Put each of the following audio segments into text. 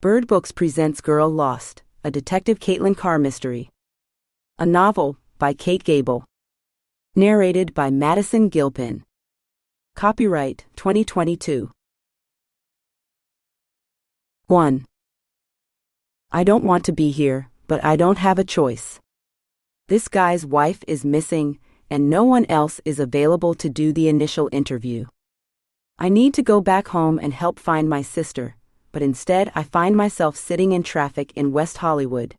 Bird Books presents Girl Lost, a Detective Kaitlyn Carr mystery. A novel by Kate Gable. Narrated by Madison Gilpin. Copyright 2022. 1. I don't want to be here, but I don't have a choice. This guy's wife is missing, and no one else is available to do the initial interview. I need to go back home and help find my sister, but instead I find myself sitting in traffic in West Hollywood.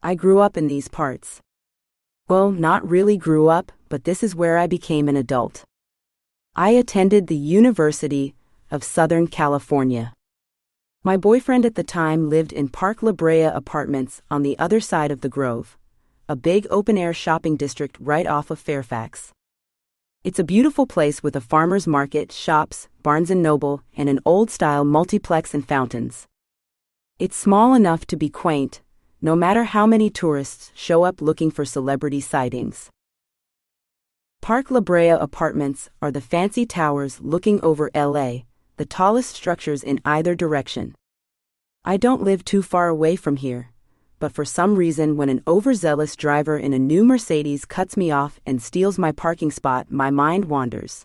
I grew up in these parts. Well, not really grew up, but this is where I became an adult. I attended the University of Southern California. My boyfriend at the time lived in Park La Brea Apartments on the other side of the Grove, a big open-air shopping district right off of Fairfax. It's a beautiful place with a farmer's market, shops, Barnes & Noble, and an old-style multiplex and fountains. It's small enough to be quaint, no matter how many tourists show up looking for celebrity sightings. Park La Brea Apartments are the fancy towers looking over LA, the tallest structures in either direction. I don't live too far away from here, but for some reason when an overzealous driver in a new Mercedes cuts me off and steals my parking spot, my mind wanders.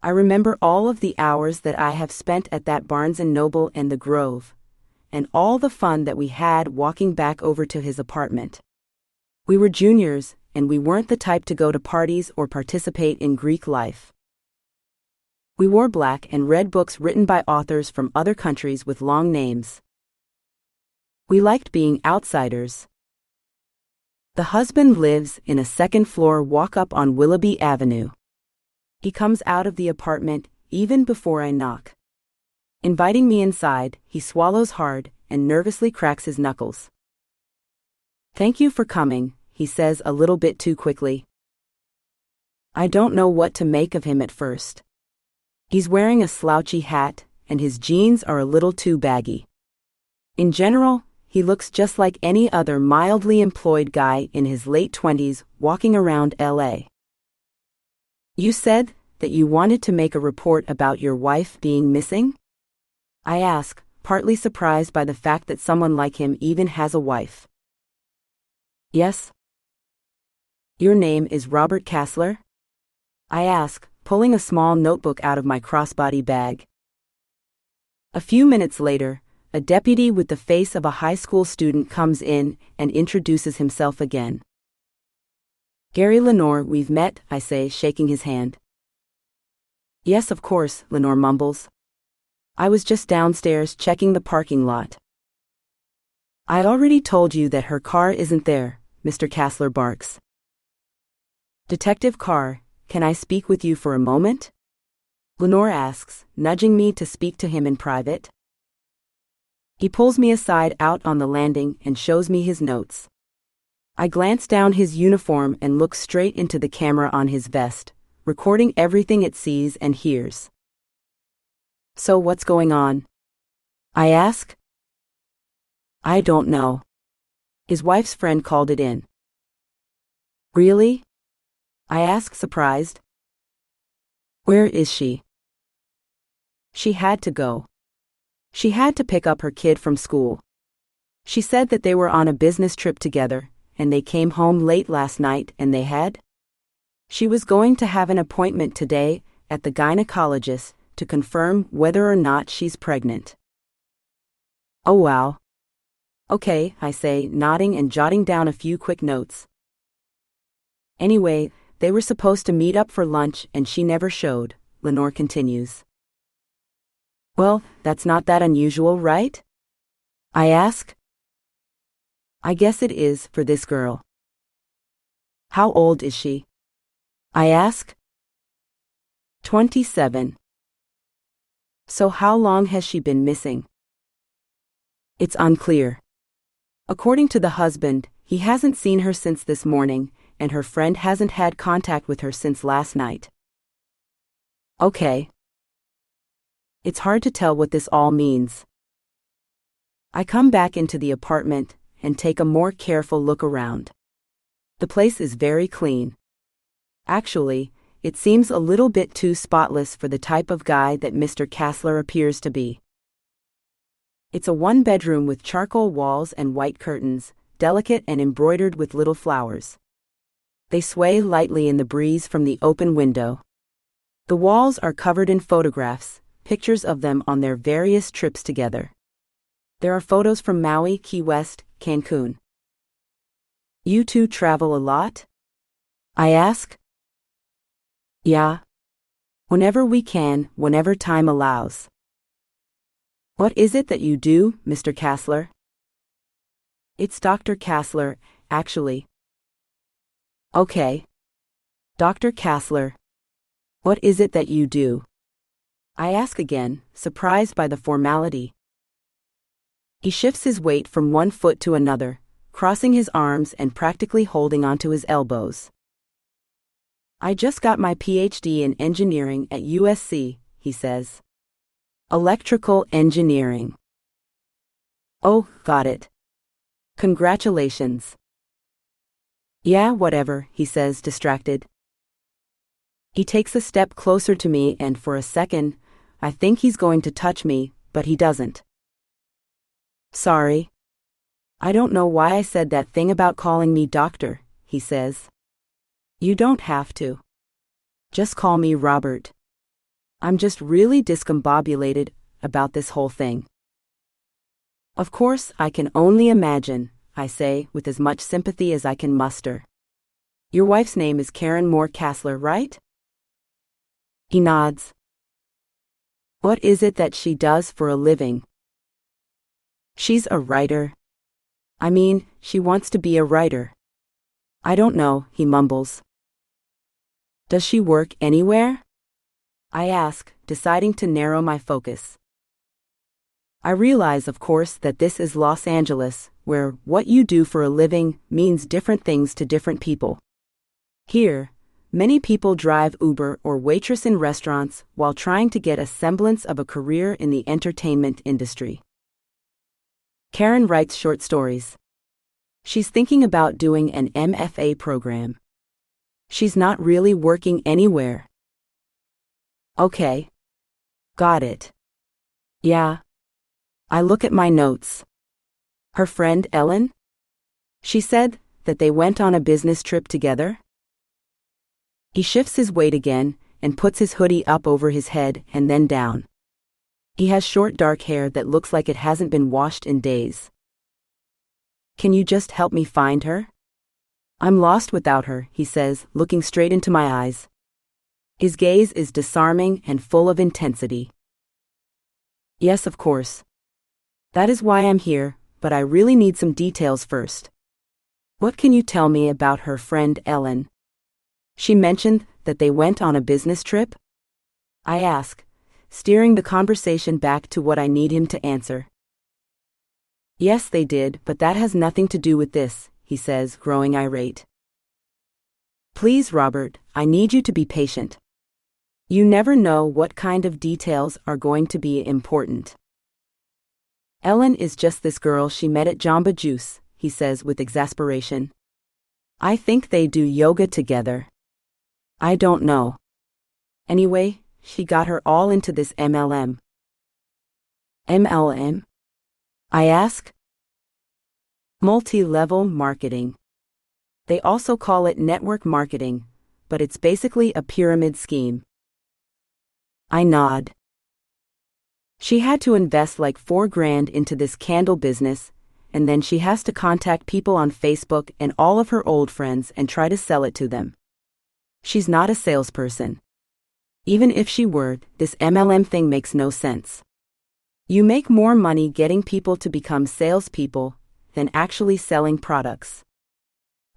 I remember all of the hours that I have spent at that Barnes & Noble and the Grove, and all the fun that we had walking back over to his apartment. We were juniors, and we weren't the type to go to parties or participate in Greek life. We wore black and read books written by authors from other countries with long names. We liked being outsiders. The husband lives in a second-floor walk-up on Willoughby Avenue. He comes out of the apartment even before I knock. Inviting me inside, he swallows hard and nervously cracks his knuckles. "Thank you for coming," he says a little bit too quickly. I don't know what to make of him at first. He's wearing a slouchy hat, and his jeans are a little too baggy. In general, he looks just like any other mildly employed guy in his late 20s walking around LA. "You said that you wanted to make a report about your wife being missing?" I ask, partly surprised by the fact that someone like him even has a wife. "Yes." "Your name is Robert Kassler?" I ask, pulling a small notebook out of my crossbody bag. A few minutes later, a deputy with the face of a high school student comes in and introduces himself again. "Gary Lenore, we've met," I say, shaking his hand. "Yes, of course," Lenore mumbles. "I was just downstairs checking the parking lot." "I already told you that her car isn't there," Mr. Kassler barks. "Detective Carr, can I speak with you for a moment?" Lenore asks, nudging me to speak to him in private. He pulls me aside out on the landing and shows me his notes. I glance down his uniform and look straight into the camera on his vest, recording everything it sees and hears. "So what's going on?" I ask. "I don't know. His wife's friend called it in." "Really?" I ask, surprised. "Where is she?" "She had to go. She had to pick up her kid from school. She said that they were on a business trip together, and they came home late last night and she was going to have an appointment today at the gynecologist to confirm whether or not she's pregnant." "Oh wow. Okay," I say, nodding and jotting down a few quick notes. "Anyway, they were supposed to meet up for lunch and she never showed," Lenore continues. "Well, that's not that unusual, right?" I ask. "I guess it is for this girl." "How old is she?" I ask. 27. "So how long has she been missing?" "It's unclear. According to the husband, he hasn't seen her since this morning, and her friend hasn't had contact with her since last night." "Okay." It's hard to tell what this all means. I come back into the apartment and take a more careful look around. The place is very clean. Actually, it seems a little bit too spotless for the type of guy that Mr. Kassler appears to be. It's a one-bedroom with charcoal walls and white curtains, delicate and embroidered with little flowers. They sway lightly in the breeze from the open window. The walls are covered in photographs, pictures of them on their various trips together. There are photos from Maui, Key West, Cancun. You two travel a lot? I ask. Yeah. Whenever we can, whenever time allows. What is it that you do, Mr. Kassler? It's Dr. Kassler, actually. Okay. Dr. Kassler. What is it that you do? I ask again, surprised by the formality. He shifts his weight from one foot to another, crossing his arms and practically holding onto his elbows. I just got my PhD in engineering at USC, he says. Electrical engineering. Oh, got it. Congratulations. Yeah, whatever, he says, distracted. He takes a step closer to me and for a second, I think he's going to touch me, but he doesn't. Sorry. I don't know why I said that thing about calling me doctor, he says. You don't have to. Just call me Robert. I'm just really discombobulated about this whole thing. Of course, I can only imagine, I say, with as much sympathy as I can muster. Your wife's name is Karen Moore Kassler, right? He nods. What is it that she does for a living? She's a writer. I mean, she wants to be a writer. I don't know, he mumbles. Does she work anywhere? I ask, deciding to narrow my focus. I realize, of course, that this is Los Angeles, where what you do for a living means different things to different people. Here, many people drive Uber or waitress in restaurants while trying to get a semblance of a career in the entertainment industry. Karen writes short stories. She's thinking about doing an MFA program. She's not really working anywhere. Okay. Got it. Yeah. I look at my notes. Her friend Ellen? She said that they went on a business trip together? He shifts his weight again and puts his hoodie up over his head and then down. He has short dark hair that looks like it hasn't been washed in days. Can you just help me find her? I'm lost without her, he says, looking straight into my eyes. His gaze is disarming and full of intensity. Yes, of course. That is why I'm here, but I really need some details first. What can you tell me about her friend Ellen? She mentioned that they went on a business trip? I ask, steering the conversation back to what I need him to answer. Yes, they did, but that has nothing to do with this, he says, growing irate. Please, Robert, I need you to be patient. You never know what kind of details are going to be important. Ellen is just this girl she met at Jamba Juice, he says with exasperation. I think they do yoga together. I don't know. Anyway, she got her all into this MLM. MLM? I ask. Multi-level marketing. They also call it network marketing, but it's basically a pyramid scheme. I nod. She had to invest like $4,000 into this candle business, and then she has to contact people on Facebook and all of her old friends and try to sell it to them. She's not a salesperson. Even if she were, this MLM thing makes no sense. You make more money getting people to become salespeople than actually selling products.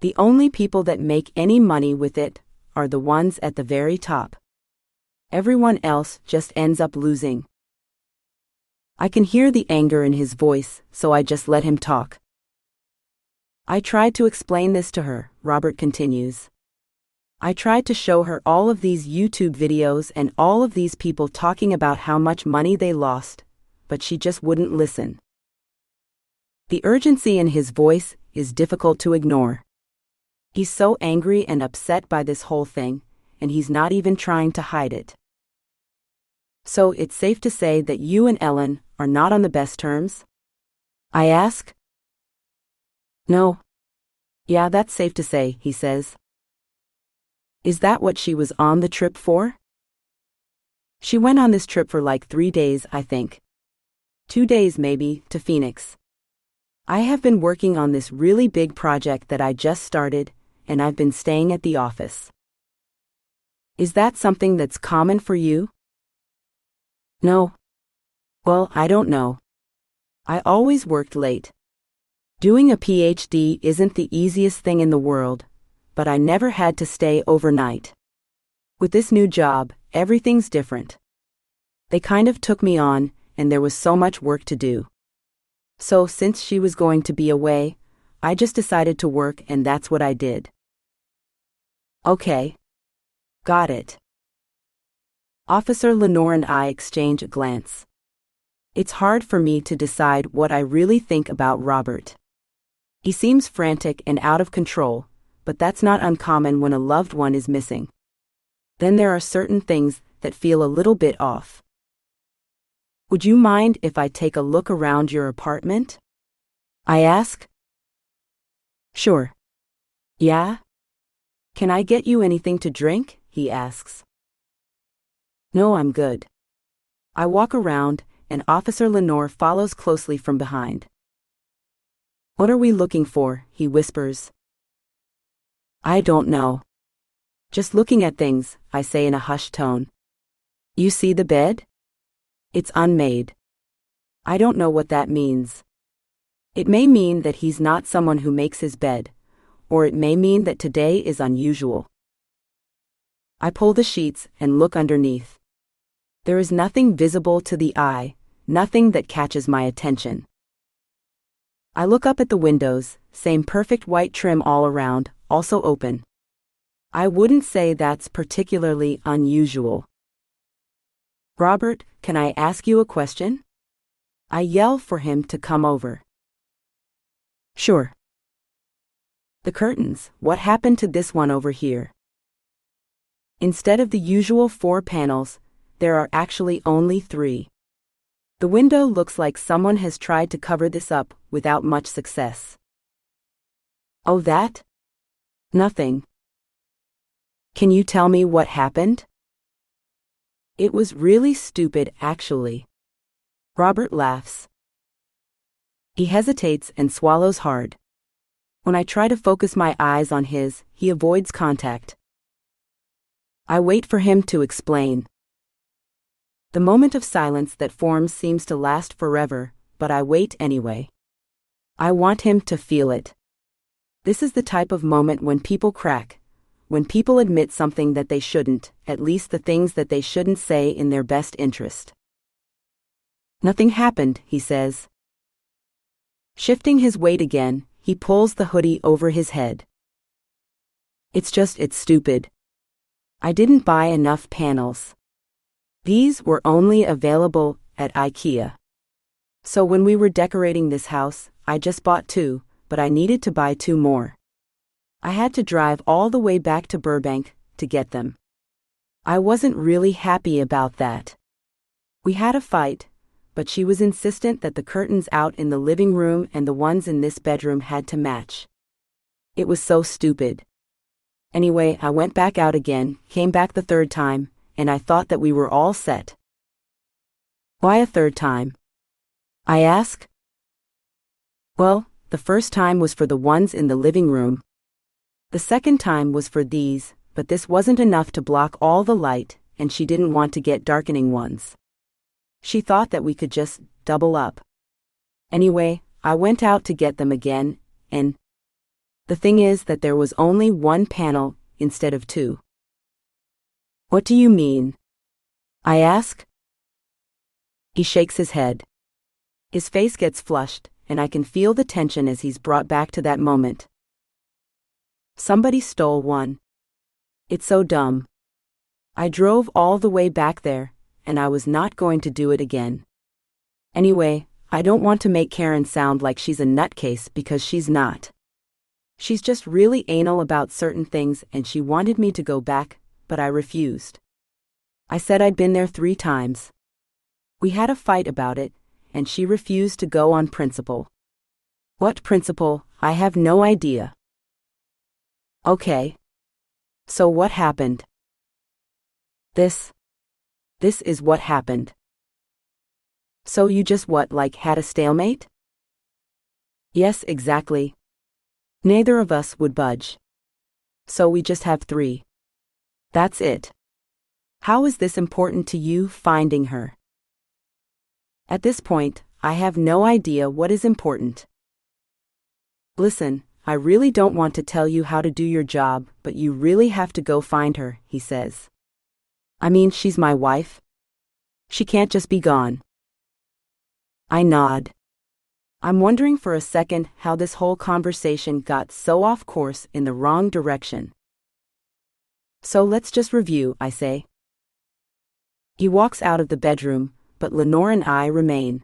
The only people that make any money with it are the ones at the very top. Everyone else just ends up losing. I can hear the anger in his voice, so I just let him talk. I tried to explain this to her, Robert continues. I tried to show her all of these YouTube videos and all of these people talking about how much money they lost, but she just wouldn't listen. The urgency in his voice is difficult to ignore. He's so angry and upset by this whole thing, and he's not even trying to hide it. So it's safe to say that you and Ellen are not on the best terms? I ask. No. Yeah, that's safe to say, he says. Is that what she was on the trip for? She went on this trip for like 3 days, I think. 2 days maybe, to Phoenix. I have been working on this really big project that I just started, and I've been staying at the office. Is that something that's common for you? No. Well, I don't know. I always worked late. Doing a PhD isn't the easiest thing in the world, but I never had to stay overnight. With this new job, everything's different. They kind of took me on, and there was so much work to do. So since she was going to be away, I just decided to work, and that's what I did. Okay. Got it. Officer Lenore and I exchange a glance. It's hard for me to decide what I really think about Robert. He seems frantic and out of control, but that's not uncommon when a loved one is missing. Then there are certain things that feel a little bit off. Would you mind if I take a look around your apartment? I ask. Sure. Yeah? Can I get you anything to drink? He asks. No, I'm good. I walk around, and Officer Lenore follows closely from behind. What are we looking for? He whispers. I don't know. Just looking at things, I say in a hushed tone. You see the bed? It's unmade. I don't know what that means. It may mean that he's not someone who makes his bed, or it may mean that today is unusual. I pull the sheets and look underneath. There is nothing visible to the eye, nothing that catches my attention. I look up at the windows, same perfect white trim all around, also open. I wouldn't say that's particularly unusual. Robert, can I ask you a question? I yell for him to come over. Sure. The curtains, what happened to this one over here? Instead of the usual 4 panels, there are actually only 3. The window looks like someone has tried to cover this up without much success. Oh, that? Nothing. Can you tell me what happened? It was really stupid, actually. Robert laughs. He hesitates and swallows hard. When I try to focus my eyes on his, he avoids contact. I wait for him to explain. The moment of silence that forms seems to last forever, but I wait anyway. I want him to feel it. This is the type of moment when people crack, when people admit something that they shouldn't, at least the things that they shouldn't say in their best interest. Nothing happened, he says. Shifting his weight again, he pulls the hoodie over his head. It's stupid. I didn't buy enough panels. These were only available at IKEA. So when we were decorating this house, I just bought 2, but I needed to buy 2 more. I had to drive all the way back to Burbank to get them. I wasn't really happy about that. We had a fight, but she was insistent that the curtains out in the living room and the ones in this bedroom had to match. It was so stupid. Anyway, I went back out again, came back the 3rd time, and I thought that we were all set. Why a 3rd time? I ask. Well, the first time was for the ones in the living room. The second time was for these, but this wasn't enough to block all the light, and she didn't want to get darkening ones. She thought that we could just double up. Anyway, I went out to get them again, and the thing is that there was only 1 panel instead of 2. What do you mean? I ask. He shakes his head. His face gets flushed, and I can feel the tension as he's brought back to that moment. Somebody stole one. It's so dumb. I drove all the way back there, and I was not going to do it again. Anyway, I don't want to make Karen sound like she's a nutcase because she's not. She's just really anal about certain things and she wanted me to go back, but I refused. I said I'd been there 3 times. We had a fight about it, and she refused to go on principle. What principle? I have no idea. Okay. So what happened? This is what happened. So you just had a stalemate? Yes, exactly. Neither of us would budge. So we just have 3. That's it. How is this important to you, finding her? At this point, I have no idea what is important. Listen, I really don't want to tell you how to do your job, but you really have to go find her, he says. I mean, she's my wife. She can't just be gone. I nod. I'm wondering for a second how this whole conversation got so off course in the wrong direction. So let's just review, I say. He walks out of the bedroom, but Lenore and I remain.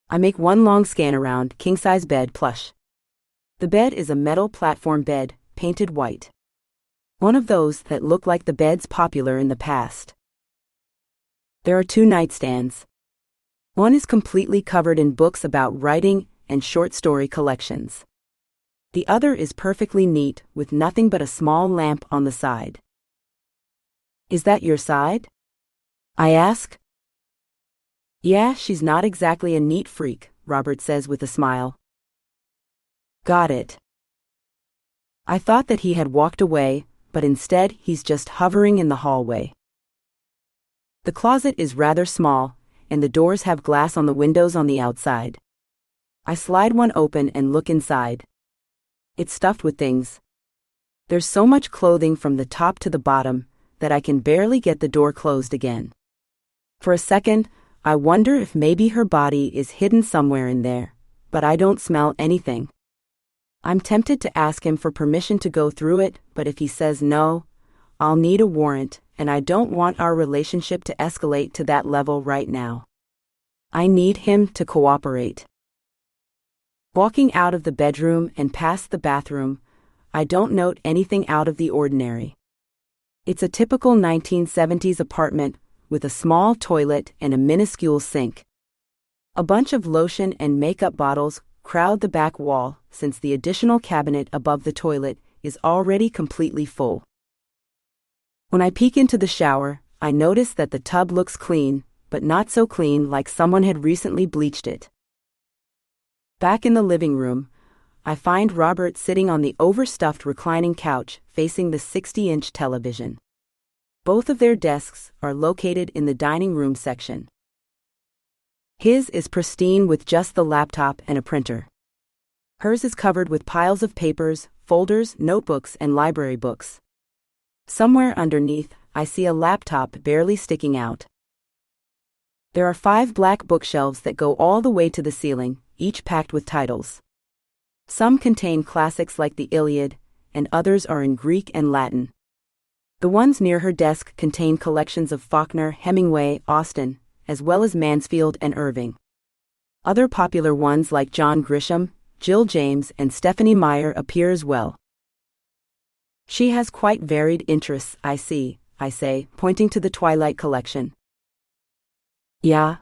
I make one long scan around, king-size bed plush. The bed is a metal platform bed, painted white. One of those that look like the beds popular in the past. There are 2 nightstands. One is completely covered in books about writing and short story collections. The other is perfectly neat, with nothing but a small lamp on the side. Is that your side? I ask. Yeah, she's not exactly a neat freak, Robert says with a smile. Got it. I thought that he had walked away, but instead he's just hovering in the hallway. The closet is rather small, and the doors have glass on the windows on the outside. I slide one open and look inside. It's stuffed with things. There's so much clothing from the top to the bottom that I can barely get the door closed again. For a second, I wonder if maybe her body is hidden somewhere in there, but I don't smell anything. I'm tempted to ask him for permission to go through it, but if he says no, I'll need a warrant, and I don't want our relationship to escalate to that level right now. I need him to cooperate. Walking out of the bedroom and past the bathroom, I don't note anything out of the ordinary. It's a typical 1970s apartment with a small toilet and a minuscule sink. A bunch of lotion and makeup bottles crowd the back wall, since the additional cabinet above the toilet is already completely full. When I peek into the shower, I notice that the tub looks clean, but not so clean like someone had recently bleached it. Back in the living room, I find Robert sitting on the overstuffed reclining couch facing the 60-inch television. Both of their desks are located in the dining room section. His is pristine with just the laptop and a printer. Hers is covered with piles of papers, folders, notebooks, and library books. Somewhere underneath, I see a laptop barely sticking out. There are 5 black bookshelves that go all the way to the ceiling, each packed with titles. Some contain classics like the Iliad, and others are in Greek and Latin. The ones near her desk contain collections of Faulkner, Hemingway, Austen, as well as Mansfield and Irving. Other popular ones like John Grisham, Jill James, and Stephenie Meyer appear as well. She has quite varied interests, I see, I say, pointing to the Twilight collection. Yeah.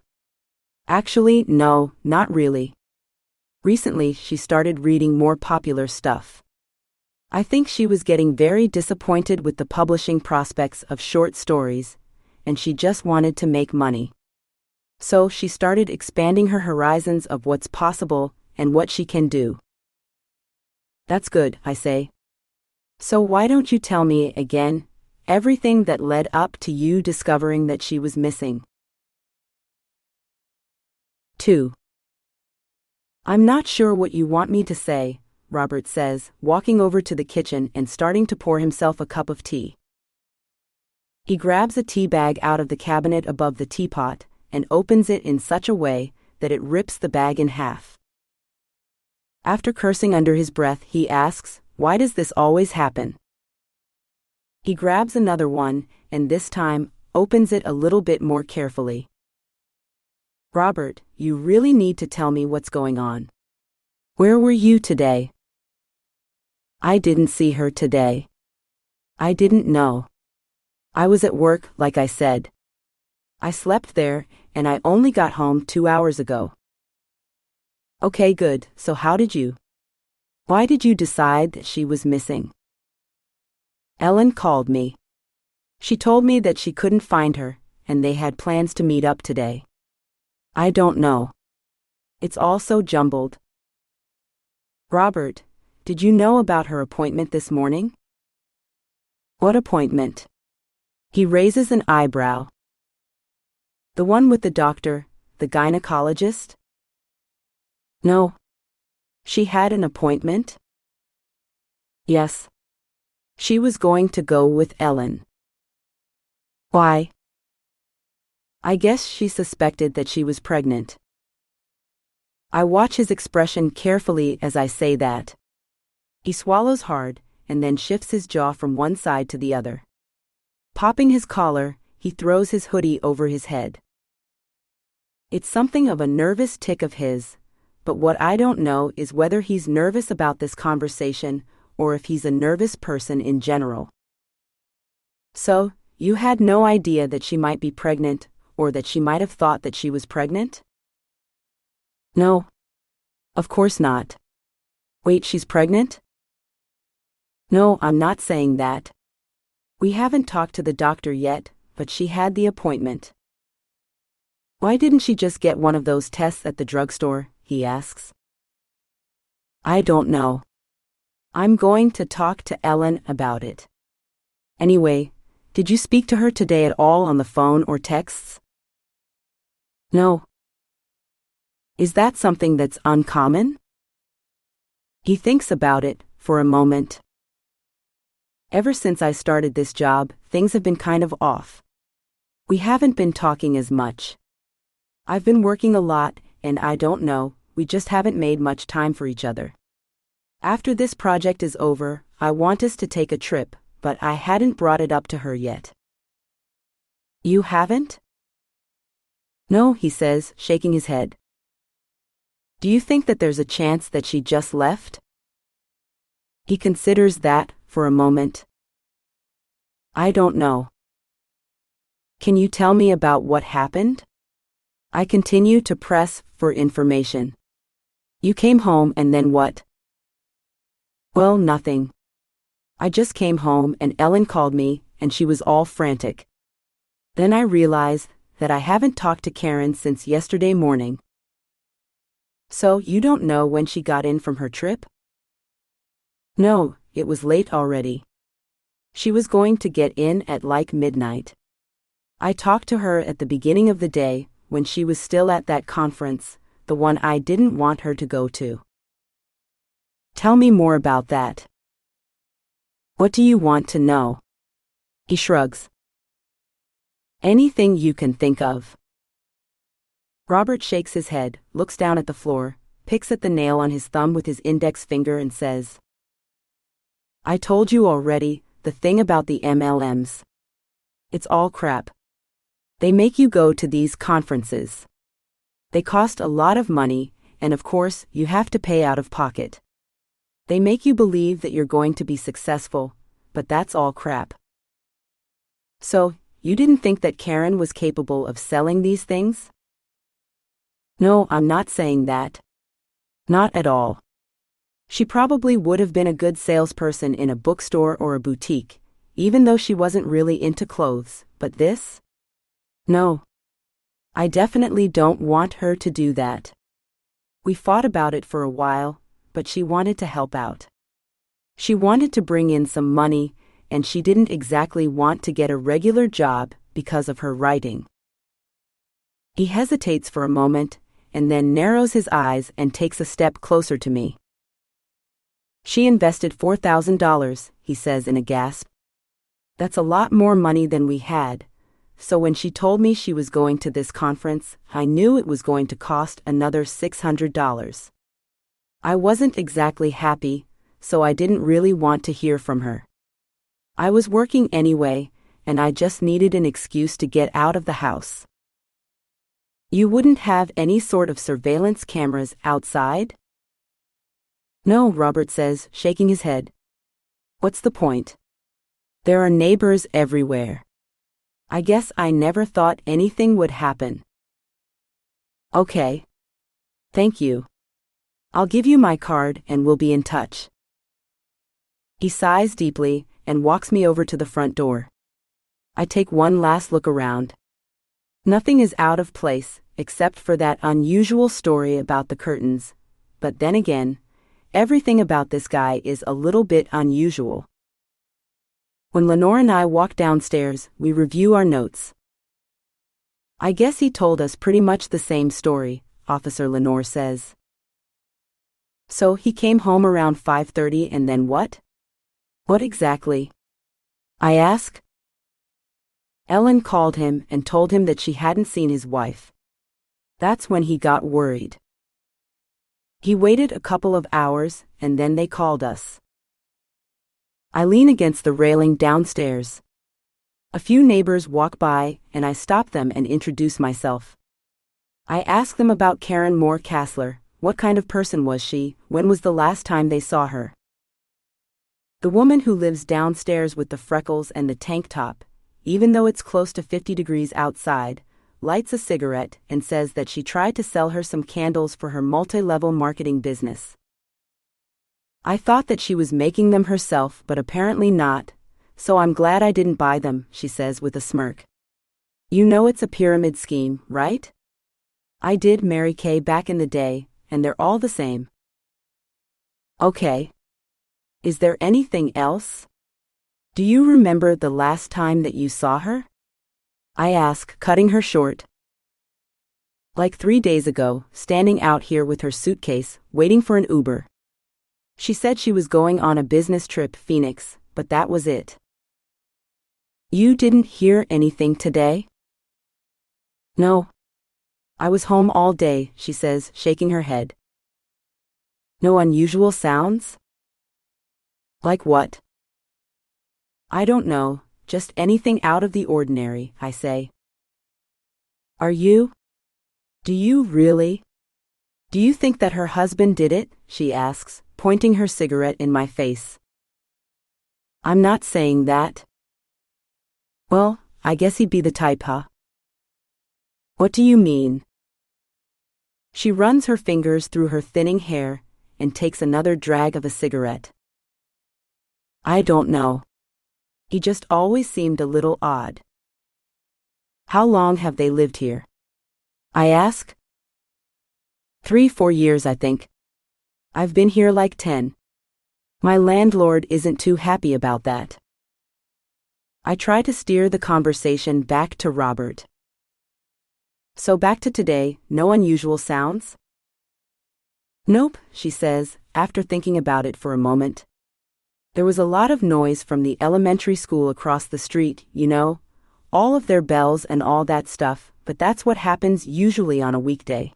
Actually, no, not really. Recently, she started reading more popular stuff. I think she was getting very disappointed with the publishing prospects of short stories, and she just wanted to make money. So she started expanding her horizons of what's possible and what she can do. That's good, I say. So why don't you tell me again everything that led up to you discovering that she was missing? 2. I'm not sure what you want me to say, Robert says, walking over to the kitchen and starting to pour himself a cup of tea. He grabs a tea bag out of the cabinet above the teapot and opens it in such a way that it rips the bag in half. After cursing under his breath, he asks, "Why does this always happen?" He grabs another one, and this time, opens it a little bit more carefully. Robert, you really need to tell me what's going on. Where were you today? I didn't see her today. I didn't know. I was at work, like I said. I slept there, and I only got home 2 hours ago. Okay, good, so why did you decide that she was missing? Ellen called me. She told me that she couldn't find her, and they had plans to meet up today. I don't know. It's all so jumbled. Robert, did you know about her appointment this morning? What appointment? He raises an eyebrow. The one with the doctor, the gynecologist? No. She had an appointment? Yes. She was going to go with Ellen. Why? I guess she suspected that she was pregnant. I watch his expression carefully as I say that. He swallows hard and then shifts his jaw from one side to the other. Popping his collar, he throws his hoodie over his head. It's something of a nervous tic of his, but what I don't know is whether he's nervous about this conversation or if he's a nervous person in general. So, you had no idea that she might be pregnant, or that she might have thought that she was pregnant? No. Of course not. Wait, she's pregnant? No, I'm not saying that. We haven't talked to the doctor yet, but she had the appointment. Why didn't she just get one of those tests at the drugstore? He asks. I don't know. I'm going to talk to Ellen about it. Anyway, did you speak to her today at all on the phone or texts? No. Is that something that's uncommon? He thinks about it for a moment. Ever since I started this job, things have been kind of off. We haven't been talking as much. I've been working a lot, and I don't know, we just haven't made much time for each other. After this project is over, I want us to take a trip, but I hadn't brought it up to her yet. You haven't? No, he says, shaking his head. Do you think that there's a chance that she just left? He considers that for a moment. I don't know. Can you tell me about what happened? I continue to press for information. You came home and then what? Well, nothing. I just came home and Ellen called me and she was all frantic. Then I realized that I haven't talked to Karen since yesterday morning. So, you don't know when she got in from her trip? No, it was late already. She was going to get in at like midnight. I talked to her at the beginning of the day, when she was still at that conference, the one I didn't want her to go to. Tell me more about that. What do you want to know? He shrugs. Anything you can think of. Robert shakes his head, looks down at the floor, picks at the nail on his thumb with his index finger and says, I told you already, the thing about the MLMs. It's all crap. They make you go to these conferences. They cost a lot of money, and of course, you have to pay out of pocket. They make you believe that you're going to be successful, but that's all crap. So, you didn't think that Karen was capable of selling these things? No, I'm not saying that. Not at all. She probably would have been a good salesperson in a bookstore or a boutique, even though she wasn't really into clothes, but this? No. I definitely don't want her to do that. We fought about it for a while, but she wanted to help out. She wanted to bring in some money, and she didn't exactly want to get a regular job because of her writing. He hesitates for a moment, and then narrows his eyes and takes a step closer to me. She invested $4,000, he says in a gasp. That's a lot more money than we had. So when she told me she was going to this conference, I knew it was going to cost another $600. I wasn't exactly happy, so I didn't really want to hear from her. I was working anyway, and I just needed an excuse to get out of the house. You wouldn't have any sort of surveillance cameras outside? No, Robert says, shaking his head. What's the point? There are neighbors everywhere. I guess I never thought anything would happen. Okay. Thank you. I'll give you my card and we'll be in touch. He sighs deeply and walks me over to the front door. I take one last look around. Nothing is out of place, except for that unusual story about the curtains. But then again, everything about this guy is a little bit unusual. When Lenore and I walk downstairs, we review our notes. I guess he told us pretty much the same story, Officer Lenore says. So he came home around 5:30 and then what? What exactly? I ask. Ellen called him and told him that she hadn't seen his wife. That's when he got worried. He waited a couple of hours and then they called us. I lean against the railing downstairs. A few neighbors walk by and I stop them and introduce myself. I ask them about Karen Moore Kassler. What kind of person was she? When was the last time they saw her? The woman who lives downstairs with the freckles and the tank top, even though it's close to 50 degrees outside, lights a cigarette and says that she tried to sell her some candles for her multi-level marketing business. I thought that she was making them herself, but apparently not, so I'm glad I didn't buy them, she says with a smirk. You know it's a pyramid scheme, right? I did Mary Kay back in the day, and they're all the same. Okay. Is there anything else? Do you remember the last time that you saw her? I ask, cutting her short. Like 3 days ago, standing out here with her suitcase, waiting for an Uber. She said she was going on a business trip, Phoenix, but that was it. You didn't hear anything today? No. I was home all day, she says, shaking her head. No unusual sounds? Like what? I don't know, just anything out of the ordinary, I say. Are you? Do you really? Do you think that her husband did it? She asks, pointing her cigarette in my face. I'm not saying that. Well, I guess he'd be the type, huh? What do you mean? She runs her fingers through her thinning hair and takes another drag of a cigarette. I don't know. He just always seemed a little odd. How long have they lived here? I ask. 3-4 years, I think. I've been here like 10. My landlord isn't too happy about that. I try to steer the conversation back to Robert. So back to today, no unusual sounds? Nope, she says, after thinking about it for a moment. There was a lot of noise from the elementary school across the street, you know, all of their bells and all that stuff, but that's what happens usually on a weekday.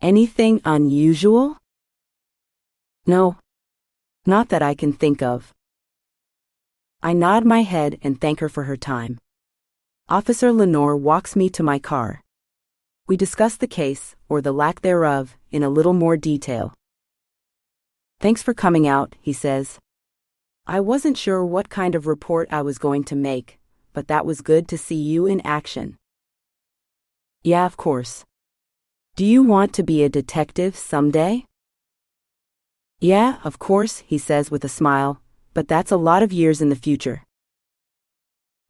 Anything unusual? No. Not that I can think of. I nod my head and thank her for her time. Officer Lenore walks me to my car. We discuss the case, or the lack thereof, in a little more detail. Thanks for coming out, he says. I wasn't sure what kind of report I was going to make, but that was good to see you in action. Yeah, of course. Do you want to be a detective someday? Yeah, of course, he says with a smile, but that's a lot of years in the future.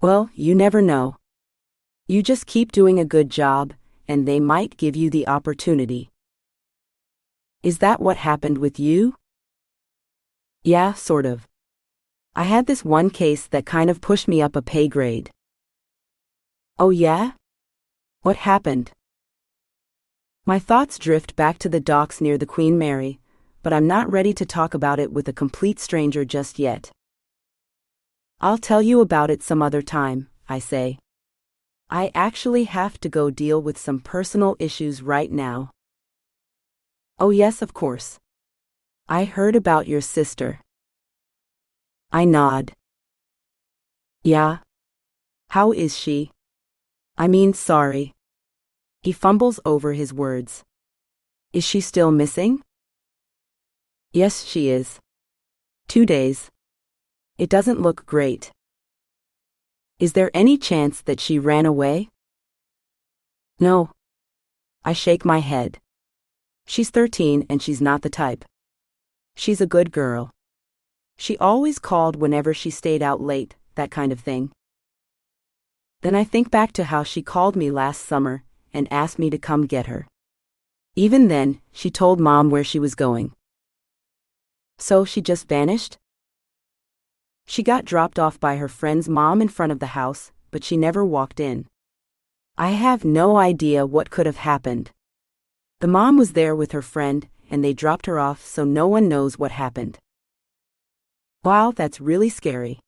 Well, you never know. You just keep doing a good job, and they might give you the opportunity. Is that what happened with you? Yeah, sort of. I had this one case that kind of pushed me up a pay grade. Oh yeah? What happened? My thoughts drift back to the docks near the Queen Mary, but I'm not ready to talk about it with a complete stranger just yet. I'll tell you about it some other time, I say. I actually have to go deal with some personal issues right now. Oh yes, of course. I heard about your sister. I nod. Yeah? How is she? I mean, sorry. He fumbles over his words. Is she still missing? Yes, she is. 2 days. It doesn't look great. Is there any chance that she ran away? No. I shake my head. She's 13 and she's not the type. She's a good girl. She always called whenever she stayed out late, that kind of thing. Then I think back to how she called me last summer and asked me to come get her. Even then, she told Mom where she was going. So she just vanished? She got dropped off by her friend's mom in front of the house, but she never walked in. I have no idea what could have happened. The mom was there with her friend, and they dropped her off, so no one knows what happened. Wow, that's really scary.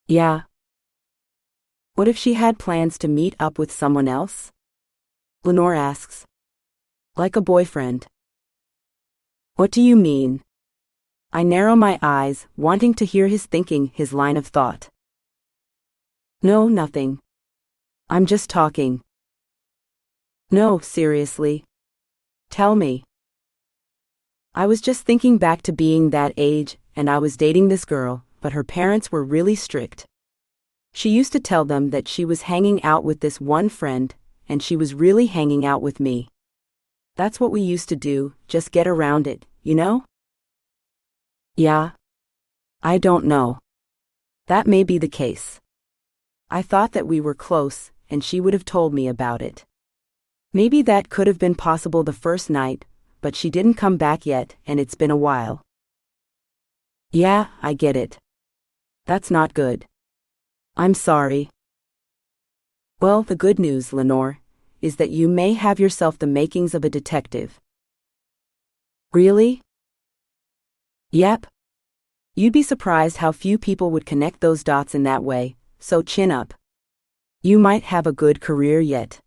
Yeah. What if she had plans to meet up with someone else? Lenore asks. Like a boyfriend. What do you mean? I narrow my eyes, wanting to hear his thinking, his line of thought. No, nothing. I'm just talking. No, seriously. Tell me. I was just thinking back to being that age, and I was dating this girl, but her parents were really strict. She used to tell them that she was hanging out with this one friend, and she was really hanging out with me. That's what we used to do, just get around it, you know? Yeah. I don't know. That may be the case. I thought that we were close, and she would have told me about it. Maybe that could have been possible the first night, but she didn't come back yet, and it's been a while. Yeah, I get it. That's not good. I'm sorry. Well, the good news, Lenore, is that you may have yourself the makings of a detective. Really? Yep. You'd be surprised how few people would connect those dots in that way, so chin up. You might have a good career yet.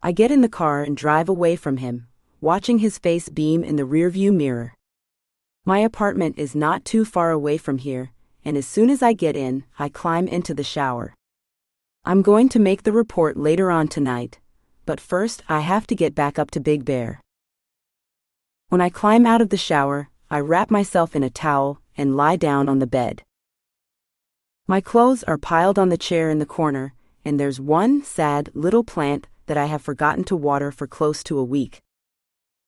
I get in the car and drive away from him, watching his face beam in the rearview mirror. My apartment is not too far away from here, and as soon as I get in, I climb into the shower. I'm going to make the report later on tonight, but first I have to get back up to Big Bear. When I climb out of the shower, I wrap myself in a towel and lie down on the bed. My clothes are piled on the chair in the corner, and there's one sad little plant that I have forgotten to water for close to a week.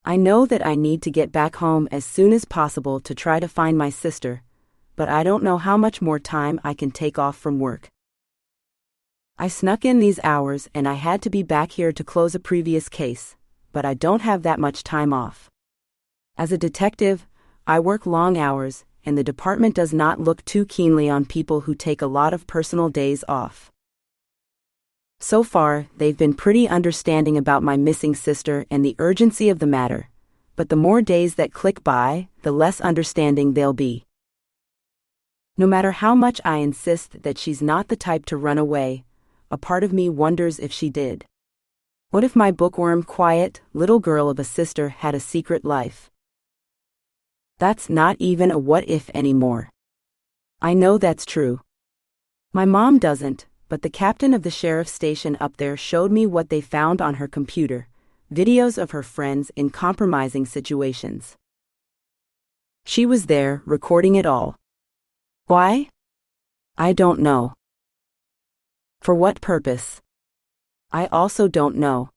I know that I need to get back home as soon as possible to try to find my sister, but I don't know how much more time I can take off from work. I snuck in these hours and I had to be back here to close a previous case, but I don't have that much time off. As a detective, I work long hours, and the department does not look too keenly on people who take a lot of personal days off. So far, they've been pretty understanding about my missing sister and the urgency of the matter, but the more days that click by, the less understanding they'll be. No matter how much I insist that she's not the type to run away, a part of me wonders if she did. What if my bookworm, quiet, little girl of a sister had a secret life? That's not even a what-if anymore. I know that's true. My mom doesn't, but the captain of the sheriff's station up there showed me what they found on her computer, videos of her friends in compromising situations. She was there, recording it all. Why? I don't know. For what purpose? I also don't know.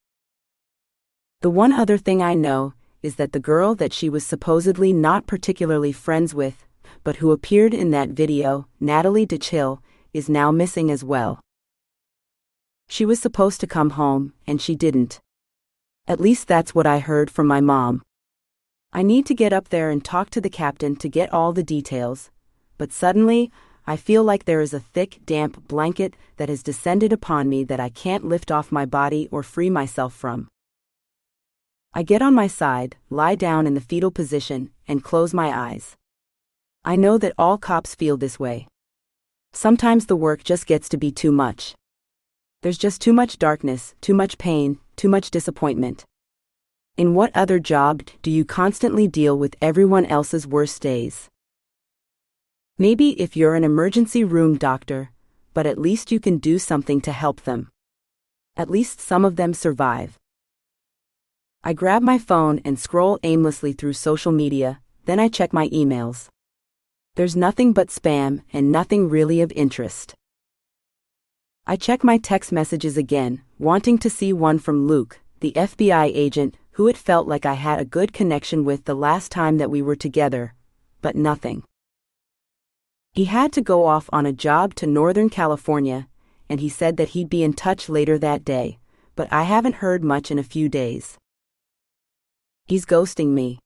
The one other thing I know is that the girl that she was supposedly not particularly friends with, but who appeared in that video, Natalie DeChill, is now missing as well. She was supposed to come home, and she didn't. At least that's what I heard from my mom. I need to get up there and talk to the captain to get all the details, but suddenly, I feel like there is a thick, damp blanket that has descended upon me that I can't lift off my body or free myself from. I get on my side, lie down in the fetal position, and close my eyes. I know that all cops feel this way. Sometimes the work just gets to be too much. There's just too much darkness, too much pain, too much disappointment. In what other job do you constantly deal with everyone else's worst days? Maybe if you're an emergency room doctor, but at least you can do something to help them. At least some of them survive. I grab my phone and scroll aimlessly through social media, then I check my emails. There's nothing but spam and nothing really of interest. I check my text messages again, wanting to see one from Luke, the FBI agent who it felt like I had a good connection with the last time that we were together, but nothing. He had to go off on a job to Northern California, and he said that he'd be in touch later that day, but I haven't heard much in a few days. He's ghosting me.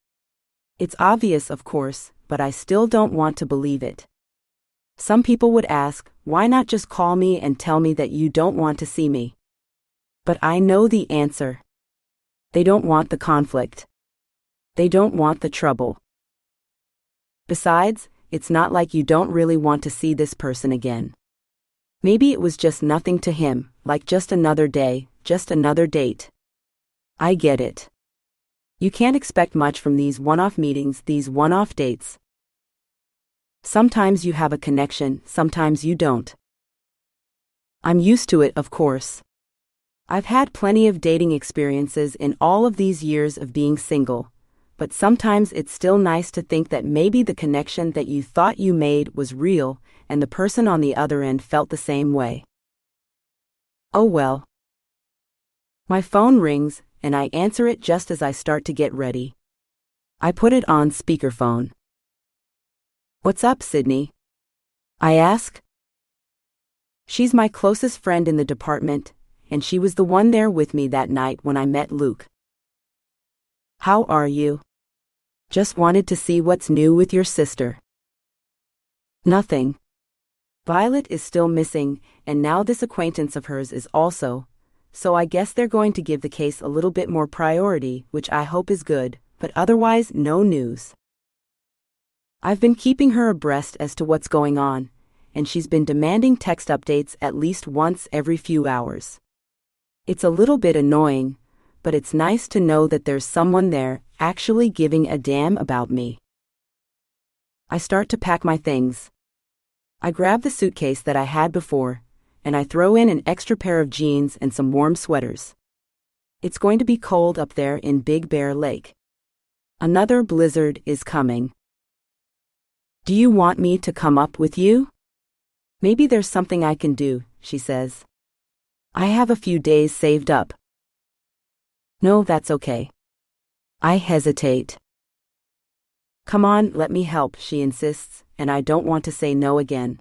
It's obvious, of course, but I still don't want to believe it. Some people would ask, why not just call me and tell me that you don't want to see me? But I know the answer. They don't want the conflict. They don't want the trouble. Besides, it's not like you don't really want to see this person again. Maybe it was just nothing to him, like just another day, just another date. I get it. You can't expect much from these one-off meetings, these one-off dates. Sometimes you have a connection, sometimes you don't. I'm used to it, of course. I've had plenty of dating experiences in all of these years of being single, but sometimes it's still nice to think that maybe the connection that you thought you made was real and the person on the other end felt the same way. Oh well. My phone rings, and I answer it just as I start to get ready. I put it on speakerphone. What's up, Sydney? I ask. She's my closest friend in the department, and she was the one there with me that night when I met Luke. How are you? Just wanted to see what's new with your sister. Nothing. Violet is still missing, and now this acquaintance of hers is also, so I guess they're going to give the case a little bit more priority, which I hope is good, but otherwise no news. I've been keeping her abreast as to what's going on, and she's been demanding text updates at least once every few hours. It's a little bit annoying, but it's nice to know that there's someone there actually giving a damn about me. I start to pack my things. I grab the suitcase that I had before, and I throw in an extra pair of jeans and some warm sweaters. It's going to be cold up there in Big Bear Lake. Another blizzard is coming. Do you want me to come up with you? Maybe there's something I can do, she says. I have a few days saved up. No, that's okay. I hesitate. Come on, let me help, she insists, and I don't want to say no again.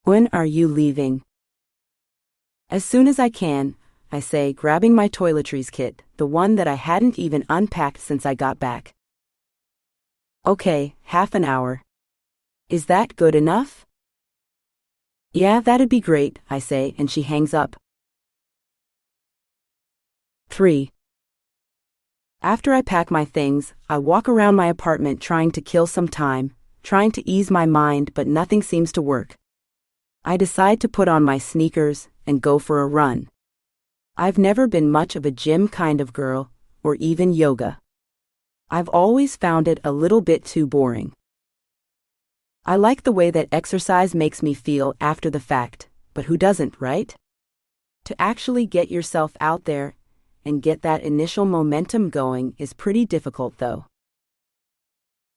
When are you leaving? As soon as I can, I say, grabbing my toiletries kit, the one that I hadn't even unpacked since I got back. Okay, half an hour. Is that good enough? Yeah, that'd be great, I say, and she hangs up. 3. After I pack my things, I walk around my apartment trying to kill some time, trying to ease my mind, but nothing seems to work. I decide to put on my sneakers and go for a run. I've never been much of a gym kind of girl, or even yoga. I've always found it a little bit too boring. I like the way that exercise makes me feel after the fact, but who doesn't, right? To actually get yourself out there and get that initial momentum going is pretty difficult, though.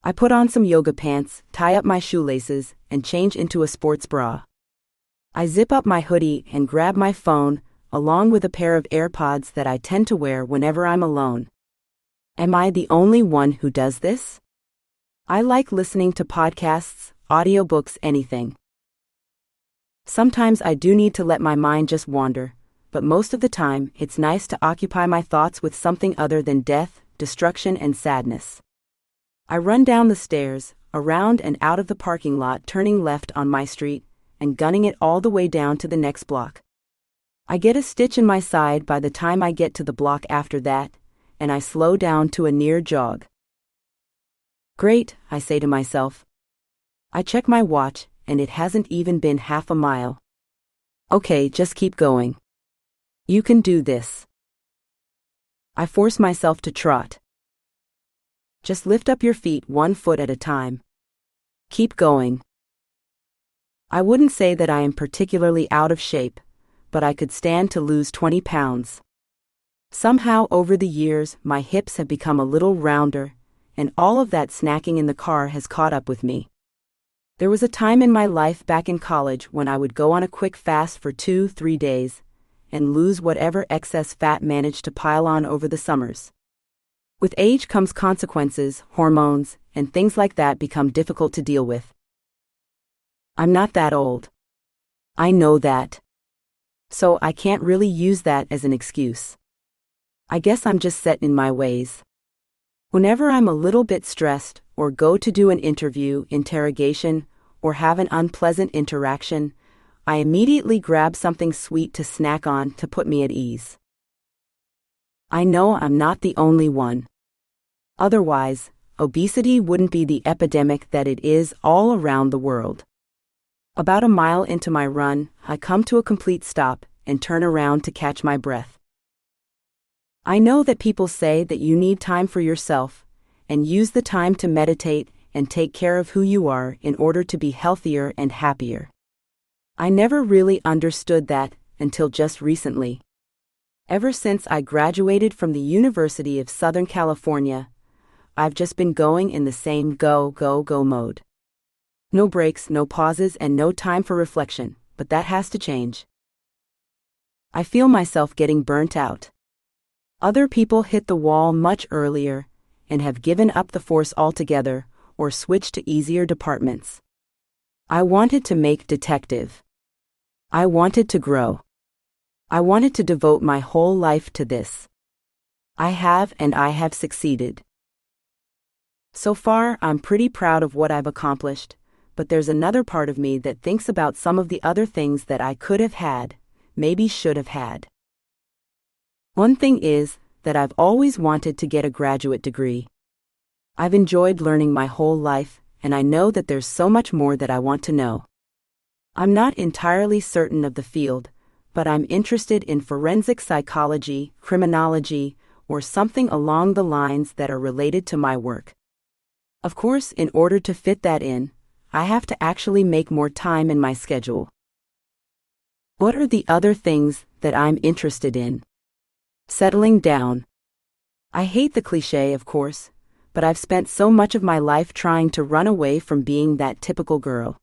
I put on some yoga pants, tie up my shoelaces, and change into a sports bra. I zip up my hoodie and grab my phone, along with a pair of AirPods that I tend to wear whenever I'm alone. Am I the only one who does this? I like listening to podcasts, audiobooks, anything. Sometimes I do need to let my mind just wander, but most of the time it's nice to occupy my thoughts with something other than death, destruction, and sadness. I run down the stairs, around and out of the parking lot, turning left on my street, and gunning it all the way down to the next block. I get a stitch in my side by the time I get to the block after that, and I slow down to a near jog. Great, I say to myself. I check my watch, and it hasn't even been half a mile. Okay, just keep going. You can do this. I force myself to trot. Just lift up your feet 1 foot at a time. Keep going. I wouldn't say that I am particularly out of shape, but I could stand to lose 20 pounds. Somehow over the years my hips have become a little rounder, and all of that snacking in the car has caught up with me. There was a time in my life back in college when I would go on a quick fast for 2-3 days and lose whatever excess fat managed to pile on over the summers. With age comes consequences, hormones, and things like that become difficult to deal with. I'm not that old. I know that. So I can't really use that as an excuse. I guess I'm just set in my ways. Whenever I'm a little bit stressed, or go to do an interview, interrogation, or have an unpleasant interaction, I immediately grab something sweet to snack on to put me at ease. I know I'm not the only one. Otherwise, obesity wouldn't be the epidemic that it is all around the world. About a mile into my run, I come to a complete stop and turn around to catch my breath. I know that people say that you need time for yourself, and use the time to meditate and take care of who you are in order to be healthier and happier. I never really understood that until just recently. Ever since I graduated from the University of Southern California, I've just been going in the same go, go, go mode. No breaks, no pauses, and no time for reflection, but that has to change. I feel myself getting burnt out. Other people hit the wall much earlier and have given up the force altogether or switched to easier departments. I wanted to make detective. I wanted to grow. I wanted to devote my whole life to this. I have, and I have succeeded. So far, I'm pretty proud of what I've accomplished, but there's another part of me that thinks about some of the other things that I could have had, maybe should have had. One thing is that I've always wanted to get a graduate degree. I've enjoyed learning my whole life, and I know that there's so much more that I want to know. I'm not entirely certain of the field, but I'm interested in forensic psychology, criminology, or something along the lines that are related to my work. Of course, in order to fit that in, I have to actually make more time in my schedule. What are the other things that I'm interested in? Settling down. I hate the cliché, of course, but I've spent so much of my life trying to run away from being that typical girl.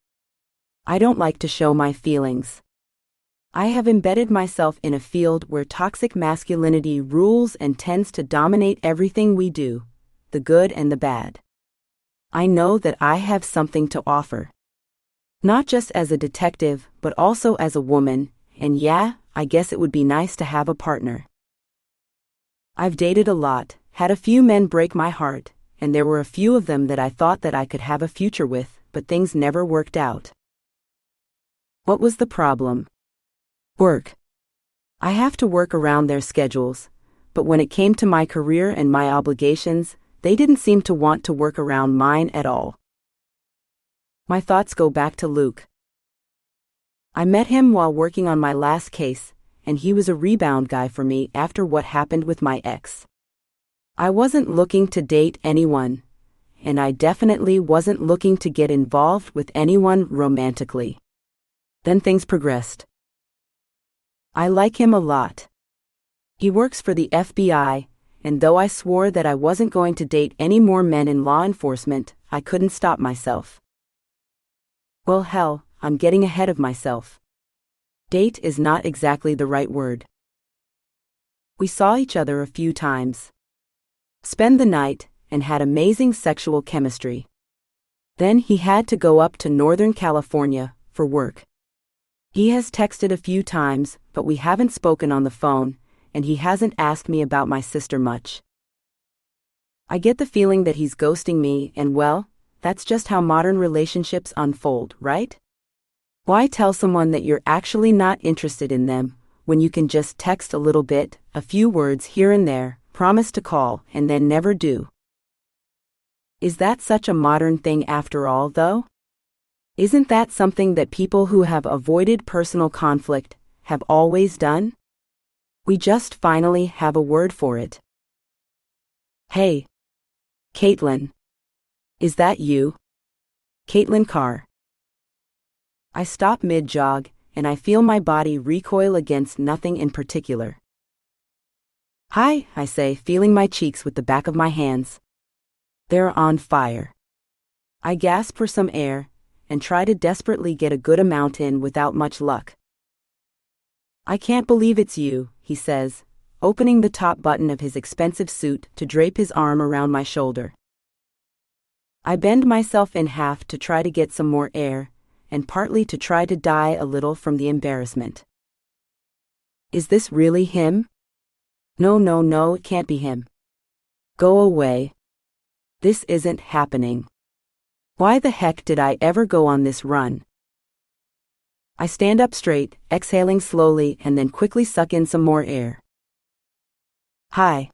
I don't like to show my feelings. I have embedded myself in a field where toxic masculinity rules and tends to dominate everything we do, the good and the bad. I know that I have something to offer. Not just as a detective, but also as a woman, and yeah, I guess it would be nice to have a partner. I've dated a lot, had a few men break my heart, and there were a few of them that I thought that I could have a future with, but things never worked out. What was the problem? Work. I have to work around their schedules, but when it came to my career and my obligations, they didn't seem to want to work around mine at all. My thoughts go back to Luke. I met him while working on my last case, and he was a rebound guy for me after what happened with my ex. I wasn't looking to date anyone, and I definitely wasn't looking to get involved with anyone romantically. Then things progressed. I like him a lot. He works for the FBI, and though I swore that I wasn't going to date any more men in law enforcement, I couldn't stop myself. Well, hell, I'm getting ahead of myself. Date is not exactly the right word. We saw each other a few times. Spent the night, and had amazing sexual chemistry. Then he had to go up to Northern California for work. He has texted a few times, but we haven't spoken on the phone, and he hasn't asked me about my sister much. I get the feeling that he's ghosting me, and well, that's just how modern relationships unfold, right? Why tell someone that you're actually not interested in them, when you can just text a little bit, a few words here and there, promise to call, and then never do? Is that such a modern thing after all, though? Isn't that something that people who have avoided personal conflict have always done? We just finally have a word for it. Hey. Kaitlyn. Is that you? Kaitlyn Carr. I stop mid-jog, and I feel my body recoil against nothing in particular. Hi, I say, feeling my cheeks with the back of my hands. They're on fire. I gasp for some air, and try to desperately get a good amount in without much luck. "I can't believe it's you," he says, opening the top button of his expensive suit to drape his arm around my shoulder. I bend myself in half to try to get some more air, and partly to try to die a little from the embarrassment. "Is this really him?" No, it can't be him. Go away. This isn't happening. Why the heck did I ever go on this run? I stand up straight, exhaling slowly and then quickly suck in some more air. "Hi."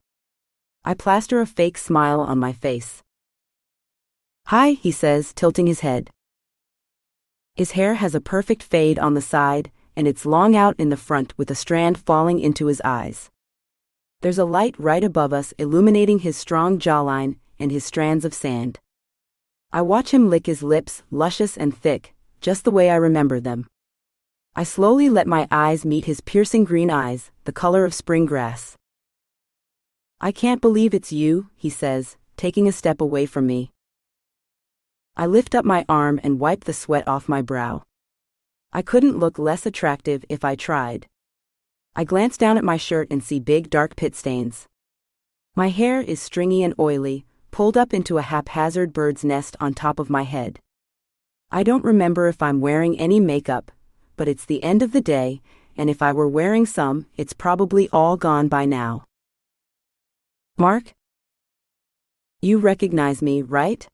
I plaster a fake smile on my face. "Hi," he says, tilting his head. His hair has a perfect fade on the side, and it's long out in the front with a strand falling into his eyes. There's a light right above us illuminating his strong jawline and his strands of sand. I watch him lick his lips, luscious and thick, just the way I remember them. I slowly let my eyes meet his piercing green eyes, the color of spring grass. "I can't believe it's you," he says, taking a step away from me. I lift up my arm and wipe the sweat off my brow. I couldn't look less attractive if I tried. I glance down at my shirt and see big dark pit stains. My hair is stringy and oily, pulled up into a haphazard bird's nest on top of my head. I don't remember if I'm wearing any makeup, but it's the end of the day, and if I were wearing some, it's probably all gone by now. "Mark? You recognize me, right?"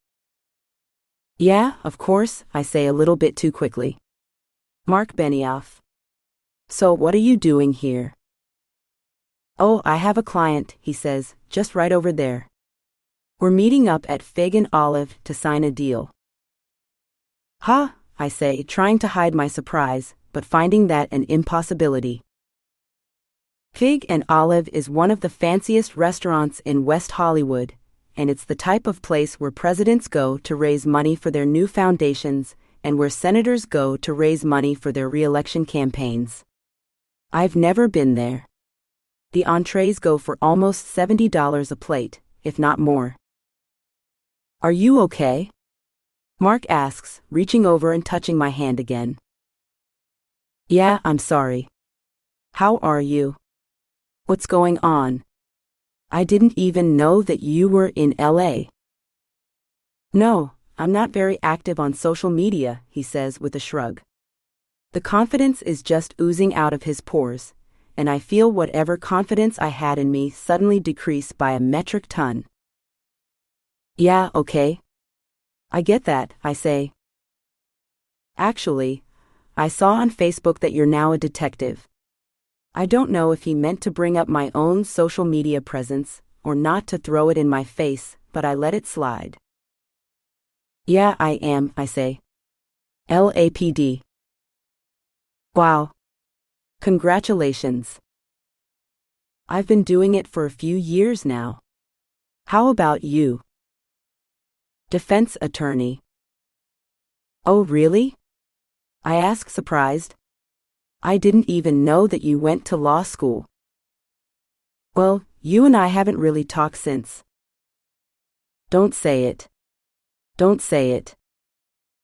"Yeah, of course," I say a little bit too quickly. "Mark Benioff. So what are you doing here?" "Oh, I have a client," he says, "just right over there. We're meeting up at Fig and Olive to sign a deal." "Huh," I say, trying to hide my surprise, but finding that an impossibility. Fig and Olive is one of the fanciest restaurants in West Hollywood, and it's the type of place where presidents go to raise money for their new foundations and where senators go to raise money for their re-election campaigns. I've never been there. The entrees go for almost $70 a plate, if not more. "Are you okay?" Mark asks, reaching over and touching my hand again. "Yeah, I'm sorry. How are you? What's going on? I didn't even know that you were in LA." "No, I'm not very active on social media," he says with a shrug. The confidence is just oozing out of his pores, and I feel whatever confidence I had in me suddenly decrease by a metric ton. "Yeah, okay. I get that," I say. "Actually, I saw on Facebook that you're now a detective." I don't know if he meant to bring up my own social media presence or not to throw it in my face, but I let it slide. "Yeah, I am," I say. "LAPD. Wow. Congratulations. I've been doing it for a few years now. How about you?" "Defense attorney." "Oh, really?" I ask, surprised. "I didn't even know that you went to law school." "Well, you and I haven't really talked since." "Don't say it. Don't say it.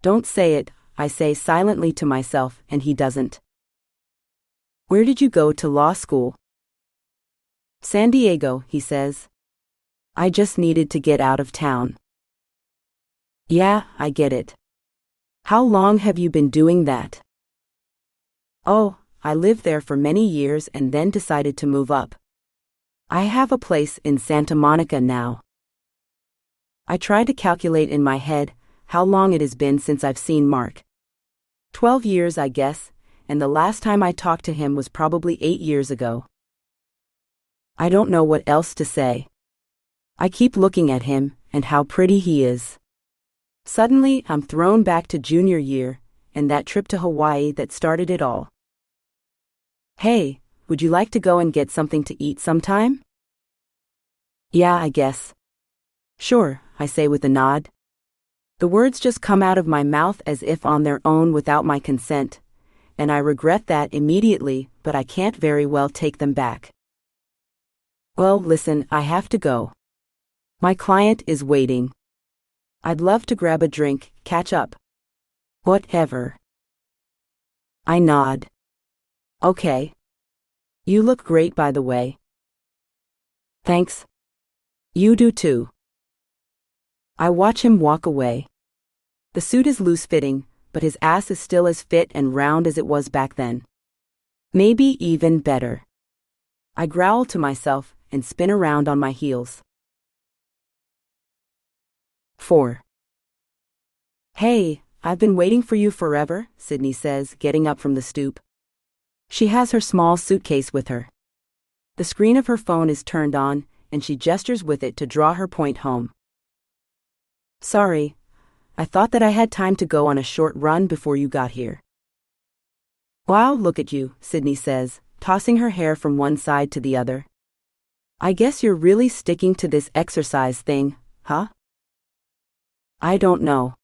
Don't say it," I say silently to myself, and he doesn't. "Where did you go to law school?" "San Diego," he says. "I just needed to get out of town." "Yeah, I get it. How long have you been doing that?" "Oh, I lived there for many years and then decided to move up. I have a place in Santa Monica now." I try to calculate in my head how long it has been since I've seen Mark. 12 years, I guess, and the last time I talked to him was probably 8 years ago. I don't know what else to say. I keep looking at him and how pretty he is. Suddenly, I'm thrown back to junior year and that trip to Hawaii that started it all. "Hey, would you like to go and get something to eat sometime?" "Yeah, I guess." "Sure," I say with a nod. The words just come out of my mouth as if on their own without my consent, and I regret that immediately, but I can't very well take them back. "Well, listen, I have to go. My client is waiting. I'd love to grab a drink, catch up. Whatever. I nod. Okay. You look great, by the way. Thanks. You do too. I watch him walk away. The suit is loose-fitting, but his ass is still as fit and round as it was back then. Maybe even better. I growl to myself and spin around on my heels. 4. Hey, I've been waiting for you forever, Sydney says, getting up from the stoop. She has her small suitcase with her. The screen of her phone is turned on, and she gestures with it to draw her point home. Sorry, I thought that I had time to go on a short run before you got here. Wow, look at you, Sydney says, tossing her hair from one side to the other. I guess you're really sticking to this exercise thing, huh? I don't know.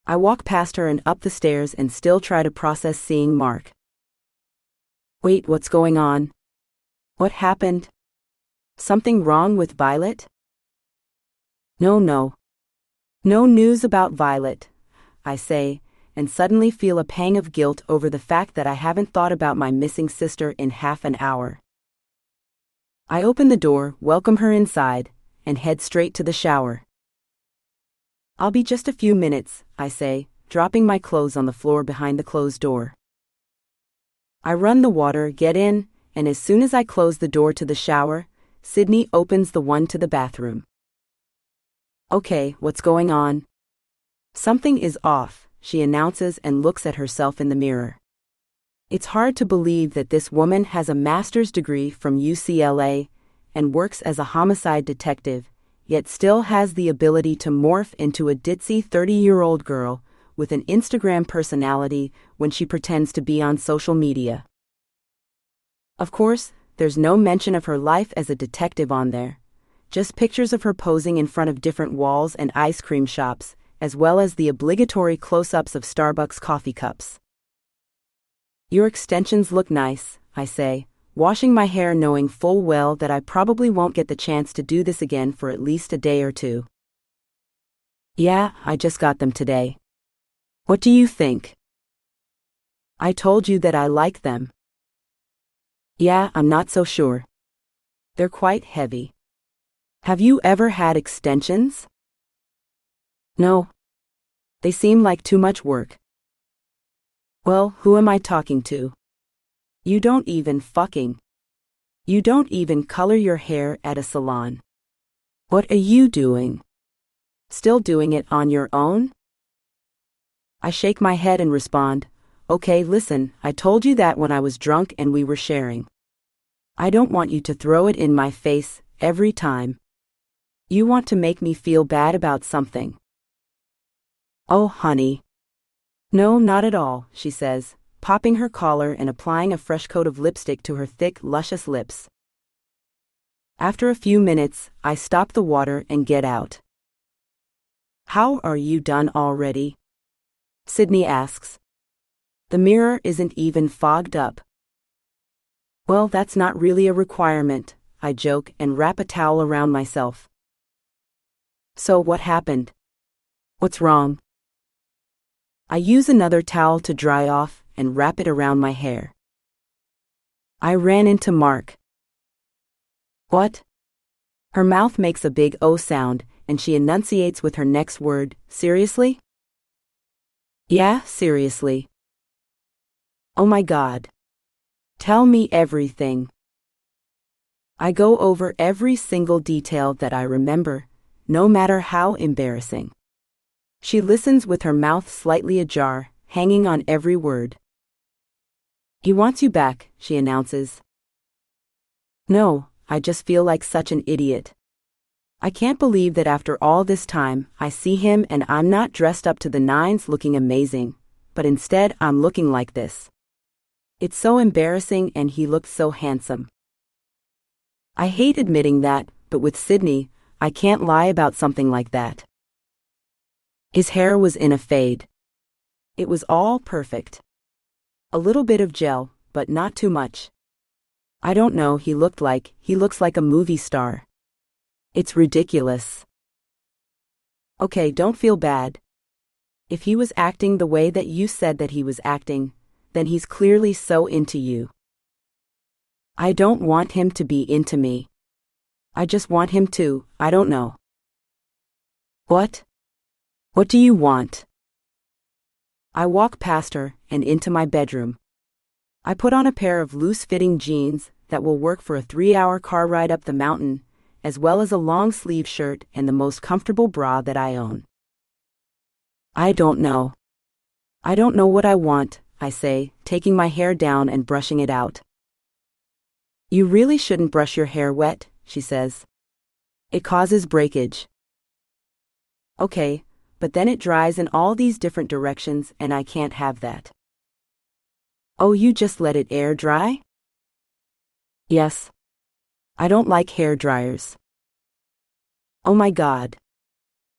I walk past her and up the stairs and still try to process seeing Mark. Wait, what's going on? What happened? Something wrong with Violet? No. No news about Violet, I say, and suddenly feel a pang of guilt over the fact that I haven't thought about my missing sister in half an hour. I open the door, welcome her inside, and head straight to the shower. I'll be just a few minutes, I say, dropping my clothes on the floor behind the closed door. I run the water, get in, and as soon as I close the door to the shower, Sydney opens the one to the bathroom. Okay, what's going on? Something is off, she announces and looks at herself in the mirror. It's hard to believe that this woman has a master's degree from UCLA and works as a homicide detective, yet still has the ability to morph into a ditzy 30-year-old girl with an Instagram personality when she pretends to be on social media. Of course, there's no mention of her life as a detective on there. Just pictures of her posing in front of different walls and ice cream shops, as well as the obligatory close-ups of Starbucks coffee cups. Your extensions look nice, I say, washing my hair knowing full well that I probably won't get the chance to do this again for at least a day or two. Yeah, I just got them today. What do you think? I told you that I like them. Yeah, I'm not so sure. They're quite heavy. Have you ever had extensions? No. They seem like too much work. Well, who am I talking to? You don't even color your hair at a salon. What are you doing? Still doing it on your own? I shake my head and respond, okay, listen, I told you that when I was drunk and we were sharing. I don't want you to throw it in my face every time. You want to make me feel bad about something. Oh, honey. No, not at all, she says, popping her collar and applying a fresh coat of lipstick to her thick, luscious lips. After a few minutes, I stop the water and get out. How are you done already? Sydney asks. The mirror isn't even fogged up. Well, that's not really a requirement, I joke and wrap a towel around myself. So what happened? What's wrong? I use another towel to dry off and wrap it around my hair. I ran into Mark. What? Her mouth makes a big O sound, and she enunciates with her next word, seriously? Yeah, seriously. Oh my God. Tell me everything. I go over every single detail that I remember, no matter how embarrassing. She listens with her mouth slightly ajar, hanging on every word. He wants you back, she announces. No, I just feel like such an idiot. I can't believe that after all this time, I see him and I'm not dressed up to the nines looking amazing, but instead I'm looking like this. It's so embarrassing and he looked so handsome. I hate admitting that, but with Sydney, I can't lie about something like that. His hair was in a fade. It was all perfect. A little bit of gel, but not too much. I don't know, he looks like a movie star. It's ridiculous. Okay, don't feel bad. If he was acting the way that you said that he was acting, then he's clearly so into you. I don't want him to be into me. I just want him to, I don't know. What? What do you want? I walk past her and into my bedroom. I put on a pair of loose-fitting jeans that will work for a 3-hour car ride up the mountain, as well as a long-sleeve shirt and the most comfortable bra that I own. I don't know. I don't know what I want, I say, taking my hair down and brushing it out. You really shouldn't brush your hair wet, she says. It causes breakage. Okay, but then it dries in all these different directions and I can't have that. Oh, you just let it air dry? Yes. I don't like hair dryers. Oh my God.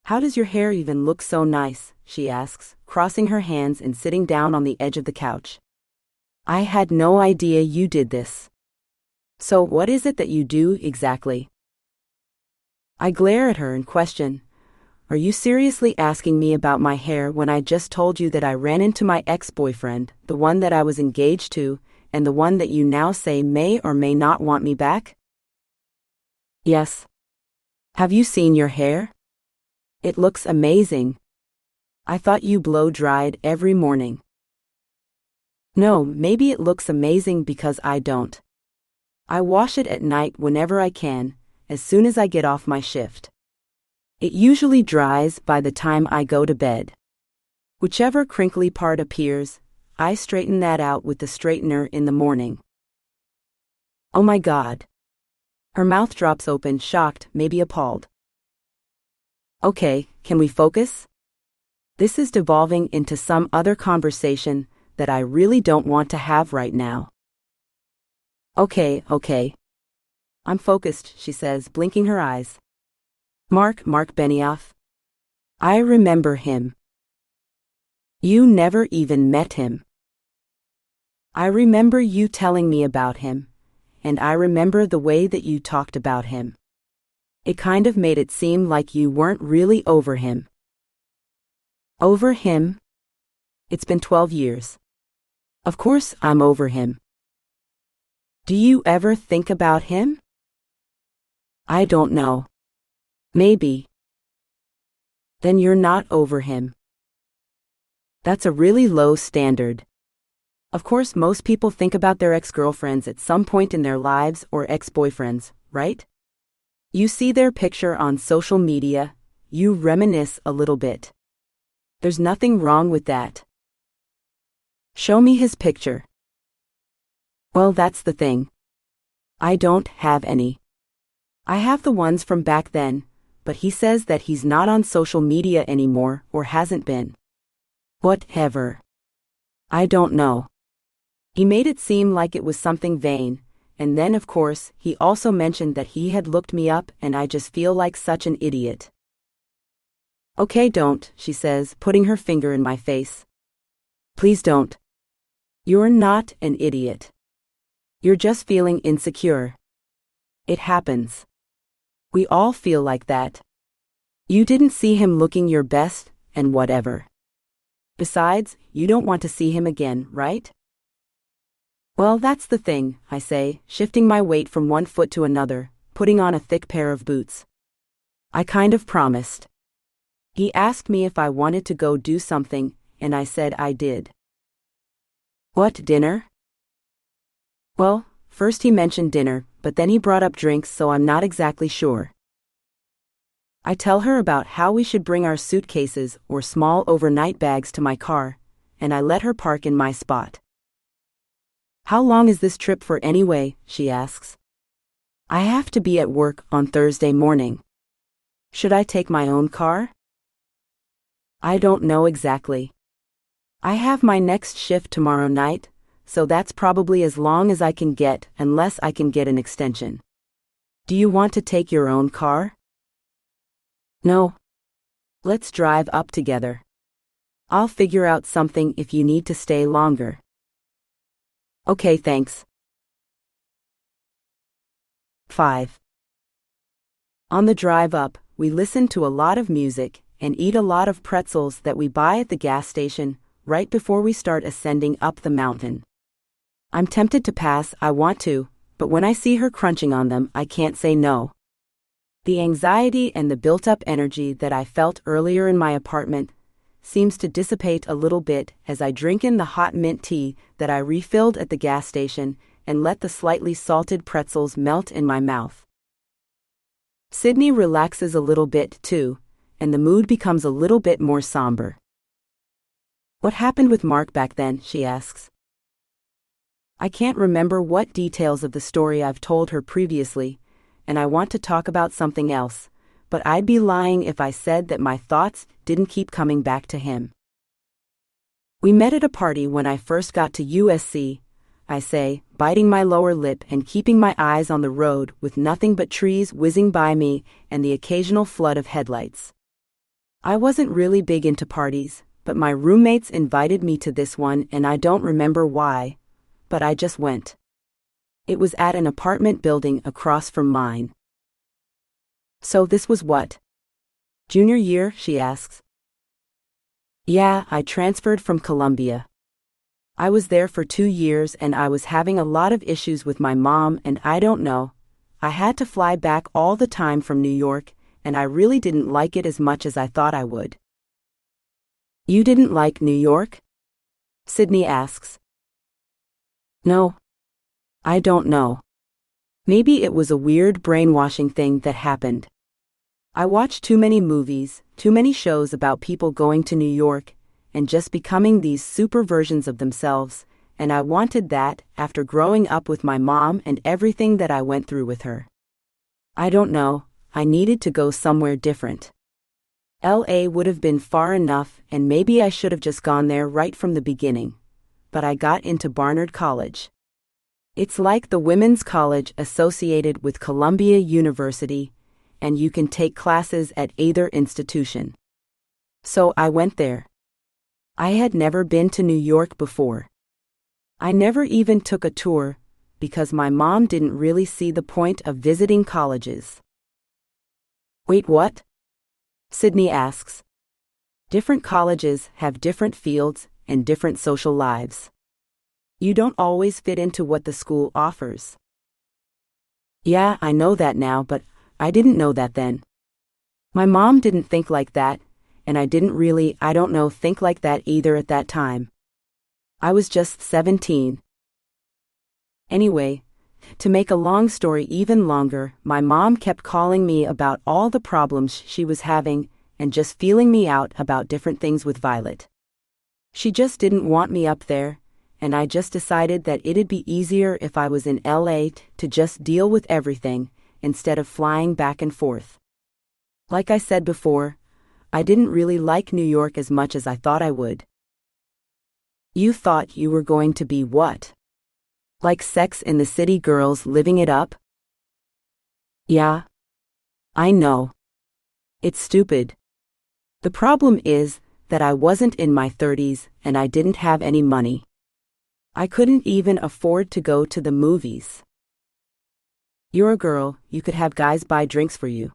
How does your hair even look so nice? She asks, crossing her hands and sitting down on the edge of the couch. I had no idea you did this. So what is it that you do exactly? I glare at her and question, are you seriously asking me about my hair when I just told you that I ran into my ex-boyfriend, the one that I was engaged to, and the one that you now say may or may not want me back? Yes. Have you seen your hair? It looks amazing. I thought you blow-dried every morning. No, maybe it looks amazing because I don't. I wash it at night whenever I can, as soon as I get off my shift. It usually dries by the time I go to bed. Whichever crinkly part appears, I straighten that out with the straightener in the morning. Oh my God. Her mouth drops open, shocked, maybe appalled. Okay, can we focus? This is devolving into some other conversation that I really don't want to have right now. Okay. I'm focused, she says, blinking her eyes. Mark Benioff. I remember him. You never even met him. I remember you telling me about him, and I remember the way that you talked about him. It kind of made it seem like you weren't really over him. Over him? It's been 12 years. Of course I'm over him. Do you ever think about him? I don't know. Maybe. Then you're not over him. That's a really low standard. Of course, most people think about their ex-girlfriends at some point in their lives or ex-boyfriends, right? You see their picture on social media, you reminisce a little bit. There's nothing wrong with that. Show me his picture. Well, that's the thing. I don't have any. I have the ones from back then, but he says that he's not on social media anymore or hasn't been. Whatever. I don't know. He made it seem like it was something vain, and then of course he also mentioned that he had looked me up and I just feel like such an idiot. Okay, don't, she says, putting her finger in my face. Please don't. You're not an idiot. You're just feeling insecure. It happens. We all feel like that. You didn't see him looking your best, and whatever. Besides, you don't want to see him again, right? Well, that's the thing, I say, shifting my weight from one foot to another, putting on a thick pair of boots. I kind of promised. He asked me if I wanted to go do something, and I said I did. What, dinner? Well, first he mentioned dinner, but then he brought up drinks, so I'm not exactly sure. I tell her about how we should bring our suitcases or small overnight bags to my car, and I let her park in my spot. How long is this trip for anyway? She asks. I have to be at work on Thursday morning. Should I take my own car? I don't know exactly. I have my next shift tomorrow night, so that's probably as long as I can get unless I can get an extension. Do you want to take your own car? No. Let's drive up together. I'll figure out something if you need to stay longer. Okay, thanks. 5. On the drive up, we listened to a lot of music, and eat a lot of pretzels that we buy at the gas station right before we start ascending up the mountain. I'm tempted to pass, I want to, but when I see her crunching on them, I can't say no. The anxiety and the built-up energy that I felt earlier in my apartment seems to dissipate a little bit as I drink in the hot mint tea that I refilled at the gas station and let the slightly salted pretzels melt in my mouth. Sydney relaxes a little bit too, and the mood becomes a little bit more somber. "What happened with Mark back then?" she asks. I can't remember what details of the story I've told her previously, and I want to talk about something else, but I'd be lying if I said that my thoughts didn't keep coming back to him. "We met at a party when I first got to USC," I say, biting my lower lip and keeping my eyes on the road with nothing but trees whizzing by me and the occasional flood of headlights. I wasn't really big into parties, but my roommates invited me to this one and I don't remember why, but I just went. It was at an apartment building across from mine. "So this was what? Junior year?" she asks. "Yeah, I transferred from Columbia. I was there for 2 years and I was having a lot of issues with my mom and I don't know. I had to fly back all the time from New York and I really didn't like it as much as I thought I would." "You didn't like New York?" Sydney asks. "No. I don't know. Maybe it was a weird brainwashing thing that happened. I watched too many movies, too many shows about people going to New York and just becoming these super versions of themselves, and I wanted that after growing up with my mom and everything that I went through with her. I don't know, I needed to go somewhere different. LA would have been far enough and maybe I should have just gone there right from the beginning. But I got into Barnard College. It's like the women's college associated with Columbia University, and you can take classes at either institution. So I went there. I had never been to New York before. I never even took a tour, because my mom didn't really see the point of visiting colleges." "Wait, what?" Sydney asks. "Different colleges have different fields and different social lives. You don't always fit into what the school offers." "Yeah, I know that now, but I didn't know that then. My mom didn't think like that, and I didn't really, think like that either at that time. I was just 17. Anyway, to make a long story even longer, my mom kept calling me about all the problems she was having and just feeling me out about different things with Violet. She just didn't want me up there, and I just decided that it'd be easier if I was in LA to just deal with everything instead of flying back and forth. Like I said before, I didn't really like New York as much as I thought I would." "You thought you were going to be what? Like Sex in the City girls living it up?" "Yeah. I know. It's stupid. The problem is that I wasn't in my 30s and I didn't have any money. I couldn't even afford to go to the movies. You're a girl, you could have guys buy drinks for you."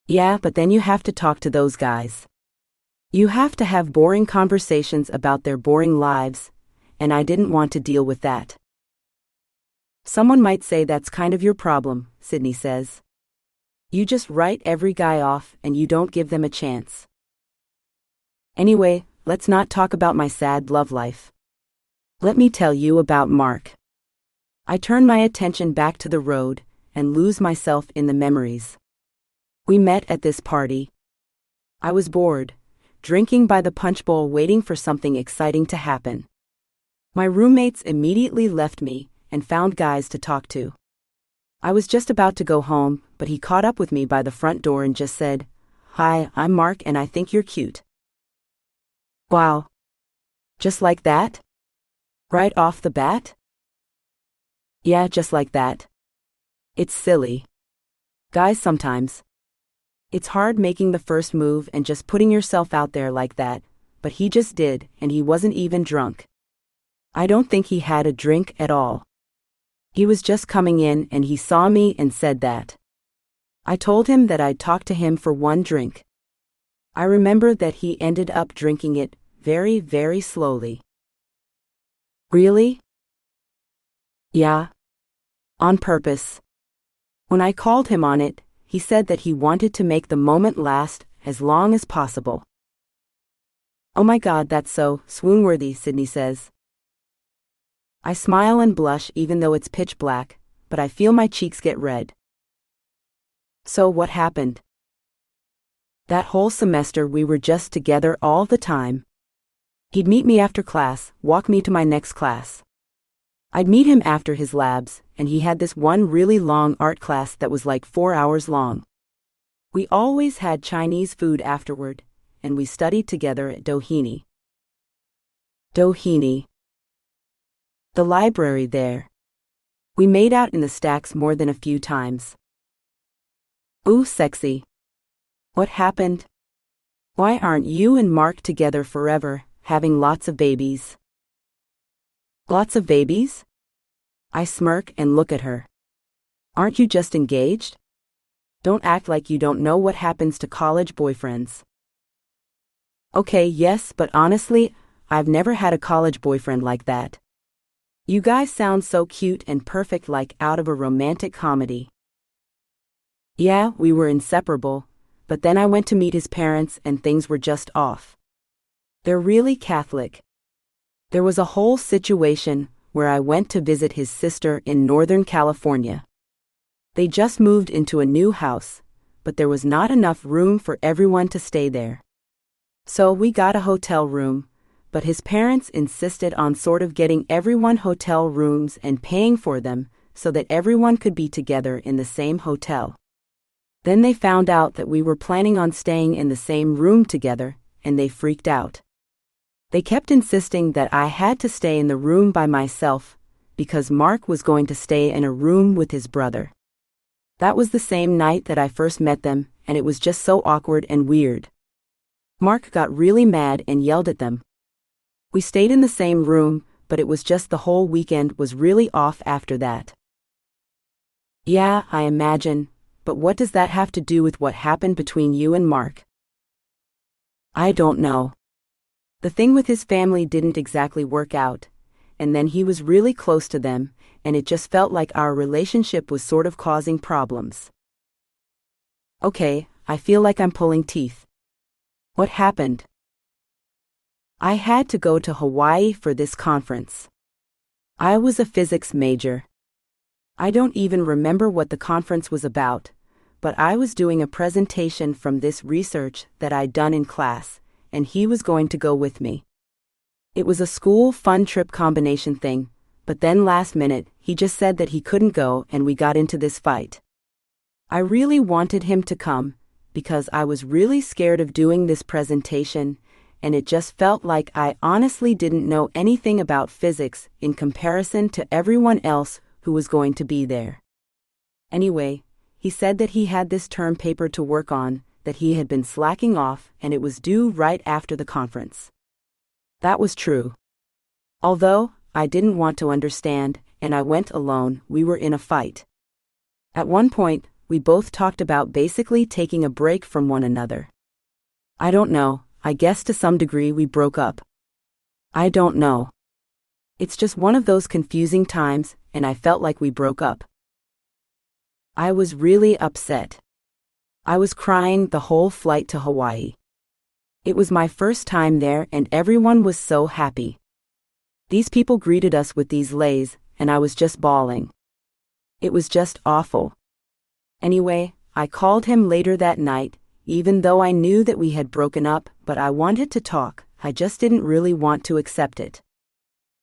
"Yeah, but then you have to talk to those guys. You have to have boring conversations about their boring lives, and I didn't want to deal with that." "Someone might say that's kind of your problem," Sydney says. "You just write every guy off and you don't give them a chance. Anyway, let's not talk about my sad love life. Let me tell you about Mark." I turn my attention back to the road and lose myself in the memories. We met at this party. I was bored, drinking by the punch bowl waiting for something exciting to happen. My roommates immediately left me and found guys to talk to. I was just about to go home, but he caught up with me by the front door and just said, "Hi, I'm Mark and I think you're cute." Wow. Just like that? Right off the bat? Yeah, just like that. It's silly. Guys sometimes. It's hard making the first move and just putting yourself out there like that, but he just did, and he wasn't even drunk. I don't think he had a drink at all. He was just coming in and he saw me and said that. I told him that I'd talk to him for one drink. I remember that he ended up drinking it very, very slowly. Really? Yeah. On purpose. When I called him on it, he said that he wanted to make the moment last as long as possible. Oh my God, that's so swoon-worthy, Sydney says. I smile and blush even though it's pitch black, but I feel my cheeks get red. So what happened? That whole semester we were just together all the time. He'd meet me after class, walk me to my next class. I'd meet him after his labs, and he had this one really long art class that was like 4 hours long. We always had Chinese food afterward, and we studied together at Doheny. Doheny. The library there. We made out in the stacks more than a few times. Ooh, sexy. What happened? Why aren't you and Mark together forever, having lots of babies? Lots of babies? I smirk and look at her. Aren't you just engaged? Don't act like you don't know what happens to college boyfriends. Okay, yes, but honestly, I've never had a college boyfriend like that. You guys sound so cute and perfect, like out of a romantic comedy. Yeah, we were inseparable, but then I went to meet his parents and things were just off. They're really Catholic. There was a whole situation where I went to visit his sister in Northern California. They just moved into a new house, but there was not enough room for everyone to stay there. So we got a hotel room, but his parents insisted on sort of getting everyone hotel rooms and paying for them so that everyone could be together in the same hotel. Then they found out that we were planning on staying in the same room together, and they freaked out. They kept insisting that I had to stay in the room by myself because Mark was going to stay in a room with his brother. That was the same night that I first met them, and it was just so awkward and weird. Mark got really mad and yelled at them. We stayed in the same room, but it was just the whole weekend was really off after that. Yeah, I imagine, but what does that have to do with what happened between you and Mark? I don't know. The thing with his family didn't exactly work out, and then he was really close to them, and it just felt like our relationship was sort of causing problems. Okay, I feel like I'm pulling teeth. What happened? I had to go to Hawaii for this conference. I was a physics major. I don't even remember what the conference was about, but I was doing a presentation from this research that I'd done in class, and he was going to go with me. It was a school fun trip combination thing, but then last minute, he just said that he couldn't go and we got into this fight. I really wanted him to come, because I was really scared of doing this presentation, and it just felt like I honestly didn't know anything about physics in comparison to everyone else who was going to be there. Anyway, he said that he had this term paper to work on, that he had been slacking off, and it was due right after the conference. That was true. Although I didn't want to understand, and I went alone, we were in a fight. At one point, we both talked about basically taking a break from one another. I don't know, I guess to some degree we broke up. I don't know. It's just one of those confusing times, and I felt like we broke up. I was really upset. I was crying the whole flight to Hawaii. It was my first time there and everyone was so happy. These people greeted us with these leis, and I was just bawling. It was just awful. Anyway, I called him later that night, even though I knew that we had broken up, but I wanted to talk, I just didn't really want to accept it.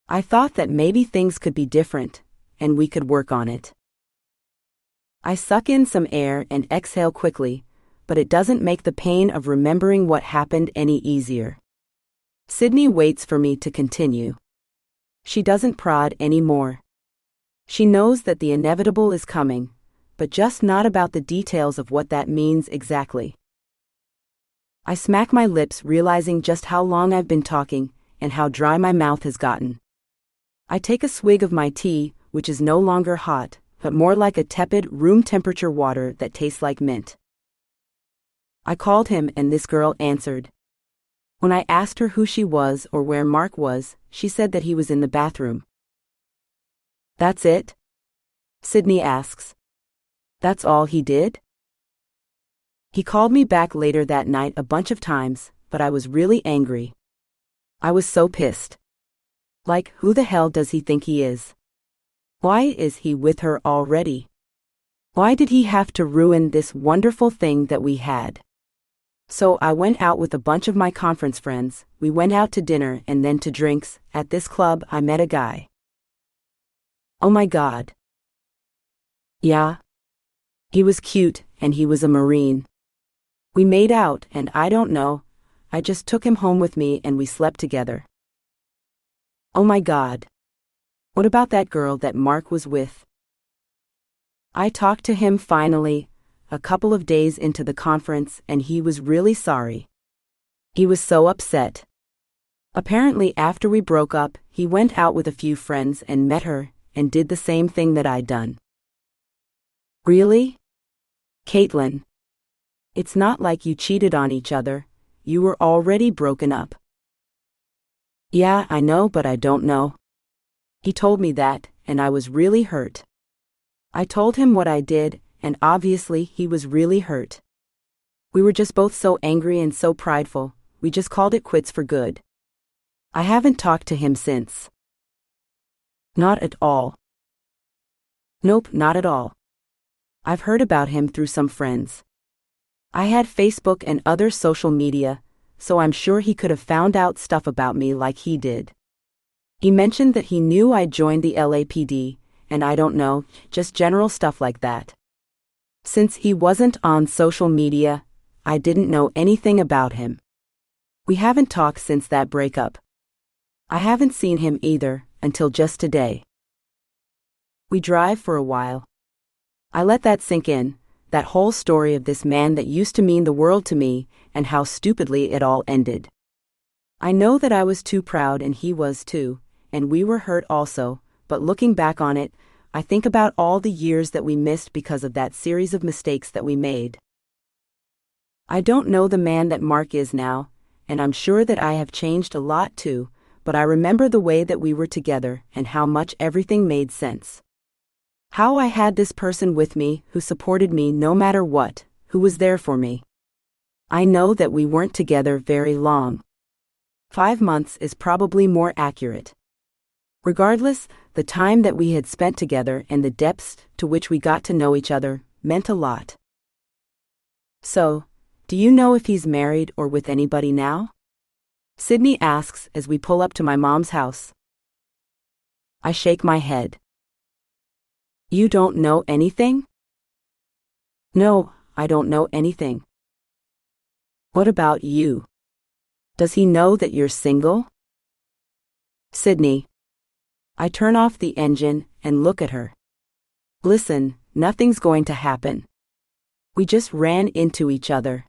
I thought that maybe things could be different, and we could work on it. I suck in some air and exhale quickly, but it doesn't make the pain of remembering what happened any easier. Sydney waits for me to continue. She doesn't prod anymore. She knows that the inevitable is coming, but just not about the details of what that means exactly. I smack my lips, realizing just how long I've been talking and how dry my mouth has gotten. I take a swig of my tea, which is no longer hot, but more like a tepid room temperature water that tastes like mint. I called him and this girl answered. When I asked her who she was or where Mark was, she said that he was in the bathroom. That's it? Sydney asks. That's all he did? He called me back later that night a bunch of times, but I was really angry. I was so pissed. Like, who the hell does he think he is? Why is he with her already? Why did he have to ruin this wonderful thing that we had? So I went out with a bunch of my conference friends. We went out to dinner and then to drinks. At this club, I met a guy. Oh my God. Yeah. He was cute, and he was a Marine. We made out, and I don't know, I just took him home with me and we slept together. Oh my God. What about that girl that Mark was with? I talked to him finally, a couple of days into the conference, and he was really sorry. He was so upset. Apparently after we broke up, he went out with a few friends and met her, and did the same thing that I'd done. Really? Kaitlyn. It's not like you cheated on each other, you were already broken up. Yeah, I know, but I don't know. He told me that, and I was really hurt. I told him what I did, and obviously he was really hurt. We were just both so angry and so prideful, we just called it quits for good. I haven't talked to him since. Not at all. Nope, not at all. I've heard about him through some friends. I had Facebook and other social media, so I'm sure he could have found out stuff about me like he did. He mentioned that he knew I'd joined the LAPD, and I don't know, just general stuff like that. Since he wasn't on social media, I didn't know anything about him. We haven't talked since that breakup. I haven't seen him either, until just today. We drive for a while. I let that sink in, that whole story of this man that used to mean the world to me, and how stupidly it all ended. I know that I was too proud and he was too, and we were hurt also, but looking back on it, I think about all the years that we missed because of that series of mistakes that we made. I don't know the man that Mark is now, and I'm sure that I have changed a lot too, but I remember the way that we were together and how much everything made sense. How I had this person with me who supported me no matter what, who was there for me. I know that we weren't together very long. 5 months is probably more accurate. Regardless, the time that we had spent together and the depths to which we got to know each other meant a lot. So, do you know if he's married or with anybody now? Sydney asks as we pull up to my mom's house. I shake my head. You don't know anything? No, I don't know anything. What about you? Does he know that you're single? Sydney. I turn off the engine and look at her. Listen, nothing's going to happen. We just ran into each other.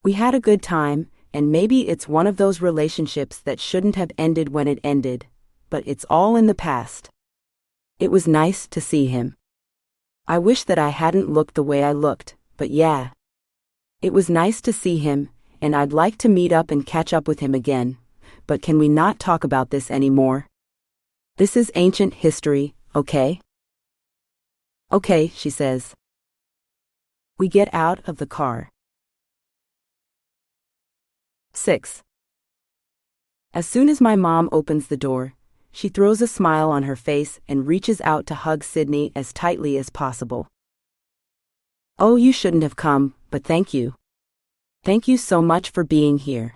We had a good time, and maybe it's one of those relationships that shouldn't have ended when it ended, but it's all in the past. It was nice to see him. I wish that I hadn't looked the way I looked, but yeah. It was nice to see him, and I'd like to meet up and catch up with him again, but can we not talk about this anymore? This is ancient history, okay? Okay, she says. We get out of the car. 6. As soon as my mom opens the door, she throws a smile on her face and reaches out to hug Sydney as tightly as possible. Oh, you shouldn't have come, but thank you. Thank you so much for being here.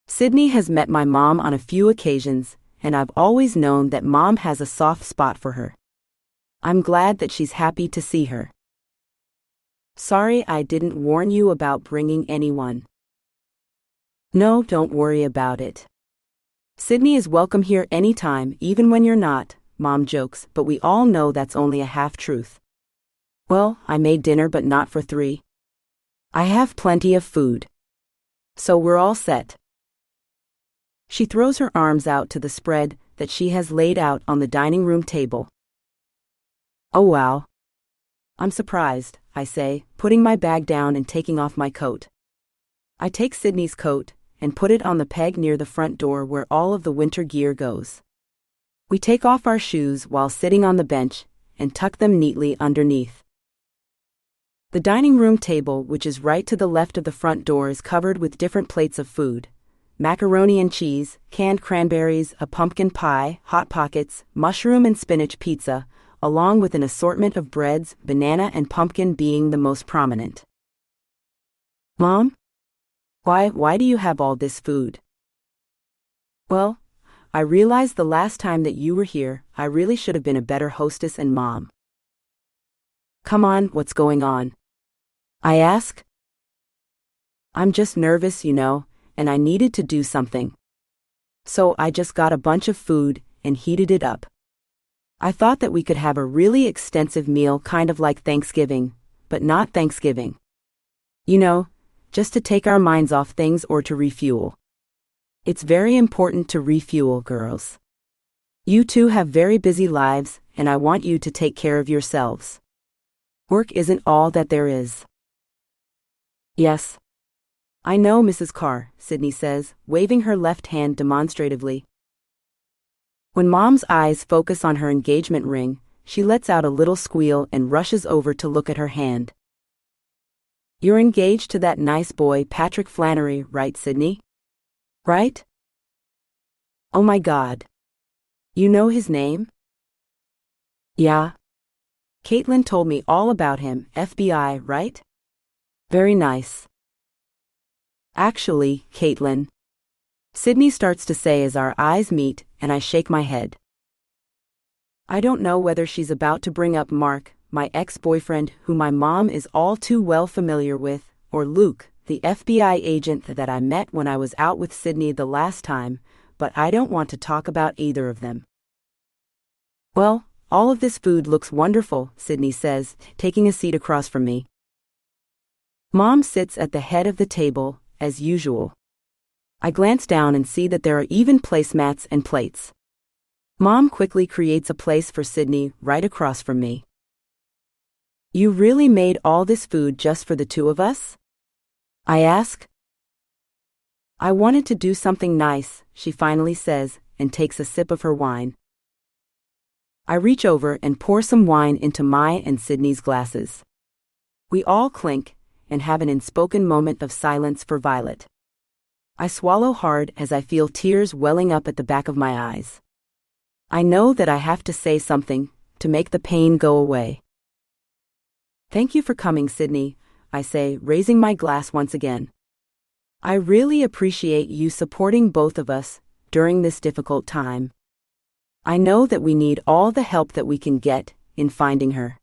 Sydney has met my mom on a few occasions, and I've always known that Mom has a soft spot for her. I'm glad that she's happy to see her. Sorry I didn't warn you about bringing anyone. No, don't worry about it. Sydney is welcome here anytime, even when you're not, Mom jokes, but we all know that's only a half-truth. Well, I made dinner but not for 3. I have plenty of food. So we're all set. She throws her arms out to the spread that she has laid out on the dining room table. Oh wow. I'm surprised, I say, putting my bag down and taking off my coat. I take Sydney's coat and put it on the peg near the front door where all of the winter gear goes. We take off our shoes while sitting on the bench and tuck them neatly underneath. The dining room table, which is right to the left of the front door, is covered with different plates of food: macaroni and cheese, canned cranberries, a pumpkin pie, Hot Pockets, mushroom and spinach pizza, along with an assortment of breads, banana and pumpkin being the most prominent. Mom? Why do you have all this food? Well, I realized the last time that you were here, I really should have been a better hostess and mom. Come on, what's going on? I ask. I'm just nervous, and I needed to do something. So I just got a bunch of food and heated it up. I thought that we could have a really extensive meal, kind of like Thanksgiving, but not Thanksgiving. Just to take our minds off things or to refuel. It's very important to refuel, girls. You two have very busy lives, and I want you to take care of yourselves. Work isn't all that there is. Yes. I know, Mrs. Carr, Sydney says, waving her left hand demonstratively. When Mom's eyes focus on her engagement ring, she lets out a little squeal and rushes over to look at her hand. You're engaged to that nice boy, Patrick Flannery, right, Sydney? Right? Oh my God. You know his name? Yeah. Kaitlyn told me all about him, FBI, right? Very nice. Actually, Kaitlyn, Sydney starts to say as our eyes meet, and I shake my head. I don't know whether she's about to bring up Mark, my ex-boyfriend who my mom is all too well familiar with, or Luke, the FBI agent that I met when I was out with Sydney the last time, but I don't want to talk about either of them. Well, all of this food looks wonderful, Sydney says, taking a seat across from me. Mom sits at the head of the table, as usual. I glance down and see that there are even placemats and plates. Mom quickly creates a place for Sydney right across from me. You really made all this food just for the two of us? I ask. I wanted to do something nice, she finally says, and takes a sip of her wine. I reach over and pour some wine into my and Sydney's glasses. We all clink and have an unspoken moment of silence for Violet. I swallow hard as I feel tears welling up at the back of my eyes. I know that I have to say something to make the pain go away. Thank you for coming, Sydney, I say, raising my glass once again. I really appreciate you supporting both of us during this difficult time. I know that we need all the help that we can get in finding her.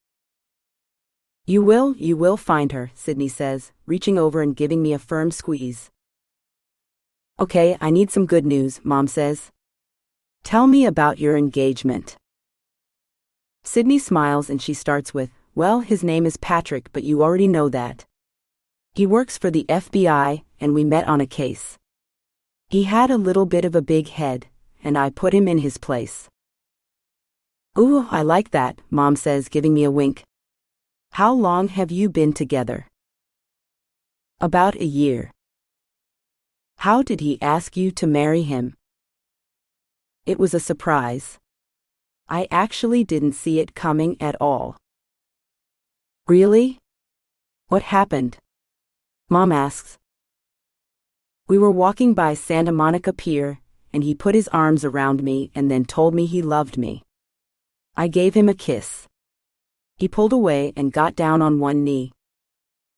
You will find her, Sydney says, reaching over and giving me a firm squeeze. Okay, I need some good news, Mom says. Tell me about your engagement. Sydney smiles and she starts with, well, his name is Patrick, but you already know that. He works for the FBI, and we met on a case. He had a little bit of a big head, and I put him in his place. Ooh, I like that, Mom says, giving me a wink. How long have you been together? About a year. How did he ask you to marry him? It was a surprise. I actually didn't see it coming at all. Really? What happened? Mom asks. We were walking by Santa Monica Pier, and he put his arms around me and then told me he loved me. I gave him a kiss. He pulled away and got down on one knee.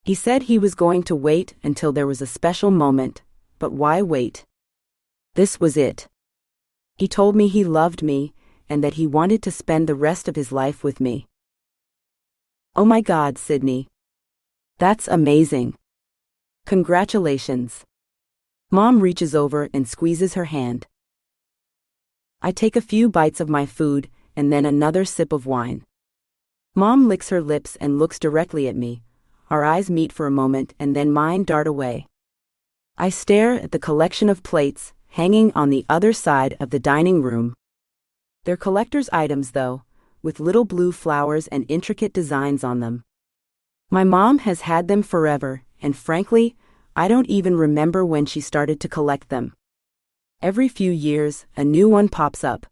He said he was going to wait until there was a special moment, but why wait? This was it. He told me he loved me and that he wanted to spend the rest of his life with me. Oh my God, Sydney. That's amazing. Congratulations. Mom reaches over and squeezes her hand. I take a few bites of my food and then another sip of wine. Mom licks her lips and looks directly at me. Our eyes meet for a moment and then mine dart away. I stare at the collection of plates hanging on the other side of the dining room. They're collector's items though, with little blue flowers and intricate designs on them. My mom has had them forever, and frankly, I don't even remember when she started to collect them. Every few years, a new one pops up.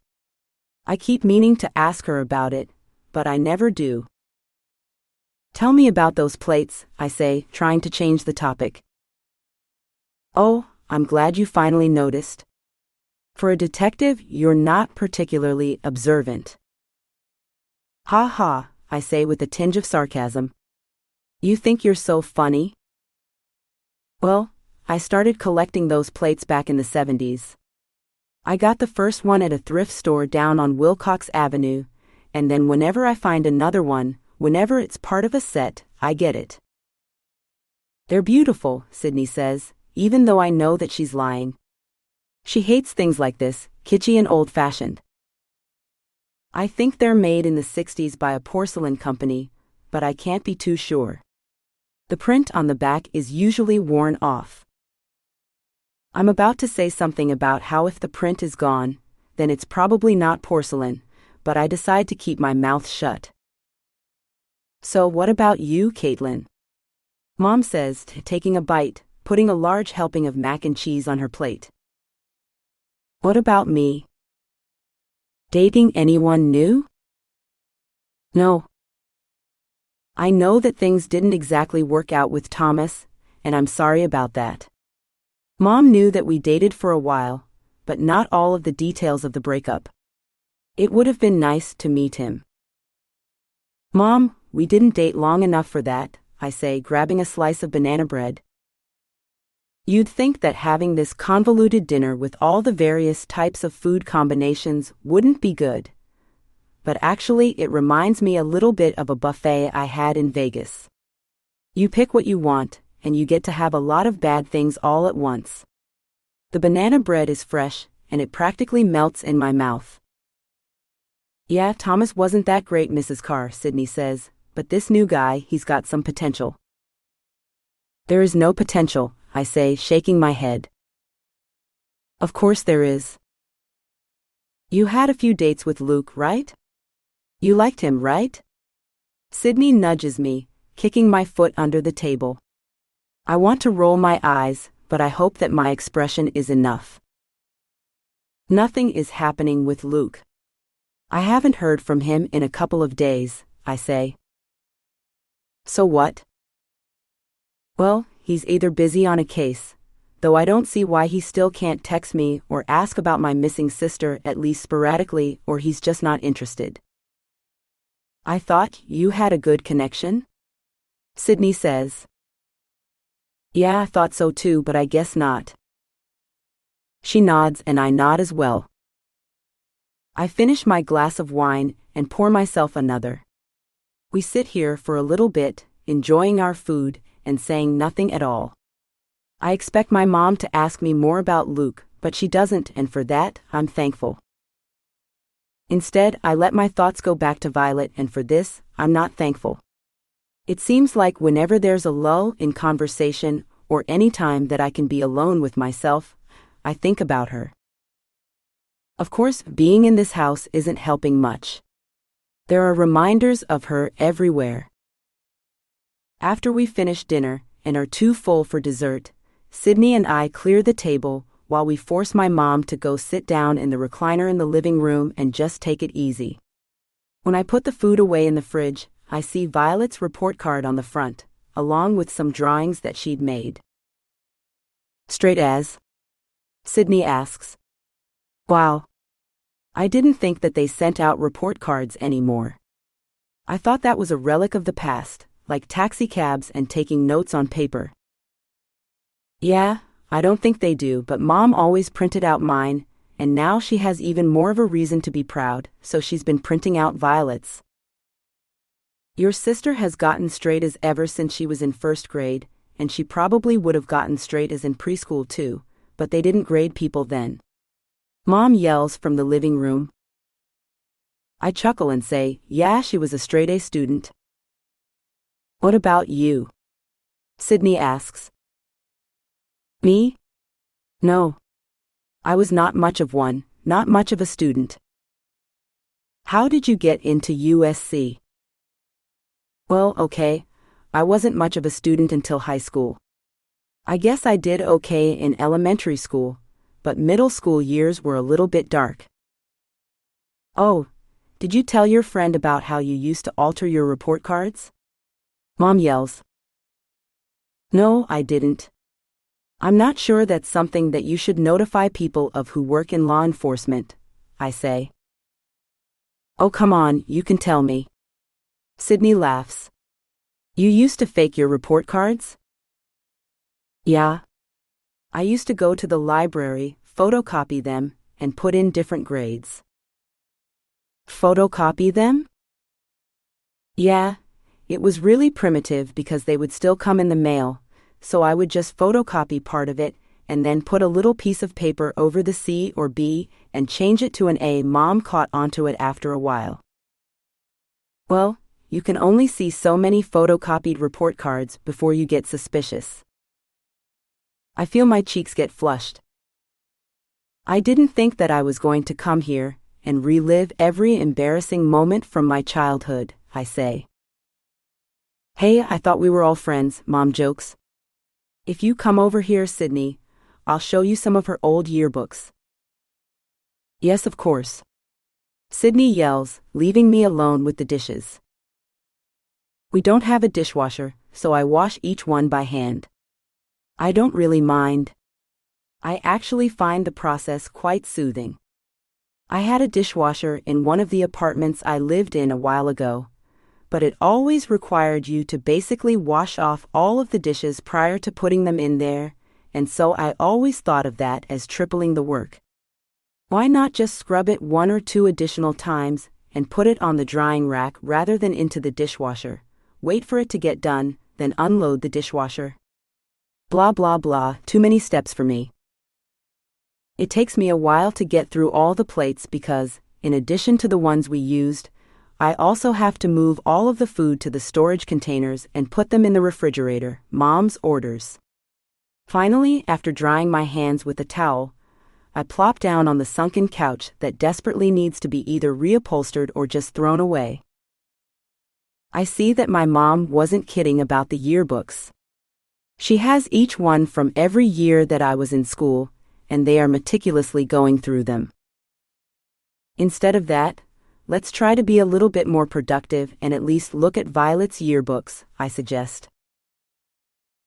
I keep meaning to ask her about it, but I never do. Tell me about those plates, I say, trying to change the topic. Oh, I'm glad you finally noticed. For a detective, you're not particularly observant. Ha ha, I say with a tinge of sarcasm. You think you're so funny? Well, I started collecting those plates back in the 70s. I got the first one at a thrift store down on Wilcox Avenue, and then whenever I find another one, whenever it's part of a set, I get it. They're beautiful, Sydney says, even though I know that she's lying. She hates things like this, kitschy and old-fashioned. I think they're made in the 60s by a porcelain company, but I can't be too sure. The print on the back is usually worn off. I'm about to say something about how if the print is gone, then it's probably not porcelain, but I decide to keep my mouth shut. So what about you, Kaitlyn? Mom says, taking a bite, putting a large helping of mac and cheese on her plate. What about me? Dating anyone new? No. I know that things didn't exactly work out with Thomas, and I'm sorry about that. Mom knew that we dated for a while, but not all of the details of the breakup. It would have been nice to meet him. Mom, we didn't date long enough for that, I say, grabbing a slice of banana bread. You'd think that having this convoluted dinner with all the various types of food combinations wouldn't be good. But actually, it reminds me a little bit of a buffet I had in Vegas. You pick what you want, and you get to have a lot of bad things all at once. The banana bread is fresh, and it practically melts in my mouth. Yeah, Thomas wasn't that great, Mrs. Carr, Sydney says, but this new guy, he's got some potential. There is no potential, I say, shaking my head. Of course there is. You had a few dates with Luke, right? You liked him, right? Sydney nudges me, kicking my foot under the table. I want to roll my eyes, but I hope that my expression is enough. Nothing is happening with Luke. I haven't heard from him in a couple of days, I say. So what? Well, he's either busy on a case, though I don't see why he still can't text me or ask about my missing sister at least sporadically, or he's just not interested. I thought you had a good connection? Sydney says. Yeah, I thought so too, but I guess not. She nods and I nod as well. I finish my glass of wine and pour myself another. We sit here for a little bit, enjoying our food and saying nothing at all. I expect my mom to ask me more about Luke, but she doesn't, and for that, I'm thankful. Instead, I let my thoughts go back to Violet, and for this, I'm not thankful. It seems like whenever there's a lull in conversation, or any time that I can be alone with myself, I think about her. Of course, being in this house isn't helping much. There are reminders of her everywhere. After we finish dinner, and are too full for dessert, Sydney and I clear the table, while we force my mom to go sit down in the recliner in the living room and just take it easy. When I put the food away in the fridge, I see Violet's report card on the front, along with some drawings that she'd made. Straight A's? Sydney asks. Wow. I didn't think that they sent out report cards anymore. I thought that was a relic of the past, like taxicabs and taking notes on paper. Yeah, I don't think they do, but Mom always printed out mine, and now she has even more of a reason to be proud, so she's been printing out Violet's. Your sister has gotten straight A's ever since she was in first grade, and she probably would have gotten straight A's in preschool too, but they didn't grade people then. Mom yells from the living room. I chuckle and say, yeah, she was a straight A student. What about you? Sydney asks. Me? No. I was not much of one, not much of a student. How did you get into USC? Well, okay, I wasn't much of a student until high school. I guess I did okay in elementary school, but middle school years were a little bit dark. Oh, did you tell your friend about how you used to alter your report cards? Mom yells. No, I didn't. I'm not sure that's something that you should notify people of who work in law enforcement, I say. Oh, come on, you can tell me. Sydney laughs. You used to fake your report cards? Yeah. I used to go to the library, photocopy them, and put in different grades. Photocopy them? Yeah, it was really primitive because they would still come in the mail, so I would just photocopy part of it and then put a little piece of paper over the C or B and change it to an A. Mom caught onto it after a while. Well, you can only see so many photocopied report cards before you get suspicious. I feel my cheeks get flushed. I didn't think that I was going to come here and relive every embarrassing moment from my childhood, I say. Hey, I thought we were all friends, Mom jokes. If you come over here, Sydney, I'll show you some of her old yearbooks. Yes, of course. Sydney yells, leaving me alone with the dishes. We don't have a dishwasher, so I wash each one by hand. I don't really mind. I actually find the process quite soothing. I had a dishwasher in one of the apartments I lived in a while ago, but it always required you to basically wash off all of the dishes prior to putting them in there, and so I always thought of that as tripling the work. Why not just scrub it 1 or 2 additional times and put it on the drying rack rather than into the dishwasher, wait for it to get done, then unload the dishwasher? Blah blah blah, too many steps for me. It takes me a while to get through all the plates because, in addition to the ones we used, I also have to move all of the food to the storage containers and put them in the refrigerator. Mom's orders. Finally, after drying my hands with a towel, I plop down on the sunken couch that desperately needs to be either reupholstered or just thrown away. I see that my mom wasn't kidding about the yearbooks. She has each one from every year that I was in school, and they are meticulously going through them. Instead of that, let's try to be a little bit more productive and at least look at Violet's yearbooks, I suggest.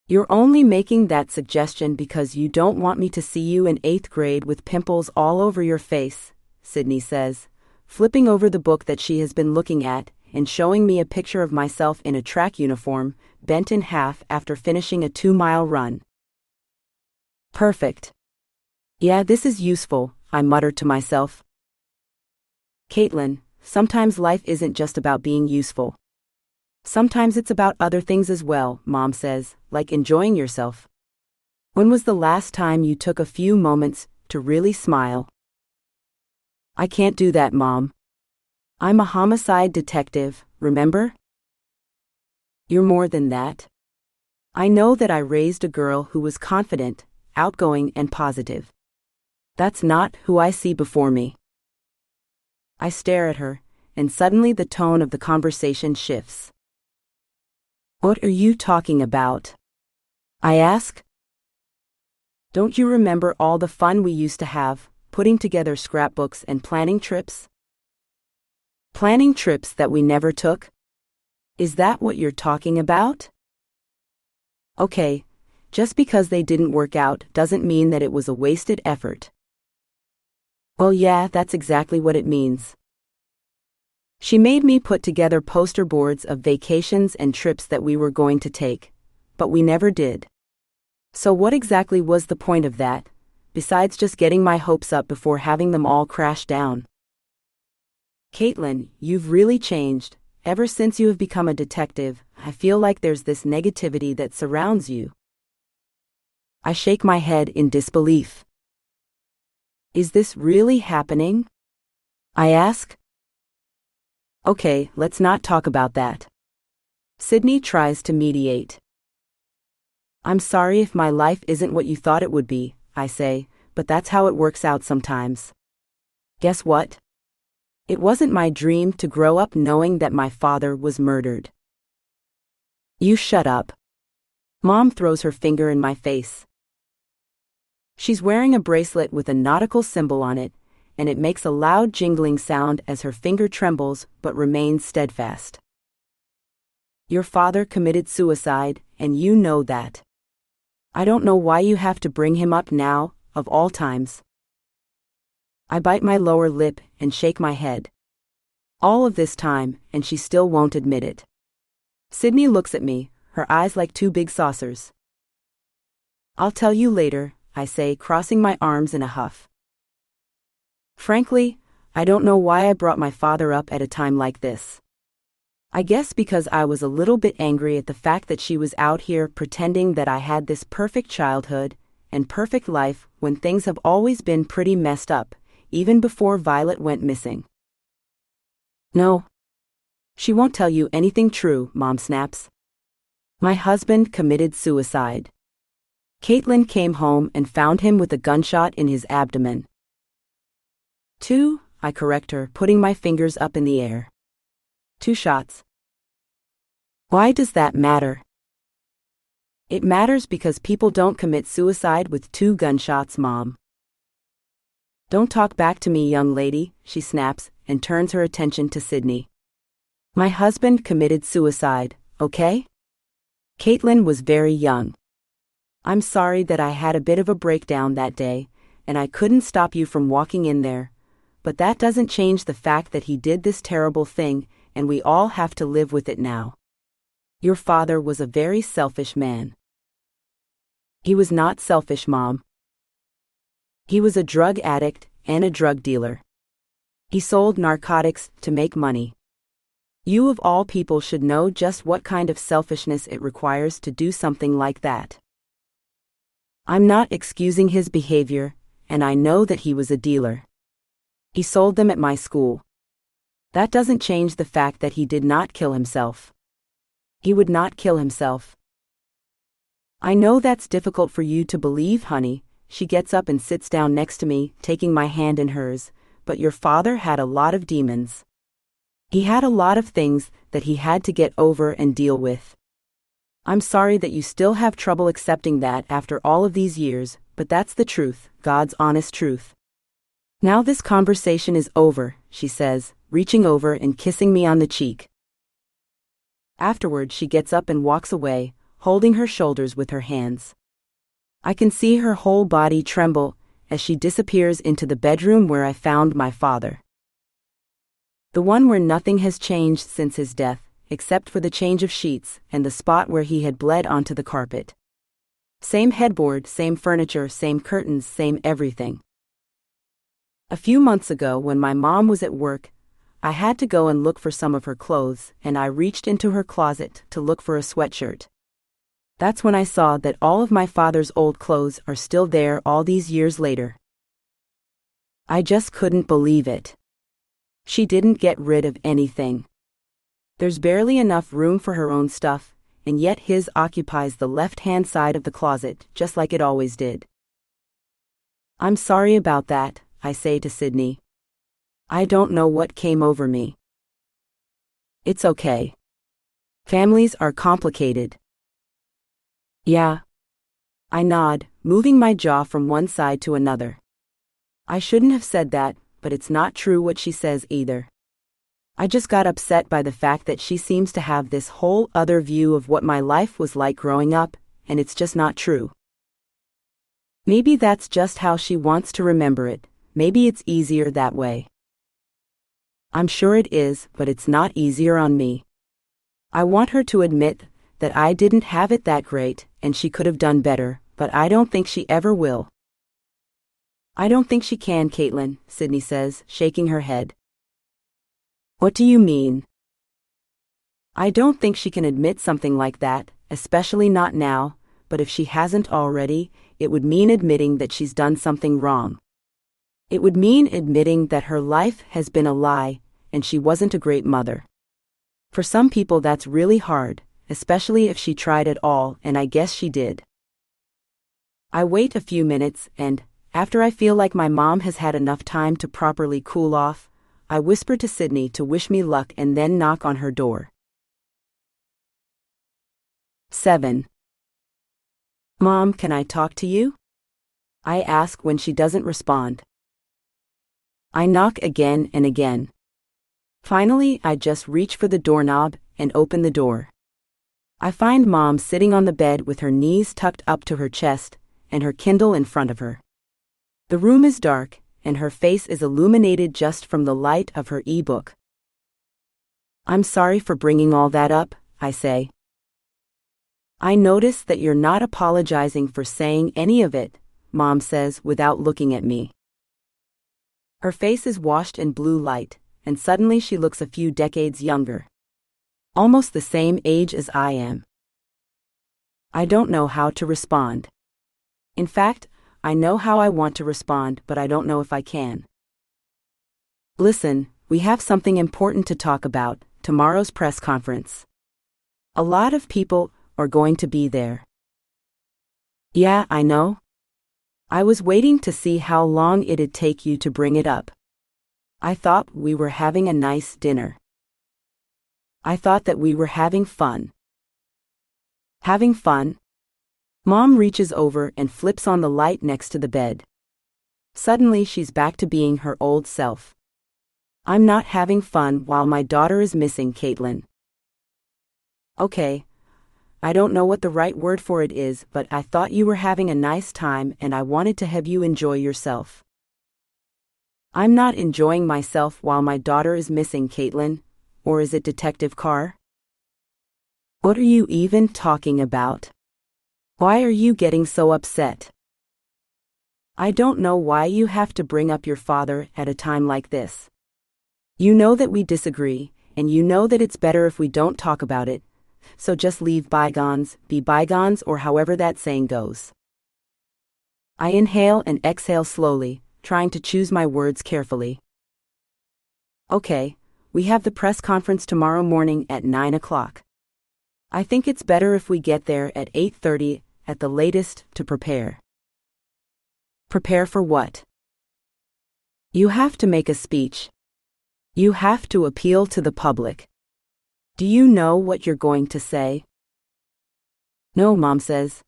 You're only making that suggestion because you don't want me to see you in 8th grade with pimples all over your face, Sydney says, flipping over the book that she has been looking at and showing me a picture of myself in a track uniform, bent in half after finishing a 2-mile run. Perfect. Yeah, this is useful, I muttered to myself. Kaitlyn, sometimes life isn't just about being useful. Sometimes it's about other things as well, Mom says, like enjoying yourself. When was the last time you took a few moments to really smile? I can't do that, Mom. I'm a homicide detective, remember? You're more than that. I know that I raised a girl who was confident, outgoing, and positive. That's not who I see before me. I stare at her, and suddenly the tone of the conversation shifts. What are you talking about? I ask. Don't you remember all the fun we used to have, putting together scrapbooks and planning trips? Planning trips that we never took? Is that what you're talking about? Okay, just because they didn't work out doesn't mean that it was a wasted effort. Well, yeah, that's exactly what it means. She made me put together poster boards of vacations and trips that we were going to take, but we never did. So what exactly was the point of that, besides just getting my hopes up before having them all crash down? Kaitlyn, you've really changed. Ever since you have become a detective, I feel like there's this negativity that surrounds you. I shake my head in disbelief. Is this really happening? I ask. Okay, let's not talk about that. Sydney tries to mediate. I'm sorry if my life isn't what you thought it would be, I say, but that's how it works out sometimes. Guess what? It wasn't my dream to grow up knowing that my father was murdered. You shut up. Mom throws her finger in my face. She's wearing a bracelet with a nautical symbol on it, and it makes a loud jingling sound as her finger trembles but remains steadfast. Your father committed suicide, and you know that. I don't know why you have to bring him up now, of all times. I bite my lower lip and shake my head. All of this time, and she still won't admit it. Sydney looks at me, her eyes like two big saucers. I'll tell you later, I say, crossing my arms in a huff. Frankly, I don't know why I brought my father up at a time like this. I guess because I was a little bit angry at the fact that she was out here pretending that I had this perfect childhood and perfect life when things have always been pretty messed up, even before Violet went missing. No. She won't tell you anything true, Mom snaps. My husband committed suicide. Kaitlyn came home and found him with a gunshot in his abdomen. 2, I correct her, putting my fingers up in the air. 2 shots. Why does that matter? It matters because people don't commit suicide with 2 gunshots, Mom. Don't talk back to me, young lady, she snaps and turns her attention to Sydney. My husband committed suicide, okay? Kaitlyn was very young. I'm sorry that I had a bit of a breakdown that day, and I couldn't stop you from walking in there, but that doesn't change the fact that he did this terrible thing, and we all have to live with it now. Your father was a very selfish man. He was not selfish, Mom. He was a drug addict and a drug dealer. He sold narcotics to make money. You of all people should know just what kind of selfishness it requires to do something like that. I'm not excusing his behavior, and I know that he was a dealer. He sold them at my school. That doesn't change the fact that he did not kill himself. He would not kill himself. I know that's difficult for you to believe, honey. She gets up and sits down next to me, taking my hand in hers, but your father had a lot of demons. He had a lot of things that he had to get over and deal with. I'm sorry that you still have trouble accepting that after all of these years, but that's the truth, God's honest truth. Now this conversation is over, she says, reaching over and kissing me on the cheek. Afterward, she gets up and walks away, holding her shoulders with her hands. I can see her whole body tremble as she disappears into the bedroom where I found my father. The one where nothing has changed since his death, except for the change of sheets and the spot where he had bled onto the carpet. Same headboard, same furniture, same curtains, same everything. A few months ago, when my mom was at work, I had to go and look for some of her clothes, and I reached into her closet to look for a sweatshirt. That's when I saw that all of my father's old clothes are still there all these years later. I just couldn't believe it. She didn't get rid of anything. There's barely enough room for her own stuff, and yet his occupies the left-hand side of the closet, just like it always did. I'm sorry about that, I say to Sydney. I don't know what came over me. It's okay. Families are complicated. Yeah. I nod, moving my jaw from one side to another. I shouldn't have said that, but it's not true what she says either. I just got upset by the fact that she seems to have this whole other view of what my life was like growing up, and it's just not true. Maybe that's just how she wants to remember it. Maybe it's easier that way. I'm sure it is, but it's not easier on me. I want her to admit that I didn't have it that great, and she could have done better, but I don't think she ever will. I don't think she can, Kaitlyn, Sydney says, shaking her head. What do you mean? I don't think she can admit something like that, especially not now, but if she hasn't already, it would mean admitting that she's done something wrong. It would mean admitting that her life has been a lie, and she wasn't a great mother. For some people that's really hard, especially if she tried at all, and I guess she did. I wait a few minutes and, after I feel like my mom has had enough time to properly cool off, I whisper to Sydney to wish me luck and then knock on her door. 7. Mom, can I talk to you? I ask when she doesn't respond. I knock again and again. Finally, I just reach for the doorknob and open the door. I find Mom sitting on the bed with her knees tucked up to her chest and her Kindle in front of her. The room is dark, and her face is illuminated just from the light of her e-book. I'm sorry for bringing all that up, I say. I notice that you're not apologizing for saying any of it, Mom says without looking at me. Her face is washed in blue light, and suddenly she looks a few decades younger. Almost the same age as I am. I don't know how to respond. In fact, I know how I want to respond, but I don't know if I can. Listen, we have something important to talk about, tomorrow's press conference. A lot of people are going to be there. Yeah, I know. I was waiting to see how long it'd take you to bring it up. I thought we were having a nice dinner. I thought that we were having fun. Having fun? Mom reaches over and flips on the light next to the bed. Suddenly she's back to being her old self. I'm not having fun while my daughter is missing, Kaitlyn. Okay. I don't know what the right word for it is, but I thought you were having a nice time and I wanted to have you enjoy yourself. I'm not enjoying myself while my daughter is missing, Kaitlyn. Or is it Detective Carr? What are you even talking about? Why are you getting so upset? I don't know why you have to bring up your father at a time like this. You know that we disagree, and you know that it's better if we don't talk about it, so just leave bygones, be bygones, or however that saying goes. I inhale and exhale slowly, trying to choose my words carefully. Okay, we have the press conference tomorrow morning at 9 o'clock. I think it's better if we get there at 8:30 at the latest to prepare. Prepare for what? You have to make a speech. You have to appeal to the public. Do you know what you're going to say? No, Mom says.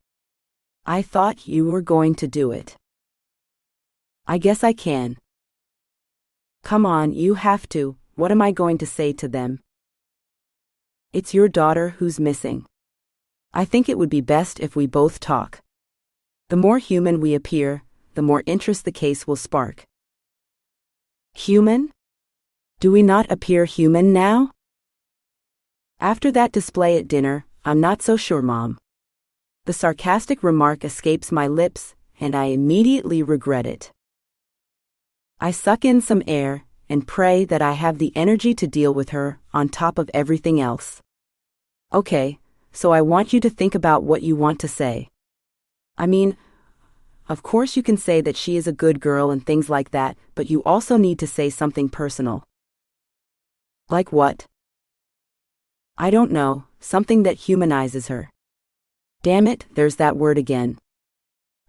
I thought you were going to do it. I guess I can. Come on, you have to. What am I going to say to them? It's your daughter who's missing. I think it would be best if we both talk. The more human we appear, the more interest the case will spark. Human? Do we not appear human now? After that display at dinner, I'm not so sure, Mom. The sarcastic remark escapes my lips, and I immediately regret it. I suck in some air and pray that I have the energy to deal with her on top of everything else. Okay, so I want you to think about what you want to say. I mean, of course you can say that she is a good girl and things like that, but you also need to say something personal. Like what? I don't know, something that humanizes her. Damn it, there's that word again.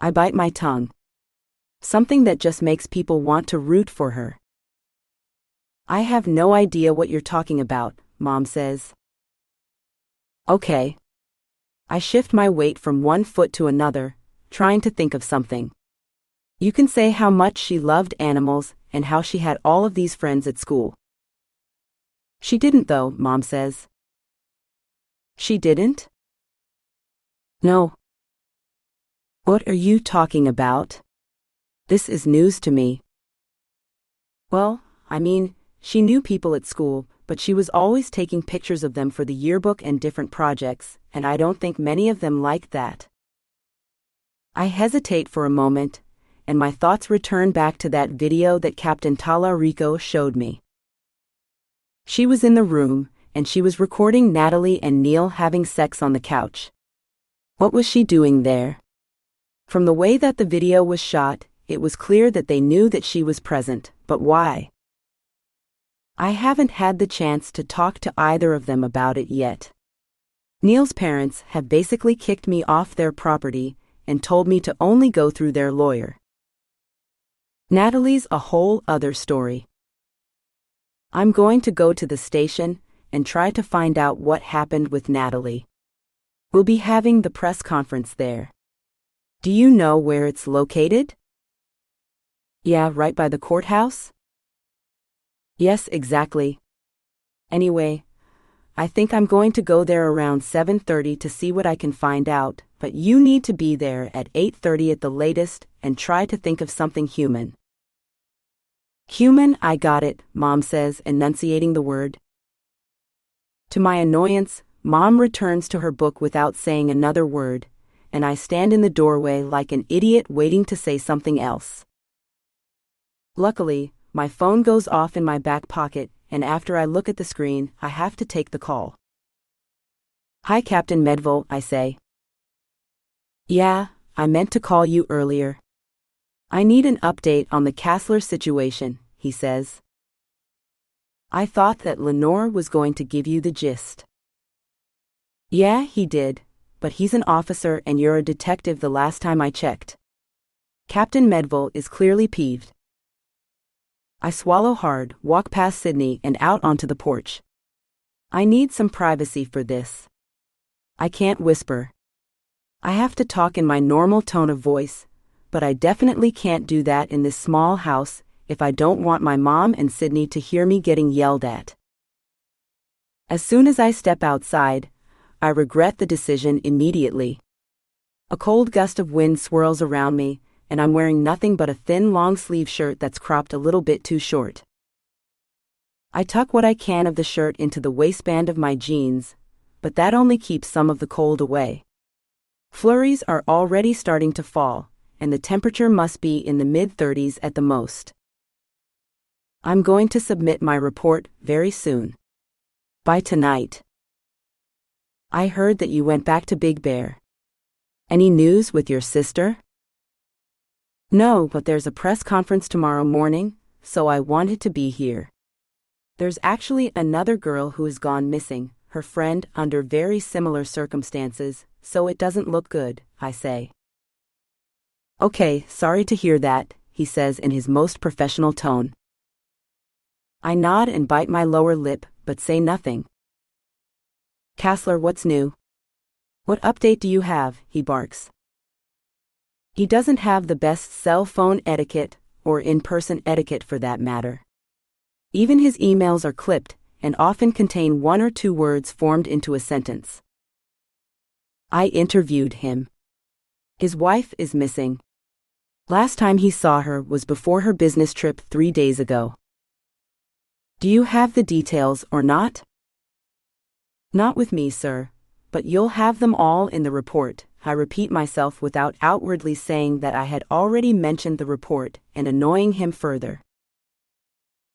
I bite my tongue. Something that just makes people want to root for her. I have no idea what you're talking about, Mom says. Okay. I shift my weight from one foot to another, trying to think of something. You can say how much she loved animals and how she had all of these friends at school. She didn't though, Mom says. She didn't? No. What are you talking about? This is news to me. Well, I mean, she knew people at school, but she was always taking pictures of them for the yearbook and different projects, and I don't think many of them liked that. I hesitate for a moment, and my thoughts return back to that video that Captain Talarico showed me. She was in the room, and she was recording Natalie and Neil having sex on the couch. What was she doing there? From the way that the video was shot, it was clear that they knew that she was present, but why? I haven't had the chance to talk to either of them about it yet. Neil's parents have basically kicked me off their property and told me to only go through their lawyer. Natalie's a whole other story. I'm going to go to the station and try to find out what happened with Natalie. We'll be having the press conference there. Do you know where it's located? Yeah, right by the courthouse? Yes, exactly. Anyway, I think I'm going to go there around 7:30 to see what I can find out, but you need to be there at 8:30 at the latest and try to think of something human. Human, I got it, Mom says, enunciating the word. To my annoyance, Mom returns to her book without saying another word, and I stand in the doorway like an idiot waiting to say something else. Luckily, my phone goes off in my back pocket, and after I look at the screen, I have to take the call. Hi, Captain Medville, I say. Yeah, I meant to call you earlier. I need an update on the Kassler situation, he says. I thought that Lenore was going to give you the gist. Yeah, he did, but he's an officer and you're a detective the last time I checked. Captain Medville is clearly peeved. I swallow hard, walk past Sydney and out onto the porch. I need some privacy for this. I can't whisper. I have to talk in my normal tone of voice, but I definitely can't do that in this small house if I don't want my mom and Sydney to hear me getting yelled at. As soon as I step outside, I regret the decision immediately. A cold gust of wind swirls around me, and I'm wearing nothing but a thin long-sleeve shirt that's cropped a little bit too short. I tuck what I can of the shirt into the waistband of my jeans, but that only keeps some of the cold away. Flurries are already starting to fall, and the temperature must be in the mid-30s at the most. I'm going to submit my report very soon. By tonight. I heard that you went back to Big Bear. Any news with your sister? No, but there's a press conference tomorrow morning, so I wanted to be here. There's actually another girl who has gone missing, her friend under very similar circumstances, so it doesn't look good, I say. Okay, sorry to hear that, he says in his most professional tone. I nod and bite my lower lip, but say nothing. Kassler, what's new? What update do you have? He barks. He doesn't have the best cell phone etiquette, or in-person etiquette for that matter. Even his emails are clipped, and often contain 1 or 2 words formed into a sentence. I interviewed him. His wife is missing. Last time he saw her was before her business trip 3 days ago. Do you have the details or not? Not with me, sir, but you'll have them all in the report. I repeat myself without outwardly saying that I had already mentioned the report and annoying him further.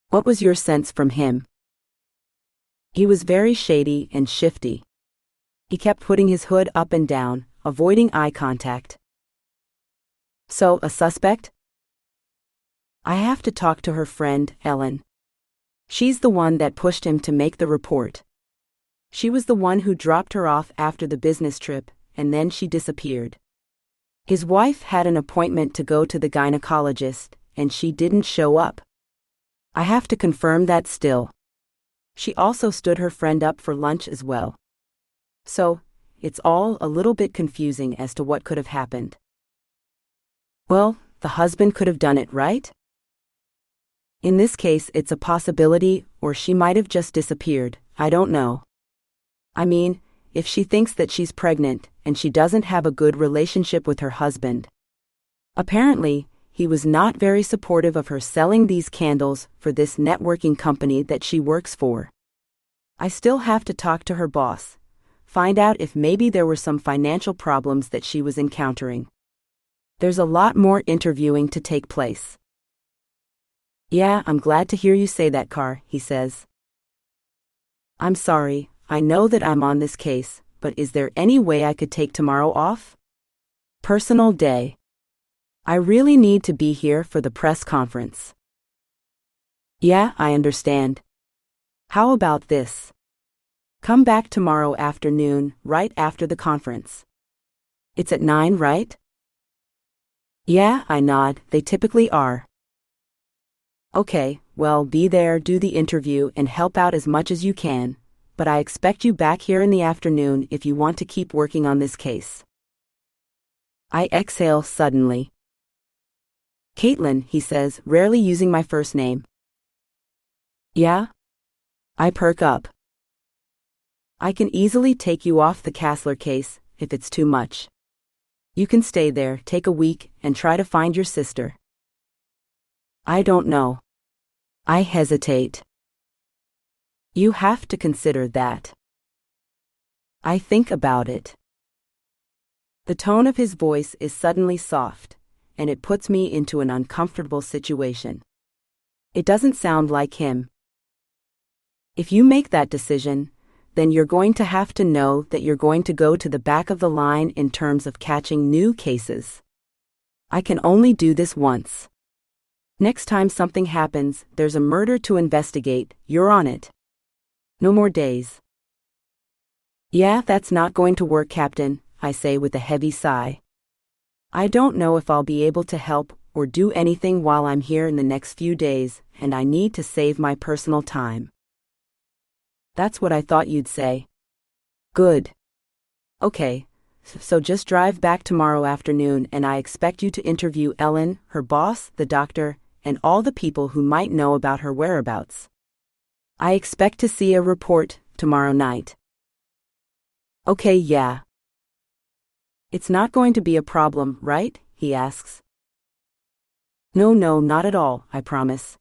What was your sense from him? He was very shady and shifty. He kept putting his hood up and down, avoiding eye contact. So, a suspect? I have to talk to her friend, Ellen. She's the one that pushed him to make the report. She was the one who dropped her off after the business trip, and then she disappeared. His wife had an appointment to go to the gynecologist, and she didn't show up. I have to confirm that still. She also stood her friend up for lunch as well. So, it's all a little bit confusing as to what could have happened. Well, the husband could have done it, right? In this case, it's a possibility, or she might have just disappeared, I don't know. I mean, if she thinks that she's pregnant, and she doesn't have a good relationship with her husband. Apparently, he was not very supportive of her selling these candles for this networking company that she works for. I still have to talk to her boss, find out if maybe there were some financial problems that she was encountering. There's a lot more interviewing to take place. Yeah, I'm glad to hear you say that, Carr, he says. I'm sorry, I know that I'm on this case, but is there any way I could take tomorrow off? Personal day. I really need to be here for the press conference. Yeah, I understand. How about this? Come back tomorrow afternoon, right after the conference. It's at 9, right? Yeah, I nod, they typically are. Okay, well, be there, do the interview, and help out as much as you can, but I expect you back here in the afternoon if you want to keep working on this case. I exhale suddenly. Kaitlyn, he says, rarely using my first name. Yeah? I perk up. I can easily take you off the Castler case, if it's too much. You can stay there, take a week, and try to find your sister. I don't know. I hesitate. You have to consider that. I think about it. The tone of his voice is suddenly soft, and it puts me into an uncomfortable situation. It doesn't sound like him. If you make that decision, then you're going to have to know that you're going to go to the back of the line in terms of catching new cases. I can only do this once. Next time something happens, there's a murder to investigate, you're on it. No more days. Yeah, that's not going to work, Captain, I say with a heavy sigh. I don't know if I'll be able to help or do anything while I'm here in the next few days, and I need to save my personal time. That's what I thought you'd say. Good. Okay, so just drive back tomorrow afternoon and I expect you to interview Ellen, her boss, the doctor, and all the people who might know about her whereabouts. I expect to see a report tomorrow night. Okay, yeah. It's not going to be a problem, right? He asks. No, not at all, I promise.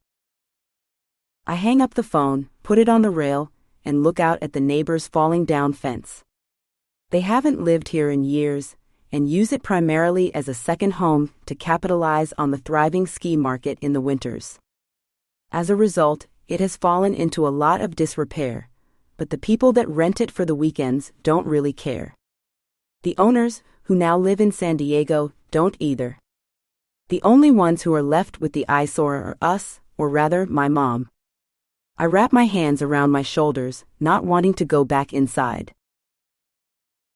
I hang up the phone, put it on the rail, and look out at the neighbors' falling down fence. They haven't lived here in years, and use it primarily as a second home to capitalize on the thriving ski market in the winters. As a result, it has fallen into a lot of disrepair, but the people that rent it for the weekends don't really care. The owners, who now live in San Diego, don't either. The only ones who are left with the eyesore are us, or rather, my mom. I wrap my hands around my shoulders, not wanting to go back inside.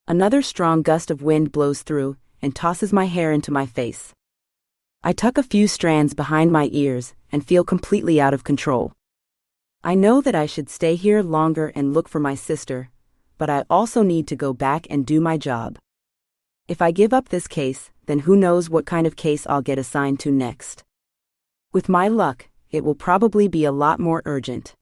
Another strong gust of wind blows through and tosses my hair into my face. I tuck a few strands behind my ears and feel completely out of control. I know that I should stay here longer and look for my sister, but I also need to go back and do my job. If I give up this case, then who knows what kind of case I'll get assigned to next. With my luck, it will probably be a lot more urgent.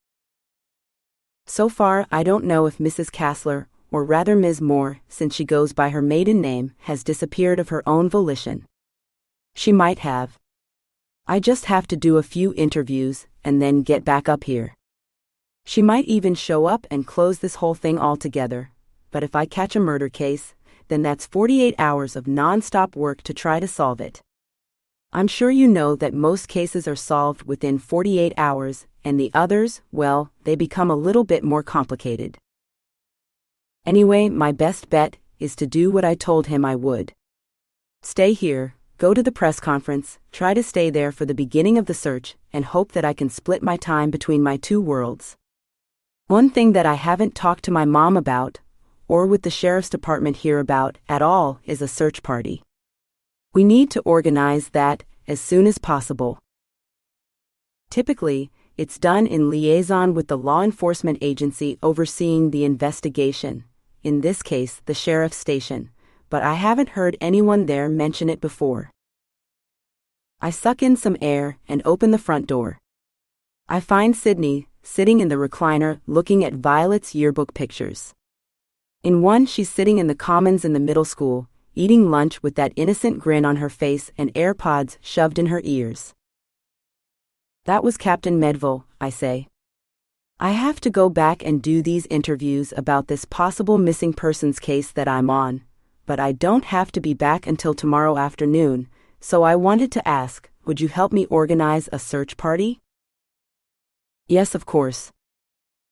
So far, I don't know if Mrs. Castler, or rather Ms. Moore, since she goes by her maiden name, has disappeared of her own volition. She might have. I just have to do a few interviews and then get back up here. She might even show up and close this whole thing altogether, but if I catch a murder case, then that's 48 hours of non-stop work to try to solve it. I'm sure you know that most cases are solved within 48 hours, and the others, well, they become a little bit more complicated. Anyway, my best bet is to do what I told him I would. Stay here, go to the press conference, try to stay there for the beginning of the search, and hope that I can split my time between my two worlds. One thing that I haven't talked to my mom about, or with the sheriff's department here about at all, is a search party. We need to organize that as soon as possible. Typically, it's done in liaison with the law enforcement agency overseeing the investigation, in this case the sheriff's station, but I haven't heard anyone there mention it before. I suck in some air and open the front door. I find Sydney sitting in the recliner looking at Violet's yearbook pictures. In one, she's sitting in the commons in the middle school, eating lunch with that innocent grin on her face and AirPods shoved in her ears. That was Captain Medville, I say. I have to go back and do these interviews about this possible missing persons case that I'm on, but I don't have to be back until tomorrow afternoon, so I wanted to ask, would you help me organize a search party? Yes, of course.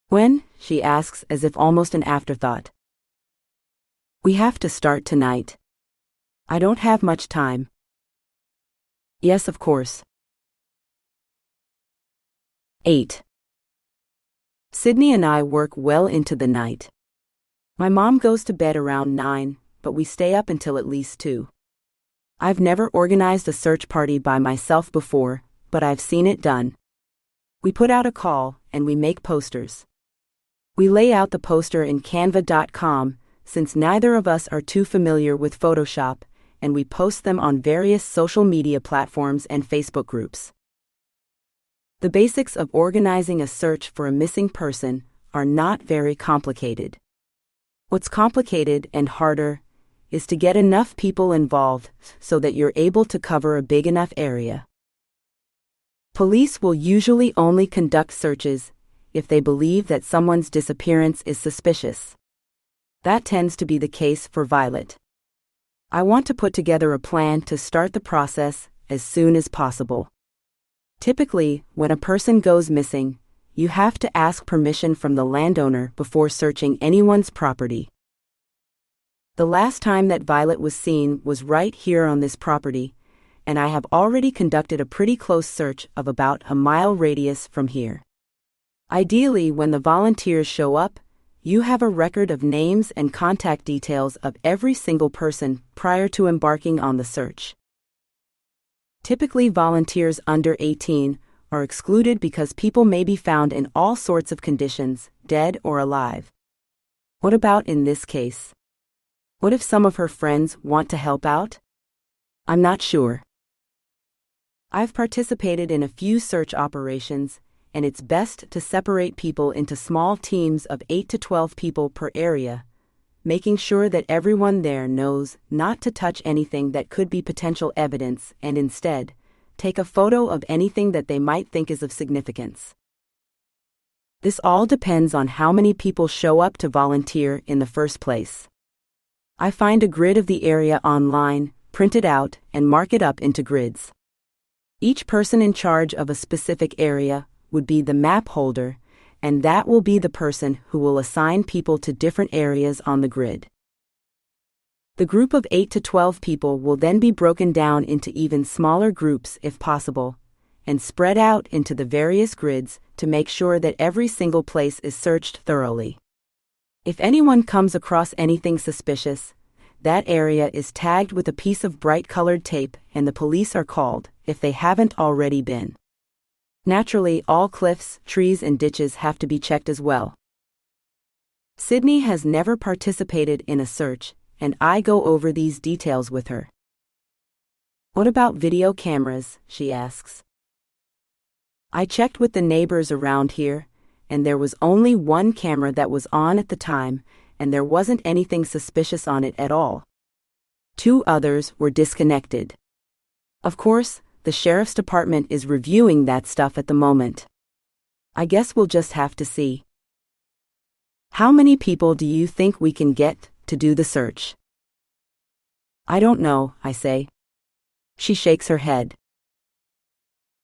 When? She asks as if almost an afterthought. We have to start tonight. I don't have much time. Yes, of course. 8. Sydney and I work well into the night. My mom goes to bed around 9, but we stay up until at least 2. I've never organized a search party by myself before, but I've seen it done. We put out a call, and we make posters. We lay out the poster in canva.com, since neither of us are too familiar with Photoshop, and we post them on various social media platforms and Facebook groups. The basics of organizing a search for a missing person are not very complicated. What's complicated and harder is to get enough people involved so that you're able to cover a big enough area. Police will usually only conduct searches if they believe that someone's disappearance is suspicious. That tends to be the case for Violet. I want to put together a plan to start the process as soon as possible. Typically, when a person goes missing, you have to ask permission from the landowner before searching anyone's property. The last time that Violet was seen was right here on this property, and I have already conducted a pretty close search of about a mile radius from here. Ideally, when the volunteers show up, you have a record of names and contact details of every single person prior to embarking on the search. Typically, volunteers under 18 are excluded because people may be found in all sorts of conditions, dead or alive. What about in this case? What if some of her friends want to help out? I'm not sure. I've participated in a few search operations, and it's best to separate people into small teams of 8 to 12 people per area, making sure that everyone there knows not to touch anything that could be potential evidence and instead, take a photo of anything that they might think is of significance. This all depends on how many people show up to volunteer in the first place. I find a grid of the area online, print it out, and mark it up into grids. Each person in charge of a specific area would be the map holder, and that will be the person who will assign people to different areas on the grid. The group of 8 to 12 people will then be broken down into even smaller groups if possible, and spread out into the various grids to make sure that every single place is searched thoroughly. If anyone comes across anything suspicious, that area is tagged with a piece of bright-colored tape and the police are called, if they haven't already been. Naturally, all cliffs, trees, and ditches have to be checked as well. Sydney has never participated in a search, and I go over these details with her. What about video cameras? She asks. I checked with the neighbors around here, and there was only one camera that was on at the time, and there wasn't anything suspicious on it at all. 2 others were disconnected. Of course, the sheriff's department is reviewing that stuff at the moment. I guess we'll just have to see. How many people do you think we can get to do the search? I don't know, I say. She shakes her head.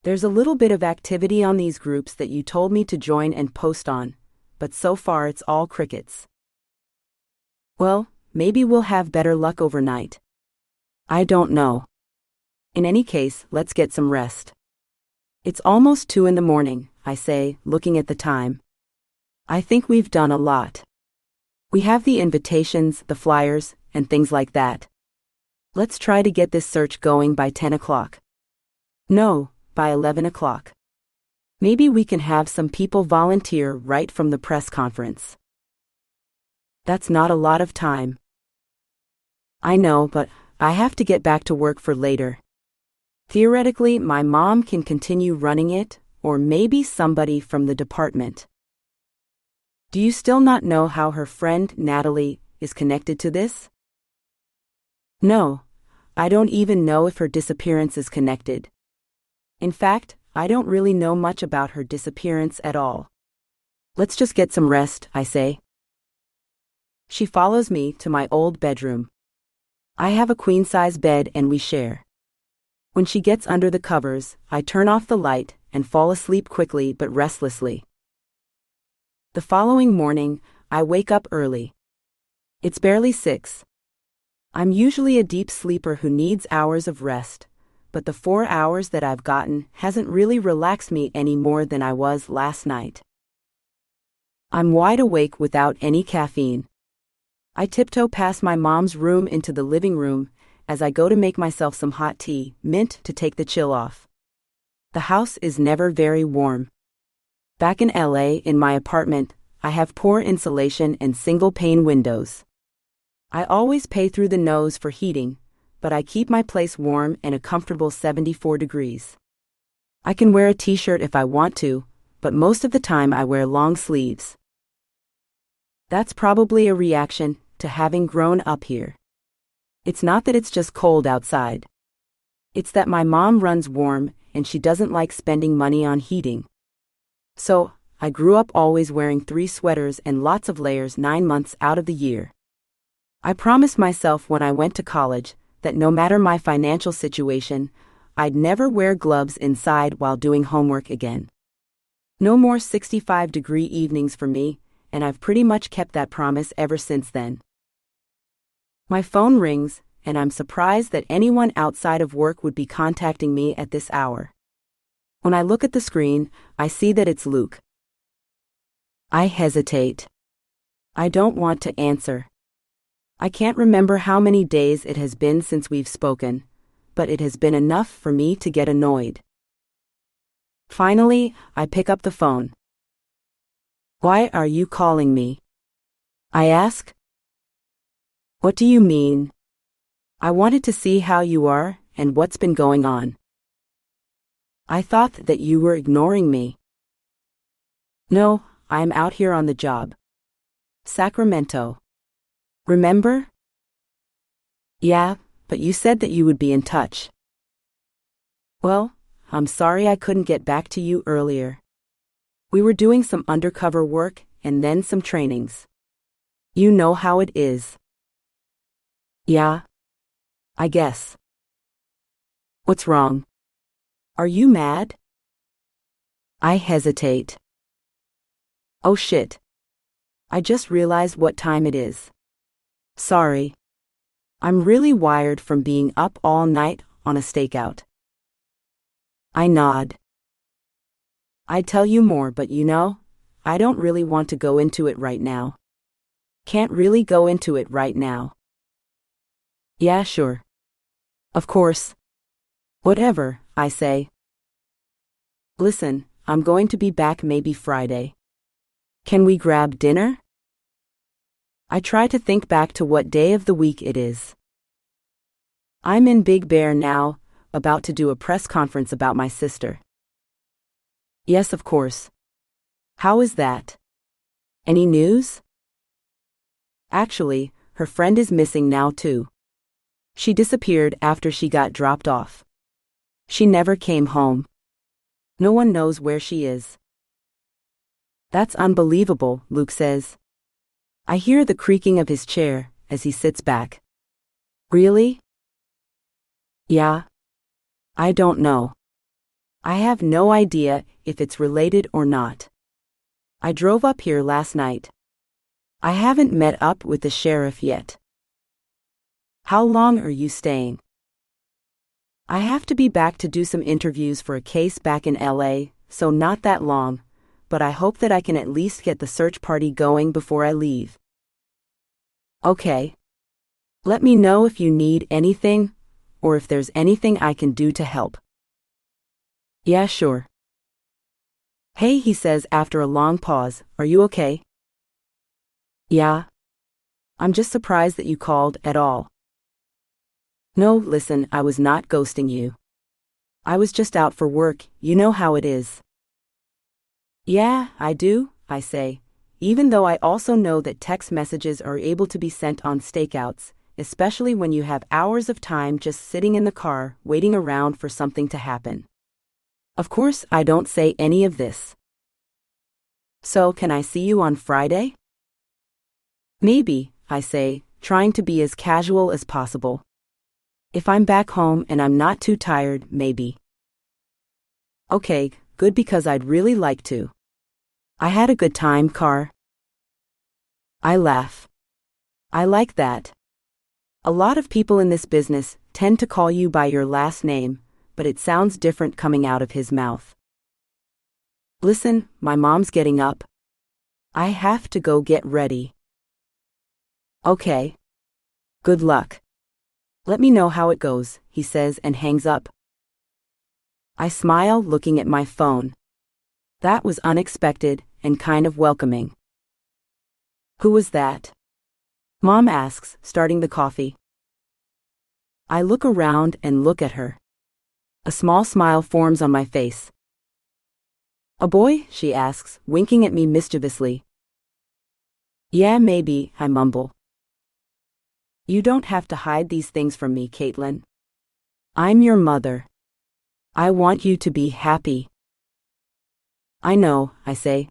There's a little bit of activity on these groups that you told me to join and post on, but so far it's all crickets. Well, maybe we'll have better luck overnight. I don't know. In any case, let's get some rest. It's almost 2 a.m, I say, looking at the time. I think we've done a lot. We have the invitations, the flyers, and things like that. Let's try to get this search going by 10 o'clock. No, by 11 o'clock. Maybe we can have some people volunteer right from the press conference. That's not a lot of time. I know, but I have to get back to work for later. Theoretically, my mom can continue running it, or maybe somebody from the department. Do you still not know how her friend, Natalie, is connected to this? No, I don't even know if her disappearance is connected. In fact, I don't really know much about her disappearance at all. Let's just get some rest, I say. She follows me to my old bedroom. I have a queen-size bed and we share. When she gets under the covers, I turn off the light and fall asleep quickly but restlessly. The following morning, I wake up early. It's barely 6. I'm usually a deep sleeper who needs hours of rest, but the 4 hours that I've gotten hasn't really relaxed me any more than I was last night. I'm wide awake without any caffeine. I tiptoe past my mom's room into the living room as I go to make myself some hot tea, mint to take the chill off. The house is never very warm. Back in LA, in my apartment, I have poor insulation and single-pane windows. I always pay through the nose for heating, but I keep my place warm and a comfortable 74 degrees. I can wear a t-shirt if I want to, but most of the time I wear long sleeves. That's probably a reaction to having grown up here. It's not that it's just cold outside. It's that my mom runs warm and she doesn't like spending money on heating. So, I grew up always wearing 3 sweaters and lots of layers 9 months out of the year. I promised myself when I went to college that no matter my financial situation, I'd never wear gloves inside while doing homework again. No more 65-degree evenings for me, and I've pretty much kept that promise ever since then. My phone rings, and I'm surprised that anyone outside of work would be contacting me at this hour. When I look at the screen, I see that it's Luke. I hesitate. I don't want to answer. I can't remember how many days it has been since we've spoken, but it has been enough for me to get annoyed. Finally, I pick up the phone. "Why are you calling me?" I ask. "What do you mean?" "I wanted to see how you are and what's been going on." "I thought that you were ignoring me." "No, I'm out here on the job. Sacramento. Remember?" "Yeah, but you said that you would be in touch." "Well, I'm sorry I couldn't get back to you earlier. We were doing some undercover work and then some trainings. You know how it is." "Yeah, I guess." "What's wrong? Are you mad?" I hesitate. "Oh shit. I just realized what time it is. Sorry. I'm really wired from being up all night on a stakeout." I nod. "I'd tell you more, but I don't really want to go into it right now." "Can't really go into it right now." "Yeah, sure. Of course. Whatever," I say. "Listen, I'm going to be back maybe Friday. Can we grab dinner?" I try to think back to what day of the week it is. I'm in Big Bear now, about to do a press conference about my sister. "Yes, of course. How is that? Any news?" "Actually, her friend is missing now too. She disappeared after she got dropped off. She never came home. No one knows where she is." "That's unbelievable," Luke says. I hear the creaking of his chair as he sits back. "Really?" "Yeah. I don't know. I have no idea if it's related or not. I drove up here last night. I haven't met up with the sheriff yet." "How long are you staying?" "I have to be back to do some interviews for a case back in LA, so not that long, but I hope that I can at least get the search party going before I leave." "Okay. Let me know if you need anything, or if there's anything I can do to help." "Yeah, sure." "Hey," he says after a long pause, "are you okay?" "Yeah. I'm just surprised that you called at all." "No, listen, I was not ghosting you. I was just out for work, you know how it is." "Yeah, I do," I say, even though I also know that text messages are able to be sent on stakeouts, especially when you have hours of time just sitting in the car waiting around for something to happen. Of course, I don't say any of this. "So, can I see you on Friday?" "Maybe," I say, trying to be as casual as possible. "If I'm back home and I'm not too tired, maybe." "Okay, good, because I'd really like to. I had a good time, Carr." I laugh. "I like that. A lot of people in this business tend to call you by your last name, but it sounds different coming out of his mouth." "Listen, my mom's getting up. I have to go get ready." "Okay. Good luck. Let me know how it goes," he says and hangs up. I smile, looking at my phone. That was unexpected and kind of welcoming. Who was that? Mom asks, starting the coffee. I look around and look at her. A small smile forms on my face. A boy? She asks, winking at me mischievously. Yeah, maybe, I mumble. You don't have to hide these things from me, Kaitlyn. I'm your mother. I want you to be happy. I know, I say.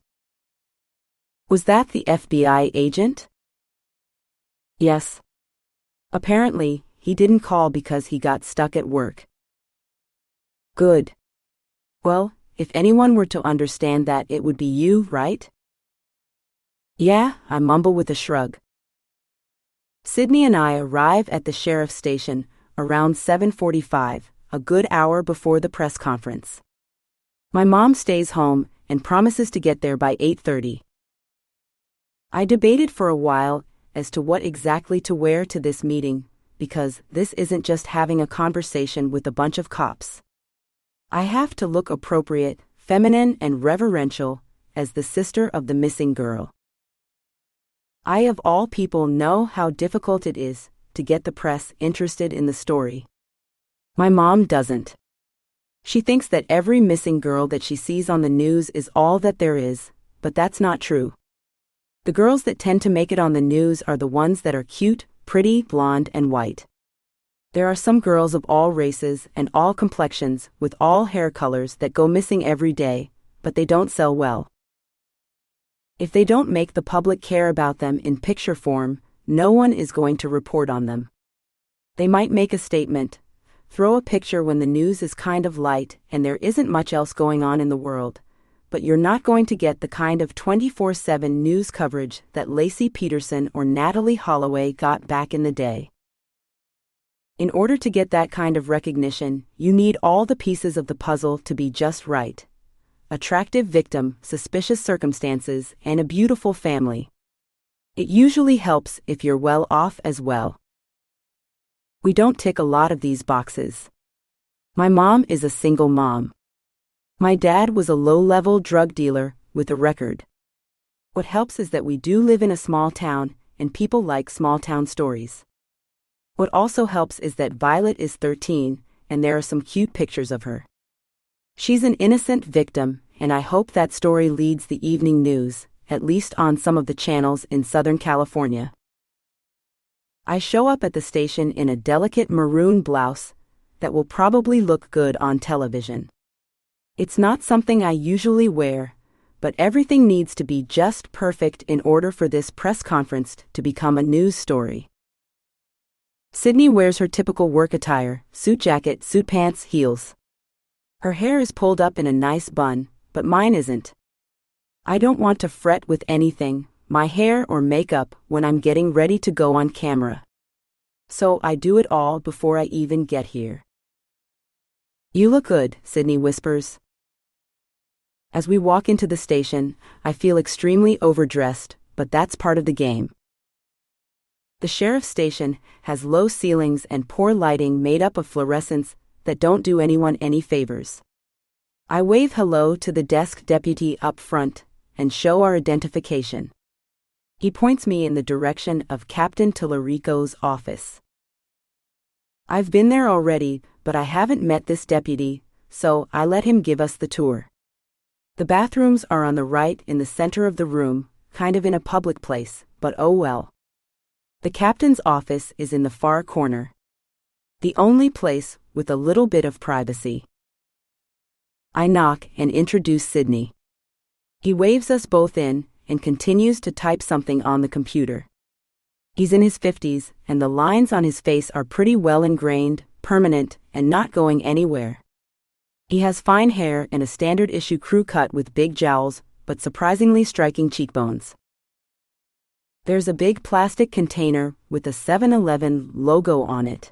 Was that the FBI agent? Yes. Apparently, he didn't call because he got stuck at work. Good. Well, if anyone were to understand that, it would be you, right? Yeah, I mumble with a shrug. Sydney and I arrive at the sheriff's station around 7:45, a good hour before the press conference. My mom stays home and promises to get there by 8:30. I debated for a while as to what exactly to wear to this meeting, because this isn't just having a conversation with a bunch of cops. I have to look appropriate, feminine, and reverential as the sister of the missing girl. I, of all people, know how difficult it is to get the press interested in the story. My mom doesn't. She thinks that every missing girl that she sees on the news is all that there is, but that's not true. The girls that tend to make it on the news are the ones that are cute, pretty, blonde, and white. There are some girls of all races and all complexions with all hair colors that go missing every day, but they don't sell well. If they don't make the public care about them in picture form, no one is going to report on them. They might make a statement, throw a picture when the news is kind of light and there isn't much else going on in the world, but you're not going to get the kind of 24/7 news coverage that Lacey Peterson or Natalie Holloway got back in the day. In order to get that kind of recognition, you need all the pieces of the puzzle to be just right. Attractive victim, suspicious circumstances, and a beautiful family. It usually helps if you're well off as well. We don't tick a lot of these boxes. My mom is a single mom. My dad was a low-level drug dealer with a record. What helps is that we do live in a small town, and people like small-town stories. What also helps is that Violet is 13, and there are some cute pictures of her. She's an innocent victim, and I hope that story leads the evening news, at least on some of the channels in Southern California. I show up at the station in a delicate maroon blouse that will probably look good on television. It's not something I usually wear, but everything needs to be just perfect in order for this press conference to become a news story. Sydney wears her typical work attire, suit jacket, suit pants, heels. Her hair is pulled up in a nice bun, but mine isn't. I don't want to fret with anything, my hair or makeup, when I'm getting ready to go on camera. So I do it all before I even get here. You look good, Sydney whispers. As we walk into the station, I feel extremely overdressed, but that's part of the game. The sheriff's station has low ceilings and poor lighting made up of fluorescents that don't do anyone any favors. I wave hello to the desk deputy up front and show our identification. He points me in the direction of Captain Tallarico's office. I've been there already, but I haven't met this deputy, so I let him give us the tour. The bathrooms are on the right in the center of the room, kind of in a public place, but oh well. The captain's office is in the far corner. The only place with a little bit of privacy. I knock and introduce Sydney. He waves us both in and continues to type something on the computer. He's in his 50s, and the lines on his face are pretty well ingrained, permanent, and not going anywhere. He has fine hair and a standard-issue crew cut with big jowls, but surprisingly striking cheekbones. There's a big plastic container with a 7-Eleven logo on it.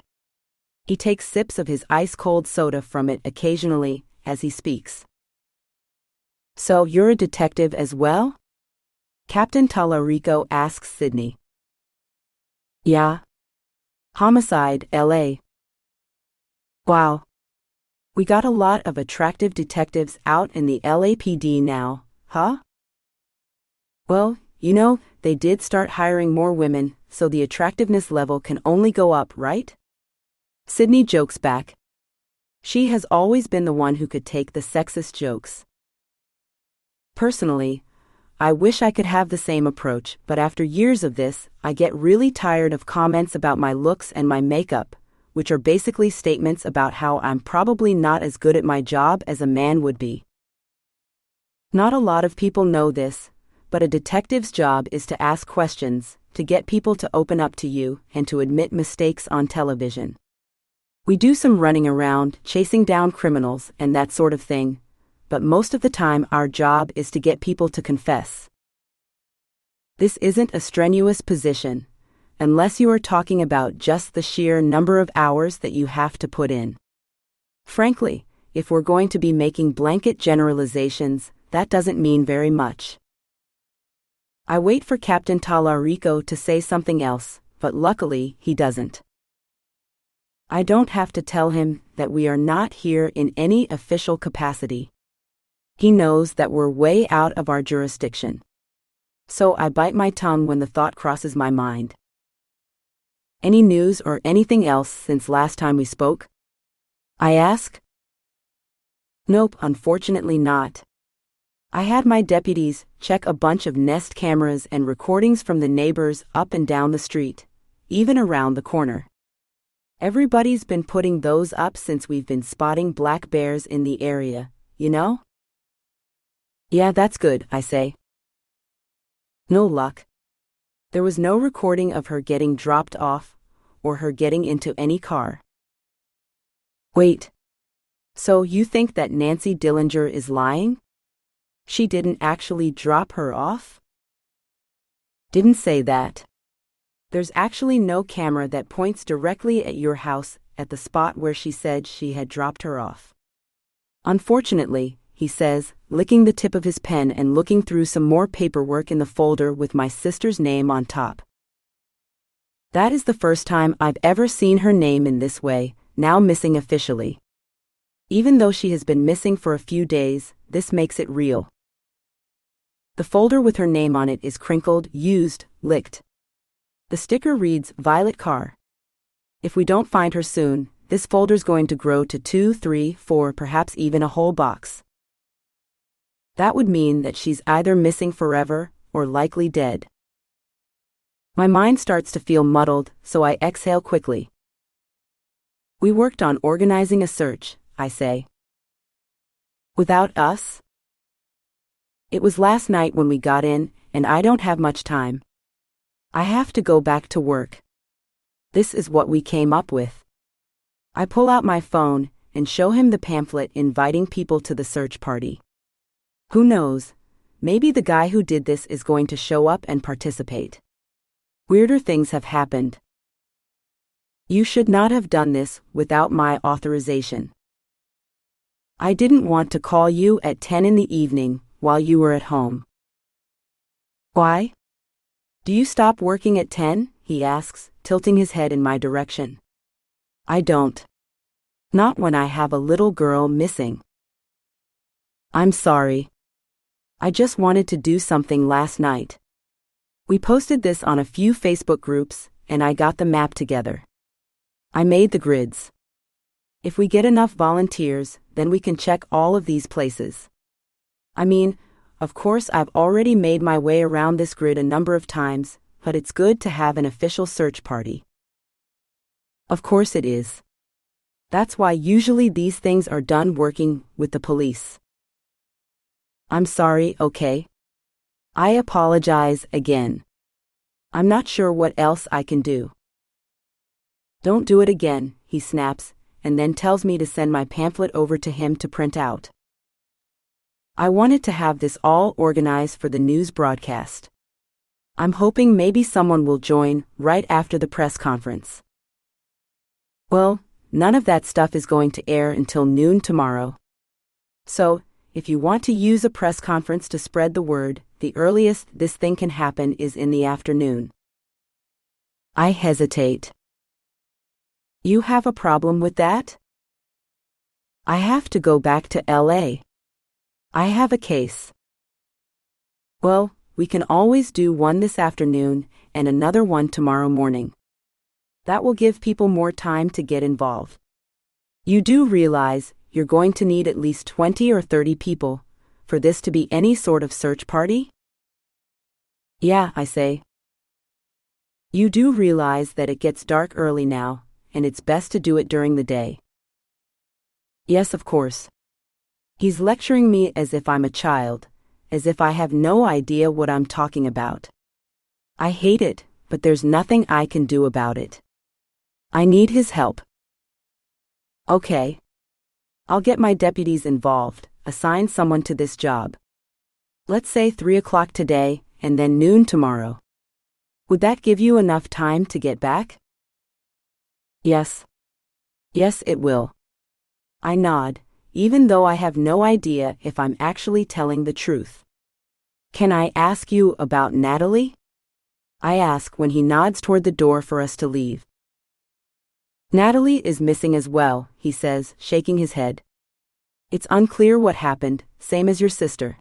He takes sips of his ice-cold soda from it occasionally as he speaks. So you're a detective as well? Captain Tallarico asks Sydney. Yeah. Homicide, LA. Wow. We got a lot of attractive detectives out in the LAPD now, huh? Well, They did start hiring more women, so the attractiveness level can only go up, right? Sydney jokes back. She has always been the one who could take the sexist jokes. Personally, I wish I could have the same approach, but after years of this, I get really tired of comments about my looks and my makeup, which are basically statements about how I'm probably not as good at my job as a man would be. Not a lot of people know this, but a detective's job is to ask questions, to get people to open up to you, and to admit mistakes on television. We do some running around, chasing down criminals, and that sort of thing, but most of the time our job is to get people to confess. This isn't a strenuous position, unless you are talking about just the sheer number of hours that you have to put in. Frankly, if we're going to be making blanket generalizations, that doesn't mean very much. I wait for Captain Talarico to say something else, but luckily he doesn't. I don't have to tell him that we are not here in any official capacity. He knows that we're way out of our jurisdiction. So I bite my tongue when the thought crosses my mind. Any news or anything else since last time we spoke? I ask. Nope, unfortunately not. I had my deputies check a bunch of Nest cameras and recordings from the neighbors up and down the street, even around the corner. Everybody's been putting those up since we've been spotting black bears in the area, you know? Yeah, that's good, I say. No luck. There was no recording of her getting dropped off, or her getting into any car. Wait. So you think that Nancy Dillinger is lying? She didn't actually drop her off? Didn't say that. There's actually no camera that points directly at your house at the spot where she said she had dropped her off. Unfortunately, he says, licking the tip of his pen and looking through some more paperwork in the folder with my sister's name on top. That is the first time I've ever seen her name in this way, now missing officially. Even though she has been missing for a few days, this makes it real. The folder with her name on it is crinkled, used, licked. The sticker reads Violet Carr. If we don't find her soon, this folder's going to grow to 2, 3, 4, perhaps even a whole box. That would mean that she's either missing forever or likely dead. My mind starts to feel muddled, so I exhale quickly. We worked on organizing a search, I say. Without us? It was last night when we got in, and I don't have much time. I have to go back to work. This is what we came up with. I pull out my phone and show him the pamphlet inviting people to the search party. Who knows, maybe the guy who did this is going to show up and participate. Weirder things have happened. You should not have done this without my authorization. I didn't want to call you at 10 in the evening while you were at home. Why? Do you stop working at 10? He asks, tilting his head in my direction. I don't. Not when I have a little girl missing. I'm sorry. I just wanted to do something last night. We posted this on a few Facebook groups, and I got the map together. I made the grids. If we get enough volunteers, then we can check all of these places. I mean, of course I've already made my way around this grid a number of times, but it's good to have an official search party. Of course it is. That's why usually these things are done working with the police. I'm sorry, okay? I apologize again. I'm not sure what else I can do. Don't do it again, he snaps, and then tells me to send my pamphlet over to him to print out. I wanted to have this all organized for the news broadcast. I'm hoping maybe someone will join right after the press conference. Well, none of that stuff is going to air until noon tomorrow. So, if you want to use a press conference to spread the word, the earliest this thing can happen is in the afternoon. I hesitate. You have a problem with that? I have to go back to LA. I have a case. Well, We can always do one this afternoon and another one tomorrow morning. That will give people more time to get involved. You do realize you're going to need at least 20 or 30 people for this to be any sort of search party? Yeah, I say. You do realize that it gets dark early now, and it's best to do it during the day. Yes, of course. He's lecturing me as if I'm a child, as if I have no idea what I'm talking about. I hate it, but there's nothing I can do about it. I need his help. Okay. I'll get my deputies involved, assign someone to this job. Let's say 3 o'clock today, and then noon tomorrow. Would that give you enough time to get back? Yes. Yes, it will. I nod, even though I have no idea if I'm actually telling the truth. Can I ask you about Natalie? I ask when he nods toward the door for us to leave. Natalie is missing as well, he says, shaking his head. It's unclear what happened, same as your sister.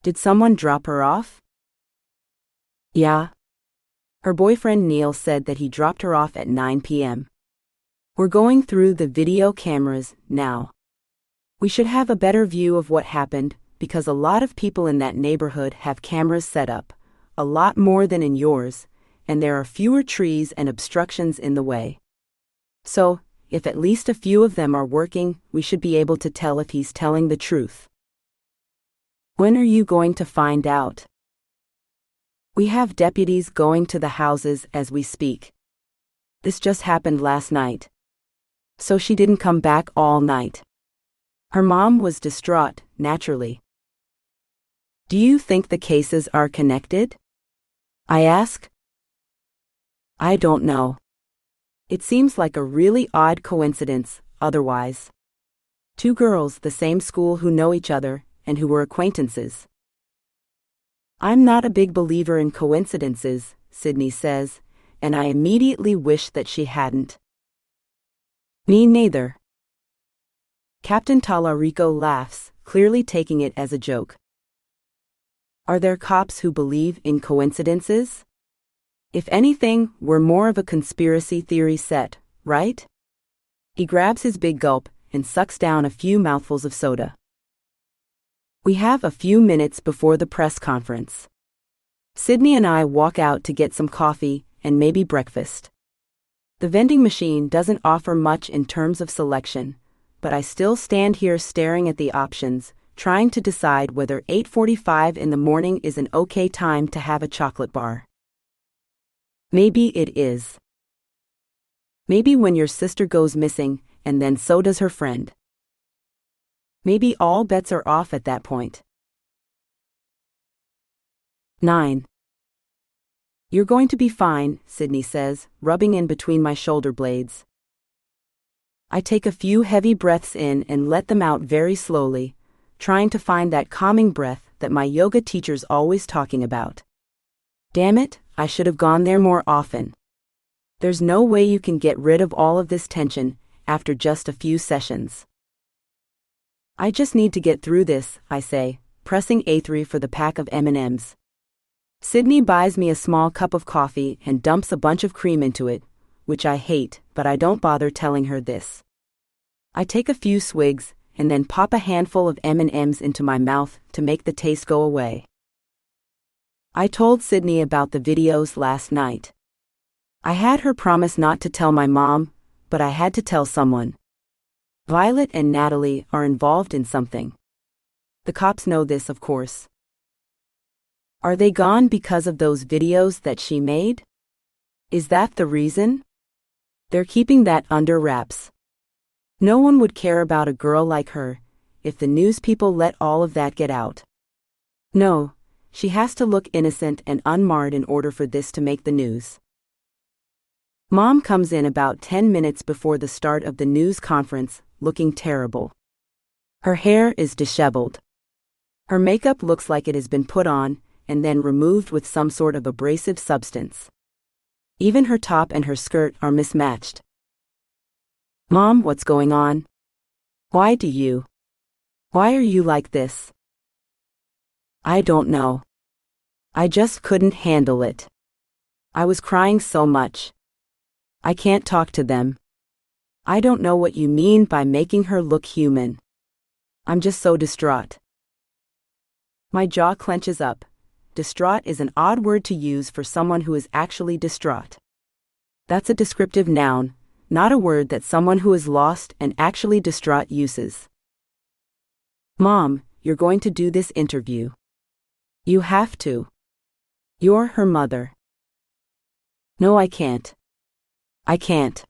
Did someone drop her off? Yeah. Her boyfriend Neil said that he dropped her off at 9 p.m. We're going through the video cameras now. We should have a better view of what happened because a lot of people in that neighborhood have cameras set up, a lot more than in yours, and there are fewer trees and obstructions in the way. So, if at least a few of them are working, we should be able to tell if he's telling the truth. When are you going to find out? We have deputies going to the houses as we speak. This just happened last night. So she didn't come back all night. Her mom was distraught, naturally. Do you think the cases are connected? I ask. I don't know. It seems like a really odd coincidence, otherwise. 2 girls the same school who know each other and who were acquaintances. I'm not a big believer in coincidences, Sydney says, and I immediately wish that she hadn't. Me neither. Captain Talarico laughs, clearly taking it as a joke. Are there cops who believe in coincidences? If anything, we're more of a conspiracy theory set, right? He grabs his big gulp and sucks down a few mouthfuls of soda. We have a few minutes before the press conference. Sydney and I walk out to get some coffee and maybe breakfast. The vending machine doesn't offer much in terms of selection, but I still stand here staring at the options, trying to decide whether 8:45 in the morning is an okay time to have a chocolate bar. Maybe it is. Maybe when your sister goes missing, and then so does her friend. Maybe all bets are off at that point. 9. You're going to be fine, Sydney says, rubbing in between my shoulder blades. I take a few heavy breaths in and let them out very slowly, trying to find that calming breath that my yoga teacher's always talking about. Damn it, I should have gone there more often. There's no way you can get rid of all of this tension after just a few sessions. I just need to get through this, I say, pressing A3 for the pack of M&Ms. Sydney buys me a small cup of coffee and dumps a bunch of cream into it, which I hate, but I don't bother telling her this. I take a few swigs and then pop a handful of M&Ms into my mouth to make the taste go away. I told Sydney about the videos last night. I had her promise not to tell my mom, but I had to tell someone. Violet and Natalie are involved in something. The cops know this, of course. Are they gone because of those videos that she made? Is that the reason? They're keeping that under wraps. No one would care about a girl like her if the news people let all of that get out. No, she has to look innocent and unmarred in order for this to make the news. Mom comes in about 10 minutes before the start of the news conference, looking terrible. Her hair is disheveled. Her makeup looks like it has been put on and then removed with some sort of abrasive substance. Even her top and her skirt are mismatched. Mom, what's going on? Why are you like this? I don't know. I just couldn't handle it. I was crying so much. I can't talk to them. I don't know what you mean by making her look human. I'm just so distraught. My jaw clenches up. Distraught is an odd word to use for someone who is actually distraught. That's a descriptive noun, not a word that someone who is lost and actually distraught uses. Mom, you're going to do this interview. You have to. You're her mother. No, I can't. I can't.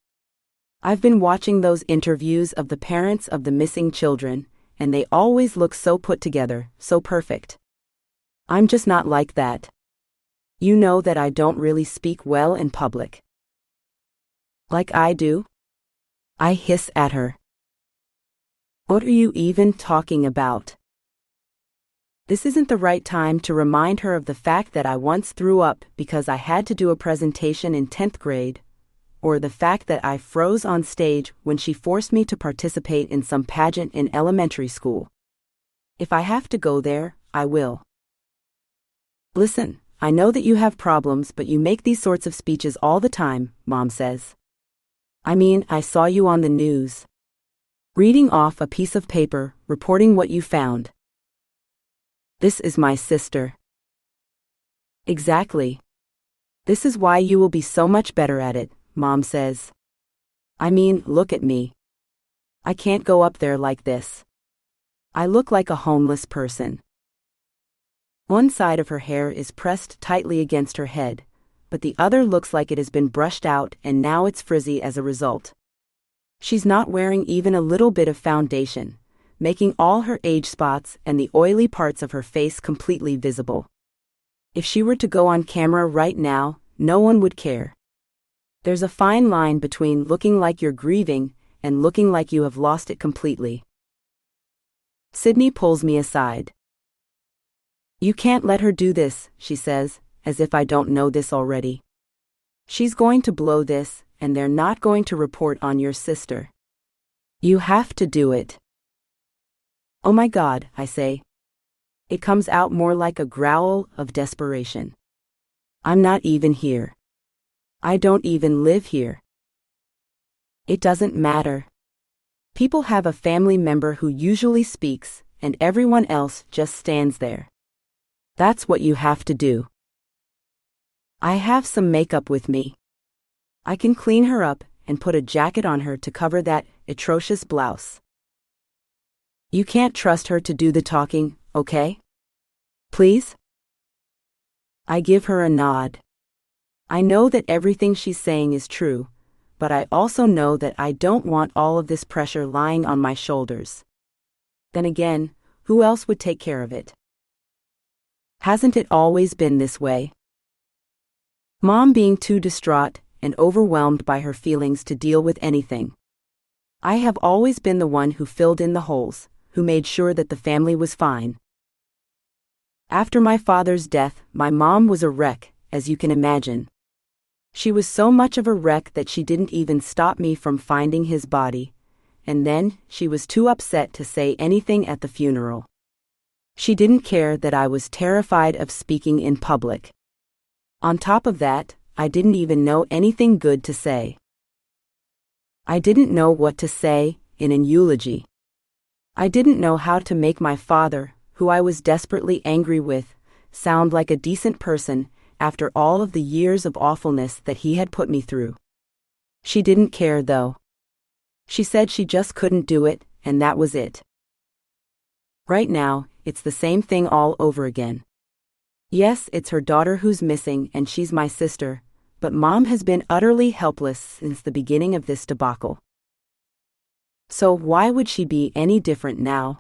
I've been watching those interviews of the parents of the missing children, and they always look so put together, so perfect. I'm just not like that. You know that I don't really speak well in public. Like I do? I hiss at her. What are you even talking about? This isn't the right time to remind her of the fact that I once threw up because I had to do a presentation in 10th grade, or the fact that I froze on stage when she forced me to participate in some pageant in elementary school. If I have to go there, I will. Listen, I know that you have problems, but you make these sorts of speeches all the time, Mom says. I mean, I saw you on the news. Reading off a piece of paper, reporting what you found. This is my sister. Exactly. This is why you will be so much better at it, Mom says. I mean, look at me. I can't go up there like this. I look like a homeless person. One side of her hair is pressed tightly against her head, but the other looks like it has been brushed out and now it's frizzy as a result. She's not wearing even a little bit of foundation, making all her age spots and the oily parts of her face completely visible. If she were to go on camera right now, no one would care. There's a fine line between looking like you're grieving and looking like you have lost it completely. Sydney pulls me aside. You can't let her do this, she says, as if I don't know this already. She's going to blow this, and they're not going to report on your sister. You have to do it. Oh my God, I say. It comes out more like a growl of desperation. I'm not even here. I don't even live here. It doesn't matter. People have a family member who usually speaks, and everyone else just stands there. That's what you have to do. I have some makeup with me. I can clean her up and put a jacket on her to cover that atrocious blouse. You can't trust her to do the talking, okay? Please? I give her a nod. I know that everything she's saying is true, but I also know that I don't want all of this pressure lying on my shoulders. Then again, who else would take care of it? Hasn't it always been this way? Mom being too distraught and overwhelmed by her feelings to deal with anything. I have always been the one who filled in the holes, who made sure that the family was fine. After my father's death, my mom was a wreck, as you can imagine. She was so much of a wreck that she didn't even stop me from finding his body, and then she was too upset to say anything at the funeral. She didn't care that I was terrified of speaking in public. On top of that, I didn't even know anything good to say. I didn't know what to say in an eulogy. I didn't know how to make my father, who I was desperately angry with, sound like a decent person after all of the years of awfulness that he had put me through. She didn't care, though. She said she just couldn't do it, and that was it. Right now, it's the same thing all over again. Yes, it's her daughter who's missing and she's my sister, but Mom has been utterly helpless since the beginning of this debacle. So why would she be any different now?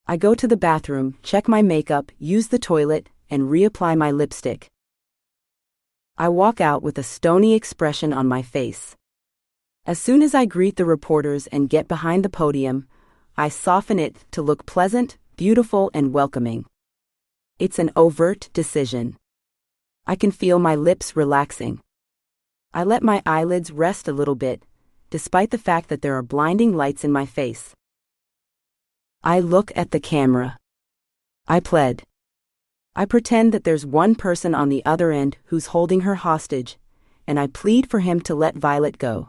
I go to the bathroom, check my makeup, use the toilet, and reapply my lipstick. I walk out with a stony expression on my face. As soon as I greet the reporters and get behind the podium, I soften it to look pleasant, beautiful, and welcoming. It's an overt decision. I can feel my lips relaxing. I let my eyelids rest a little bit, despite the fact that there are blinding lights in my face. I look at the camera. I pled. I pretend that there's one person on the other end who's holding her hostage, and I plead for him to let Violet go.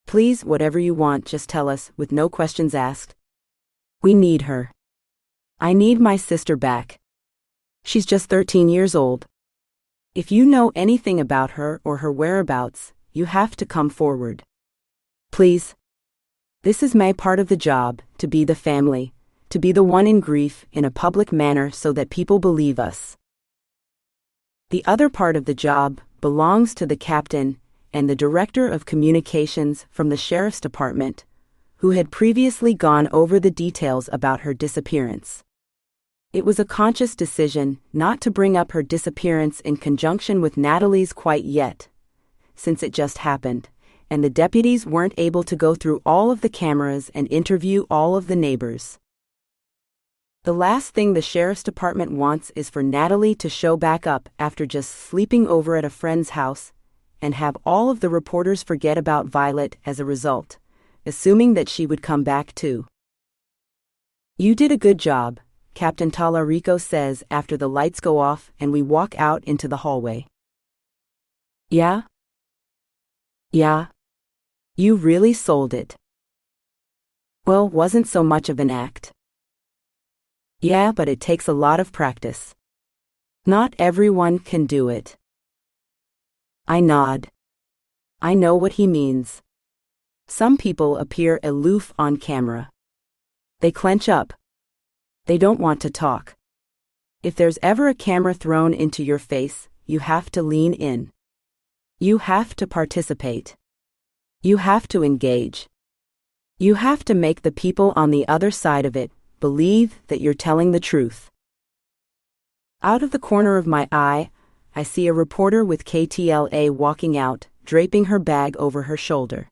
Please, whatever you want, just tell us, with no questions asked. We need her. I need my sister back. She's just 13 years old. If you know anything about her or her whereabouts, you have to come forward. Please. This is my part of the job, to be the family, to be the one in grief in a public manner so that people believe us. The other part of the job belongs to the captain and the director of communications from the sheriff's department, who had previously gone over the details about her disappearance. It was a conscious decision not to bring up her disappearance in conjunction with Natalie's quite yet, since it just happened, and the deputies weren't able to go through all of the cameras and interview all of the neighbors. The last thing the sheriff's department wants is for Natalie to show back up after just sleeping over at a friend's house and have all of the reporters forget about Violet as a result, assuming that she would come back too. You did a good job, Captain Talarico says after the lights go off and we walk out into the hallway. Yeah? Yeah. You really sold it. Well, wasn't so much of an act. Yeah, but it takes a lot of practice. Not everyone can do it. I nod. I know what he means. Some people appear aloof on camera. They clench up. They don't want to talk. If there's ever a camera thrown into your face, you have to lean in. You have to participate. You have to engage. You have to make the people on the other side of it believe that you're telling the truth. Out of the corner of my eye, I see a reporter with KTLA walking out, draping her bag over her shoulder.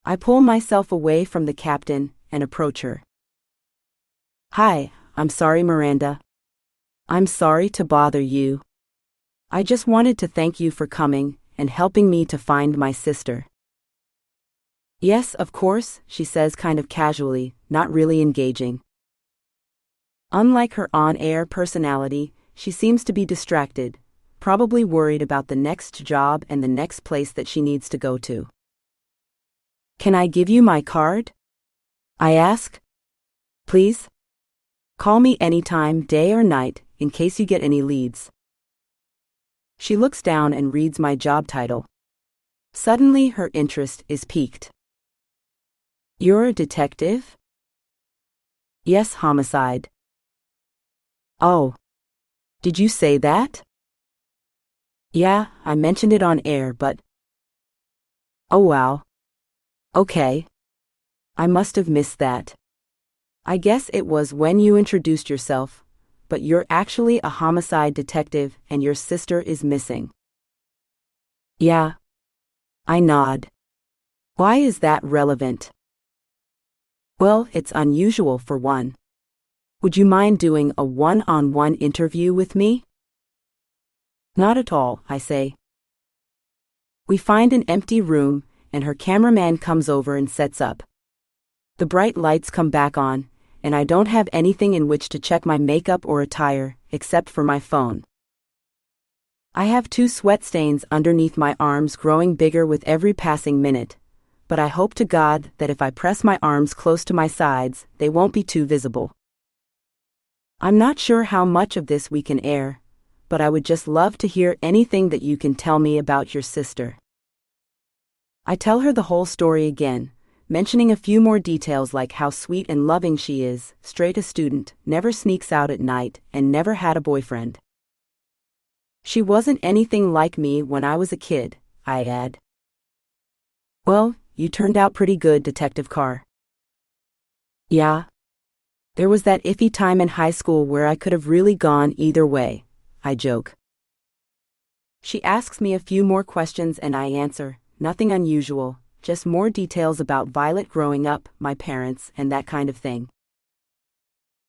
I pull myself away from the captain and approach her. Hi, I'm sorry, Miranda. I'm sorry to bother you. I just wanted to thank you for coming and helping me to find my sister. Yes, of course, she says kind of casually, not really engaging. Unlike her on-air personality, she seems to be distracted, probably worried about the next job and the next place that she needs to go to. Can I give you my card? I ask. Please? Call me anytime, day or night, in case you get any leads. She looks down and reads my job title. Suddenly her interest is piqued. You're a detective? Yes, homicide. Oh. Did you say that? Yeah, I mentioned it on air, but... Oh wow. Okay. I must have missed that. I guess it was when you introduced yourself, but you're actually a homicide detective and your sister is missing. Yeah. I nod. Why is that relevant? Well, it's unusual for one. Would you mind doing a one-on-one interview with me? Not at all, I say. We find an empty room, and her cameraman comes over and sets up. The bright lights come back on, and I don't have anything in which to check my makeup or attire, except for my phone. I have 2 sweat stains underneath my arms growing bigger with every passing minute, but I hope to God that if I press my arms close to my sides, they won't be too visible. I'm not sure how much of this we can air, but I would just love to hear anything that you can tell me about your sister. I tell her the whole story again, mentioning a few more details like how sweet and loving she is, straight A student, never sneaks out at night, and never had a boyfriend. She wasn't anything like me when I was a kid, I add. Well, you turned out pretty good, Detective Carr. Yeah. There was that iffy time in high school where I could have really gone either way, I joke. She asks me a few more questions and I answer, nothing unusual, just more details about Violet growing up, my parents, and that kind of thing.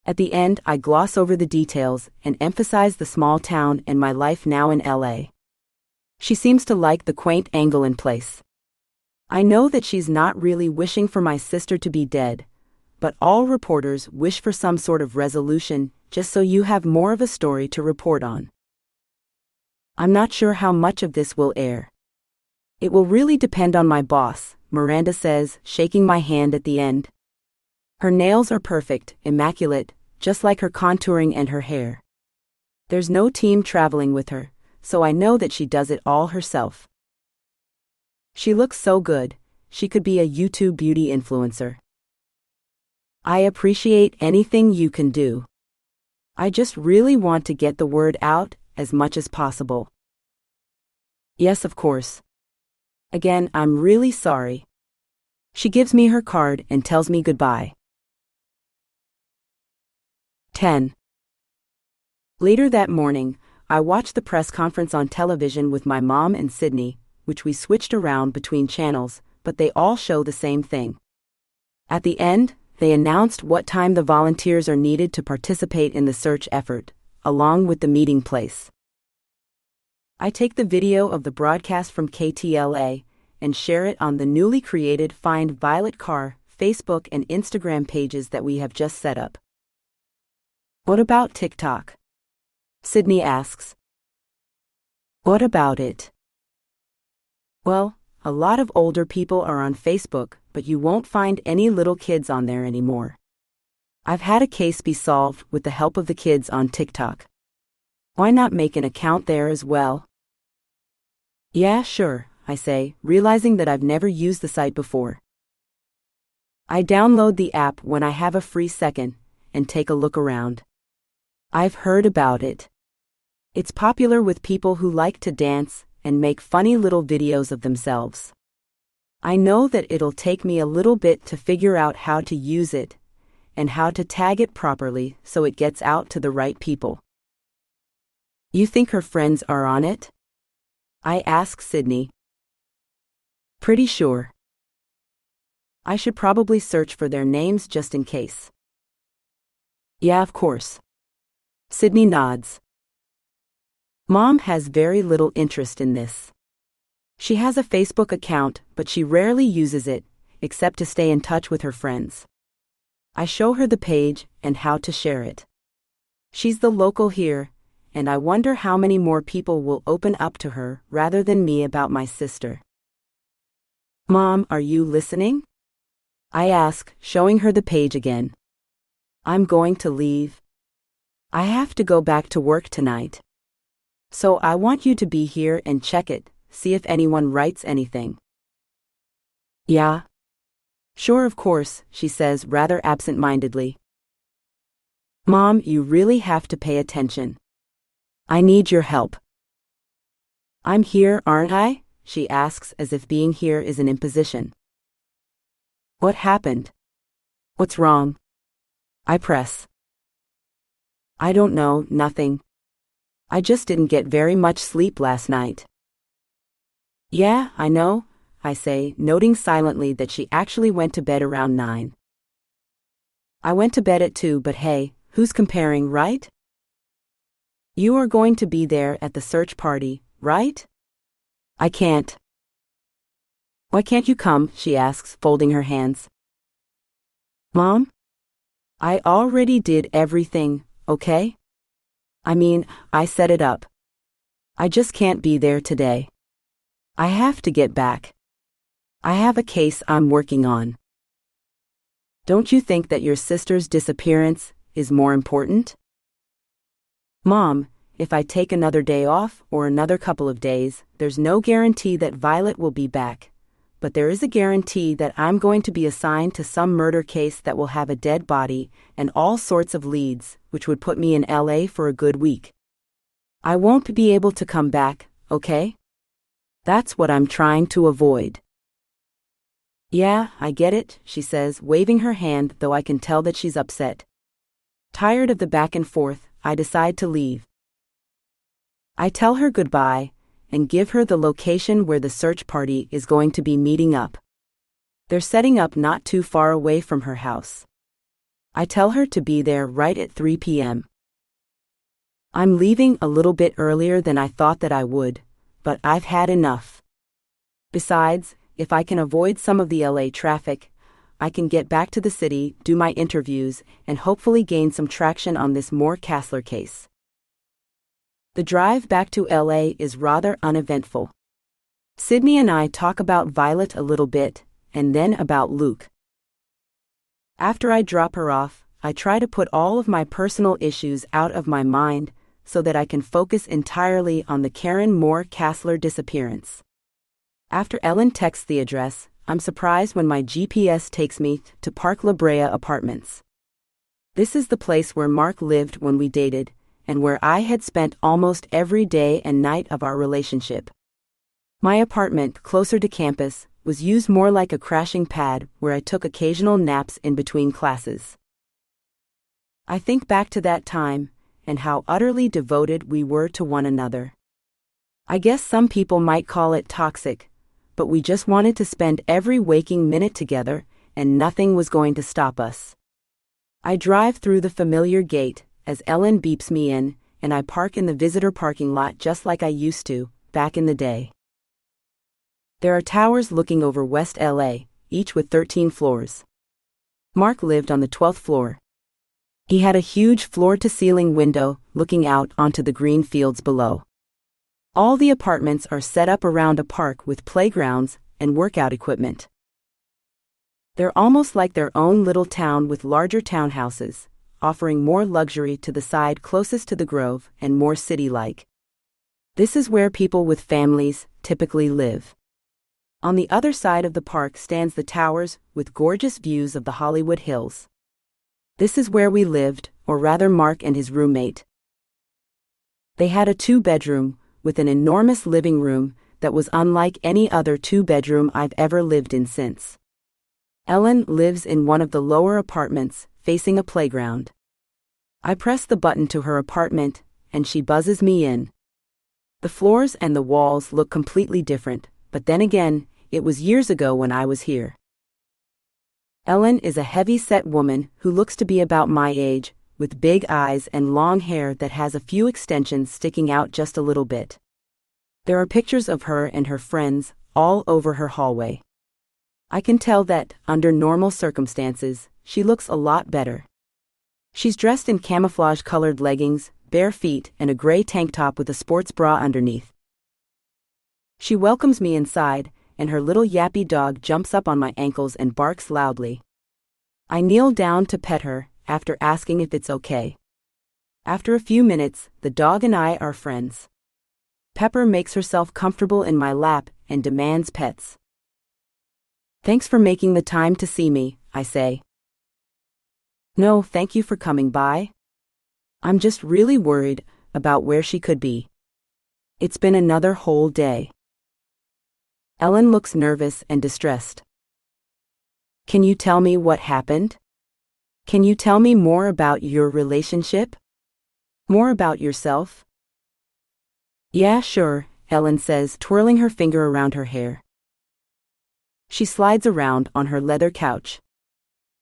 At the end, I gloss over the details and emphasize the small town and my life now in LA. She seems to like the quaint angle in place. I know that she's not really wishing for my sister to be dead, but all reporters wish for some sort of resolution, just so you have more of a story to report on. I'm not sure how much of this will air. It will really depend on my boss, Miranda says, shaking my hand at the end. Her nails are perfect, immaculate, just like her contouring and her hair. There's no team traveling with her, so I know that she does it all herself. She looks so good, she could be a YouTube beauty influencer. I appreciate anything you can do. I just really want to get the word out as much as possible. Yes, of course. Again, I'm really sorry. She gives me her card and tells me goodbye. 10. Later that morning, I watched the press conference on television with my mom and Sydney, which we switched around between channels, but they all show the same thing. At the end, they announced what time the volunteers are needed to participate in the search effort, along with the meeting place. I take the video of the broadcast from KTLA and share it on the newly created Find Violet Carr Facebook and Instagram pages that we have just set up. What about TikTok? Sydney asks. What about it? Well, a lot of older people are on Facebook, but you won't find any little kids on there anymore. I've had a case be solved with the help of the kids on TikTok. Why not make an account there as well? Yeah, sure, I say, realizing that I've never used the site before. I download the app when I have a free second and take a look around. I've heard about it. It's popular with people who like to dance and make funny little videos of themselves. I know that it'll take me a little bit to figure out how to use it and how to tag it properly so it gets out to the right people. You think her friends are on it? I ask Sydney. Pretty sure. I should probably search for their names just in case. Yeah, of course. Sydney nods. Mom has very little interest in this. She has a Facebook account, but she rarely uses it, except to stay in touch with her friends. I show her the page and how to share it. She's the local here, and I wonder how many more people will open up to her rather than me about my sister. Mom, are you listening? I ask, showing her the page again. I'm going to leave. I have to go back to work tonight. So I want you to be here and check it, see if anyone writes anything. Yeah? Sure, of course, she says rather absent-mindedly. Mom, you really have to pay attention. I need your help. I'm here, aren't I? She asks as if being here is an imposition. What happened? What's wrong? I press. I don't know, nothing. I just didn't get very much sleep last night. Yeah, I know, I say, noting silently that she actually went to bed around 9. I went to bed at 2, but hey, who's comparing, right? You are going to be there at the search party, right? I can't. Why can't you come? She asks, folding her hands. Mom? I already did everything, okay? I mean, I set it up. I just can't be there today. I have to get back. I have a case I'm working on. Don't you think that your sister's disappearance is more important? Mom, if I take another day off or another couple of days, there's no guarantee that Violet will be back. But there is a guarantee that I'm going to be assigned to some murder case that will have a dead body and all sorts of leads, which would put me in LA for a good week. I won't be able to come back, okay? That's what I'm trying to avoid. Yeah, I get it, she says, waving her hand, though I can tell that she's upset. Tired of the back and forth, I decide to leave. I tell her goodbye and give her the location where the search party is going to be meeting up. They're setting up not too far away from her house. I tell her to be there right at 3 p.m. I'm leaving a little bit earlier than I thought that I would, but I've had enough. Besides, if I can avoid some of the LA traffic, I can get back to the city, do my interviews, and hopefully gain some traction on this Moore Castler case. The drive back to LA is rather uneventful. Sydney and I talk about Violet a little bit, and then about Luke. After I drop her off, I try to put all of my personal issues out of my mind so that I can focus entirely on the Karen Moore Castler disappearance. After Ellen texts the address, I'm surprised when my GPS takes me to Park La Brea Apartments. This is the place where Mark lived when we dated, and where I had spent almost every day and night of our relationship. My apartment, closer to campus, was used more like a crashing pad where I took occasional naps in between classes. I think back to that time, and how utterly devoted we were to one another. I guess some people might call it toxic, but we just wanted to spend every waking minute together, and nothing was going to stop us. I drive through the familiar gate as Ellen beeps me in, and I park in the visitor parking lot just like I used to, back in the day. There are towers looking over West LA, each with 13 floors. Mark lived on the 12th floor. He had a huge floor-to-ceiling window looking out onto the green fields below. All the apartments are set up around a park with playgrounds and workout equipment. They're almost like their own little town with larger townhouses, offering more luxury to the side closest to the Grove and more city-like. This is where people with families typically live. On the other side of the park stands the towers with gorgeous views of the Hollywood Hills. This is where we lived, or rather Mark and his roommate. They had a 2-bedroom, with an enormous living room that was unlike any other 2-bedroom I've ever lived in since. Ellen lives in one of the lower apartments, facing a playground. I press the button to her apartment, and she buzzes me in. The floors and the walls look completely different, but then again, it was years ago when I was here. Ellen is a heavy-set woman who looks to be about my age, with big eyes and long hair that has a few extensions sticking out just a little bit. There are pictures of her and her friends all over her hallway. I can tell that, under normal circumstances, she looks a lot better. She's dressed in camouflage-colored leggings, bare feet, and a gray tank top with a sports bra underneath. She welcomes me inside, and her little yappy dog jumps up on my ankles and barks loudly. I kneel down to pet her, after asking if it's okay. After a few minutes, the dog and I are friends. Pepper makes herself comfortable in my lap and demands pets. "Thanks for making the time to see me," I say. "No, thank you for coming by. I'm just really worried about where she could be. It's been another whole day." Ellen looks nervous and distressed. "Can you tell me what happened? Can you tell me more about your relationship? More about yourself?" "Yeah, sure," Ellen says, twirling her finger around her hair. She slides around on her leather couch.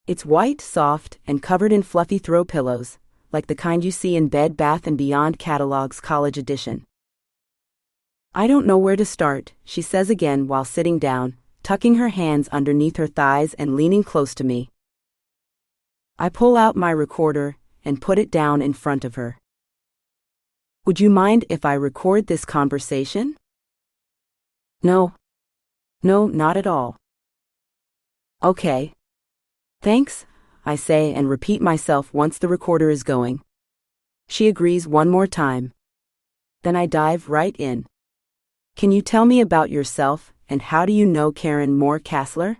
It's white, soft, and covered in fluffy throw pillows, like the kind you see in Bed Bath & Beyond Catalog's College Edition. "I don't know where to start," she says again while sitting down, tucking her hands underneath her thighs and leaning close to me. I pull out my recorder and put it down in front of her. "Would you mind if I record this conversation?" No, not at all." "Okay. Thanks," I say and repeat myself once the recorder is going. She agrees one more time. Then I dive right in. "Can you tell me about yourself, and how do you know Karen Moore Castler?"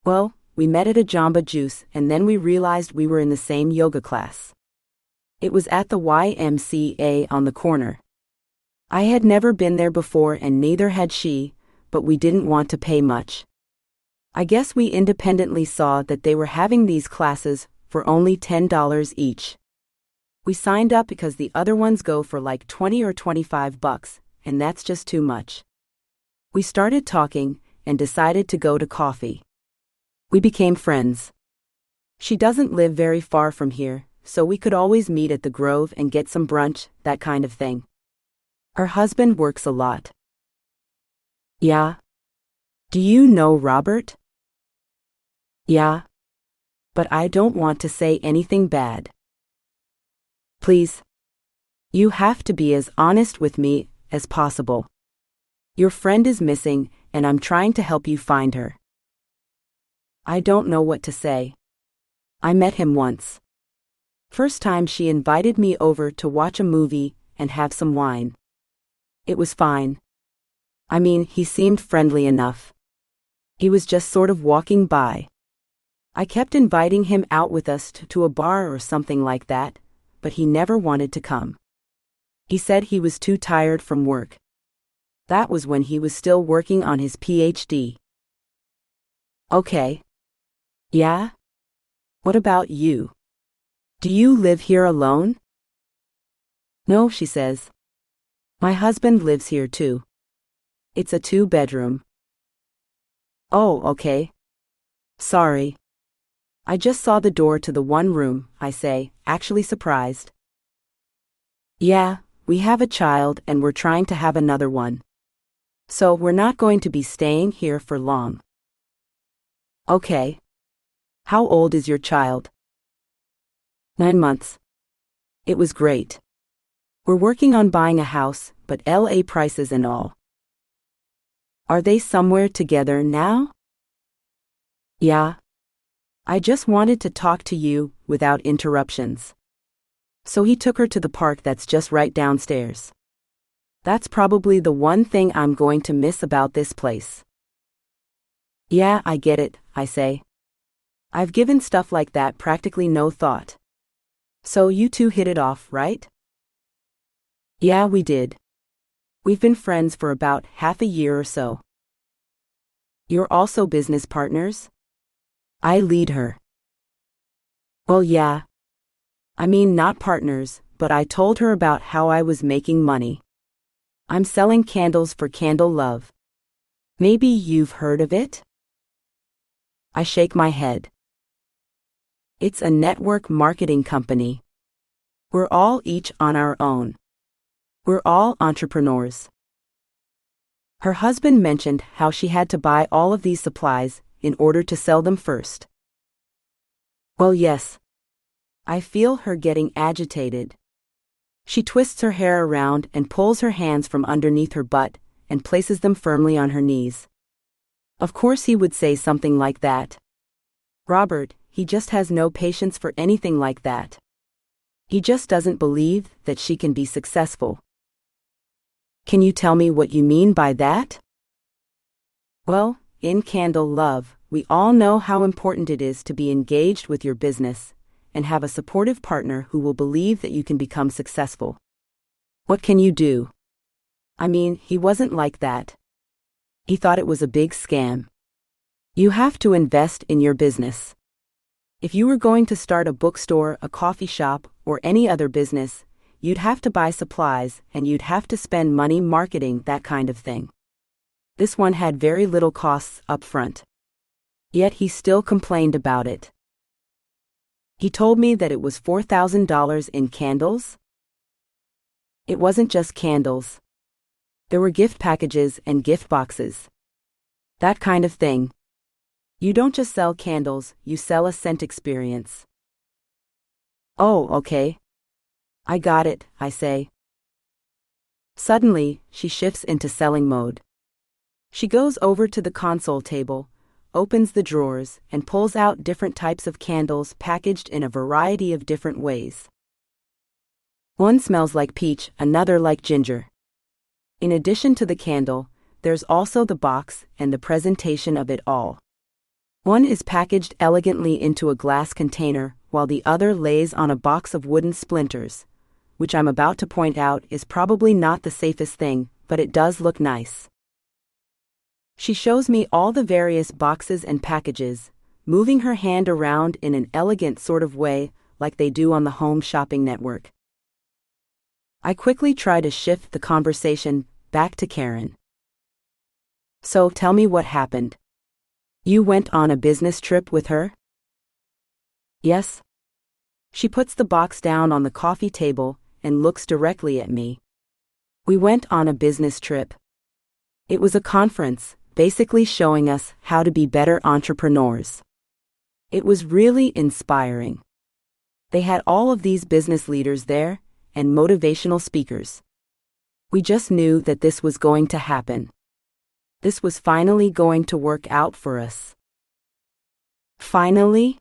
"Well, we met at a Jamba Juice and then we realized we were in the same yoga class. It was at the YMCA on the corner. I had never been there before and neither had she, but we didn't want to pay much. I guess we independently saw that they were having these classes for only $10 each. We signed up because the other ones go for like $20 or $25, and that's just too much. We started talking and decided to go to coffee. We became friends. She doesn't live very far from here, so we could always meet at the Grove and get some brunch, that kind of thing. Her husband works a lot." "Yeah? Do you know Robert?" Yeah, but I don't want to say anything bad. Please. You have to be as honest with me as possible. Your friend is missing, and I'm trying to help you find her. I don't know what to say. I met him once. First time she invited me over to watch a movie and have some wine. It was fine. I mean, he seemed friendly enough. He was just sort of walking by. I kept inviting him out with us to a bar or something like that, but he never wanted to come. He said he was too tired from work. That was when he was still working on his PhD. Okay. Yeah? What about you? Do you live here alone? No, she says. My husband lives here too. It's a 2-bedroom. Oh, okay. Sorry. I just saw the door to the one room, I say, actually surprised. Yeah, we have a child and we're trying to have another one. So we're not going to be staying here for long. Okay. How old is your child? 9 months. It was great. We're working on buying a house, but LA prices and all. Are they somewhere together now? Yeah. I just wanted to talk to you without interruptions. So he took her to the park that's just right downstairs. That's probably the one thing I'm going to miss about this place. Yeah, I get it, I say. I've given stuff like that practically no thought. So you two hit it off, right? Yeah, we did. We've been friends for about half a year or so. You're also business partners? I lead her. Well, yeah. I mean, not partners, but I told her about how I was making money. I'm selling candles for Candle Love. Maybe you've heard of it? I shake my head. It's a network marketing company. We're all each on our own. We're all entrepreneurs. Her husband mentioned how she had to buy all of these supplies in order to sell them first. Well, yes. I feel her getting agitated. She twists her hair around and pulls her hands from underneath her butt and places them firmly on her knees. Of course he would say something like that. Robert, he just has no patience for anything like that. He just doesn't believe that she can be successful. Can you tell me what you mean by that? Well, in Candle Love, we all know how important it is to be engaged with your business and have a supportive partner who will believe that you can become successful. What can you do? I mean, he wasn't like that. He thought it was a big scam. You have to invest in your business. If you were going to start a bookstore, a coffee shop, or any other business, you'd have to buy supplies and you'd have to spend money marketing that kind of thing. This one had very little costs up front. Yet he still complained about it. He told me that it was $4,000 in candles. It wasn't just candles. There were gift packages and gift boxes. That kind of thing. You don't just sell candles, you sell a scent experience. Oh, okay. I got it, I say. Suddenly, she shifts into selling mode. She goes over to the console table, opens the drawers, and pulls out different types of candles packaged in a variety of different ways. One smells like peach, another like ginger. In addition to the candle, there's also the box and the presentation of it all. One is packaged elegantly into a glass container, while the other lays on a box of wooden splinters, which I'm about to point out is probably not the safest thing, but it does look nice. She shows me all the various boxes and packages, moving her hand around in an elegant sort of way, like they do on the Home Shopping Network. I quickly try to shift the conversation back to Karen. So tell me what happened. You went on a business trip with her? Yes. She puts the box down on the coffee table and looks directly at me. We went on a business trip. It was a conference, basically showing us how to be better entrepreneurs. It was really inspiring. They had all of these business leaders there, and motivational speakers. We just knew that this was going to happen. This was finally going to work out for us. Finally?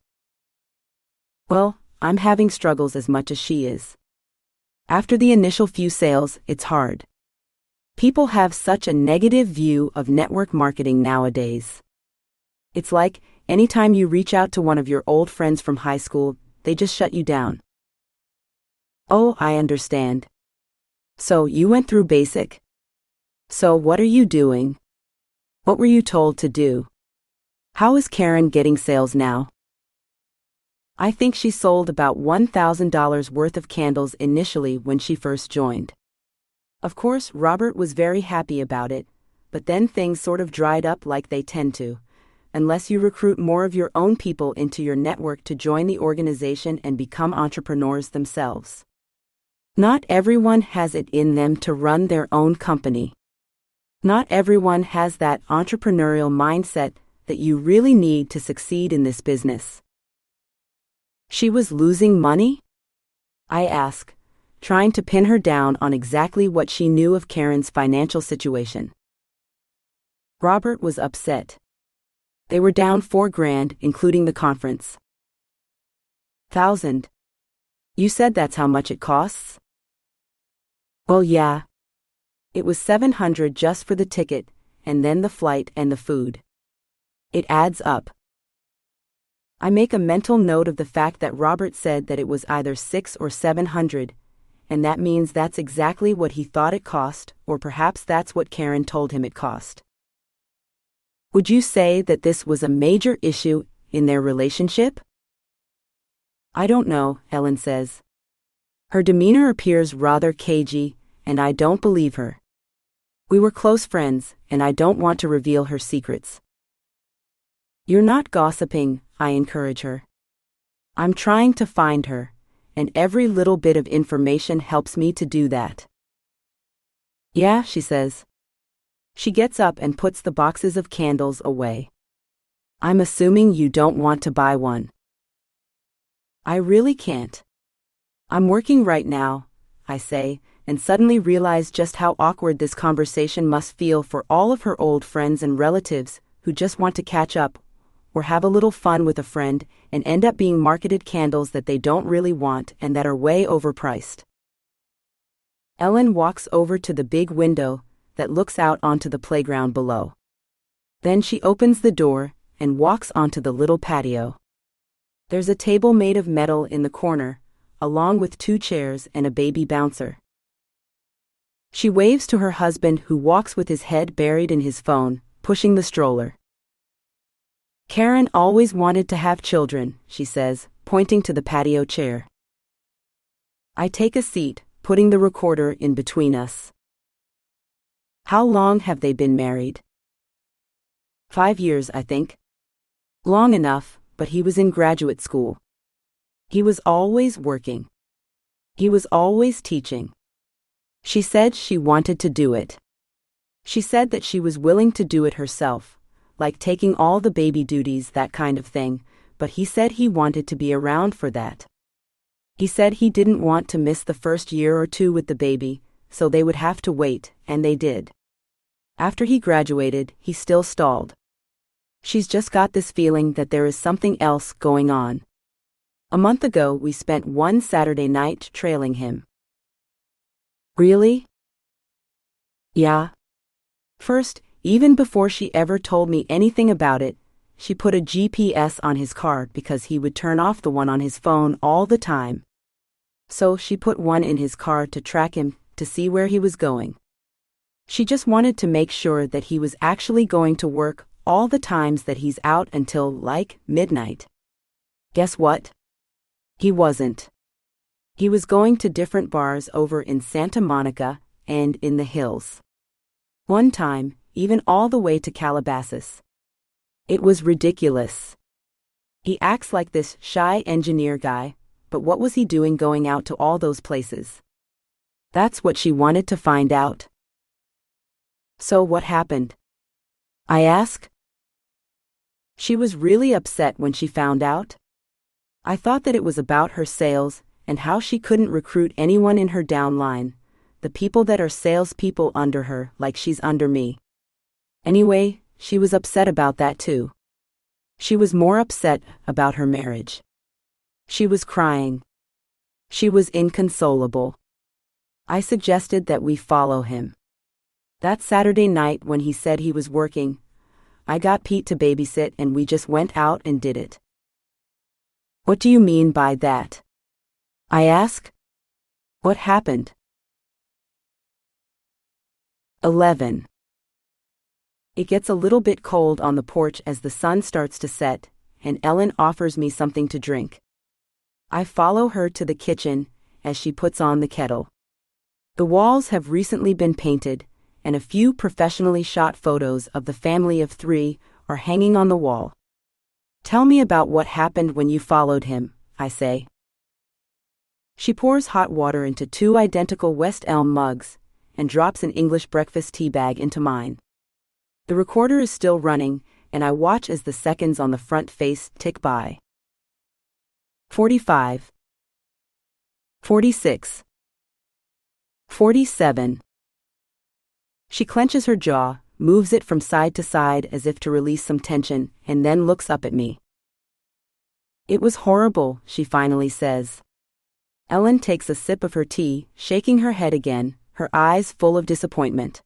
Well, I'm having struggles as much as she is. After the initial few sales, it's hard. People have such a negative view of network marketing nowadays. It's like, anytime you reach out to one of your old friends from high school, they just shut you down. Oh, I understand. So, you went through basic? So, what are you doing? What were you told to do? How is Karen getting sales now? I think she sold about $1,000 worth of candles initially when she first joined. Of course, Robert was very happy about it, but then things sort of dried up like they tend to, unless you recruit more of your own people into your network to join the organization and become entrepreneurs themselves. Not everyone has it in them to run their own company. Not everyone has that entrepreneurial mindset that you really need to succeed in this business. She was losing money? I asked, trying to pin her down on exactly what she knew of Karen's financial situation. Robert was upset. They were down $4,000, including the conference. $1,000. You said that's how much it costs? Well, yeah. It was $700 just for the ticket, and then the flight and the food. It adds up. I make a mental note of the fact that Robert said that it was either $600 or $700, and that means that's exactly what he thought it cost, or perhaps that's what Karen told him it cost. Would you say that this was a major issue in their relationship? I don't know, Ellen says. Her demeanor appears rather cagey, and I don't believe her. We were close friends, and I don't want to reveal her secrets. You're not gossiping, I encourage her. I'm trying to find her, and every little bit of information helps me to do that. Yeah, she says. She gets up and puts the boxes of candles away. I'm assuming you don't want to buy one. I really can't. I'm working right now, I say, and suddenly realize just how awkward this conversation must feel for all of her old friends and relatives who just want to catch up or have a little fun with a friend and end up being marketed candles that they don't really want and that are way overpriced. Ellen walks over to the big window that looks out onto the playground below. Then she opens the door and walks onto the little patio. There's a table made of metal in the corner, along with 2 chairs and a baby bouncer. She waves to her husband, who walks with his head buried in his phone, pushing the stroller. Karen always wanted to have children, she says, pointing to the patio chair. I take a seat, putting the recorder in between us. How long have they been married? 5 years, I think. Long enough, but he was in graduate school. He was always working. He was always teaching. She said she wanted to do it. She said that she was willing to do it herself, like taking all the baby duties, that kind of thing, but he said he wanted to be around for that. He said he didn't want to miss the first year or 2 with the baby, so they would have to wait, and they did. After he graduated, he still stalled. She's just got this feeling that there is something else going on. A month ago, we spent one Saturday night trailing him. Really? Yeah. First, even before she ever told me anything about it, she put a GPS on his car because he would turn off the one on his phone all the time. So she put one in his car to track him, to see where he was going. She just wanted to make sure that he was actually going to work all the times that he's out until, like, midnight. Guess what? He wasn't. He was going to different bars over in Santa Monica and in the hills. One time, even all the way to Calabasas. It was ridiculous. He acts like this shy engineer guy, but what was he doing going out to all those places? That's what she wanted to find out. So what happened? I ask. She was really upset when she found out. I thought that it was about her sales and how she couldn't recruit anyone in her downline, the people that are salespeople under her like she's under me. Anyway, she was upset about that too. She was more upset about her marriage. She was crying. She was inconsolable. I suggested that we follow him. That Saturday night when he said he was working, I got Pete to babysit and we just went out and did it. What do you mean by that? I ask. What happened? 11. It gets a little bit cold on the porch as the sun starts to set, and Ellen offers me something to drink. I follow her to the kitchen as she puts on the kettle. The walls have recently been painted, and a few professionally shot photos of the family of 3 are hanging on the wall. Tell me about what happened when you followed him, I say. She pours hot water into 2 identical West Elm mugs and drops an English breakfast tea bag into mine. The recorder is still running, and I watch as the seconds on the front face tick by. 45. 46. 47. She clenches her jaw, moves it from side to side as if to release some tension, and then looks up at me. It was horrible, she finally says. Ellen takes a sip of her tea, shaking her head again, her eyes full of disappointment.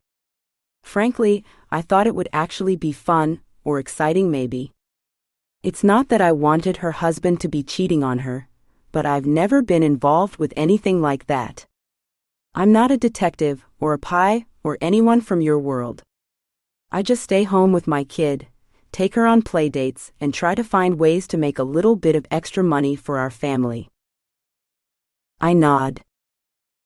Frankly, I thought it would actually be fun, or exciting maybe. It's not that I wanted her husband to be cheating on her, but I've never been involved with anything like that. I'm not a detective, or a pie, or anyone from your world. I just stay home with my kid, take her on play dates, and try to find ways to make a little bit of extra money for our family. I nod.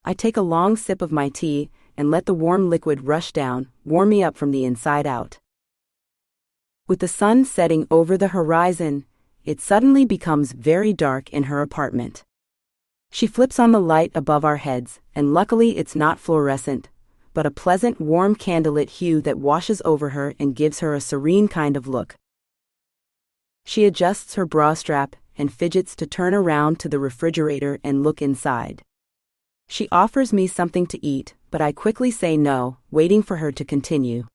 I take a long sip of my tea and let the warm liquid rush down, warm me up from the inside out. With the sun setting over the horizon, it suddenly becomes very dark in her apartment. She flips on the light above our heads, and luckily it's not fluorescent, but a pleasant warm candlelit hue that washes over her and gives her a serene kind of look. She adjusts her bra strap and fidgets to turn around to the refrigerator and look inside. She offers me something to eat, but I quickly say no, waiting for her to continue.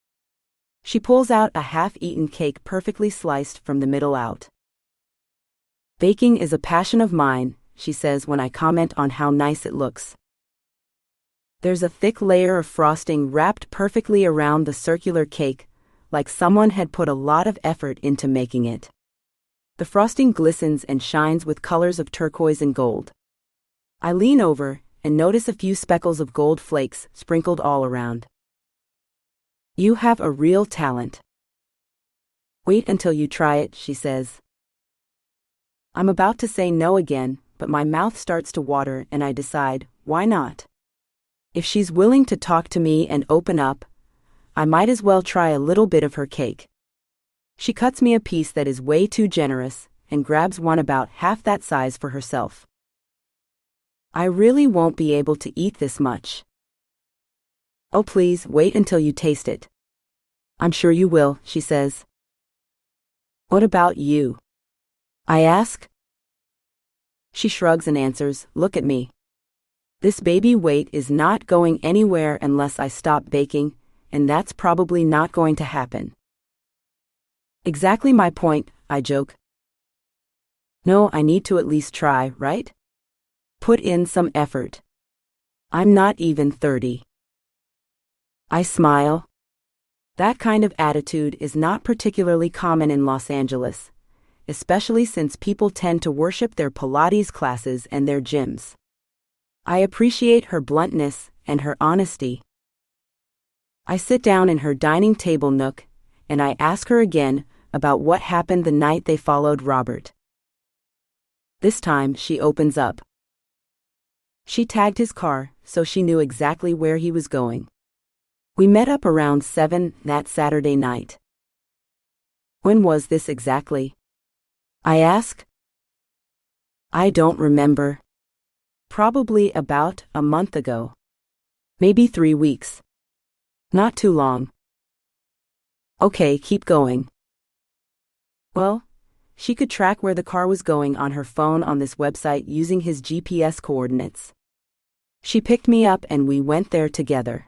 She pulls out a half-eaten cake perfectly sliced from the middle out. Baking is a passion of mine, she says when I comment on how nice it looks. There's a thick layer of frosting wrapped perfectly around the circular cake, like someone had put a lot of effort into making it. The frosting glistens and shines with colors of turquoise and gold. I lean over and notice a few speckles of gold flakes sprinkled all around. You have a real talent. Wait until you try it, she says. I'm about to say no again, but my mouth starts to water and I decide, why not? If she's willing to talk to me and open up, I might as well try a little bit of her cake. She cuts me a piece that is way too generous and grabs one about half that size for herself. I really won't be able to eat this much. Oh, please, wait until you taste it. I'm sure you will, she says. What about you? I ask. She shrugs and answers, look at me. This baby weight is not going anywhere unless I stop baking, and that's probably not going to happen. Exactly my point, I joke. No, I need to at least try, right? Put in some effort. I'm not even 30. I smile. That kind of attitude is not particularly common in Los Angeles, especially since people tend to worship their Pilates classes and their gyms. I appreciate her bluntness and her honesty. I sit down in her dining table nook, and I ask her again about what happened the night they followed Robert. This time she opens up. She tagged his car, so she knew exactly where he was going. We met up around 7 that Saturday night. When was this exactly? I ask. I don't remember. Probably about a month ago. Maybe 3 weeks. Not too long. Okay, keep going. Well, she could track where the car was going on her phone on this website using his GPS coordinates. She picked me up and we went there together.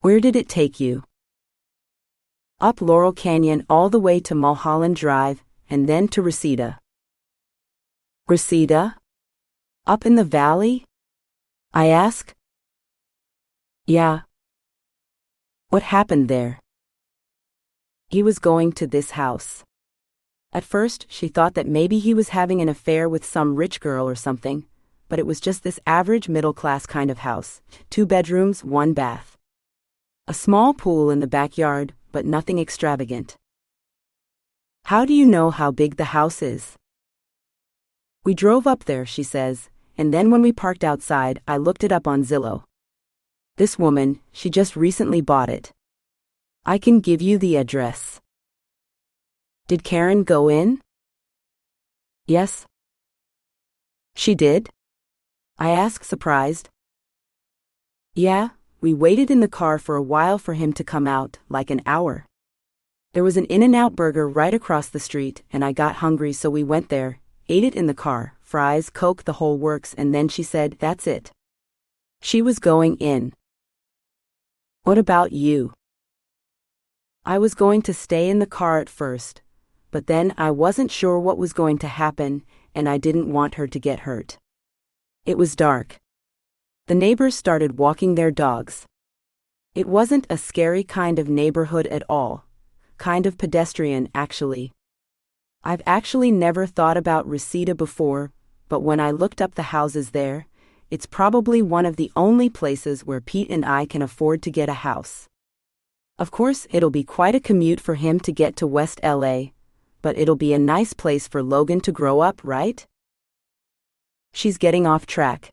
Where did it take you? Up Laurel Canyon all the way to Mulholland Drive, and then to Reseda. Reseda? Up in the valley? I ask. Yeah. What happened there? He was going to this house. At first, she thought that maybe he was having an affair with some rich girl or something, but it was just this average middle-class kind of house, 2 bedrooms, 1 bath. A small pool in the backyard, but nothing extravagant. How do you know how big the house is? We drove up there, she says, and then when we parked outside, I looked it up on Zillow. This woman, she just recently bought it. I can give you the address. Did Karen go in? Yes. She did? I asked, surprised. Yeah, we waited in the car for a while for him to come out, like an hour. There was an In-N-Out burger right across the street, and I got hungry, so we went there, ate it in the car, fries, Coke, the whole works, and then she said, that's it. She was going in. What about you? I was going to stay in the car at first, but then I wasn't sure what was going to happen, and I didn't want her to get hurt. It was dark. The neighbors started walking their dogs. It wasn't a scary kind of neighborhood at all, kind of pedestrian, actually. I've actually never thought about Reseda before, but when I looked up the houses there, it's probably one of the only places where Pete and I can afford to get a house. Of course, it'll be quite a commute for him to get to West LA, but it'll be a nice place for Logan to grow up, right? She's getting off track.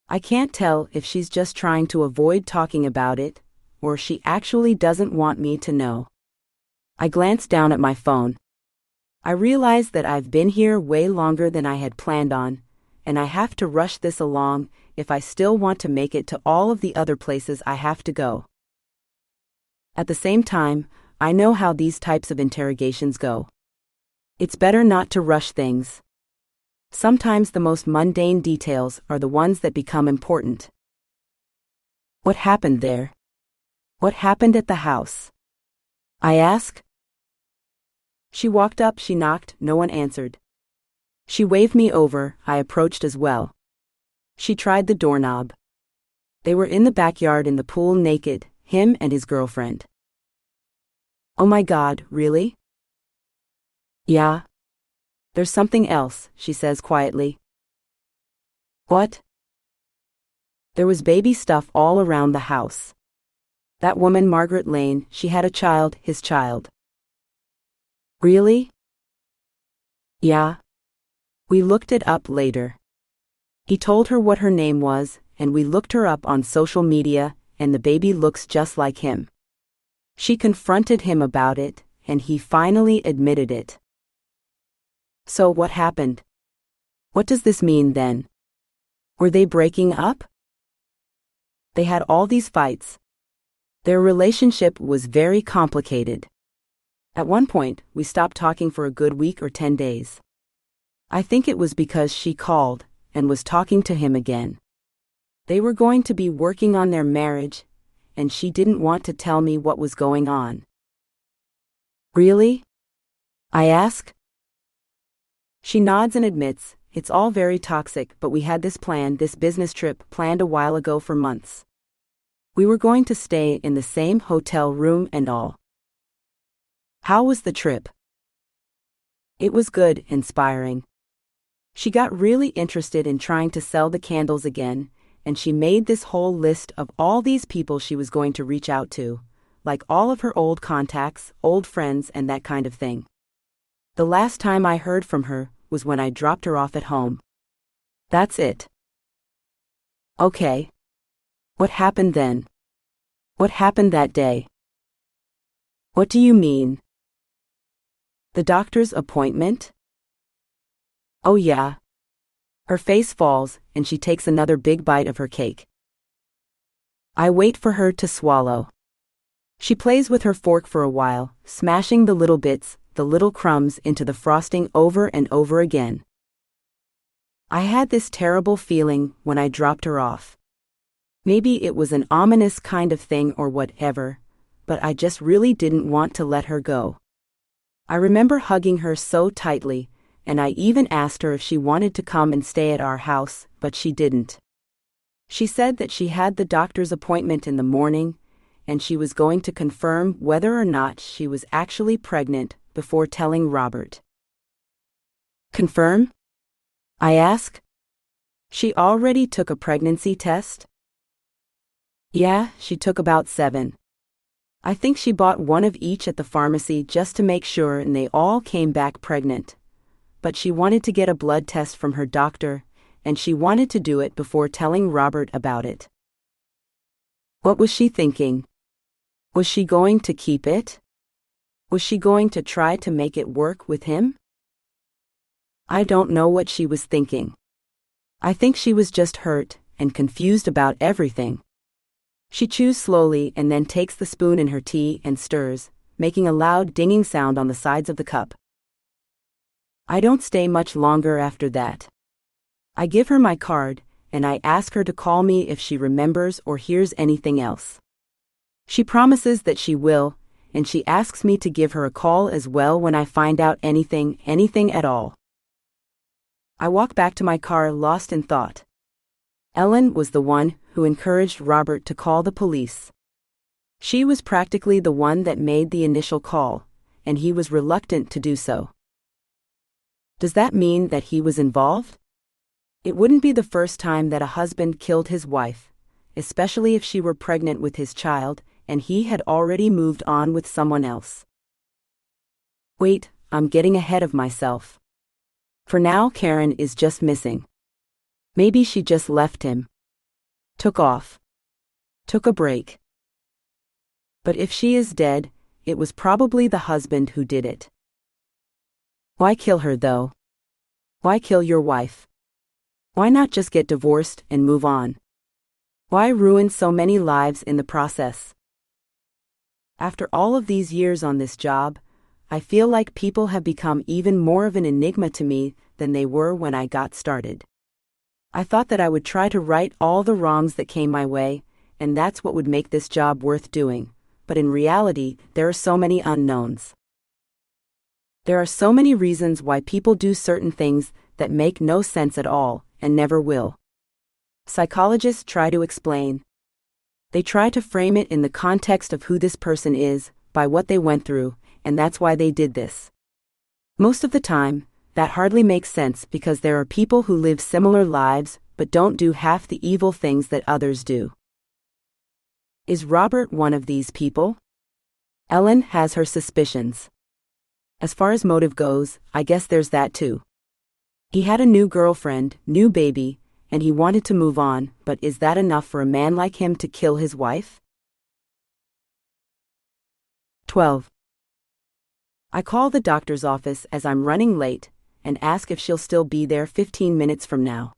I can't tell if she's just trying to avoid talking about it, or she actually doesn't want me to know. I glanced down at my phone. I realize that I've been here way longer than I had planned on, and I have to rush this along if I still want to make it to all of the other places I have to go. At the same time, I know how these types of interrogations go. It's better not to rush things. Sometimes the most mundane details are the ones that become important. What happened there? What happened at the house? I ask. She walked up, she knocked, no one answered. She waved me over, I approached as well. She tried the doorknob. They were in the backyard in the pool naked, him and his girlfriend. Oh my God, really? Yeah. There's something else, she says quietly. What? There was baby stuff all around the house. That woman, Margaret Lane, she had a child, his child. Really? Yeah. We looked it up later. He told her what her name was, and we looked her up on social media, and the baby looks just like him. She confronted him about it, and he finally admitted it. So what happened? What does this mean then? Were they breaking up? They had all these fights. Their relationship was very complicated. At one point, we stopped talking for a good week or 10 days. I think it was because she called and was talking to him again. They were going to be working on their marriage, and she didn't want to tell me what was going on. Really? I ask. She nods and admits, it's all very toxic, but we had this plan, this business trip planned a while ago for months. We were going to stay in the same hotel room and all. How was the trip? It was good, inspiring. She got really interested in trying to sell the candles again, and she made this whole list of all these people she was going to reach out to, like all of her old contacts, old friends, and that kind of thing. The last time I heard from her was when I dropped her off at home. That's it. Okay. What happened then? What happened that day? What do you mean? The doctor's appointment? Oh yeah. Her face falls, and she takes another big bite of her cake. I wait for her to swallow. She plays with her fork for a while, smashing the little bits, the little crumbs into the frosting over and over again. I had this terrible feeling when I dropped her off. Maybe it was an ominous kind of thing or whatever, but I just really didn't want to let her go. I remember hugging her so tightly, and I even asked her if she wanted to come and stay at our house, but she didn't. She said that she had the doctor's appointment in the morning, and she was going to confirm whether or not she was actually pregnant before telling Robert. Confirm? I asked. She already took a pregnancy test? Yeah, she took about 7. I think she bought one of each at the pharmacy just to make sure, and they all came back pregnant. But she wanted to get a blood test from her doctor, and she wanted to do it before telling Robert about it. What was she thinking? Was she going to keep it? Was she going to try to make it work with him? I don't know what she was thinking. I think she was just hurt and confused about everything. She chews slowly and then takes the spoon in her tea and stirs, making a loud dinging sound on the sides of the cup. I don't stay much longer after that. I give her my card, and I ask her to call me if she remembers or hears anything else. She promises that she will, and she asks me to give her a call as well when I find out anything at all. I walk back to my car lost in thought. Ellen was the one who encouraged Robert to call the police. She was practically the one that made the initial call, and he was reluctant to do so. Does that mean that he was involved? It wouldn't be the first time that a husband killed his wife, especially if she were pregnant with his child and he had already moved on with someone else. Wait, I'm getting ahead of myself. For now, Karen is just missing. Maybe she just left him. Took off. Took a break. But if she is dead, it was probably the husband who did it. Why kill her, though? Why kill your wife? Why not just get divorced and move on? Why ruin so many lives in the process? After all of these years on this job, I feel like people have become even more of an enigma to me than they were when I got started. I thought that I would try to right all the wrongs that came my way, and that's what would make this job worth doing, but in reality, there are so many unknowns. There are so many reasons why people do certain things that make no sense at all, and never will. Psychologists try to explain. They try to frame it in the context of who this person is, by what they went through, and that's why they did this. Most of the time, that hardly makes sense because there are people who live similar lives but don't do half the evil things that others do. Is Robert one of these people? Ellen has her suspicions. As far as motive goes, I guess there's that too. He had a new girlfriend, new baby, and he wanted to move on, but is that enough for a man like him to kill his wife? 12. I call the doctor's office as I'm running late and ask if she'll still be there 15 minutes from now.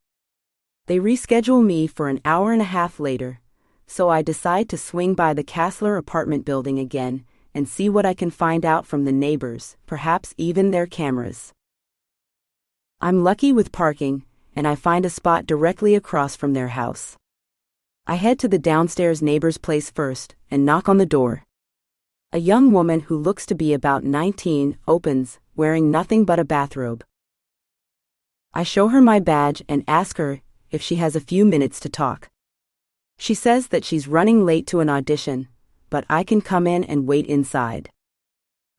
They reschedule me for an hour and a half later, so I decide to swing by the Kassler apartment building again and see what I can find out from the neighbors, perhaps even their cameras. I'm lucky with parking, and I find a spot directly across from their house. I head to the downstairs neighbor's place first and knock on the door. A young woman who looks to be about 19 opens, wearing nothing but a bathrobe. I show her my badge and ask her if she has a few minutes to talk. She says that she's running late to an audition, but I can come in and wait inside.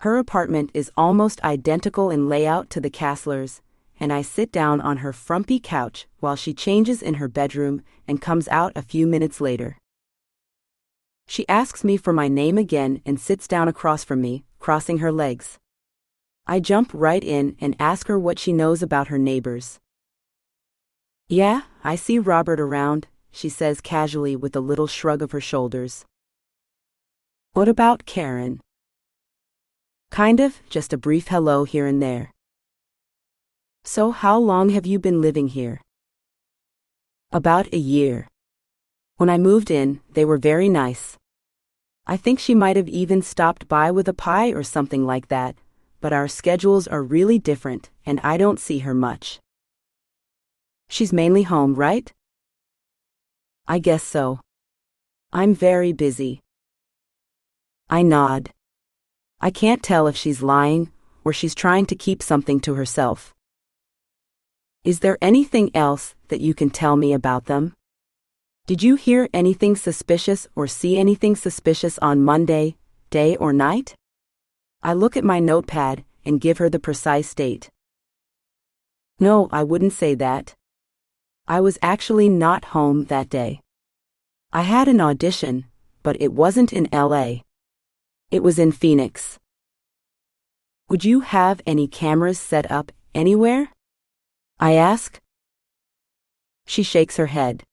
Her apartment is almost identical in layout to the Kasslers, and I sit down on her frumpy couch while she changes in her bedroom and comes out a few minutes later. She asks me for my name again and sits down across from me, crossing her legs. I jump right in and ask her what she knows about her neighbors. Yeah, I see Robert around, she says casually with a little shrug of her shoulders. What about Karen? Kind of, just a brief hello here and there. So how long have you been living here? About a year. When I moved in, they were very nice. I think she might have even stopped by with a pie or something like that, but our schedules are really different and I don't see her much. She's mainly home, right? I guess so. I'm very busy. I nod. I can't tell if she's lying or she's trying to keep something to herself. Is there anything else that you can tell me about them? Did you hear anything suspicious or see anything suspicious on Monday, day or night? I look at my notepad and give her the precise date. No, I wouldn't say that. I was actually not home that day. I had an audition, but it wasn't in LA. It was in Phoenix. Would you have any cameras set up anywhere? I ask. She shakes her head.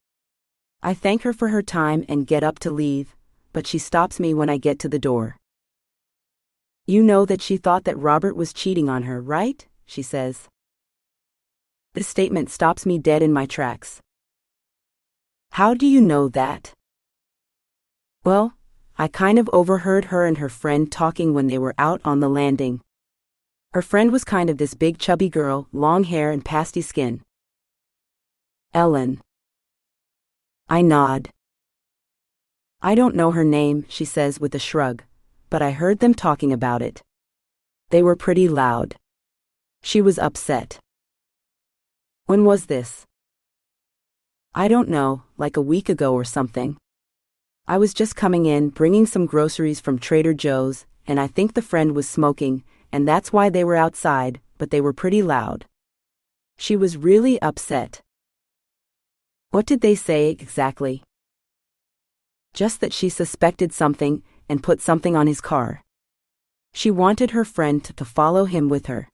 I thank her for her time and get up to leave, but she stops me when I get to the door. You know that she thought that Robert was cheating on her, right? She says. This statement stops me dead in my tracks. How do you know that? Well, I kind of overheard her and her friend talking when they were out on the landing. Her friend was kind of this big chubby girl, long hair and pasty skin. Ellen. I nod. I don't know her name, she says with a shrug, but I heard them talking about it. They were pretty loud. She was upset. When was this? I don't know, like a week ago or something. I was just coming in, bringing some groceries from Trader Joe's, and I think the friend was smoking, and that's why they were outside, but they were pretty loud. She was really upset. What did they say exactly? Just that she suspected something and put something on his car. She wanted her friend to follow him with her.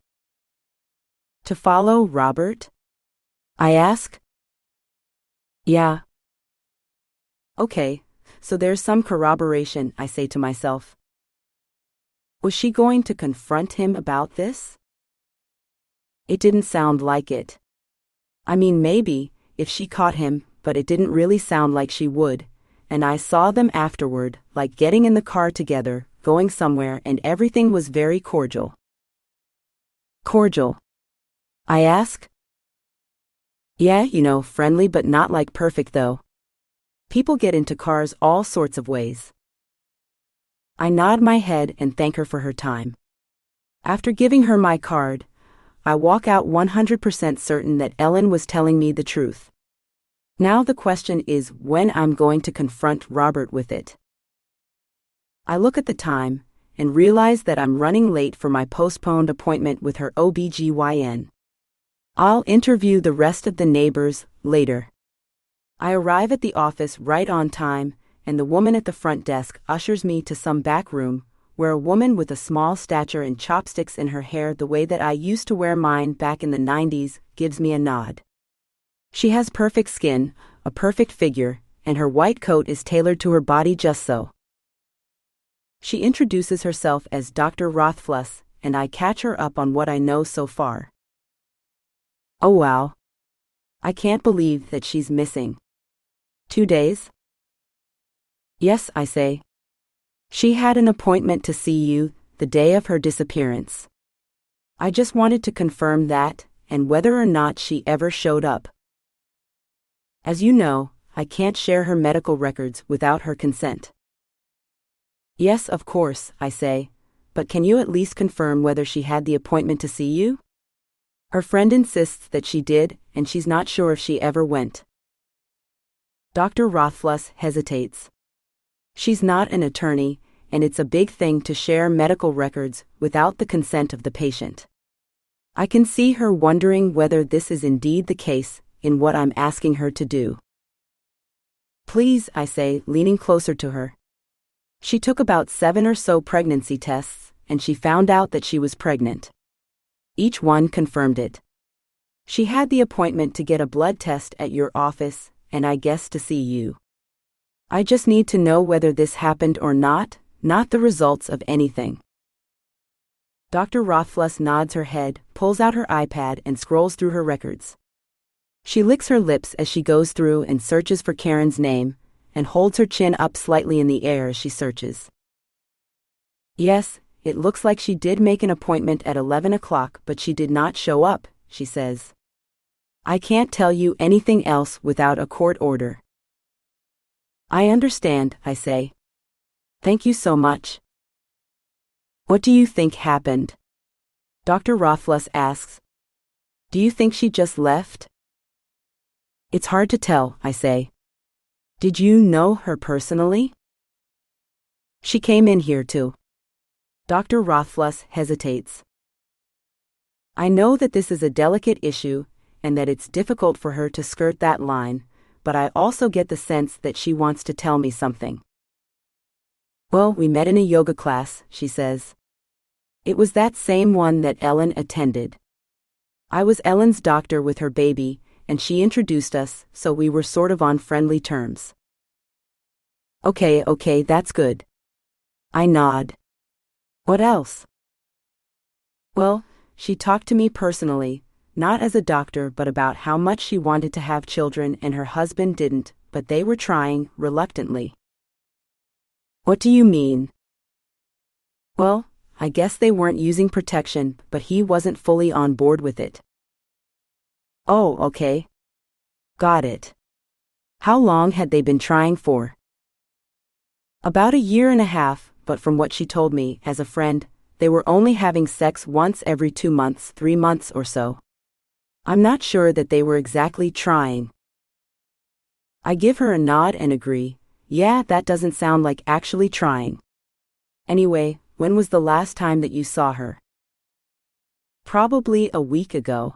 To follow Robert? I ask. Yeah. Okay, so there's some corroboration, I say to myself. Was she going to confront him about this? It didn't sound like it. I mean, maybe, if she caught him, but it didn't really sound like she would, and I saw them afterward, like getting in the car together, going somewhere, and everything was very cordial. Cordial? I ask. Yeah, you know, friendly but not like perfect though. People get into cars all sorts of ways. I nod my head and thank her for her time. After giving her my card, I walk out 100% certain that Ellen was telling me the truth. Now the question is when I'm going to confront Robert with it. I look at the time and realize that I'm running late for my postponed appointment with her OBGYN. I'll interview the rest of the neighbors later. I arrive at the office right on time, and the woman at the front desk ushers me to some back room, where a woman with a small stature and chopsticks in her hair the way that I used to wear mine back in the 90s gives me a nod. She has perfect skin, a perfect figure, and her white coat is tailored to her body just so. She introduces herself as Dr. Rothfuss, and I catch her up on what I know so far. Oh wow. I can't believe that she's missing. 2 days? Yes, I say. She had an appointment to see you the day of her disappearance. I just wanted to confirm that, and whether or not she ever showed up. As you know, I can't share her medical records without her consent. Yes, of course, I say, but can you at least confirm whether she had the appointment to see you? Her friend insists that she did, and she's not sure if she ever went. Dr. Rothfuss hesitates. She's not an attorney, and it's a big thing to share medical records without the consent of the patient. I can see her wondering whether this is indeed the case in what I'm asking her to do. Please, I say, leaning closer to her. She took about 7 or so pregnancy tests, and she found out that she was pregnant. Each one confirmed it. She had the appointment to get a blood test at your office, and I guess to see you. I just need to know whether this happened or not the results of anything. Dr. Rothfuss nods her head, pulls out her iPad and scrolls through her records. She licks her lips as she goes through and searches for Karen's name, and holds her chin up slightly in the air as she searches. Yes, "It looks like she did make an appointment at 11 o'clock, but she did not show up," she says. "I can't tell you anything else without a court order." "I understand," I say. "Thank you so much." "What do you think happened?" Dr. Rothfuss asks. "Do you think she just left?" "It's hard to tell," I say. "Did you know her personally?" "She came in here too." Dr. Rothfuss hesitates. "I know that this is a delicate issue and that it's difficult for her to skirt that line, but I also get the sense that she wants to tell me something." "Well, we met in a yoga class," she says. "It was that same one that Ellen attended. I was Ellen's doctor with her baby, and she introduced us, so we were sort of on friendly terms." Okay, that's good." I nod. "What else?" "Well, she talked to me personally, not as a doctor, but about how much she wanted to have children and her husband didn't, but they were trying, reluctantly." "What do you mean?" "Well, I guess they weren't using protection, but he wasn't fully on board with it." "Oh, okay. Got it. How long had they been trying for?" "About a year and a half, but from what she told me, as a friend, they were only having sex once every 2 months, 3 months or so. I'm not sure that they were exactly trying." I give her a nod and agree. Yeah, that doesn't sound like actually trying. "Anyway, when was the last time that you saw her?" "Probably a week ago.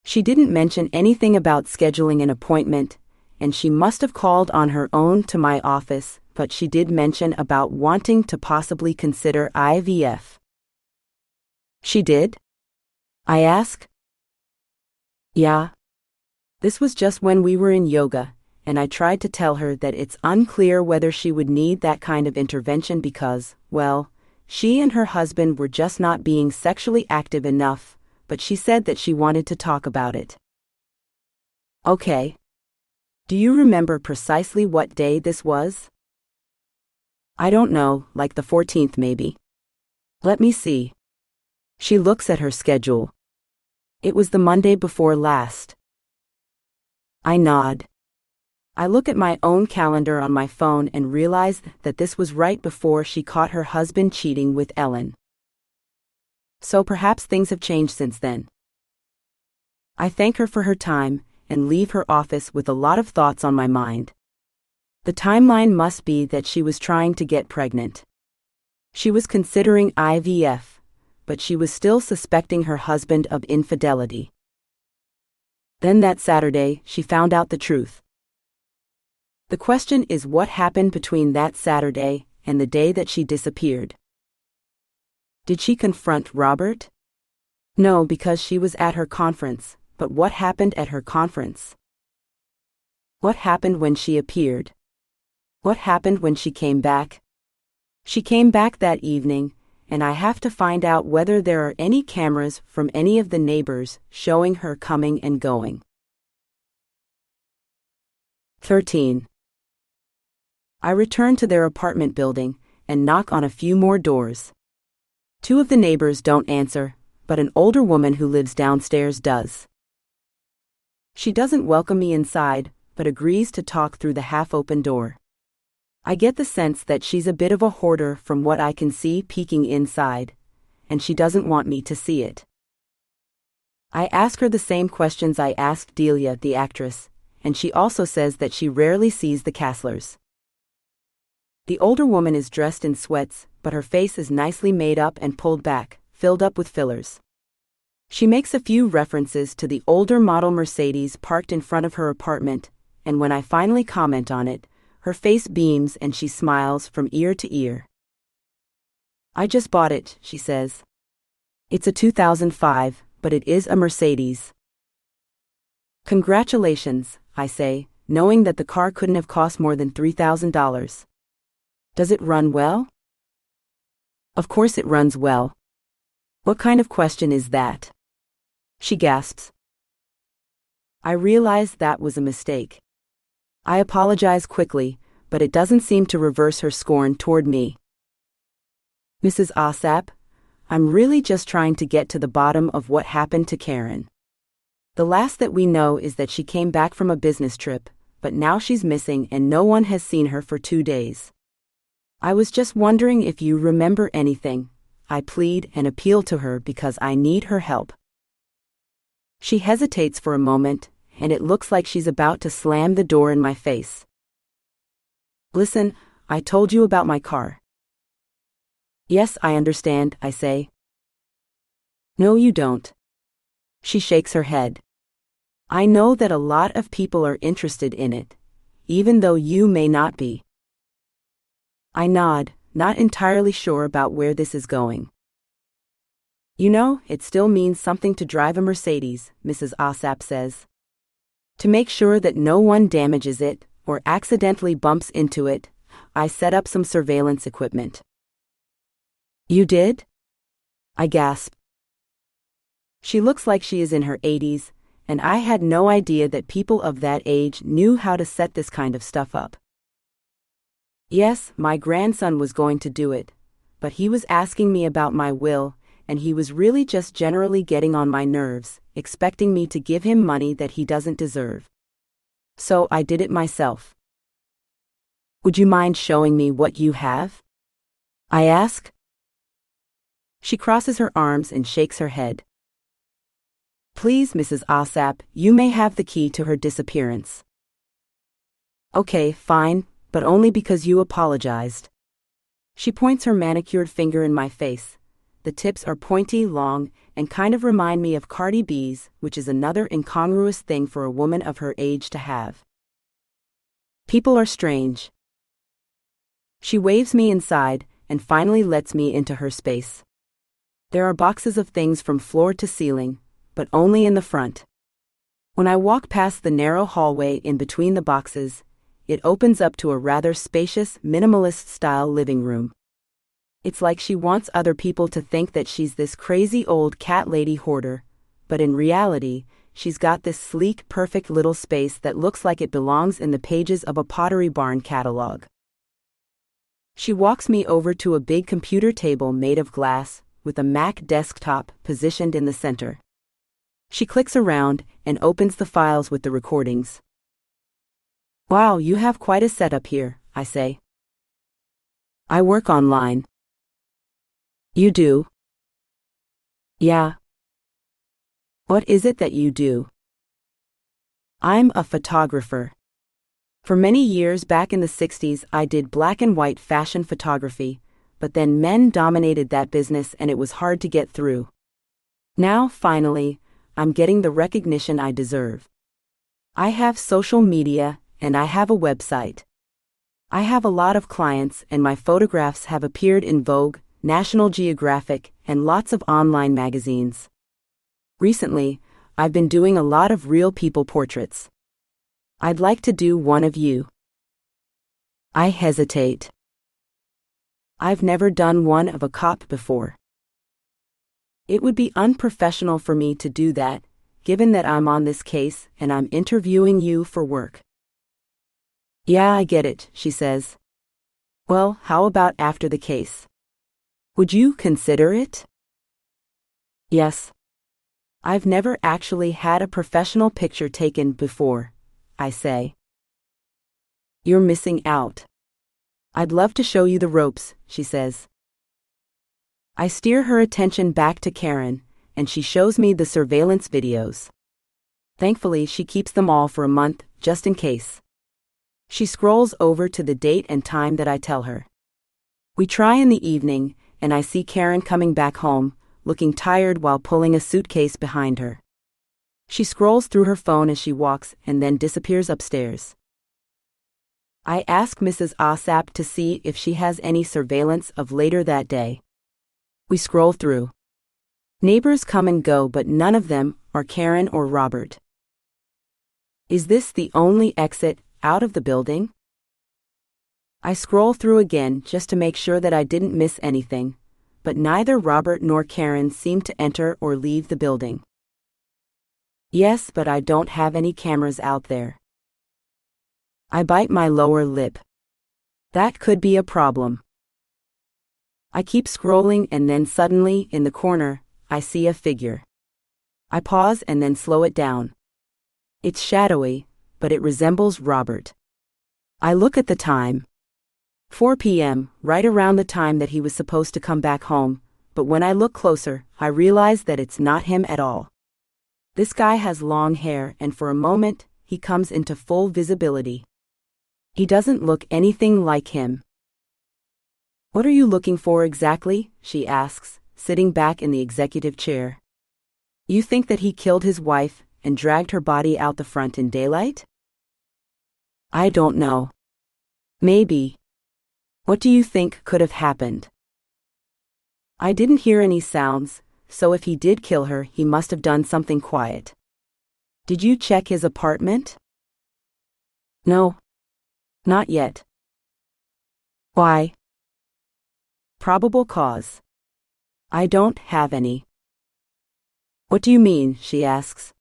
She didn't mention anything about scheduling an appointment, and she must have called on her own to my office, but she did mention about wanting to possibly consider IVF." "She did?" I ask. "Yeah. This was just when we were in yoga, and I tried to tell her that it's unclear whether she would need that kind of intervention because, well, she and her husband were just not being sexually active enough, but she said that she wanted to talk about it." "Okay. Do you remember precisely what day this was?" "I don't know, like the 14th maybe." "Let me see." She looks at her schedule. "It was the Monday before last." I nod. I look at my own calendar on my phone and realize that this was right before she caught her husband cheating with Ellen. So perhaps things have changed since then. I thank her for her time and leave her office with a lot of thoughts on my mind. The timeline must be that she was trying to get pregnant. She was considering IVF, but she was still suspecting her husband of infidelity. Then that Saturday, she found out the truth. The question is what happened between that Saturday and the day that she disappeared. Did she confront Robert? No, because she was at her conference, but what happened at her conference? What happened when she appeared? What happened when she came back? She came back that evening, and I have to find out whether there are any cameras from any of the neighbors showing her coming and going. 13. I return to their apartment building and knock on a few more doors. 2 of the neighbors don't answer, but an older woman who lives downstairs does. She doesn't welcome me inside, but agrees to talk through the half-open door. I get the sense that she's a bit of a hoarder from what I can see peeking inside, and she doesn't want me to see it. I ask her the same questions I asked Delia, the actress, and she also says that she rarely sees the Casslers. The older woman is dressed in sweats, but her face is nicely made up and pulled back, filled up with fillers. She makes a few references to the older model Mercedes parked in front of her apartment, and when I finally comment on it, her face beams and she smiles from ear to ear. "I just bought it," she says. "It's a 2005, but it is a Mercedes." "Congratulations," I say, knowing that the car couldn't have cost more than $3,000. "Does it run well?" "Of course it runs well." "What kind of question is that?" She gasps. I realize that was a mistake. I apologize quickly, but it doesn't seem to reverse her scorn toward me. Mrs. Osap, I'm really just trying to get to the bottom of what happened to Karen. The last that we know is that she came back from a business trip, but now she's missing and no one has seen her for 2 days. I was just wondering if you remember anything. I plead and appeal to her because I need her help. She hesitates for a moment, and it looks like she's about to slam the door in my face. Listen, I told you about my car. Yes, I understand, I say. No, you don't. She shakes her head. I know that a lot of people are interested in it, even though you may not be. I nod, not entirely sure about where this is going. You know, it still means something to drive a Mercedes, Mrs. Osap says. To make sure that no one damages it or accidentally bumps into it, I set up some surveillance equipment. You did? I gasp. She looks like she is in her 80s, and I had no idea that people of that age knew how to set this kind of stuff up. Yes, my grandson was going to do it, but he was asking me about my will, and he was really just generally getting on my nerves, expecting me to give him money that he doesn't deserve. So I did it myself. Would you mind showing me what you have? I ask. She crosses her arms and shakes her head. Please, Mrs. Osap, you may have the key to her disappearance. Okay, fine, but only because you apologized. She points her manicured finger in my face. The tips are pointy, long, and kind of remind me of Cardi B's, which is another incongruous thing for a woman of her age to have. People are strange. She waves me inside and finally lets me into her space. There are boxes of things from floor to ceiling, but only in the front. When I walk past the narrow hallway in between the boxes, it opens up to a rather spacious, minimalist-style living room. It's like she wants other people to think that she's this crazy old cat lady hoarder, but in reality, she's got this sleek, perfect little space that looks like it belongs in the pages of a Pottery Barn catalog. She walks me over to a big computer table made of glass, with a Mac desktop positioned in the center. She clicks around and opens the files with the recordings. Wow, you have quite a setup here, I say. I work online. You do? Yeah. What is it that you do? I'm a photographer. For many years back in the 60s, I did black and white fashion photography, but then men dominated that business and it was hard to get through. Now, finally, I'm getting the recognition I deserve. I have social media and I have a website. I have a lot of clients and my photographs have appeared in Vogue, National Geographic, and lots of online magazines. Recently, I've been doing a lot of real people portraits. I'd like to do one of you. I hesitate. I've never done one of a cop before. It would be unprofessional for me to do that, given that I'm on this case and I'm interviewing you for work. Yeah, I get it, she says. Well, how about after the case? Would you consider it? Yes. I've never actually had a professional picture taken before, I say. You're missing out. I'd love to show you the ropes, she says. I steer her attention back to Karen, and she shows me the surveillance videos. Thankfully, she keeps them all for a month, just in case. She scrolls over to the date and time that I tell her. We try in the evening, and I see Karen coming back home, looking tired while pulling a suitcase behind her. She scrolls through her phone as she walks and then disappears upstairs. I ask Mrs. Osap to see if she has any surveillance of later that day. We scroll through. Neighbors come and go, but none of them are Karen or Robert. Is this the only exit out of the building? I scroll through again just to make sure that I didn't miss anything, but neither Robert nor Karen seem to enter or leave the building. Yes, but I don't have any cameras out there. I bite my lower lip. That could be a problem. I keep scrolling and then suddenly, in the corner, I see a figure. I pause and then slow it down. It's shadowy, but it resembles Robert. I look at the time. 4 p.m., right around the time that he was supposed to come back home, but when I look closer, I realize that it's not him at all. This guy has long hair and for a moment, he comes into full visibility. He doesn't look anything like him. "What are you looking for exactly?" she asks, sitting back in the executive chair. "You think that he killed his wife and dragged her body out the front in daylight?" "I don't know. Maybe. What do you think could have happened?" "I didn't hear any sounds, so if he did kill her, he must have done something quiet." "Did you check his apartment?" "No. Not yet." "Why?" "Probable cause." "I don't have any." "What do you mean?" she asks.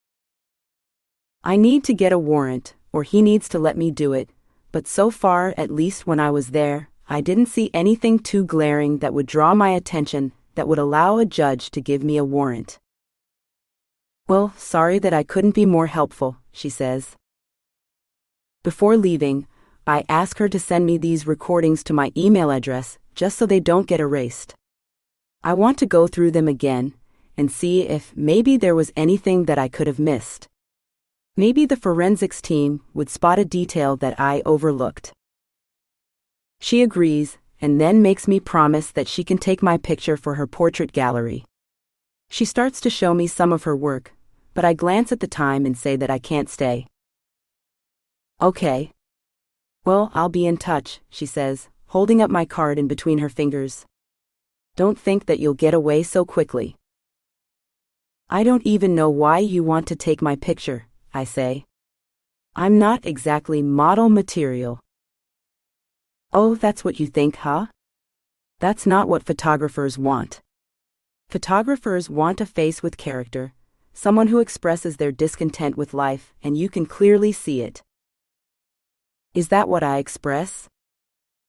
"I need to get a warrant, or he needs to let me do it, but so far, at least when I was there, I didn't see anything too glaring that would draw my attention that would allow a judge to give me a warrant." "Well, sorry that I couldn't be more helpful," she says. Before leaving, I ask her to send me these recordings to my email address just so they don't get erased. I want to go through them again and see if maybe there was anything that I could have missed. Maybe the forensics team would spot a detail that I overlooked. She agrees and then makes me promise that she can take my picture for her portrait gallery. She starts to show me some of her work, but I glance at the time and say that I can't stay. "Okay. Well, I'll be in touch," she says, holding up my card in between her fingers. "Don't think that you'll get away so quickly." "I don't even know why you want to take my picture," I say. "I'm not exactly model material." "Oh, that's what you think, huh? That's not what photographers want. Photographers want a face with character, someone who expresses their discontent with life, and you can clearly see it." "Is that what I express?"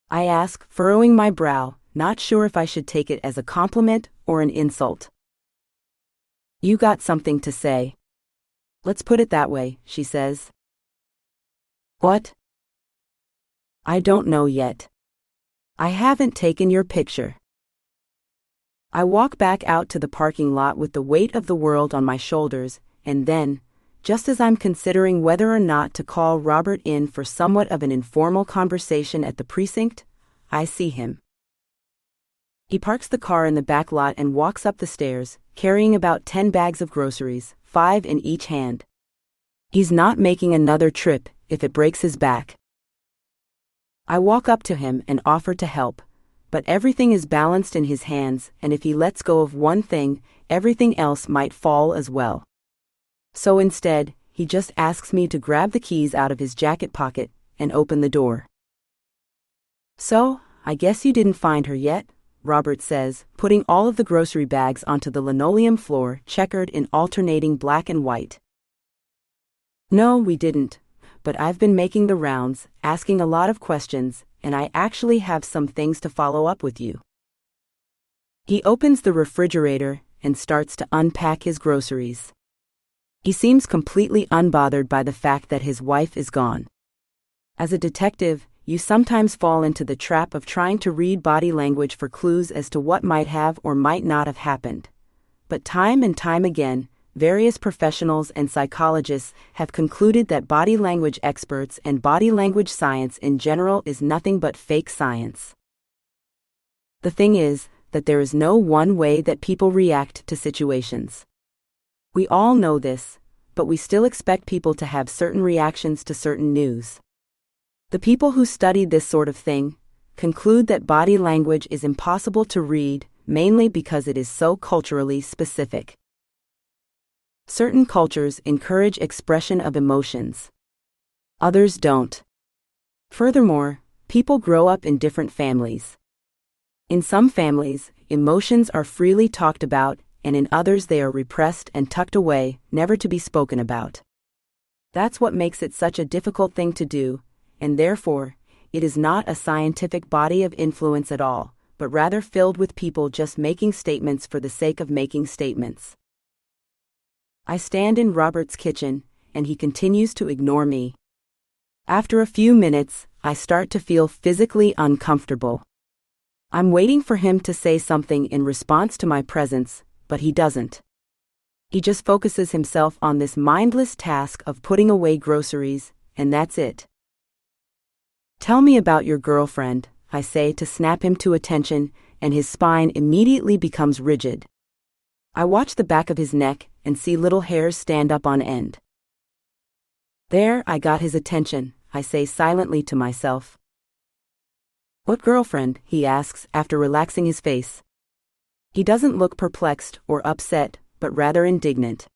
I ask, furrowing my brow, not sure if I should take it as a compliment or an insult. "You got something to say. Let's put it that way," she says. "What?" "I don't know yet. I haven't taken your picture." I walk back out to the parking lot with the weight of the world on my shoulders, and then, just as I'm considering whether or not to call Robert in for somewhat of an informal conversation at the precinct, I see him. He parks the car in the back lot and walks up the stairs, carrying about 10 bags of groceries, 5 in each hand. He's not making another trip if it breaks his back. I walk up to him and offer to help, but everything is balanced in his hands, and if he lets go of one thing, everything else might fall as well. So instead, he just asks me to grab the keys out of his jacket pocket and open the door. "So, I guess you didn't find her yet," Robert says, putting all of the grocery bags onto the linoleum floor checkered in alternating black and white. "No, we didn't, but I've been making the rounds, asking a lot of questions, and I actually have some things to follow up with you." He opens the refrigerator and starts to unpack his groceries. He seems completely unbothered by the fact that his wife is gone. As a detective, you sometimes fall into the trap of trying to read body language for clues as to what might have or might not have happened. But time and time again, various professionals and psychologists have concluded that body language experts and body language science in general is nothing but fake science. The thing is that there is no one way that people react to situations. We all know this, but we still expect people to have certain reactions to certain news. The people who study this sort of thing conclude that body language is impossible to read, mainly because it is so culturally specific. Certain cultures encourage expression of emotions. Others don't. Furthermore, people grow up in different families. In some families, emotions are freely talked about, and in others they are repressed and tucked away, never to be spoken about. That's what makes it such a difficult thing to do, and therefore, it is not a scientific body of influence at all, but but rather filled with people just making statements for the sake of making statements. I stand in Robert's kitchen, and he continues to ignore me. After a few minutes, I start to feel physically uncomfortable. I'm waiting for him to say something in response to my presence, but he doesn't. He just focuses himself on this mindless task of putting away groceries, and that's it. "Tell me about your girlfriend," I say to snap him to attention, and his spine immediately becomes rigid. I watch the back of his neck and see little hairs stand up on end. There, I got his attention, I say silently to myself. "What girlfriend?" he asks after relaxing his face. He doesn't look perplexed or upset, but rather indignant.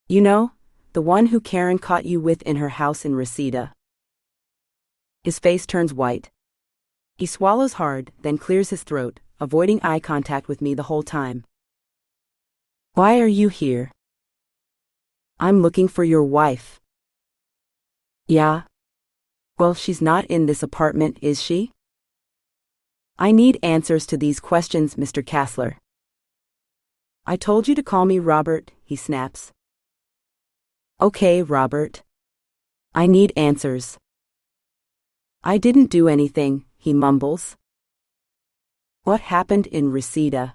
"You know, the one who Karen caught you with in her house in Reseda." His face turns white. He swallows hard, then clears his throat, avoiding eye contact with me the whole time. "Why are you here?" "I'm looking for your wife." "Yeah? Well, she's not in this apartment, is she?" "I need answers to these questions, Mr. Kassler." "I told you to call me Robert," he snaps. "Okay, Robert. I need answers." "I didn't do anything," he mumbles. "What happened in Reseda?"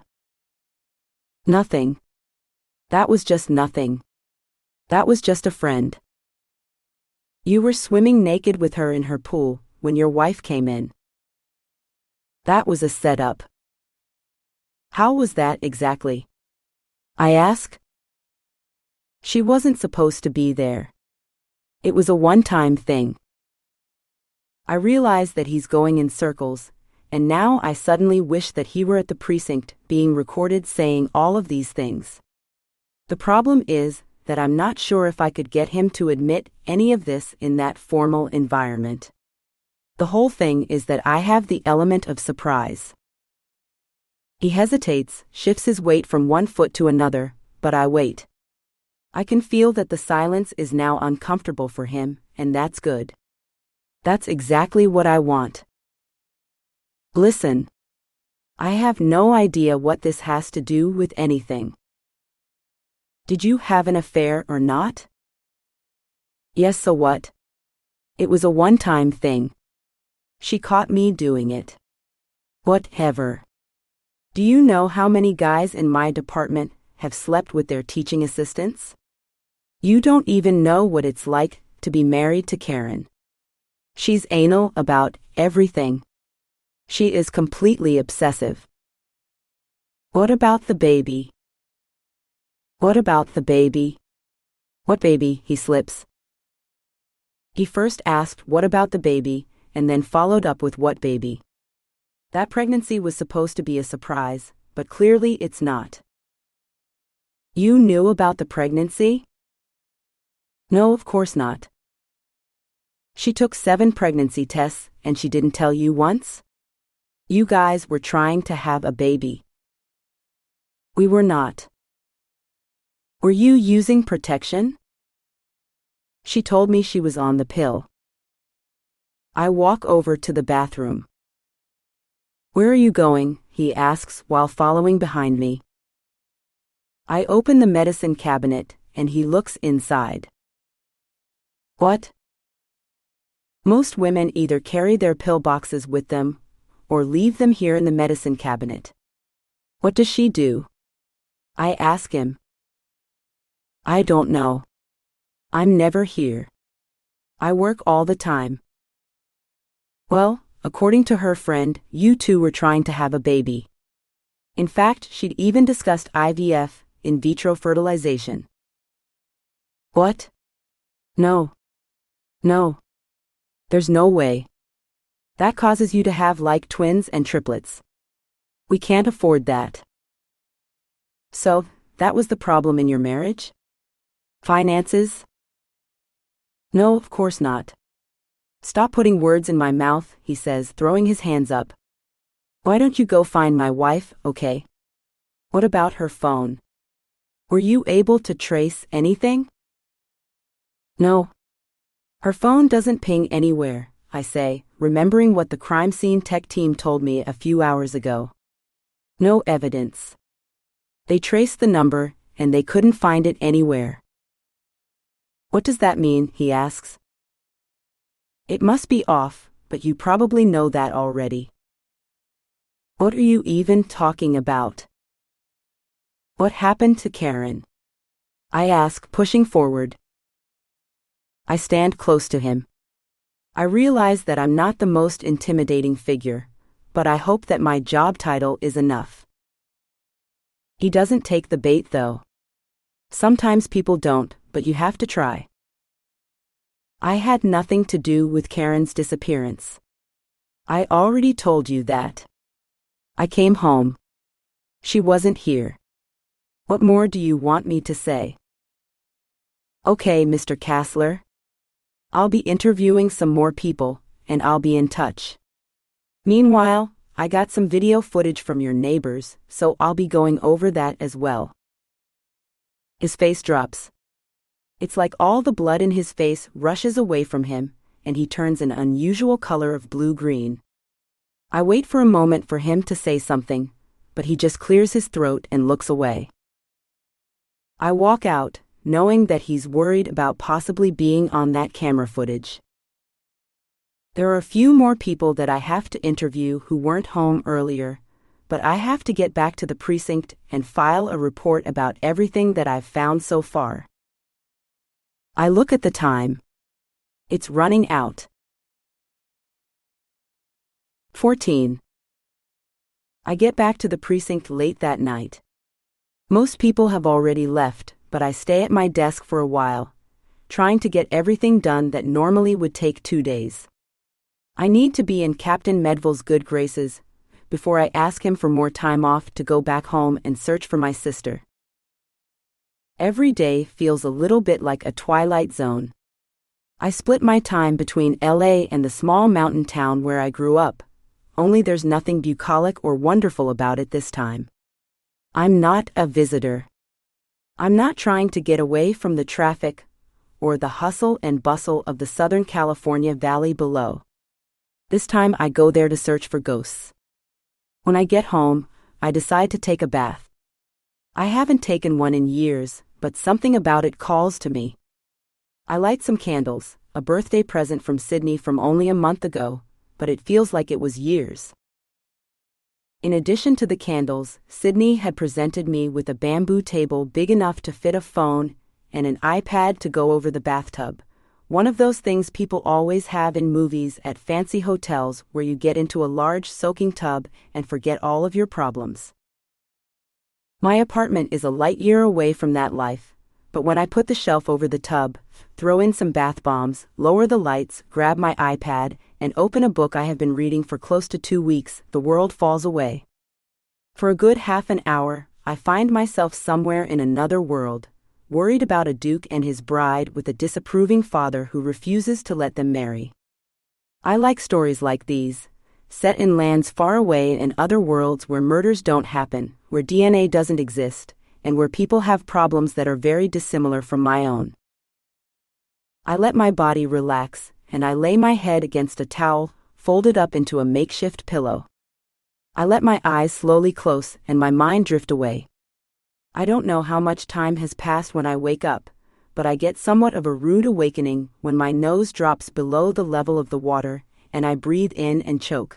"Nothing. That was just nothing. That was just a friend." "You were swimming naked with her in her pool when your wife came in." "That was a setup." "How was that exactly?" I ask. "She wasn't supposed to be there. It was a one-time thing." I realize that he's going in circles, and now I suddenly wish that he were at the precinct being recorded saying all of these things. The problem is that I'm not sure if I could get him to admit any of this in that formal environment. The whole thing is that I have the element of surprise. He hesitates, shifts his weight from one foot to another, but I wait. I can feel that the silence is now uncomfortable for him, and that's good. That's exactly what I want. "Listen. I have no idea what this has to do with anything. Did you have an affair or not?" "Yes, so what? It was a one-time thing. She caught me doing it." "Whatever. Do you know how many guys in my department have slept with their teaching assistants? You don't even know what it's like to be married to Karen. She's anal about everything. She is completely obsessive." "What about the baby?" "What about the baby?" "What baby?" he slips. He first asked what about the baby, and then followed up with what baby. That pregnancy was supposed to be a surprise, but clearly it's not. "You knew about the pregnancy?" "No, of course not." "She took 7 pregnancy tests, and she didn't tell you once? You guys were trying to have a baby." "We were not." "Were you using protection?" "She told me she was on the pill." I walk over to the bathroom. "Where are you going?" he asks while following behind me. I open the medicine cabinet, and he looks inside. "What?" Most women either carry their pill boxes with them, or leave them here in the medicine cabinet. "What does she do?" I ask him. "I don't know. I'm never here. I work all the time." "Well, according to her friend, you two were trying to have a baby. In fact, she'd even discussed IVF, in vitro fertilization." "What? No. No. There's no way. That causes you to have like twins and triplets. We can't afford that." "So, that was the problem in your marriage? Finances?" "No, of course not." "Stop putting words in my mouth," he says, throwing his hands up. "Why don't you go find my wife, okay? What about her phone? Were you able to trace anything?" "No. Her phone doesn't ping anywhere," I say, remembering what the crime scene tech team told me a few hours ago. No evidence. They traced the number, and they couldn't find it anywhere. What does that mean? He asks. It must be off, but you probably know that already. What are you even talking about? What happened to Karen? I ask, pushing forward. I stand close to him. I realize that I'm not the most intimidating figure, but I hope that my job title is enough. He doesn't take the bait, though. Sometimes people don't, but you have to try. I had nothing to do with Karen's disappearance. I already told you that. I came home. She wasn't here. What more do you want me to say? Okay, Mr. Kassler. I'll be interviewing some more people, and I'll be in touch. Meanwhile, I got some video footage from your neighbors, so I'll be going over that as well. His face drops. It's like all the blood in his face rushes away from him, and he turns an unusual color of blue-green. I wait for a moment for him to say something, but he just clears his throat and looks away. I walk out, knowing that he's worried about possibly being on that camera footage. There are a few more people that I have to interview who weren't home earlier, but I have to get back to the precinct and file a report about everything that I've found so far. I look at the time. It's running out. 14. I get back to the precinct late that night. Most people have already left, but I stay at my desk for a while, trying to get everything done that normally would take 2 days. I need to be in Captain Medville's good graces before I ask him for more time off to go back home and search for my sister. Every day feels a little bit like a twilight zone. I split my time between LA and the small mountain town where I grew up, only there's nothing bucolic or wonderful about it this time. I'm not a visitor. I'm not trying to get away from the traffic or the hustle and bustle of the Southern California valley below. This time I go there to search for ghosts. When I get home, I decide to take a bath. I haven't taken one in years, but something about it calls to me. I light some candles, a birthday present from Sydney from only a month ago, but it feels like it was years. In addition to the candles, Sydney had presented me with a bamboo table big enough to fit a phone and an iPad to go over the bathtub, one of those things people always have in movies at fancy hotels where you get into a large soaking tub and forget all of your problems. My apartment is a light year away from that life, but when I put the shelf over the tub, throw in some bath bombs, lower the lights, grab my iPad, and open a book I have been reading for close to 2 weeks, the world falls away. For a good half an hour, I find myself somewhere in another world, worried about a duke and his bride with a disapproving father who refuses to let them marry. I like stories like these, set in lands far away and other worlds where murders don't happen, where DNA doesn't exist, and where people have problems that are very dissimilar from my own. I let my body relax, and I lay my head against a towel, folded up into a makeshift pillow. I let my eyes slowly close and my mind drift away. I don't know how much time has passed when I wake up, but I get somewhat of a rude awakening when my nose drops below the level of the water, and I breathe in and choke.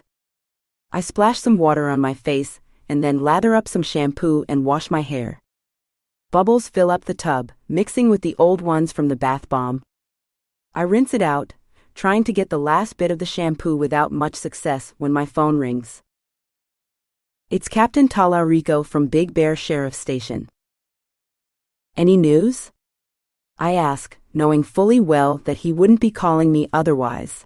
I splash some water on my face, and then lather up some shampoo and wash my hair. Bubbles fill up the tub, mixing with the old ones from the bath bomb. I rinse it out, trying to get the last bit of the shampoo without much success when my phone rings. It's Captain Talarico from Big Bear Sheriff Station. Any news? I ask, knowing fully well that he wouldn't be calling me otherwise.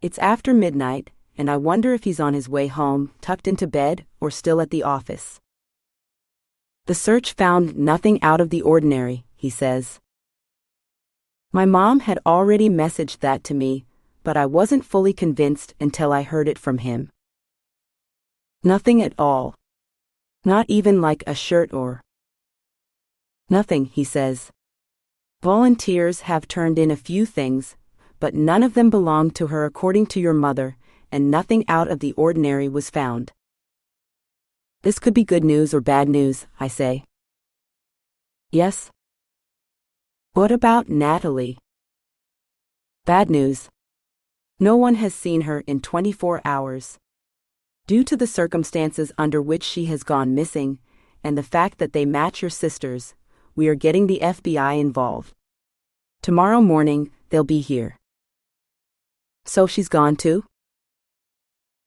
It's after midnight, and I wonder if he's on his way home, tucked into bed, or still at the office. The search found nothing out of the ordinary, he says. My mom had already messaged that to me, but I wasn't fully convinced until I heard it from him. Nothing at all. Not even like a shirt or... Nothing, he says. Volunteers have turned in a few things, but none of them belonged to her according to your mother, and nothing out of the ordinary was found. This could be good news or bad news, I say. Yes? What about Natalie? Bad news. No one has seen her in 24 hours. Due to the circumstances under which she has gone missing, and the fact that they match your sisters, we are getting the FBI involved. Tomorrow morning, they'll be here. So she's gone too?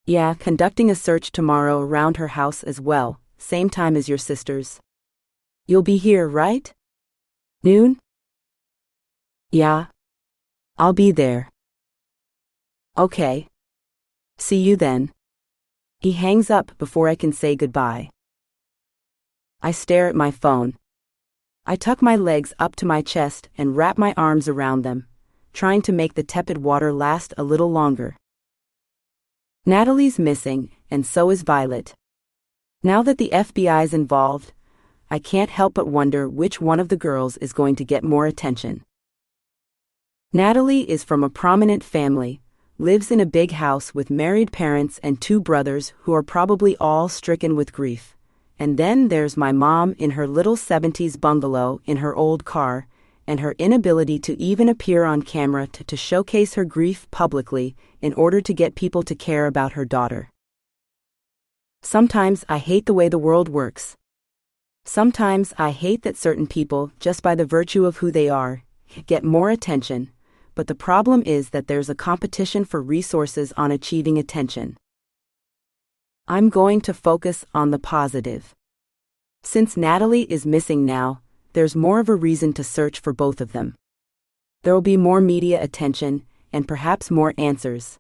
Yeah, conducting a search tomorrow around her house as well, same time as your sisters. You'll be here, right? Noon? Yeah. I'll be there. Okay. See you then. He hangs up before I can say goodbye. I stare at my phone. I tuck my legs up to my chest and wrap my arms around them, trying to make the tepid water last a little longer. Natalie's missing, and so is Violet. Now that the FBI's involved, I can't help but wonder which one of the girls is going to get more attention. Natalie is from a prominent family, lives in a big house with married parents and 2 brothers who are probably all stricken with grief. And then there's my mom in her little 70s bungalow in her old car, and her inability to even appear on camera to showcase her grief publicly in order to get people to care about her daughter. Sometimes I hate the way the world works. Sometimes I hate that certain people, just by the virtue of who they are, get more attention, but the problem is that there's a competition for resources on achieving attention. I'm going to focus on the positive. Since Natalie is missing now, there's more of a reason to search for both of them. There will be more media attention, and perhaps more answers.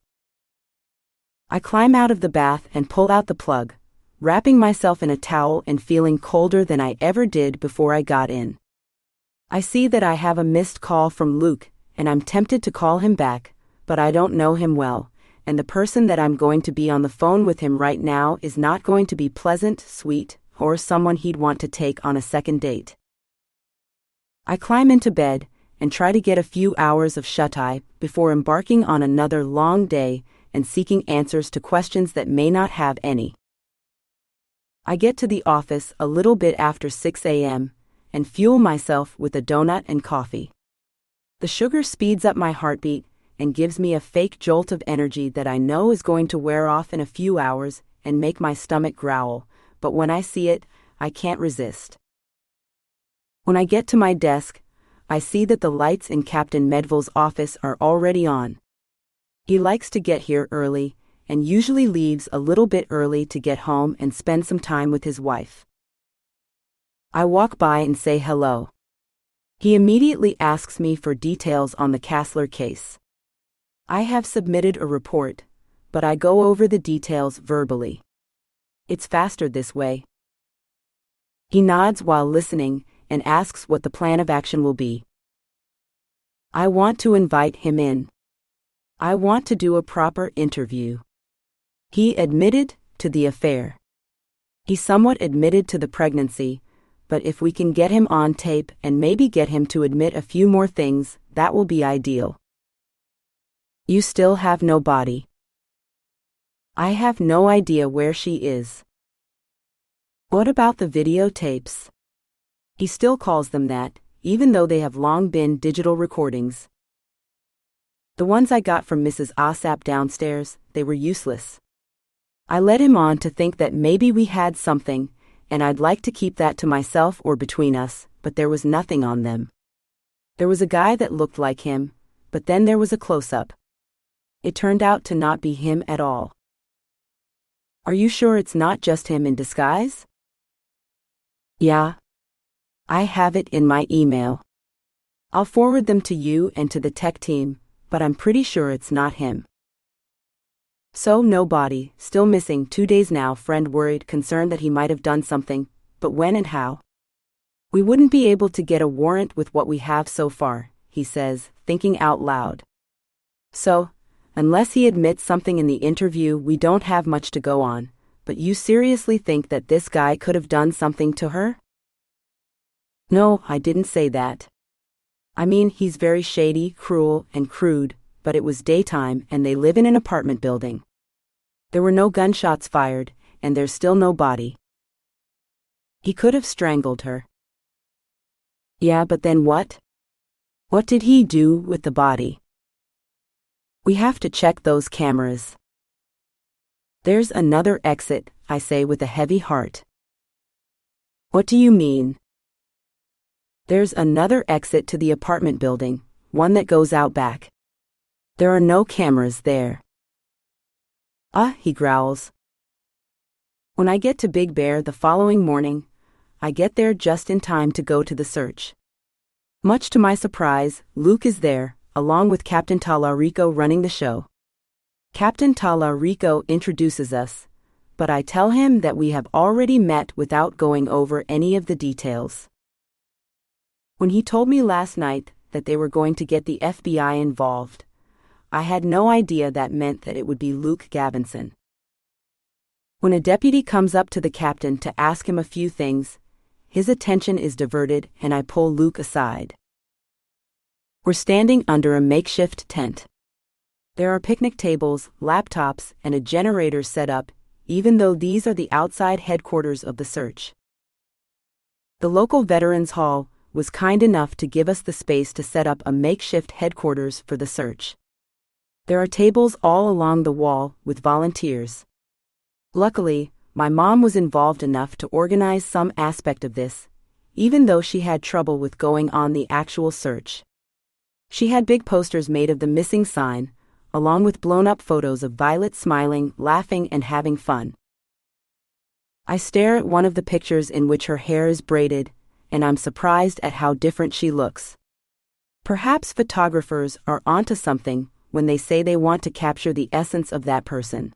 I climb out of the bath and pull out the plug, wrapping myself in a towel and feeling colder than I ever did before I got in. I see that I have a missed call from Luke, and I'm tempted to call him back, but I don't know him well, and the person that I'm going to be on the phone with him right now is not going to be pleasant, sweet, or someone he'd want to take on a second date. I climb into bed and try to get a few hours of shut-eye before embarking on another long day and seeking answers to questions that may not have any. I get to the office a little bit after 6 a.m. and fuel myself with a donut and coffee. The sugar speeds up my heartbeat and gives me a fake jolt of energy that I know is going to wear off in a few hours and make my stomach growl, but when I see it, I can't resist. When I get to my desk, I see that the lights in Captain Medville's office are already on. He likes to get here early, and usually leaves a little bit early to get home and spend some time with his wife. I walk by and say hello. He immediately asks me for details on the Kassler case. I have submitted a report, but I go over the details verbally. It's faster this way. He nods while listening and asks what the plan of action will be. I want to invite him in. I want to do a proper interview. He admitted to the affair. He somewhat admitted to the pregnancy, but if we can get him on tape and maybe get him to admit a few more things, that will be ideal. You still have no body. I have no idea where she is. What about the videotapes? He still calls them that, even though they have long been digital recordings. The ones I got from Mrs. Ossap downstairs, they were useless. I led him on to think that maybe we had something, and I'd like to keep that to myself or between us, but there was nothing on them. There was a guy that looked like him, but then there was a close-up. It turned out to not be him at all. Are you sure it's not just him in disguise? Yeah. I have it in my email. I'll forward them to you and to the tech team, but I'm pretty sure it's not him. So no body, still missing 2 days now. Friend worried, concerned that he might have done something, but when and how? We wouldn't be able to get a warrant with what we have so far, he says, thinking out loud. So, unless he admits something in the interview, we don't have much to go on, but you seriously think that this guy could have done something to her? No, I didn't say that. I mean, he's very shady, cruel, and crude, but it was daytime and they live in an apartment building. There were no gunshots fired, and there's still no body. He could have strangled her. Yeah, but then what? What did he do with the body? We have to check those cameras. There's another exit, I say with a heavy heart. What do you mean? There's another exit to the apartment building, one that goes out back. There are no cameras there. He growls. When I get to Big Bear the following morning, I get there just in time to go to the search. Much to my surprise, Luke is there, along with Captain Talarico running the show. Captain Talarico introduces us, but I tell him that we have already met without going over any of the details. When he told me last night that they were going to get the FBI involved, I had no idea that meant that it would be Luke Galvinson. When a deputy comes up to the captain to ask him a few things, his attention is diverted and I pull Luke aside. We're standing under a makeshift tent. There are picnic tables, laptops, and a generator set up, even though these are the outside headquarters of the search. The local Veterans Hall was kind enough to give us the space to set up a makeshift headquarters for the search. There are tables all along the wall with volunteers. Luckily, my mom was involved enough to organize some aspect of this, even though she had trouble with going on the actual search. She had big posters made of the missing sign, along with blown-up photos of Violet smiling, laughing, and having fun. I stare at one of the pictures in which her hair is braided, and I'm surprised at how different she looks. Perhaps photographers are onto something when they say they want to capture the essence of that person.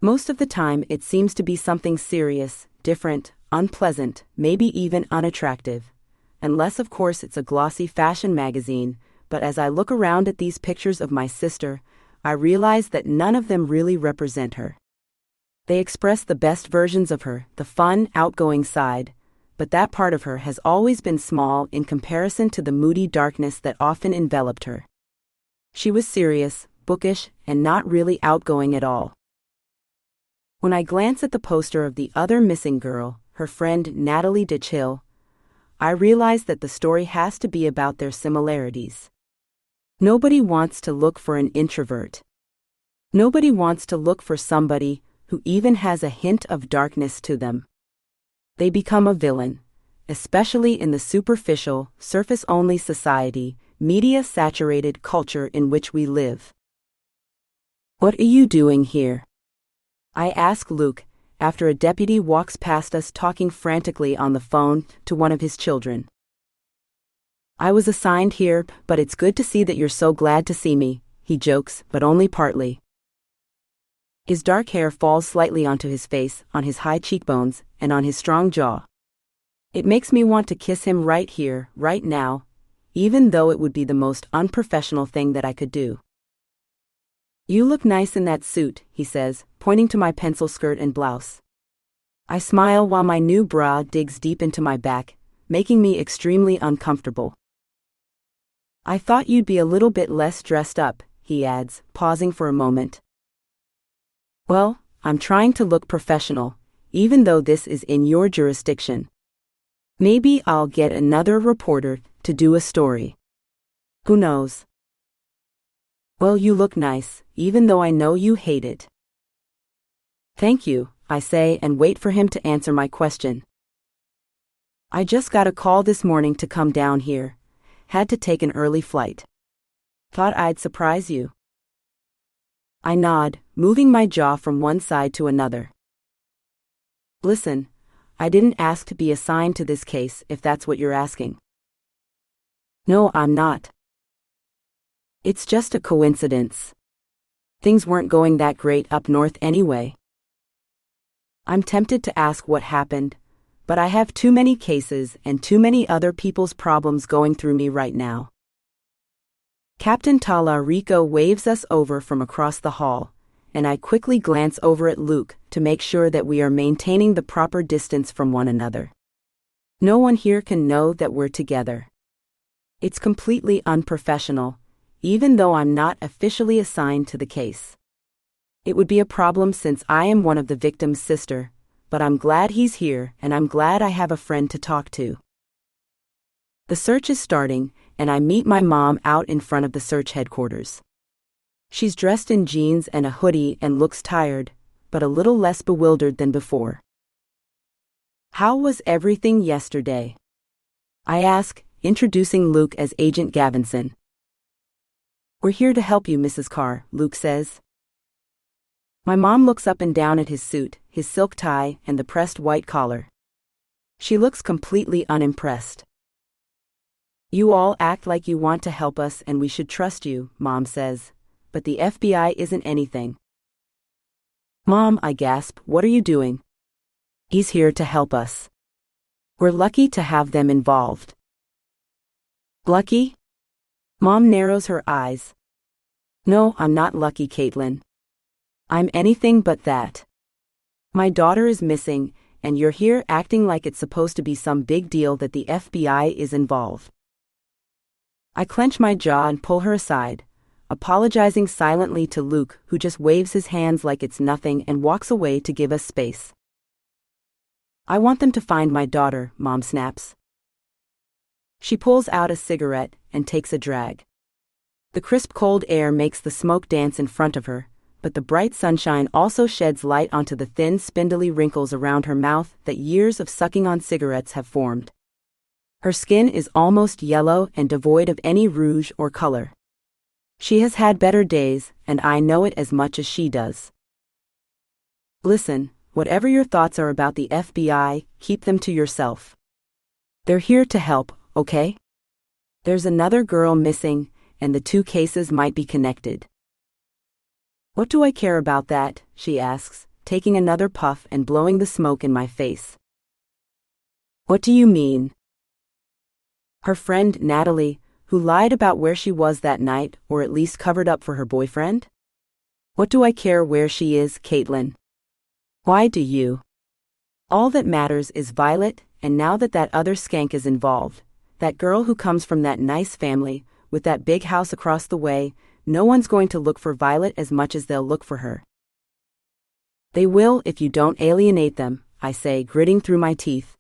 Most of the time it seems to be something serious, different, unpleasant, maybe even unattractive. Unless of course it's a glossy fashion magazine, but as I look around at these pictures of my sister, I realize that none of them really represent her. They express the best versions of her, the fun, outgoing side, but that part of her has always been small in comparison to the moody darkness that often enveloped her. She was serious, bookish, and not really outgoing at all. When I glance at the poster of the other missing girl, her friend Natalie Ditchill, I realize that the story has to be about their similarities. Nobody wants to look for an introvert. Nobody wants to look for somebody who even has a hint of darkness to them. They become a villain, especially in the superficial, surface-only society, media-saturated culture in which we live. What are you doing here? I ask Luke, after a deputy walks past us talking frantically on the phone to one of his children. I was assigned here, but it's good to see that you're so glad to see me, he jokes, but only partly. His dark hair falls slightly onto his face, on his high cheekbones, and on his strong jaw. It makes me want to kiss him right here, right now, even though it would be the most unprofessional thing that I could do. You look nice in that suit, he says, pointing to my pencil skirt and blouse. I smile while my new bra digs deep into my back, making me extremely uncomfortable. I thought you'd be a little bit less dressed up, he adds, pausing for a moment. Well, I'm trying to look professional, even though this is in your jurisdiction. Maybe I'll get another reporter to do a story. Who knows? Well, you look nice, even though I know you hate it. Thank you, I say and wait for him to answer my question. I just got a call this morning to come down here. Had to take an early flight. Thought I'd surprise you. I nod, moving my jaw from one side to another. Listen, I didn't ask to be assigned to this case if that's what you're asking. No, I'm not. It's just a coincidence. Things weren't going that great up north anyway. I'm tempted to ask what happened, but I have too many cases and too many other people's problems going through me right now. Captain Talarico waves us over from across the hall, and I quickly glance over at Luke to make sure that we are maintaining the proper distance from one another. No one here can know that we're together. It's completely unprofessional, even though I'm not officially assigned to the case. It would be a problem since I am one of the victim's sister, but I'm glad he's here and I'm glad I have a friend to talk to. The search is starting, and I meet my mom out in front of the search headquarters. She's dressed in jeans and a hoodie and looks tired, but a little less bewildered than before. "How was everything yesterday?" I ask, introducing Luke as Agent Galvinson. "We're here to help you, Mrs. Carr," Luke says. My mom looks up and down at his suit, his silk tie, and the pressed white collar. She looks completely unimpressed. "You all act like you want to help us and we should trust you," Mom says, "but the FBI isn't anything." "Mom," I gasp, "what are you doing?" "He's here to help us. We're lucky to have them involved." "Lucky?" Mom narrows her eyes. "No, I'm not lucky, Kaitlyn. I'm anything but that. My daughter is missing, and you're here acting like it's supposed to be some big deal that the FBI is involved." I clench my jaw and pull her aside, apologizing silently to Luke, who just waves his hands like it's nothing and walks away to give us space. "I want them to find my daughter," Mom snaps. She pulls out a cigarette and takes a drag. The crisp cold air makes the smoke dance in front of her, but the bright sunshine also sheds light onto the thin, spindly wrinkles around her mouth that years of sucking on cigarettes have formed. Her skin is almost yellow and devoid of any rouge or color. She has had better days, and I know it as much as she does. "Listen, whatever your thoughts are about the FBI, keep them to yourself. They're here to help, okay? There's another girl missing, and the two cases might be connected." "What do I care about that?" she asks, taking another puff and blowing the smoke in my face. "What do you mean?" Her friend, Natalie, who lied about where she was that night, or at least covered up for her boyfriend? What do I care where she is, Kaitlyn? Why do you? All that matters is Violet, and now that that other skank is involved, that girl who comes from that nice family, with that big house across the way, no one's going to look for Violet as much as they'll look for her. "They will if you don't alienate them," I say, gritting through my teeth.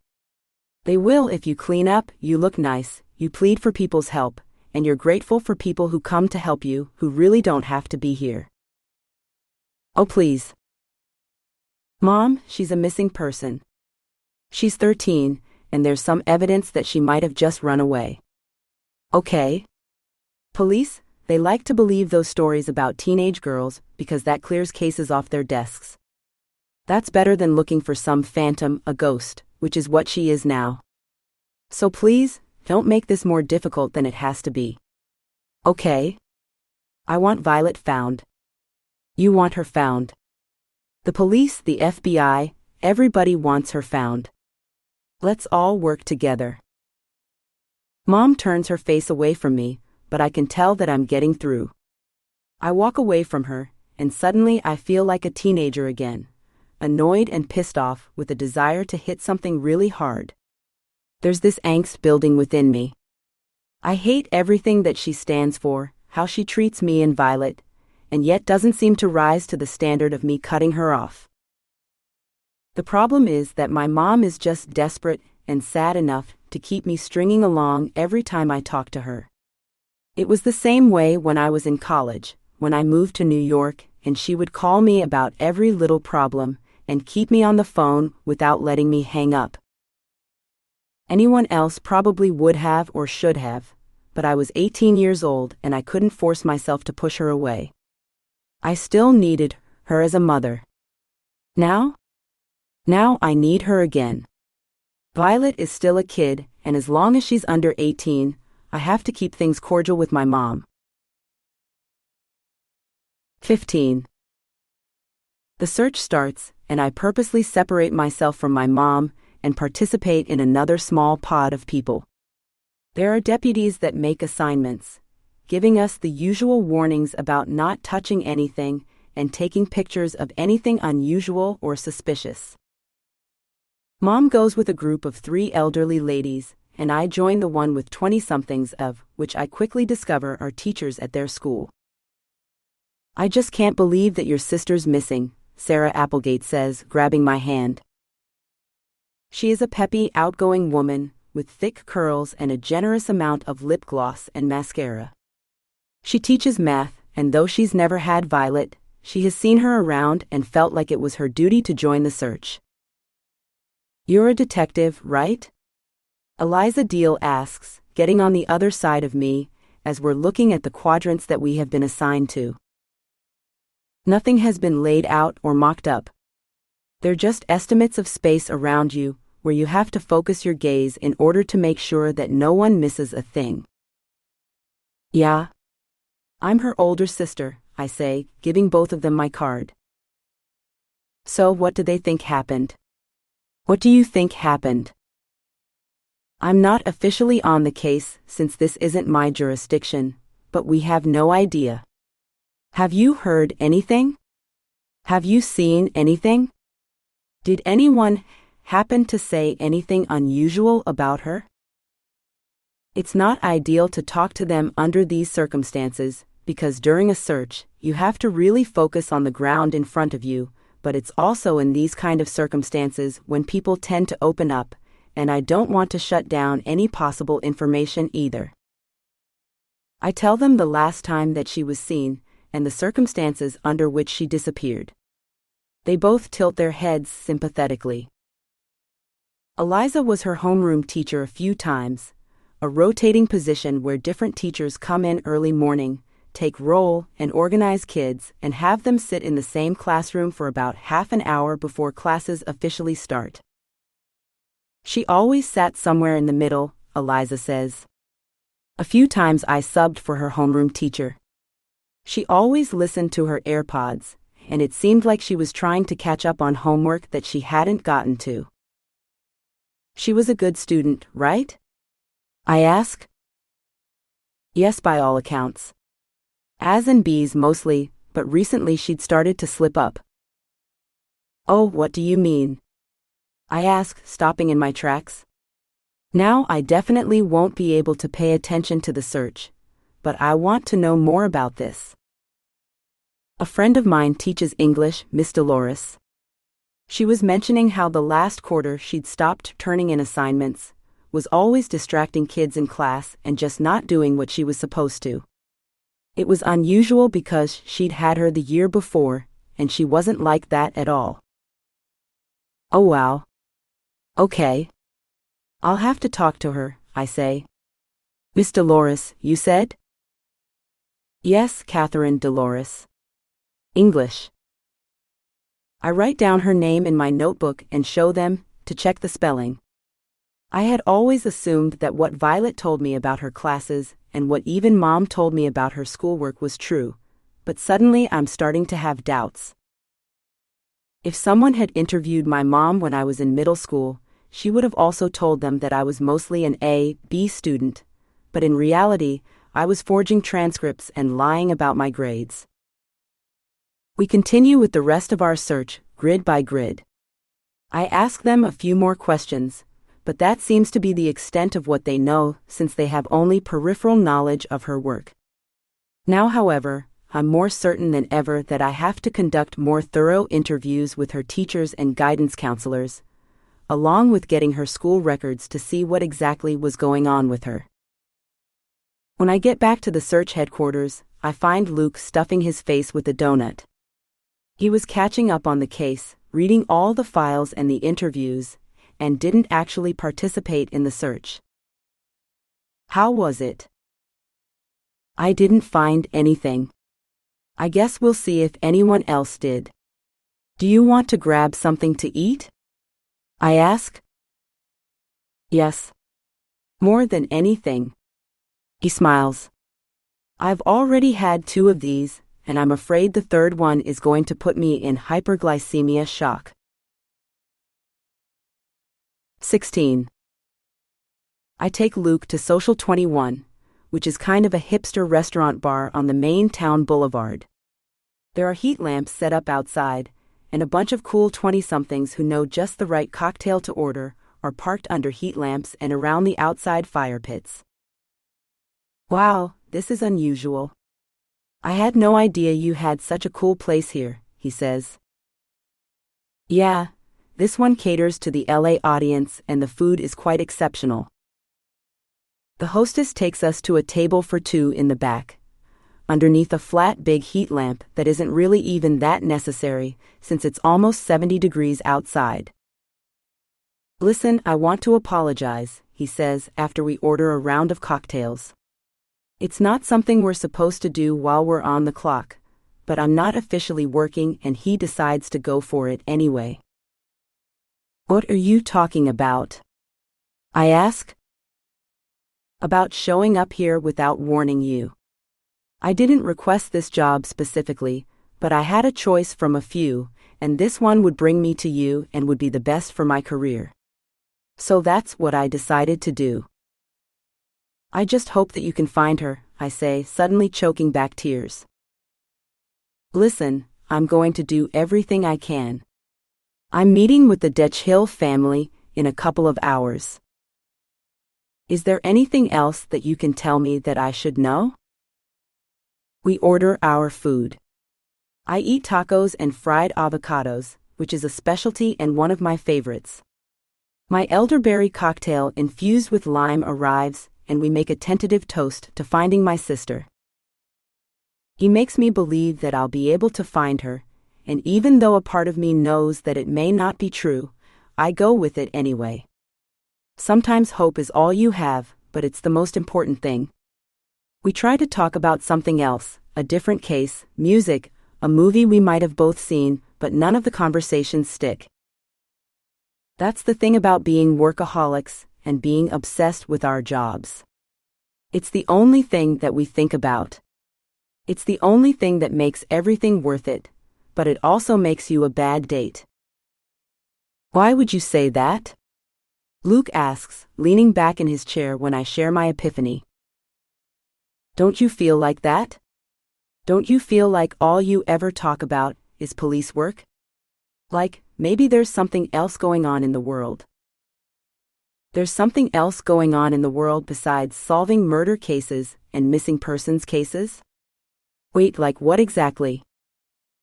"They will if you clean up, you look nice, you plead for people's help, and you're grateful for people who come to help you, who really don't have to be here." "Oh please. Mom, she's a missing person. She's 13, and there's some evidence that she might have just run away." "Okay. Police, they like to believe those stories about teenage girls because that clears cases off their desks. That's better than looking for some phantom, a ghost, which is what she is now. So please, don't make this more difficult than it has to be. Okay? I want Violet found. You want her found. The police, the FBI, everybody wants her found. Let's all work together." Mom turns her face away from me, but I can tell that I'm getting through. I walk away from her, and suddenly I feel like a teenager again, annoyed and pissed off with a desire to hit something really hard. There's this angst building within me. I hate everything that she stands for, how she treats me and Violet, and yet doesn't seem to rise to the standard of me cutting her off. The problem is that my mom is just desperate and sad enough to keep me stringing along every time I talk to her. It was the same way when I was in college, when I moved to New York, and she would call me about every little problem and keep me on the phone without letting me hang up. Anyone else probably would have or should have, but I was 18 years old and I couldn't force myself to push her away. I still needed her as a mother. Now I need her again. Violet is still a kid, and as long as she's under 18, I have to keep things cordial with my mom. 15. The search starts, and I purposely separate myself from my mom and participate in another small pod of people. There are deputies that make assignments, giving us the usual warnings about not touching anything and taking pictures of anything unusual or suspicious. Mom goes with a group of 3 elderly ladies, and I join the one with 20-somethings of which I quickly discover are teachers at their school. "I just can't believe that your sister's missing," Sarah Applegate says, grabbing my hand. She is a peppy, outgoing woman with thick curls and a generous amount of lip gloss and mascara. She teaches math, and though she's never had Violet, she has seen her around and felt like it was her duty to join the search. "You're a detective, right?" Eliza Deal asks, getting on the other side of me, as we're looking at the quadrants that we have been assigned to. Nothing has been laid out or mocked up. They're just estimates of space around you, where you have to focus your gaze in order to make sure that no one misses a thing. "Yeah. I'm her older sister," I say, giving both of them my card. "So what do they think happened? What do you think happened?" "I'm not officially on the case since this isn't my jurisdiction, but we have no idea." "Have you heard anything? Have you seen anything? Did anyone happen to say anything unusual about her?" It's not ideal to talk to them under these circumstances, because during a search, you have to really focus on the ground in front of you, but it's also in these kind of circumstances when people tend to open up, and I don't want to shut down any possible information either. I tell them the last time that she was seen, and the circumstances under which she disappeared. They both tilt their heads sympathetically. Eliza was her homeroom teacher a few times, a rotating position where different teachers come in early morning, take roll and organize kids, and have them sit in the same classroom for about half an hour before classes officially start. "She always sat somewhere in the middle," Eliza says. "A few times I subbed for her homeroom teacher. She always listened to her AirPods, and it seemed like she was trying to catch up on homework that she hadn't gotten to." "She was a good student, right?" I ask. "Yes, by all accounts. A's and B's mostly, but recently she'd started to slip up." "Oh, what do you mean?" I ask, stopping in my tracks. Now I definitely won't be able to pay attention to the search, but I want to know more about this. "A friend of mine teaches English, Miss Dolores. She was mentioning how the last quarter she'd stopped turning in assignments, was always distracting kids in class and just not doing what she was supposed to. It was unusual because she'd had her the year before, and she wasn't like that at all." "Oh wow. Okay. I'll have to talk to her," I say. "Miss Dolores, you said?" "Yes, Catherine Dolores. English." I write down her name in my notebook and show them, to check the spelling. I had always assumed that what Violet told me about her classes and what even Mom told me about her schoolwork was true, but suddenly I'm starting to have doubts. If someone had interviewed my mom when I was in middle school, she would have also told them that I was mostly an A/B student, but in reality, I was forging transcripts and lying about my grades. We continue with the rest of our search, grid by grid. I ask them a few more questions, but that seems to be the extent of what they know since they have only peripheral knowledge of her work. Now, however, I'm more certain than ever that I have to conduct more thorough interviews with her teachers and guidance counselors, along with getting her school records to see what exactly was going on with her. When I get back to the search headquarters, I find Luke stuffing his face with a donut. He was catching up on the case, reading all the files and the interviews, and didn't actually participate in the search. "How was it?" "I didn't find anything. I guess we'll see if anyone else did. Do you want to grab something to eat?" I ask. "Yes. More than anything." He smiles. "I've already had 2 of these, and I'm afraid the third one is going to put me in hyperglycemia shock." 16. I take Luke to Social 21, which is kind of a hipster restaurant bar on the main town boulevard. There are heat lamps set up outside, and a bunch of cool 20-somethings who know just the right cocktail to order are parked under heat lamps and around the outside fire pits. Wow, this is unusual. I had no idea you had such a cool place here, he says. Yeah, this one caters to the LA audience and the food is quite exceptional. The hostess takes us to a table for two in the back, underneath a flat big heat lamp that isn't really even that necessary since it's almost 70 degrees outside. Listen, I want to apologize, he says after we order a round of cocktails. It's not something we're supposed to do while we're on the clock, but I'm not officially working and he decides to go for it anyway. What are you talking about? I ask. About showing up here without warning you. I didn't request this job specifically, but I had a choice from a few, and this one would bring me to you and would be the best for my career. So that's what I decided to do. I just hope that you can find her, I say, suddenly choking back tears. Listen, I'm going to do everything I can. I'm meeting with the Hill family in a couple of hours. Is there anything else that you can tell me that I should know? We order our food. I eat tacos and fried avocados, which is a specialty and one of my favorites. My elderberry cocktail infused with lime arrives, and we make a tentative toast to finding my sister. He makes me believe that I'll be able to find her, and even though a part of me knows that it may not be true, I go with it anyway. Sometimes hope is all you have, but it's the most important thing. We try to talk about something else, a different case, music, a movie we might have both seen, but none of the conversations stick. That's the thing about being workaholics and being obsessed with our jobs. It's the only thing that we think about. It's the only thing that makes everything worth it, but it also makes you a bad date. Why would you say that? Luke asks, leaning back in his chair when I share my epiphany. Don't you feel like that? Don't you feel like all you ever talk about is police work? Like, maybe there's something else going on in the world. There's something else going on in the world besides solving murder cases and missing persons cases? Wait, like what exactly?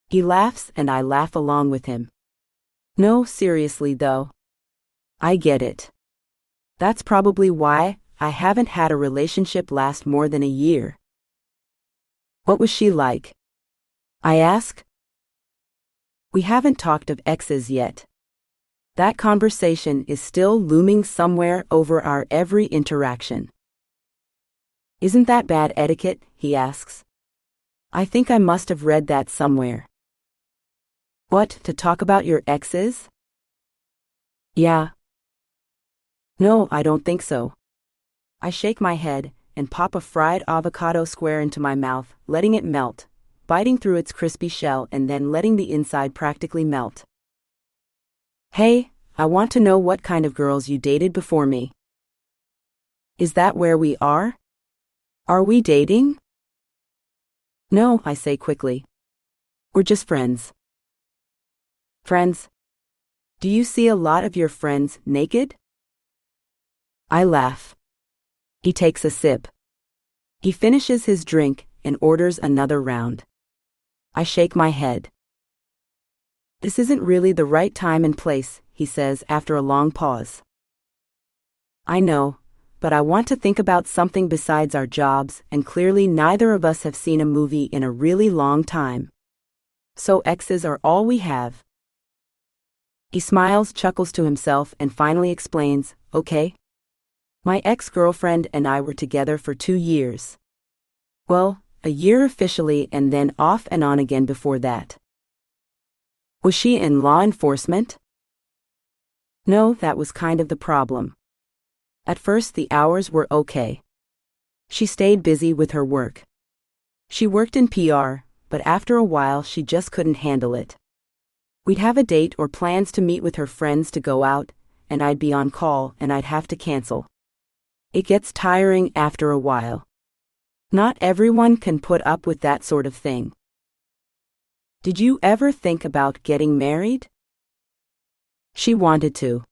He laughs and I laugh along with him. No, seriously though. I get it. That's probably why I haven't had a relationship last more than a year. What was she like? I ask. We haven't talked of exes yet. That conversation is still looming somewhere over our every interaction. Isn't that bad etiquette? He asks. I think I must have read that somewhere. What, to talk about your exes? Yeah. No, I don't think so. I shake my head and pop a fried avocado square into my mouth, letting it melt, biting through its crispy shell and then letting the inside practically melt. Hey, I want to know what kind of girls you dated before me. Is that where we are? Are we dating? No, I say quickly. We're just friends. Friends? Do you see a lot of your friends naked? I laugh. He takes a sip. He finishes his drink and orders another round. I shake my head. This isn't really the right time and place, he says after a long pause. I know, but I want to think about something besides our jobs, and clearly neither of us have seen a movie in a really long time. So exes are all we have. He smiles, chuckles to himself, and finally explains, okay. My ex-girlfriend and I were together for 2 years. Well, a year officially and then off and on again before that. Was she in law enforcement? No, that was kind of the problem. At first the hours were okay. She stayed busy with her work. She worked in PR, but after a while she just couldn't handle it. We'd have a date or plans to meet with her friends to go out, and I'd be on call and I'd have to cancel. It gets tiring after a while. Not everyone can put up with that sort of thing. Did you ever think about getting married? She wanted to.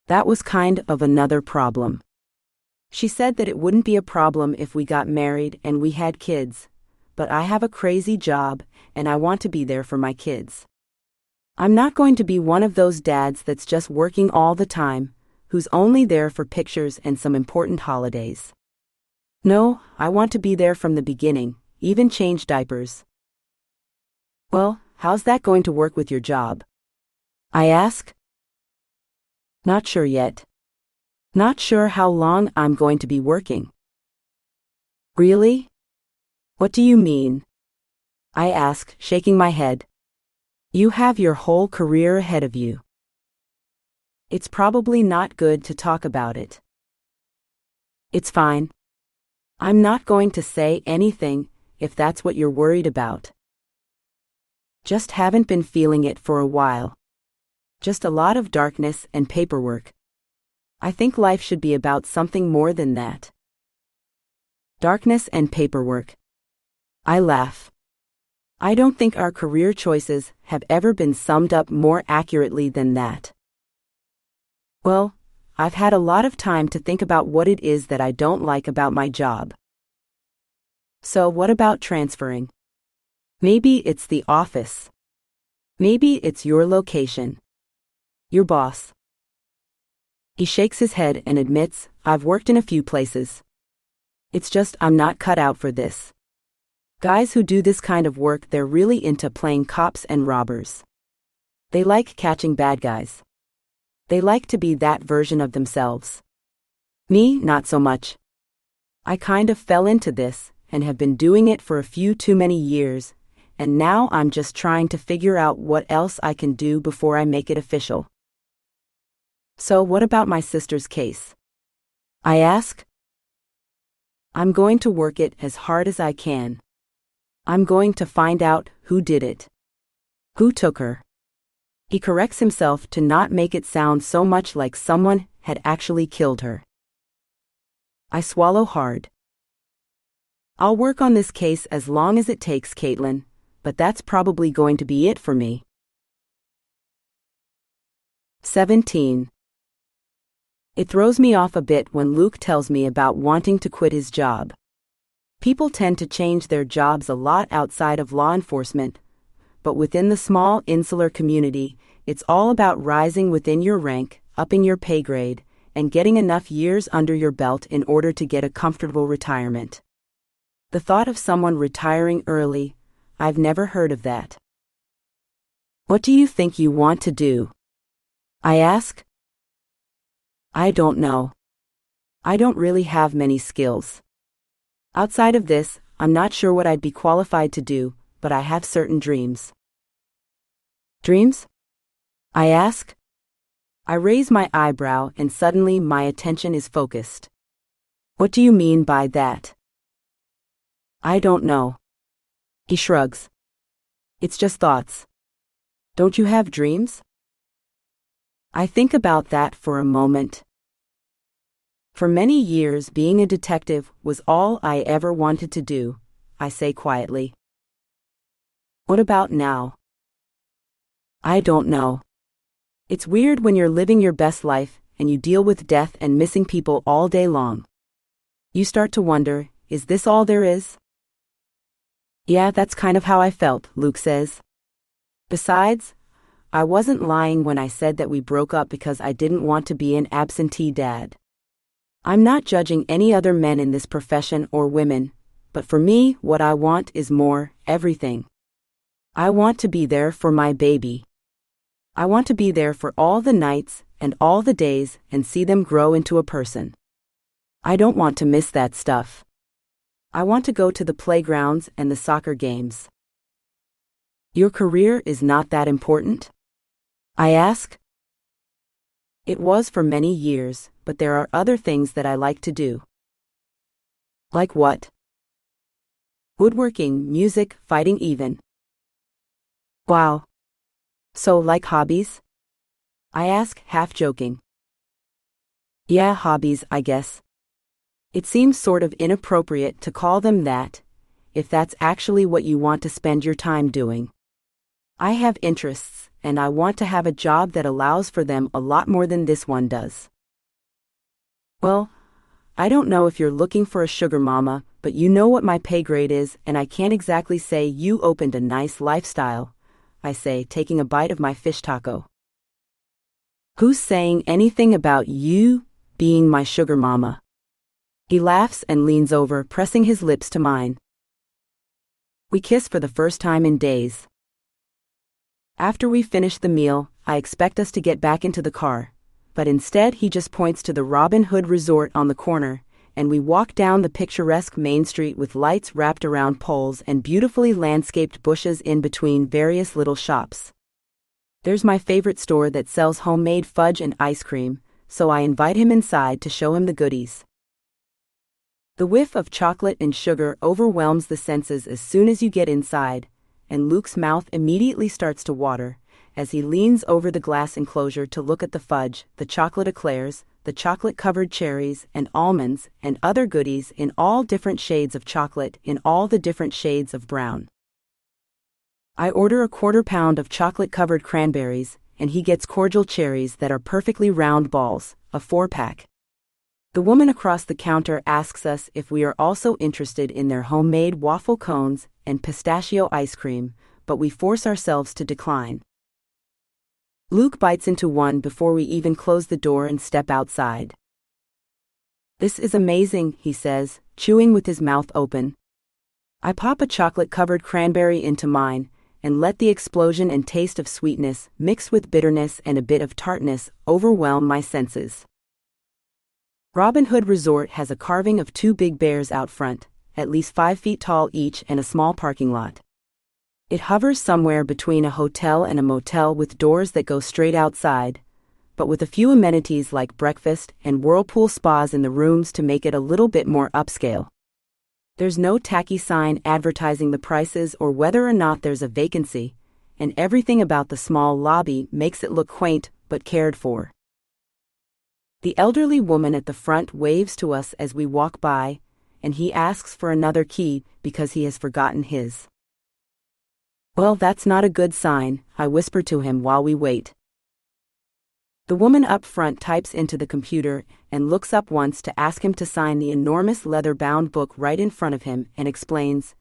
That was kind of another problem. She said that it wouldn't be a problem if we got married and we had kids, but I have a crazy job and I want to be there for my kids. I'm not going to be one of those dads that's just working all the time, who's only there for pictures and some important holidays. No, I want to be there from the beginning, even change diapers. Well, how's that going to work with your job? I ask. Not sure yet. Not sure how long I'm going to be working. Really? What do you mean? I ask, shaking my head. You have your whole career ahead of you. It's probably not good to talk about it. It's fine. I'm not going to say anything if that's what you're worried about. Just haven't been feeling it for a while. Just a lot of darkness and paperwork. I think life should be about something more than that. Darkness and paperwork. I laugh. I don't think our career choices have ever been summed up more accurately than that. Well, I've had a lot of time to think about what it is that I don't like about my job. So what about transferring? Maybe it's the office. Maybe it's your location. Your boss. He shakes his head and admits, I've worked in a few places. It's just I'm not cut out for this. Guys who do this kind of work, they're really into playing cops and robbers. They like catching bad guys. They like to be that version of themselves. Me, not so much. I kind of fell into this, and have been doing it for a few too many years, and now I'm just trying to figure out what else I can do before I make it official. So what about my sister's case? I ask. I'm going to work it as hard as I can. I'm going to find out who did it. Who took her. He corrects himself to not make it sound so much like someone had actually killed her. I swallow hard. I'll work on this case as long as it takes, Kaitlyn, but that's probably going to be it for me. 17. It throws me off a bit when Luke tells me about wanting to quit his job. People tend to change their jobs a lot outside of law enforcement, but within the small insular community, it's all about rising within your rank, upping your pay grade, and getting enough years under your belt in order to get a comfortable retirement. The thought of someone retiring early, I've never heard of that. What do you think you want to do? I ask. I don't know. I don't really have many skills. Outside of this, I'm not sure what I'd be qualified to do, but I have certain dreams. Dreams? I ask. I raise my eyebrow and suddenly my attention is focused. What do you mean by that? I don't know. He shrugs. It's just thoughts. Don't you have dreams? I think about that for a moment. For many years, being a detective was all I ever wanted to do, I say quietly. What about now? I don't know. It's weird when you're living your best life and you deal with death and missing people all day long. You start to wonder, is this all there is? Yeah, that's kind of how I felt, Luke says. Besides, I wasn't lying when I said that we broke up because I didn't want to be an absentee dad. I'm not judging any other men in this profession or women, but for me, what I want is more, everything. I want to be there for my baby. I want to be there for all the nights and all the days and see them grow into a person. I don't want to miss that stuff. I want to go to the playgrounds and the soccer games. Your career is not that important? I ask. It was for many years, but there are other things that I like to do. Like what? Woodworking, music, fighting even. Wow. So like hobbies? I ask, half joking. Yeah, hobbies, I guess. It seems sort of inappropriate to call them that, if that's actually what you want to spend your time doing. I have interests, and I want to have a job that allows for them a lot more than this one does. Well, I don't know if you're looking for a sugar mama, but you know what my pay grade is, and I can't exactly say you opened a nice lifestyle, I say, taking a bite of my fish taco. Who's saying anything about you being my sugar mama? He laughs and leans over, pressing his lips to mine. We kiss for the first time in days. After we finish the meal, I expect us to get back into the car, but instead he just points to the Robin Hood Resort on the corner, and we walk down the picturesque main street with lights wrapped around poles and beautifully landscaped bushes in between various little shops. There's my favorite store that sells homemade fudge and ice cream, so I invite him inside to show him the goodies. The whiff of chocolate and sugar overwhelms the senses as soon as you get inside, and Luke's mouth immediately starts to water as he leans over the glass enclosure to look at the fudge, the chocolate eclairs, the chocolate-covered cherries and almonds, and other goodies in all different shades of chocolate, in all the different shades of brown. I order a 1/4 pound of chocolate-covered cranberries, and he gets cordial cherries that are perfectly round balls, a 4-pack. The woman across the counter asks us if we are also interested in their homemade waffle cones and pistachio ice cream, but we force ourselves to decline. Luke bites into one before we even close the door and step outside. "This is amazing," he says, chewing with his mouth open. I pop a chocolate-covered cranberry into mine, and let the explosion and taste of sweetness, mixed with bitterness and a bit of tartness, overwhelm my senses. Robin Hood Resort has a carving of 2 big bears out front, at least 5 feet tall each, and a small parking lot. It hovers somewhere between a hotel and a motel with doors that go straight outside, but with a few amenities like breakfast and whirlpool spas in the rooms to make it a little bit more upscale. There's no tacky sign advertising the prices or whether or not there's a vacancy, and everything about the small lobby makes it look quaint but cared for. The elderly woman at the front waves to us as we walk by, and he asks for another key because he has forgotten his. "Well, that's not a good sign," I whisper to him while we wait. The woman up front types into the computer and looks up once to ask him to sign the enormous leather-bound book right in front of him and explains,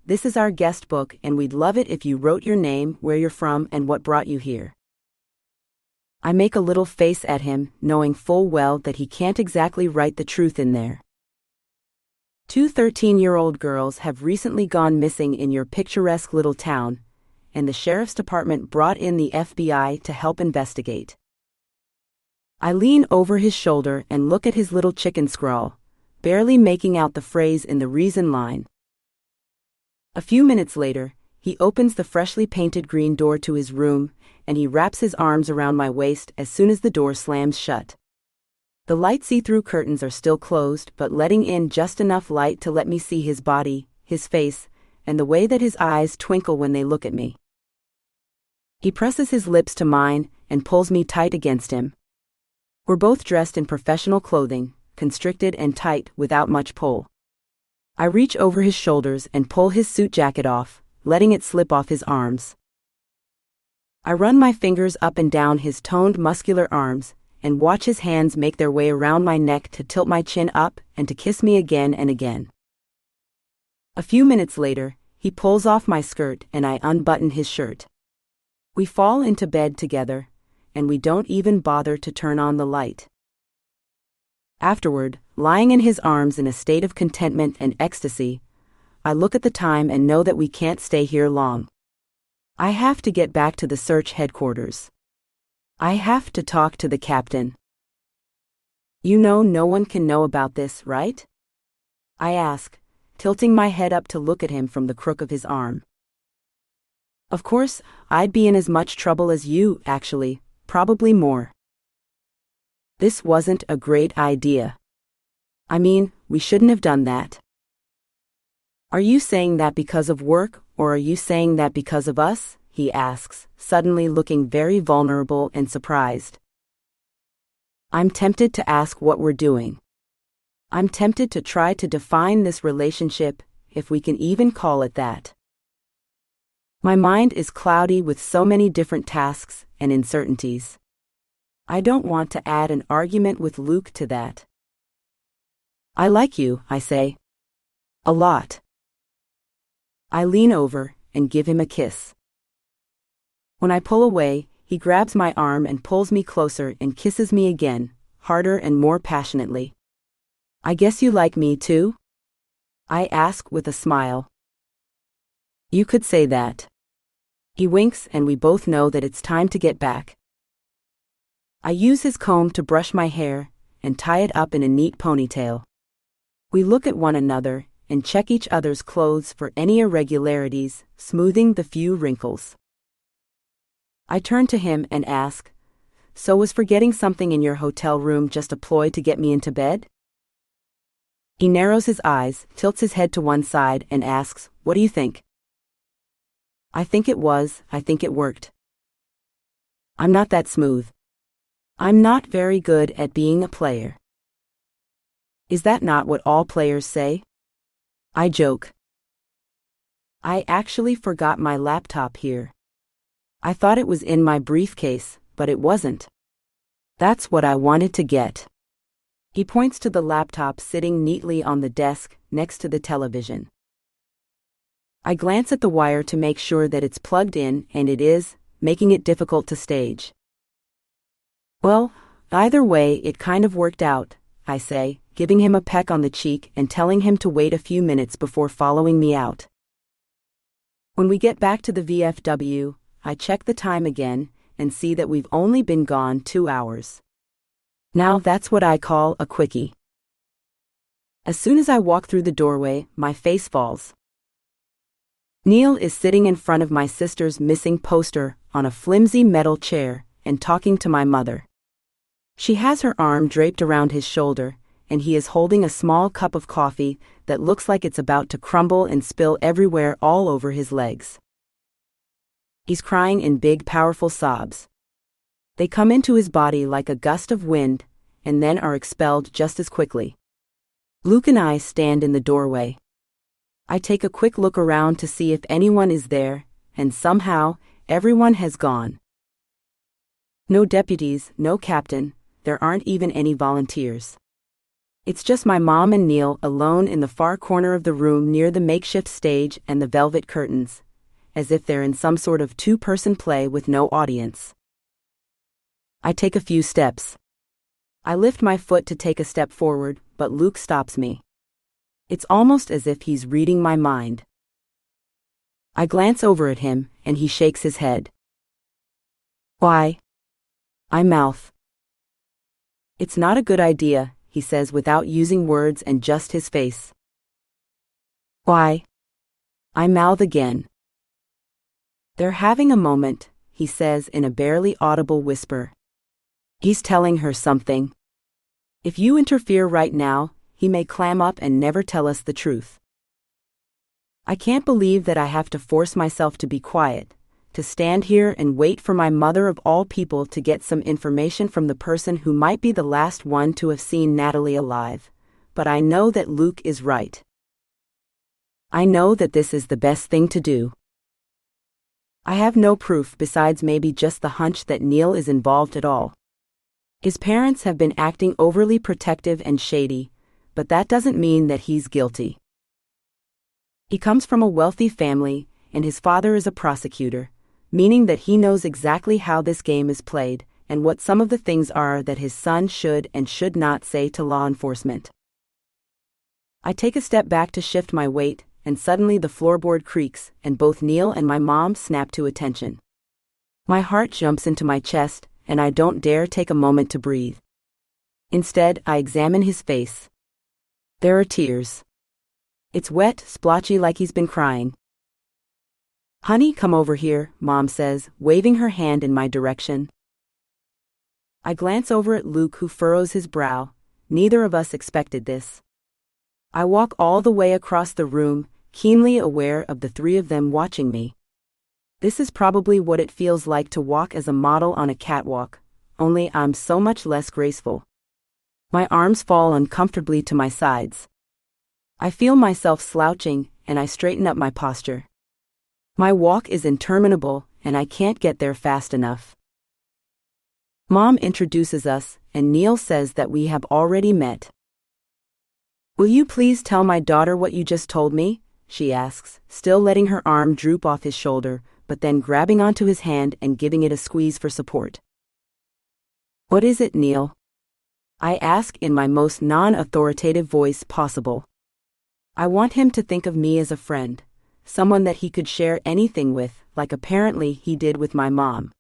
"This is our guest book and we'd love it if you wrote your name, where you're from, and what brought you here." I make a little face at him, knowing full well that he can't exactly write the truth in there. 2 13-year-old girls have recently gone missing in your picturesque little town, and the sheriff's department brought in the FBI to help investigate. I lean over his shoulder and look at his little chicken scrawl, barely making out the phrase in the reason line. A few minutes later, he opens the freshly painted green door to his room, and he wraps his arms around my waist as soon as the door slams shut. The light see-through curtains are still closed, but letting in just enough light to let me see his body, his face, and the way that his eyes twinkle when they look at me. He presses his lips to mine and pulls me tight against him. We're both dressed in professional clothing, constricted and tight without much pull. I reach over his shoulders and pull his suit jacket off, letting it slip off his arms. I run my fingers up and down his toned muscular arms and watch his hands make their way around my neck to tilt my chin up and to kiss me again and again. A few minutes later, he pulls off my skirt and I unbutton his shirt. We fall into bed together, and we don't even bother to turn on the light. Afterward, lying in his arms in a state of contentment and ecstasy, I look at the time and know that we can't stay here long. I have to get back to the search headquarters. I have to talk to the captain. "You know no one can know about this, right?" I ask, tilting my head up to look at him from the crook of his arm. "Of course, I'd be in as much trouble as you, actually, probably more." This wasn't a great idea. I mean, we shouldn't have done that. "Are you saying that because of work, or are you saying that because of us?" he asks, suddenly looking very vulnerable and surprised. I'm tempted to ask what we're doing. I'm tempted to try to define this relationship, if we can even call it that. My mind is cloudy with so many different tasks and uncertainties. I don't want to add an argument with Luke to that. I like you, I say. A lot. I lean over and give him a kiss. When I pull away, he grabs my arm and pulls me closer and kisses me again, harder and more passionately. I guess you like me too? I ask with a smile. You could say that. He winks and we both know that it's time to get back. I use his comb to brush my hair and tie it up in a neat ponytail. We look at one another and check each other's clothes for any irregularities, smoothing the few wrinkles. I turn to him and ask, "So was forgetting something in your hotel room just a ploy to get me into bed?" He narrows his eyes, tilts his head to one side, and asks, "What do you think?" I think it worked. I'm not that smooth. I'm not very good at being a player. Is that not what all players say? I joke. I actually forgot my laptop here. I thought it was in my briefcase, but it wasn't. That's what I wanted to get. He points to the laptop sitting neatly on the desk next to the television. I glance at the wire to make sure that it's plugged in, and it is, making it difficult to stage. Well, either way, it kind of worked out, I say, giving him a peck on the cheek and telling him to wait a few minutes before following me out. When we get back to the VFW, I check the time again and see that we've only been gone 2 hours. Now that's what I call a quickie. As soon as I walk through the doorway, my face falls. Neil is sitting in front of my sister's missing poster on a flimsy metal chair and talking to my mother. She has her arm draped around his shoulder, and he is holding a small cup of coffee that looks like it's about to crumble and spill everywhere all over his legs. He's crying in big, powerful sobs. They come into his body like a gust of wind, and then are expelled just as quickly. Luke and I stand in the doorway. I take a quick look around to see if anyone is there, and somehow, everyone has gone. No deputies, no captain, there aren't even any volunteers. It's just my mom and Neil alone in the far corner of the room near the makeshift stage and the velvet curtains, as if they're in some sort of two-person play with no audience. I take a few steps. I lift my foot to take a step forward, but Luke stops me. It's almost as if he's reading my mind. I glance over at him, and he shakes his head. Why? I mouth. It's not a good idea, he says without using words and just his face. Why? I mouth again. They're having a moment, he says in a barely audible whisper. He's telling her something. If you interfere right now, he may clam up and never tell us the truth. I can't believe that I have to force myself to be quiet, to stand here and wait for my mother of all people to get some information from the person who might be the last one to have seen Natalie alive, but I know that Luke is right. I know that this is the best thing to do. I have no proof besides maybe just the hunch that Neil is involved at all. His parents have been acting overly protective and shady, but that doesn't mean that he's guilty. He comes from a wealthy family, and his father is a prosecutor, meaning that he knows exactly how this game is played and what some of the things are that his son should and should not say to law enforcement. I take a step back to shift my weight, and suddenly the floorboard creaks, and both Neil and my mom snap to attention. My heart jumps into my chest, and I don't dare take a moment to breathe. Instead, I examine his face. There are tears. It's wet, splotchy like he's been crying. Honey, come over here, Mom says, waving her hand in my direction. I glance over at Luke, who furrows his brow. Neither of us expected this. I walk all the way across the room, keenly aware of the three of them watching me. This is probably what it feels like to walk as a model on a catwalk, only I'm so much less graceful. My arms fall uncomfortably to my sides. I feel myself slouching, and I straighten up my posture. My walk is interminable, and I can't get there fast enough. Mom introduces us, and Neil says that we have already met. Will you please tell my daughter what you just told me? She asks, still letting her arm droop off his shoulder, but then grabbing onto his hand and giving it a squeeze for support. What is it, Neil? I ask in my most non-authoritative voice possible. I want him to think of me as a friend, someone that he could share anything with, like apparently he did with my mom.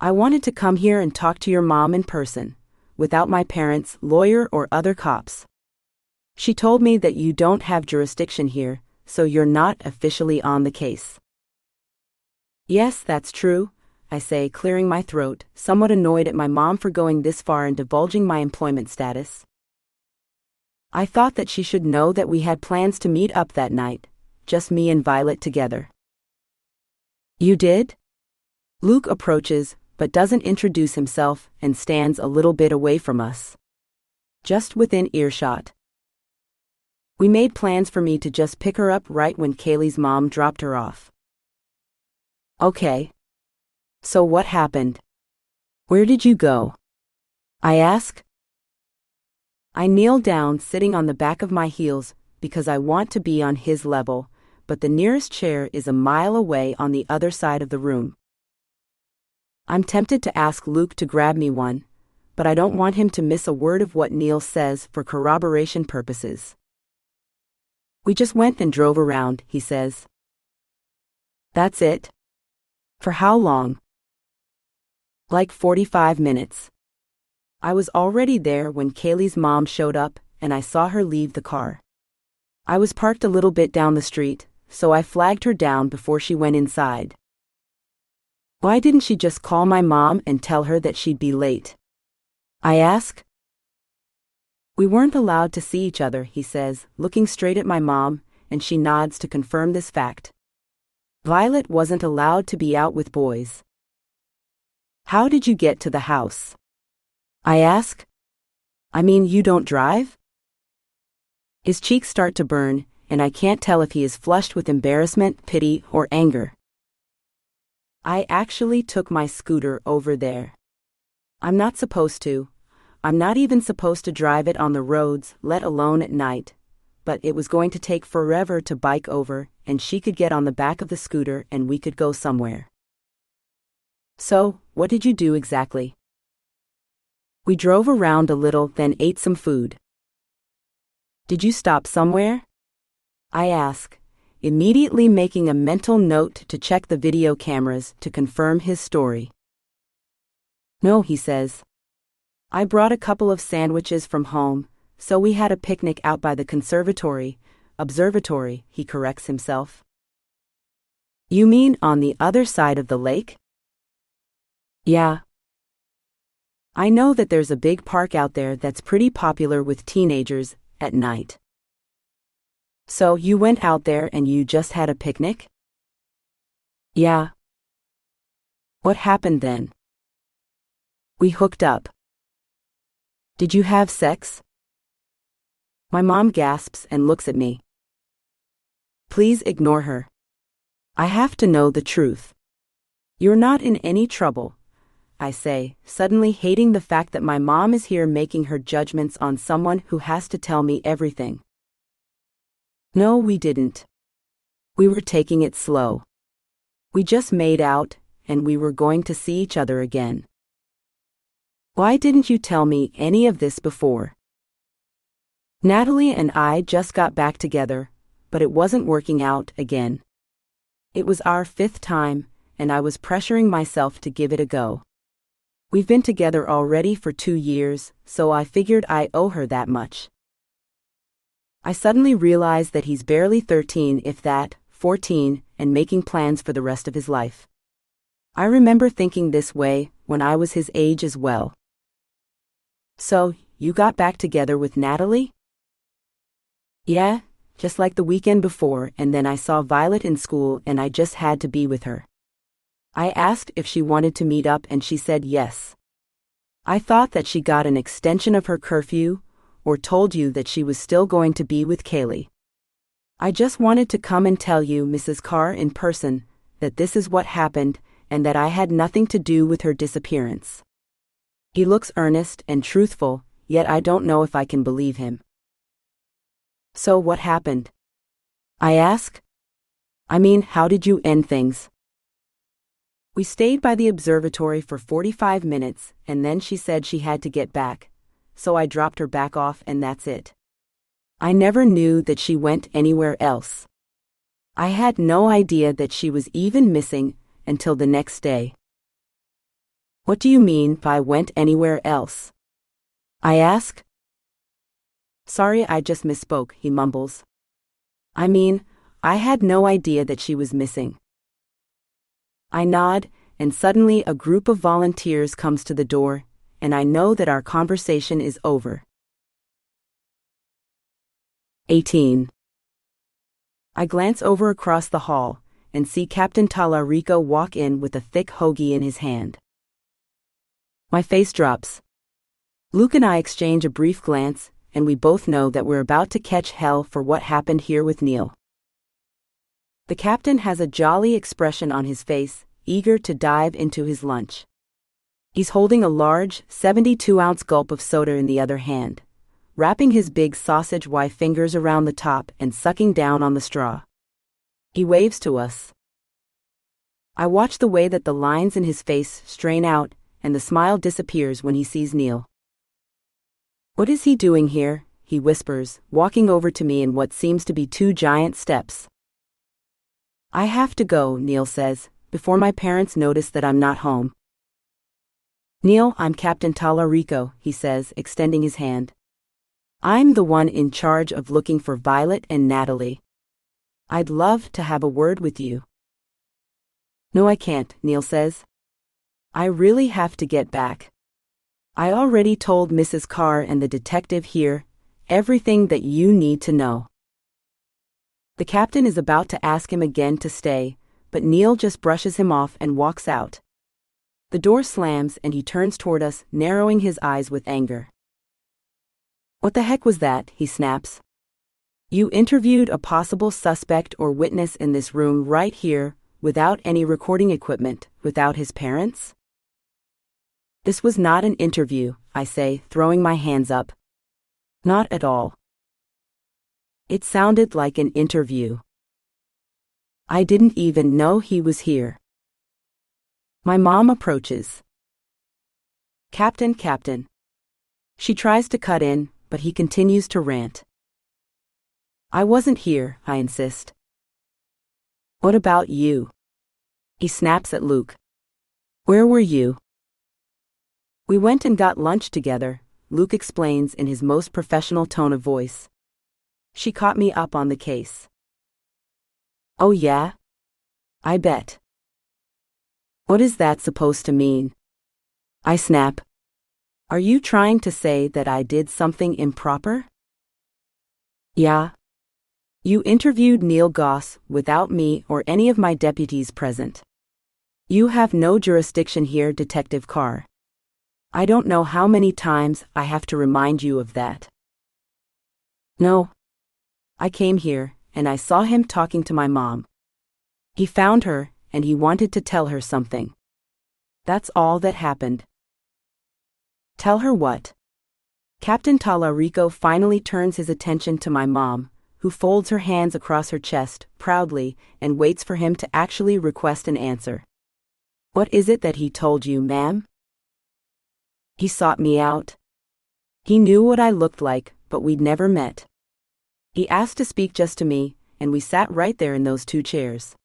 I wanted to come here and talk to your mom in person, without my parents, lawyer, or other cops. She told me that you don't have jurisdiction here, so you're not officially on the case. Yes, that's true, I say, clearing my throat, somewhat annoyed at my mom for going this far and divulging my employment status. I thought that she should know that we had plans to meet up that night, just me and Violet together. You did? Luke approaches, but doesn't introduce himself and stands a little bit away from us. Just within earshot. We made plans for me to just pick her up right when Kaylee's mom dropped her off. Okay. So what happened? Where did you go? I ask. I kneel down, sitting on the back of my heels, because I want to be on his level, but the nearest chair is a mile away on the other side of the room. I'm tempted to ask Luke to grab me one, but I don't want him to miss a word of what Neil says for corroboration purposes. We just went and drove around, he says. That's it? For how long? Like 45 minutes. I was already there when Kaylee's mom showed up, and I saw her leave the car. I was parked a little bit down the street, so I flagged her down before she went inside. Why didn't she just call my mom and tell her that she'd be late? I ask. We weren't allowed to see each other, he says, looking straight at my mom, and she nods to confirm this fact. Violet wasn't allowed to be out with boys. How did you get to the house? I ask. I mean, you don't drive? His cheeks start to burn, and I can't tell if he is flushed with embarrassment, pity, or anger. I actually took my scooter over there. I'm not supposed to. I'm not even supposed to drive it on the roads, let alone at night. But it was going to take forever to bike over, and she could get on the back of the scooter and we could go somewhere. So, what did you do exactly? We drove around a little, then ate some food. Did you stop somewhere? I ask, immediately making a mental note to check the video cameras to confirm his story. No, he says. I brought a couple of sandwiches from home, so we had a picnic out by the observatory, he corrects himself. You mean on the other side of the lake? Yeah. I know that there's a big park out there that's pretty popular with teenagers at night. So you went out there and you just had a picnic? Yeah. What happened then? We hooked up. Did you have sex? My mom gasps and looks at me. Please ignore her. I have to know the truth. You're not in any trouble, I say, suddenly hating the fact that my mom is here making her judgments on someone who has to tell me everything. No, we didn't. We were taking it slow. We just made out, and we were going to see each other again. Why didn't you tell me any of this before? Natalie and I just got back together, but it wasn't working out again. It was our 5th time, and I was pressuring myself to give it a go. We've been together already for 2 years, so I figured I owe her that much. I suddenly realized that he's barely 13, if that, 14, and making plans for the rest of his life. I remember thinking this way when I was his age as well. So, you got back together with Natalie? Yeah, just like the weekend before, and then I saw Violet in school and I just had to be with her. I asked if she wanted to meet up and she said yes. I thought that she got an extension of her curfew, or told you that she was still going to be with Kaylee. I just wanted to come and tell you, Mrs. Carr, in person, that this is what happened and that I had nothing to do with her disappearance. He looks earnest and truthful, yet I don't know if I can believe him. So what happened? I ask. I mean, how did you end things? We stayed by the observatory for 45 minutes, and then she said she had to get back, so I dropped her back off and that's it. I never knew that she went anywhere else. I had no idea that she was even missing until the next day. What do you mean by went anywhere else? I ask. Sorry, I just misspoke, he mumbles. I mean, I had no idea that she was missing. I nod, and suddenly a group of volunteers comes to the door, and I know that our conversation is over. 18. I glance over across the hall and see Captain Tallarico walk in with a thick hoagie in his hand. My face drops. Luke and I exchange a brief glance, and we both know that we're about to catch hell for what happened here with Neil. The captain has a jolly expression on his face, eager to dive into his lunch. He's holding a large, 72-ounce gulp of soda in the other hand, wrapping his big sausage-wide fingers around the top and sucking down on the straw. He waves to us. I watch the way that the lines in his face strain out, and the smile disappears when he sees Neil. What is he doing here? He whispers, walking over to me in what seems to be 2 giant steps. I have to go, Neil says, before my parents notice that I'm not home. Neil, I'm Captain Tallarico, he says, extending his hand. I'm the one in charge of looking for Violet and Natalie. I'd love to have a word with you. No, I can't, Neil says. I really have to get back. I already told Mrs. Carr and the detective here everything that you need to know. The captain is about to ask him again to stay, but Neil just brushes him off and walks out. The door slams and he turns toward us, narrowing his eyes with anger. What the heck was that? He snaps. You interviewed a possible suspect or witness in this room right here, without any recording equipment, without his parents? This was not an interview, I say, throwing my hands up. Not at all. It sounded like an interview. I didn't even know he was here. My mom approaches. Captain. She tries to cut in, but he continues to rant. I wasn't here, I insist. What about you? He snaps at Luke. Where were you? We went and got lunch together, Luke explains in his most professional tone of voice. She caught me up on the case. Oh yeah? I bet. What is that supposed to mean? I snap. Are you trying to say that I did something improper? Yeah. You interviewed Neil Goss without me or any of my deputies present. You have no jurisdiction here, Detective Carr. I don't know how many times I have to remind you of that. No. I came here, and I saw him talking to my mom. He found her, and he wanted to tell her something. That's all that happened. Tell her what? Captain Tallarico finally turns his attention to my mom, who folds her hands across her chest, proudly, and waits for him to actually request an answer. What is it that he told you, ma'am? He sought me out. He knew what I looked like, but we'd never met. He asked to speak just to me, and we sat right there in those 2 chairs.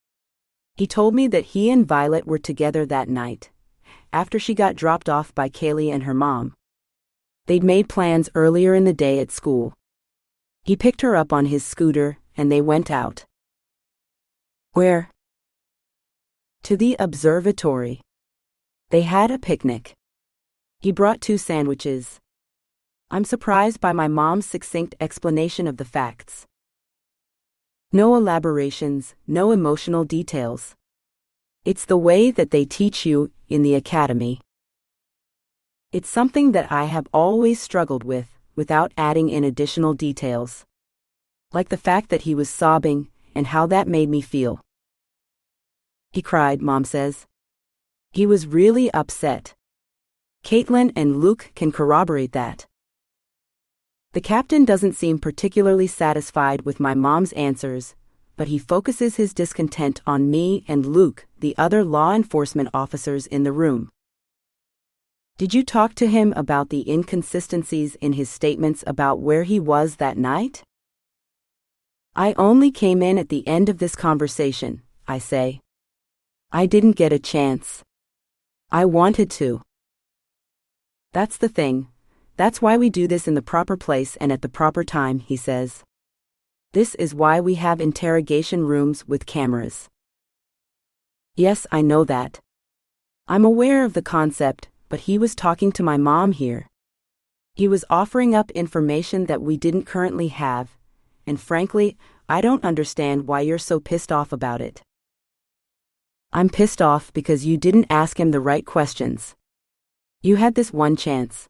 He told me that he and Violet were together that night, after she got dropped off by Kaylee and her mom. They'd made plans earlier in the day at school. He picked her up on his scooter, and they went out. Where? To the observatory. They had a picnic. He brought 2 sandwiches. I'm surprised by my mom's succinct explanation of the facts. No elaborations, no emotional details. It's the way that they teach you in the academy. It's something that I have always struggled with, without adding in additional details. Like the fact that he was sobbing, and how that made me feel. He cried, Mom says. He was really upset. Kaitlyn and Luke can corroborate that. The captain doesn't seem particularly satisfied with my mom's answers, but he focuses his discontent on me and Luke, the other law enforcement officers in the room. Did you talk to him about the inconsistencies in his statements about where he was that night? I only came in at the end of this conversation, I say. I didn't get a chance. I wanted to. That's the thing. That's why we do this in the proper place and at the proper time, he says. This is why we have interrogation rooms with cameras. Yes, I know that. I'm aware of the concept, but he was talking to my mom here. He was offering up information that we didn't currently have, and frankly, I don't understand why you're so pissed off about it. I'm pissed off because you didn't ask him the right questions. You had this one chance.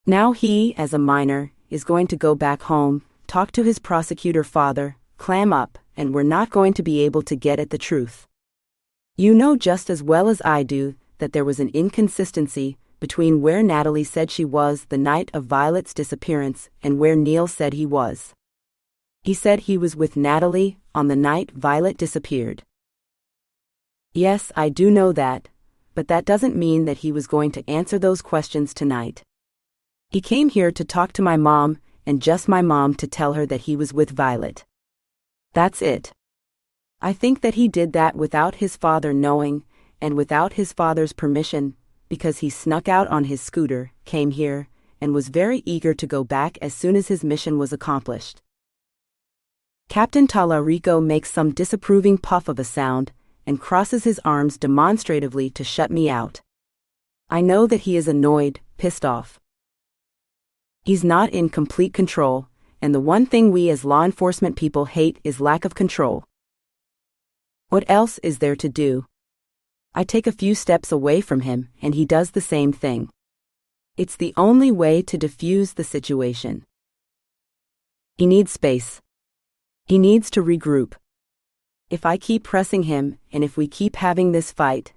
Now he, as a minor, is going to go back home, talk to his prosecutor father, clam up, and we're not going to be able to get at the truth. You know just as well as I do that there was an inconsistency between where Natalie said she was the night of Violet's disappearance and where Neil said he was. He said he was with Natalie on the night Violet disappeared. Yes, I do know that, but that doesn't mean that he was going to answer those questions tonight. He came here to talk to my mom, and just my mom to tell her that he was with Violet. That's it. I think that he did that without his father knowing, and without his father's permission, because he snuck out on his scooter, came here, and was very eager to go back as soon as his mission was accomplished. Captain Talarico makes some disapproving puff of a sound, and crosses his arms demonstratively to shut me out. I know that he is annoyed, pissed off. He's not in complete control, and the one thing we as law enforcement people hate is lack of control. What else is there to do? I take a few steps away from him, and he does the same thing. It's the only way to diffuse the situation. He needs space. He needs to regroup. If I keep pressing him, and if we keep having this fight,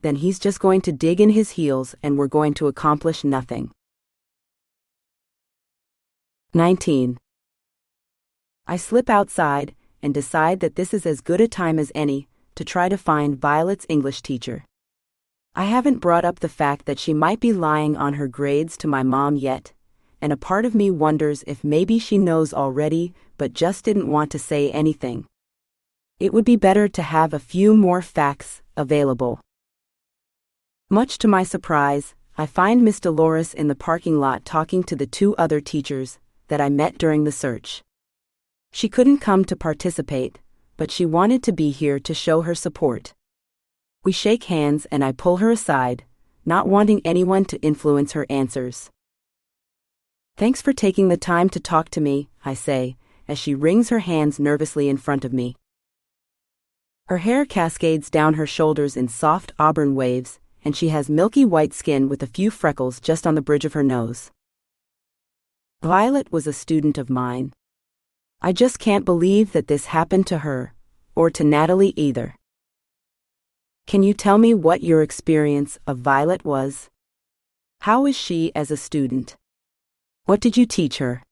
then he's just going to dig in his heels and we're going to accomplish nothing. 19. I slip outside and decide that this is as good a time as any to try to find Violet's English teacher. I haven't brought up the fact that she might be lying on her grades to my mom yet, and a part of me wonders if maybe she knows already but just didn't want to say anything. It would be better to have a few more facts available. Much to my surprise, I find Miss Dolores in the parking lot talking to the two other teachers that I met during the search. She couldn't come to participate, but she wanted to be here to show her support. We shake hands and I pull her aside, not wanting anyone to influence her answers. Thanks for taking the time to talk to me, I say, as she wrings her hands nervously in front of me. Her hair cascades down her shoulders in soft auburn waves, and she has milky white skin with a few freckles just on the bridge of her nose. Violet was a student of mine. I just can't believe that this happened to her, or to Natalie either. Can you tell me what your experience of Violet was? How is she as a student? What did you teach her?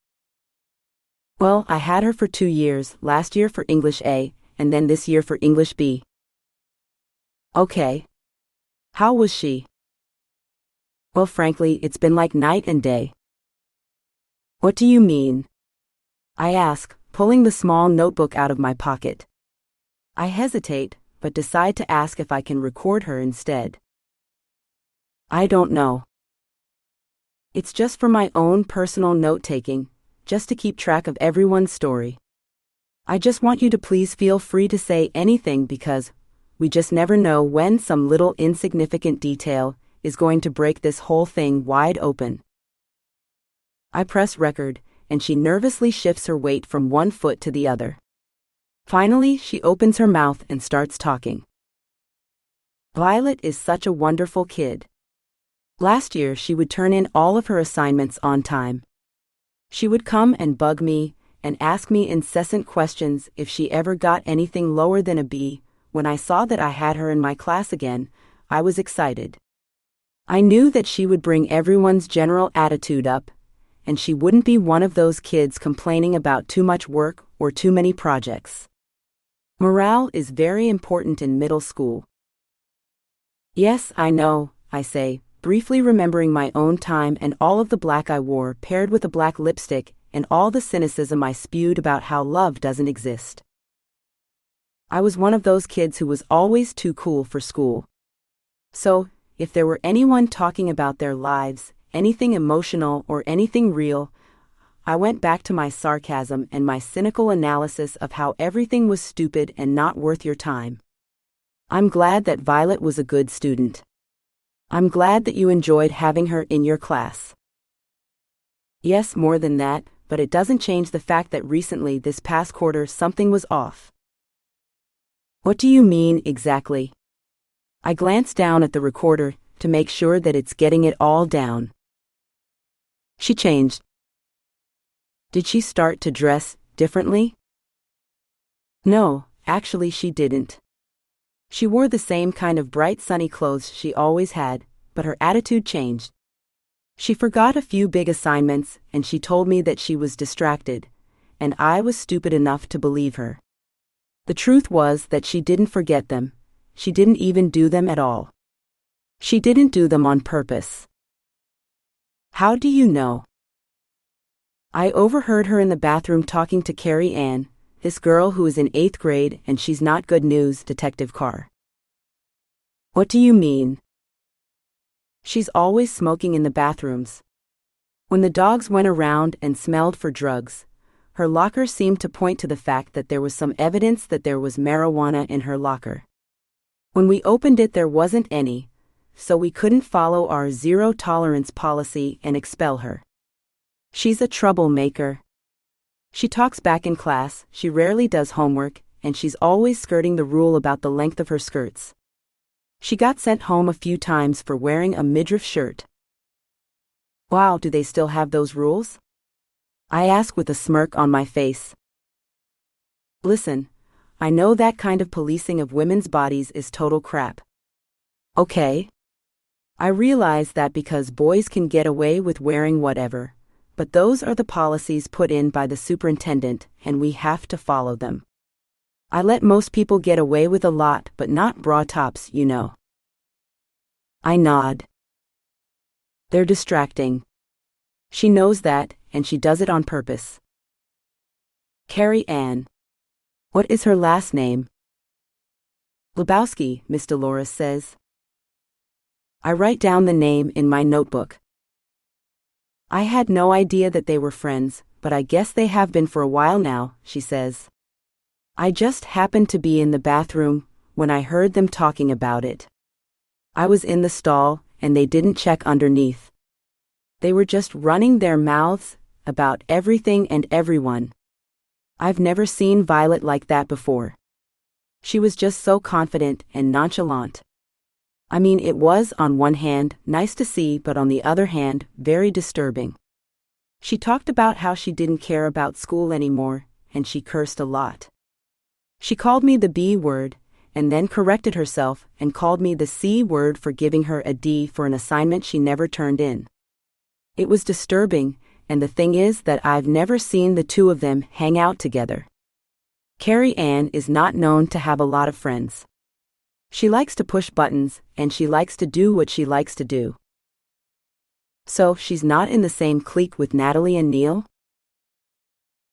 Well, I had her for 2 years, last year for English A, and then this year for English B. Okay. How was she? Well, frankly, it's been like night and day. What do you mean? I ask, pulling the small notebook out of my pocket. I hesitate, but decide to ask if I can record her instead. I don't know. It's just for my own personal note-taking, just to keep track of everyone's story. I just want you to please feel free to say anything because we just never know when some little insignificant detail is going to break this whole thing wide open. I press record, and she nervously shifts her weight from one foot to the other. Finally, she opens her mouth and starts talking. Violet is such a wonderful kid. Last year, she would turn in all of her assignments on time. She would come and bug me, and ask me incessant questions if she ever got anything lower than a B. When I saw that I had her in my class again, I was excited. I knew that she would bring everyone's general attitude up, and she wouldn't be one of those kids complaining about too much work or too many projects. Morale is very important in middle school. Yes, I know, I say, briefly remembering my own time and all of the black I wore paired with a black lipstick and all the cynicism I spewed about how love doesn't exist. I was one of those kids who was always too cool for school. So, if there were anyone talking about their lives, anything emotional or anything real, I went back to my sarcasm and my cynical analysis of how everything was stupid and not worth your time. I'm glad that Violet was a good student. I'm glad that you enjoyed having her in your class. Yes, more than that, but it doesn't change the fact that recently, this past quarter, something was off. What do you mean, exactly? I glance down at the recorder to make sure that it's getting it all down. She changed. Did she start to dress differently? No, actually she didn't. She wore the same kind of bright sunny clothes she always had, but her attitude changed. She forgot a few big assignments and she told me that she was distracted, and I was stupid enough to believe her. The truth was that she didn't forget them. She didn't even do them at all. She didn't do them on purpose. How do you know? I overheard her in the bathroom talking to Carrie Ann, this girl who is in 8th grade and she's not good news, Detective Carr. What do you mean? She's always smoking in the bathrooms. When the dogs went around and smelled for drugs, her locker seemed to point to the fact that there was some evidence that there was marijuana in her locker. When we opened it, there wasn't any, so we couldn't follow our zero-tolerance policy and expel her. She's a troublemaker. She talks back in class, she rarely does homework, and she's always skirting the rule about the length of her skirts. She got sent home a few times for wearing a midriff shirt. Wow, do they still have those rules? I ask with a smirk on my face. Listen, I know that kind of policing of women's bodies is total crap. Okay. I realize that because boys can get away with wearing whatever, but those are the policies put in by the superintendent, and we have to follow them. I let most people get away with a lot, but not bra tops, you know. I nod. They're distracting. She knows that, and she does it on purpose. Carrie Ann. What is her last name? Lebowski, Miss Dolores says. I write down the name in my notebook. I had no idea that they were friends, but I guess they have been for a while now, she says. I just happened to be in the bathroom when I heard them talking about it. I was in the stall, and they didn't check underneath. They were just running their mouths about everything and everyone. I've never seen Violet like that before. She was just so confident and nonchalant. I mean, it was, on one hand, nice to see, but on the other hand, very disturbing. She talked about how she didn't care about school anymore, and she cursed a lot. She called me the B word, and then corrected herself and called me the C word for giving her a D for an assignment she never turned in. It was disturbing, and the thing is that I've never seen the two of them hang out together. Carrie Ann is not known to have a lot of friends. She likes to push buttons, and she likes to do what she likes to do. So, she's not in the same clique with Natalie and Neil?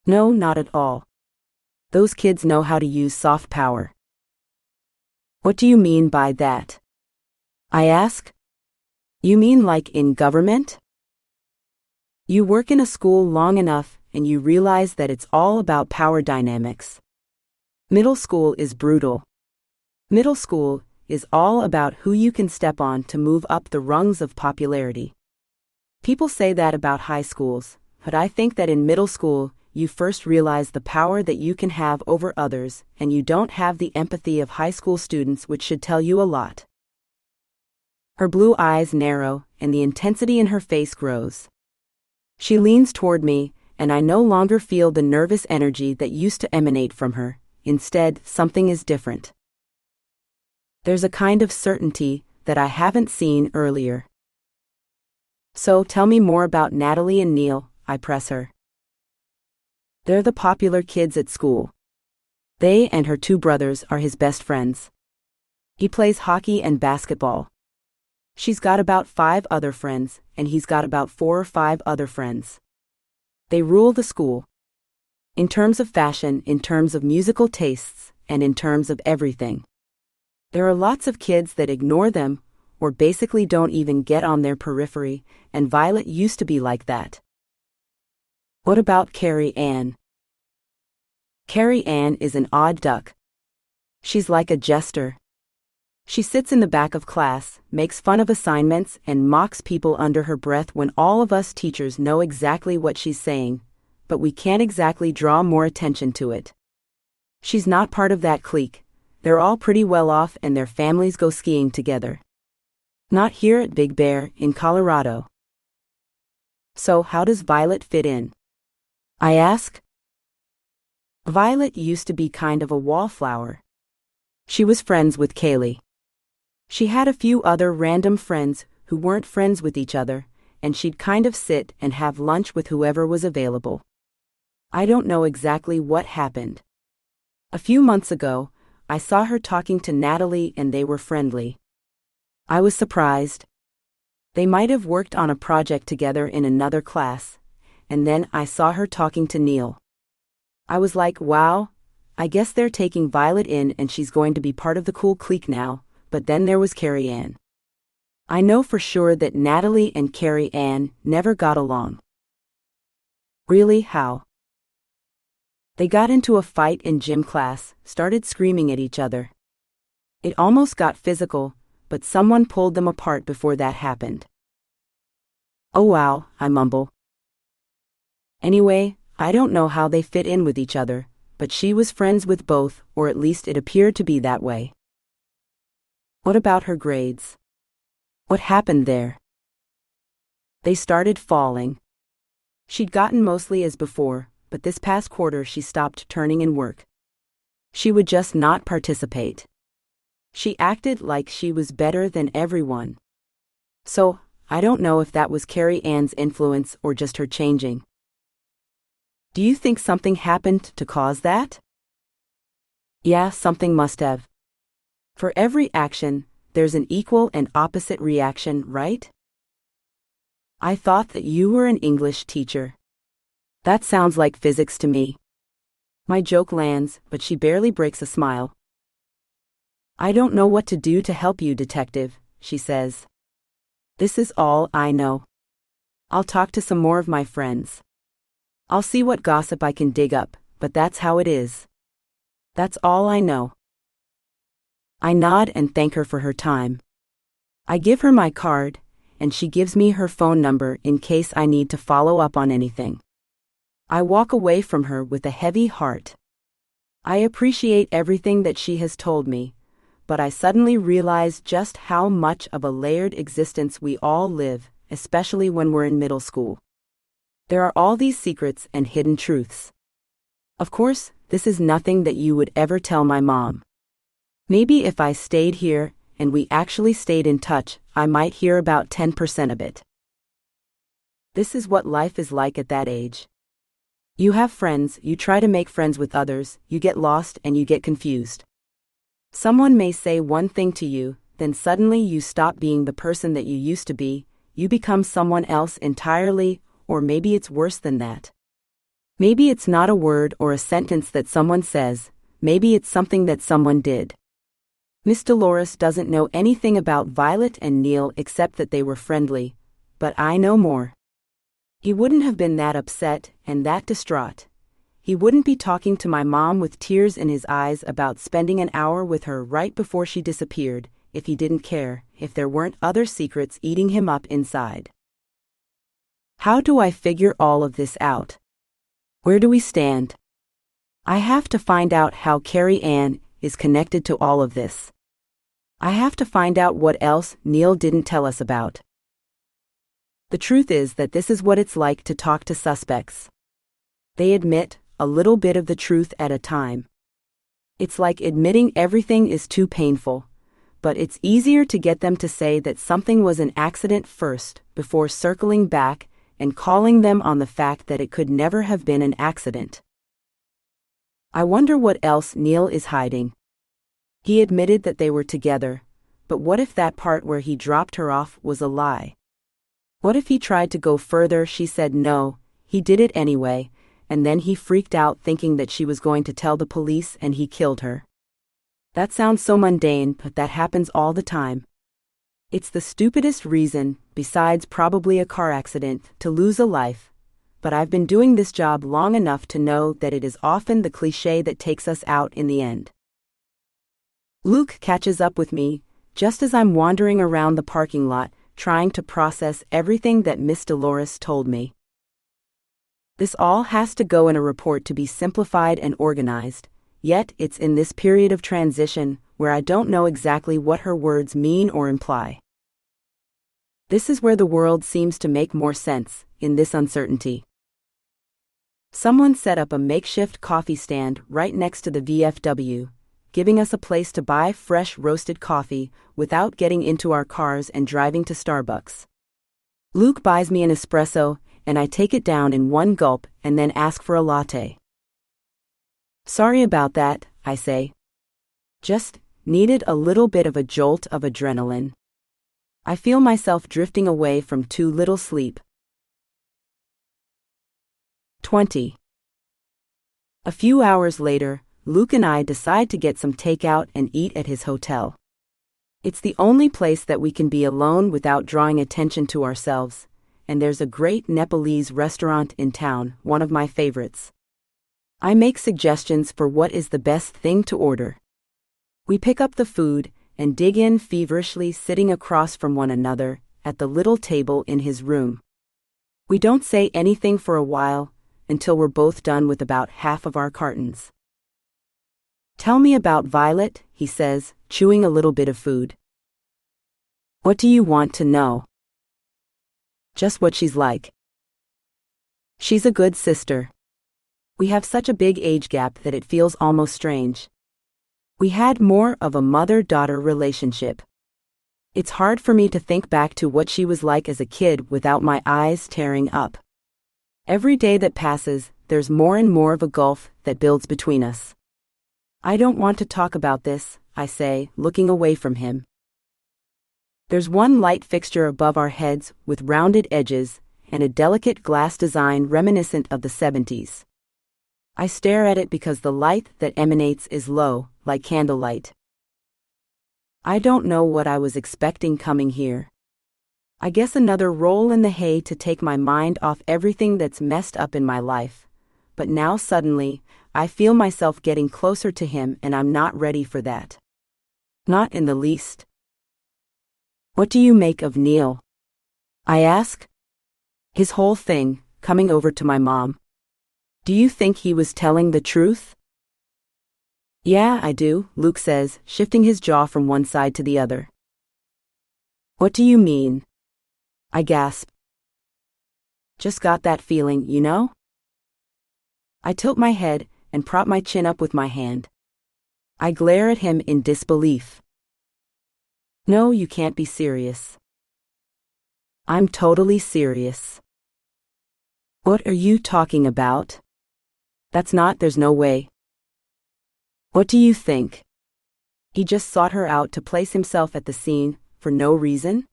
No, not at all. Those kids know how to use soft power. What do you mean by that? I ask. You mean like in government? You work in a school long enough, and you realize that it's all about power dynamics. Middle school is brutal. Middle school is all about who you can step on to move up the rungs of popularity. People say that about high schools, but I think that in middle school, you first realize the power that you can have over others, and you don't have the empathy of high school students, which should tell you a lot. Her blue eyes narrow, and the intensity in her face grows. She leans toward me, and I no longer feel the nervous energy that used to emanate from her. Instead, something is different. There's a kind of certainty that I haven't seen earlier. So tell me more about Natalie and Neil, I press her. They're the popular kids at school. They and her two brothers are his best friends. He plays hockey and basketball. She's got about 5 other friends, and he's got about 4 or 5 other friends. They rule the school. In terms of fashion, in terms of musical tastes, and in terms of everything. There are lots of kids that ignore them, or basically don't even get on their periphery, and Violet used to be like that. What about Carrie Ann? Carrie Ann is an odd duck. She's like a jester. She sits in the back of class, makes fun of assignments, and mocks people under her breath when all of us teachers know exactly what she's saying, but we can't exactly draw more attention to it. She's not part of that clique. They're all pretty well off and their families go skiing together. Not here at Big Bear, in Colorado. So how does Violet fit in? I ask. Violet used to be kind of a wallflower. She was friends with Kaylee. She had a few other random friends who weren't friends with each other, and she'd kind of sit and have lunch with whoever was available. I don't know exactly what happened. A few months ago, I saw her talking to Natalie and they were friendly. I was surprised. They might have worked on a project together in another class, and then I saw her talking to Neil. I was like, wow, I guess they're taking Violet in and she's going to be part of the cool clique now, but then there was Carrie Ann. I know for sure that Natalie and Carrie Ann never got along. Really, how? They got into a fight in gym class, started screaming at each other. It almost got physical, but someone pulled them apart before that happened. Oh wow, I mumble. Anyway, I don't know how they fit in with each other, but she was friends with both, or at least it appeared to be that way. What about her grades? What happened there? They started falling. She'd gotten mostly as before, but this past quarter she stopped turning in work. She would just not participate. She acted like she was better than everyone. So, I don't know if that was Carrie Ann's influence or just her changing. Do you think something happened to cause that? Yeah, something must have. For every action, there's an equal and opposite reaction, right? I thought that you were an English teacher. That sounds like physics to me. My joke lands, but she barely breaks a smile. I don't know what to do to help you, detective, she says. This is all I know. I'll talk to some more of my friends. I'll see what gossip I can dig up, but that's how it is. That's all I know. I nod and thank her for her time. I give her my card, and she gives me her phone number in case I need to follow up on anything. I walk away from her with a heavy heart. I appreciate everything that she has told me, but I suddenly realize just how much of a layered existence we all live, especially when we're in middle school. There are all these secrets and hidden truths. Of course, this is nothing that you would ever tell my mom. Maybe if I stayed here, and we actually stayed in touch, I might hear about 10% of it. This is what life is like at that age. You have friends, you try to make friends with others, you get lost and you get confused. Someone may say one thing to you, then suddenly you stop being the person that you used to be, you become someone else entirely, or maybe it's worse than that. Maybe it's not a word or a sentence that someone says, maybe it's something that someone did. Miss Dolores doesn't know anything about Violet and Neil except that they were friendly, but I know more. He wouldn't have been that upset and that distraught. He wouldn't be talking to my mom with tears in his eyes about spending an hour with her right before she disappeared, if he didn't care, if there weren't other secrets eating him up inside. How do I figure all of this out? Where do we stand? I have to find out how Carrie Ann is connected to all of this. I have to find out what else Neil didn't tell us about. The truth is that this is what it's like to talk to suspects. They admit a little bit of the truth at a time. It's like admitting everything is too painful, but it's easier to get them to say that something was an accident first before circling back and calling them on the fact that it could never have been an accident. I wonder what else Neil is hiding. He admitted that they were together, but what if that part where he dropped her off was a lie? What if he tried to go further? She said no, he did it anyway, and then he freaked out thinking that she was going to tell the police and he killed her. That sounds so mundane, but that happens all the time. It's the stupidest reason, besides probably a car accident, to lose a life, but I've been doing this job long enough to know that it is often the cliché that takes us out in the end. Luke catches up with me, just as I'm wandering around the parking lot, trying to process everything that Miss Dolores told me. This all has to go in a report to be simplified and organized, yet it's in this period of transition where I don't know exactly what her words mean or imply. This is where the world seems to make more sense, in this uncertainty. Someone set up a makeshift coffee stand right next to the VFW, giving us a place to buy fresh roasted coffee without getting into our cars and driving to Starbucks. Luke buys me an espresso, and I take it down in one gulp and then ask for a latte. Sorry about that, I say. Just needed a little bit of a jolt of adrenaline. I feel myself drifting away from too little sleep. 20. A few hours later, Luke and I decide to get some takeout and eat at his hotel. It's the only place that we can be alone without drawing attention to ourselves, and there's a great Nepalese restaurant in town, one of my favorites. I make suggestions for what is the best thing to order. We pick up the food and dig in feverishly, sitting across from one another at the little table in his room. We don't say anything for a while, until we're both done with about half of our cartons. Tell me about Violet, he says, chewing a little bit of food. What do you want to know? Just what she's like. She's a good sister. We have such a big age gap that it feels almost strange. We had more of a mother-daughter relationship. It's hard for me to think back to what she was like as a kid without my eyes tearing up. Every day that passes, there's more and more of a gulf that builds between us. I don't want to talk about this, I say, looking away from him. There's one light fixture above our heads with rounded edges and a delicate glass design reminiscent of the 70s. I stare at it because the light that emanates is low, like candlelight. I don't know what I was expecting coming here. I guess another roll in the hay to take my mind off everything that's messed up in my life. But now suddenly, I feel myself getting closer to him and I'm not ready for that. Not in the least. What do you make of Neil? I ask. His whole thing, coming over to my mom. Do you think he was telling the truth? Yeah, I do, Luke says, shifting his jaw from one side to the other. What do you mean? I gasp. Just got that feeling, you know? I tilt my head and prop my chin up with my hand. I glare at him in disbelief. No, you can't be serious. I'm totally serious. What are you talking about? There's no way. What do you think? He just sought her out to place himself at the scene, for no reason?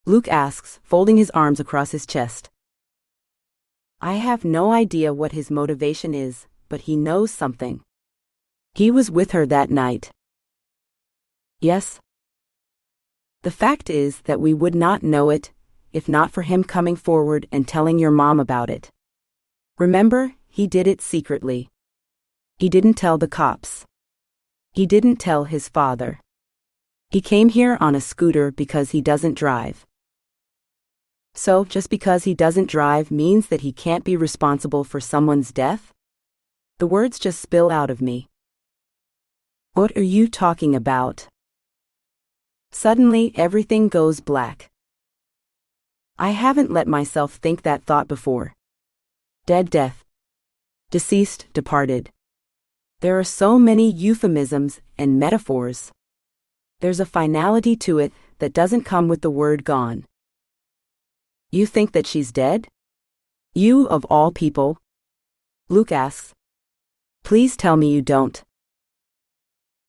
Luke asks, folding his arms across his chest. I have no idea what his motivation is, but he knows something. He was with her that night. Yes. The fact is that we would not know it, if not for him coming forward and telling your mom about it. Remember, he did it secretly. He didn't tell the cops. He didn't tell his father. He came here on a scooter because he doesn't drive. So, just because he doesn't drive means that he can't be responsible for someone's death? The words just spill out of me. What are you talking about? Suddenly, everything goes black. I haven't let myself think that thought before. Dead death. Deceased, departed. There are so many euphemisms and metaphors. There's a finality to it that doesn't come with the word gone. You think that she's dead? You of all people? Luke asks. Please tell me you don't.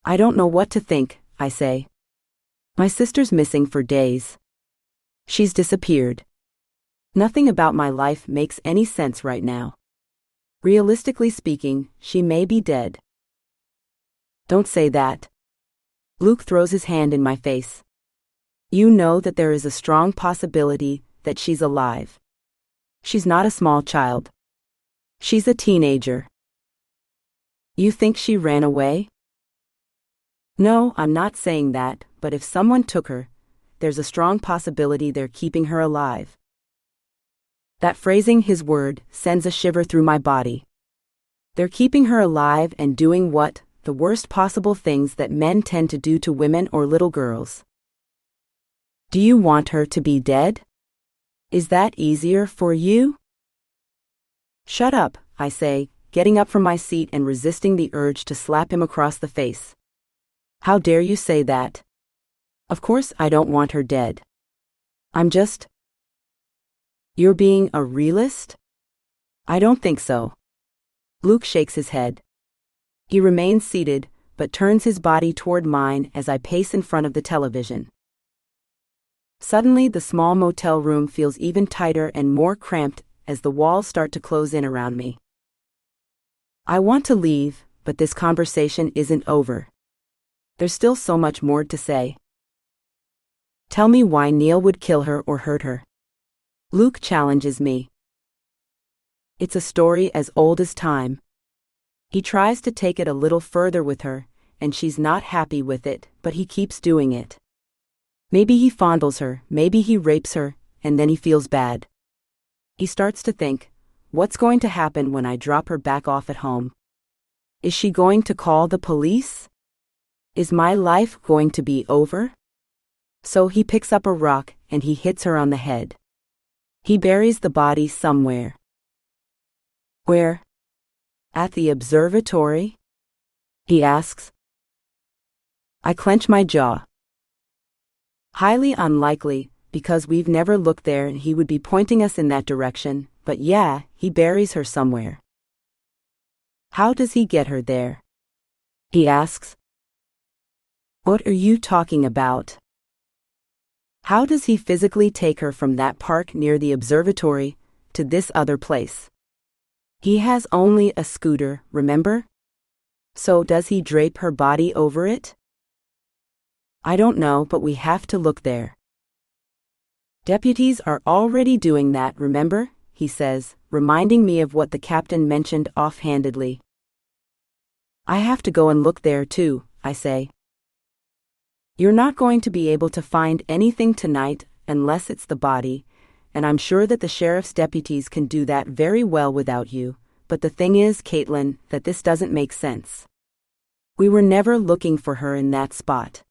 I don't know what to think, I say. My sister's missing for days. She's disappeared. Nothing about my life makes any sense right now. Realistically speaking, she may be dead. Don't say that. Luke throws his hand in my face. You know that there is a strong possibility that she's alive. She's not a small child. She's a teenager. You think she ran away? No, I'm not saying that, but if someone took her, there's a strong possibility they're keeping her alive. That phrasing, his word, sends a shiver through my body. They're keeping her alive and doing what? The worst possible things that men tend to do to women or little girls. Do you want her to be dead? Is that easier for you? Shut up, I say, getting up from my seat and resisting the urge to slap him across the face. How dare you say that? Of course I don't want her dead. I'm just... You're being a realist? I don't think so. Luke shakes his head. He remains seated, but turns his body toward mine as I pace in front of the television. Suddenly, the small motel room feels even tighter and more cramped as the walls start to close in around me. I want to leave, but this conversation isn't over. There's still so much more to say. Tell me why Neil would kill her or hurt her. Luke challenges me. It's a story as old as time. He tries to take it a little further with her, and she's not happy with it, but he keeps doing it. Maybe he fondles her, maybe he rapes her, and then he feels bad. He starts to think, what's going to happen when I drop her back off at home? Is she going to call the police? Is my life going to be over? So he picks up a rock and he hits her on the head. He buries the body somewhere. Where? At the observatory? He asks. I clench my jaw. Highly unlikely, because we've never looked there and he would be pointing us in that direction, but yeah, he buries her somewhere. How does he get her there? He asks. What are you talking about? How does he physically take her from that park near the observatory to this other place? He has only a scooter, remember? So does he drape her body over it? I don't know, but we have to look there. Deputies are already doing that, remember? He says, reminding me of what the captain mentioned offhandedly. I have to go and look there too, I say. You're not going to be able to find anything tonight unless it's the body, and I'm sure that the sheriff's deputies can do that very well without you, but the thing is, Kaitlyn, that this doesn't make sense. We were never looking for her in that spot.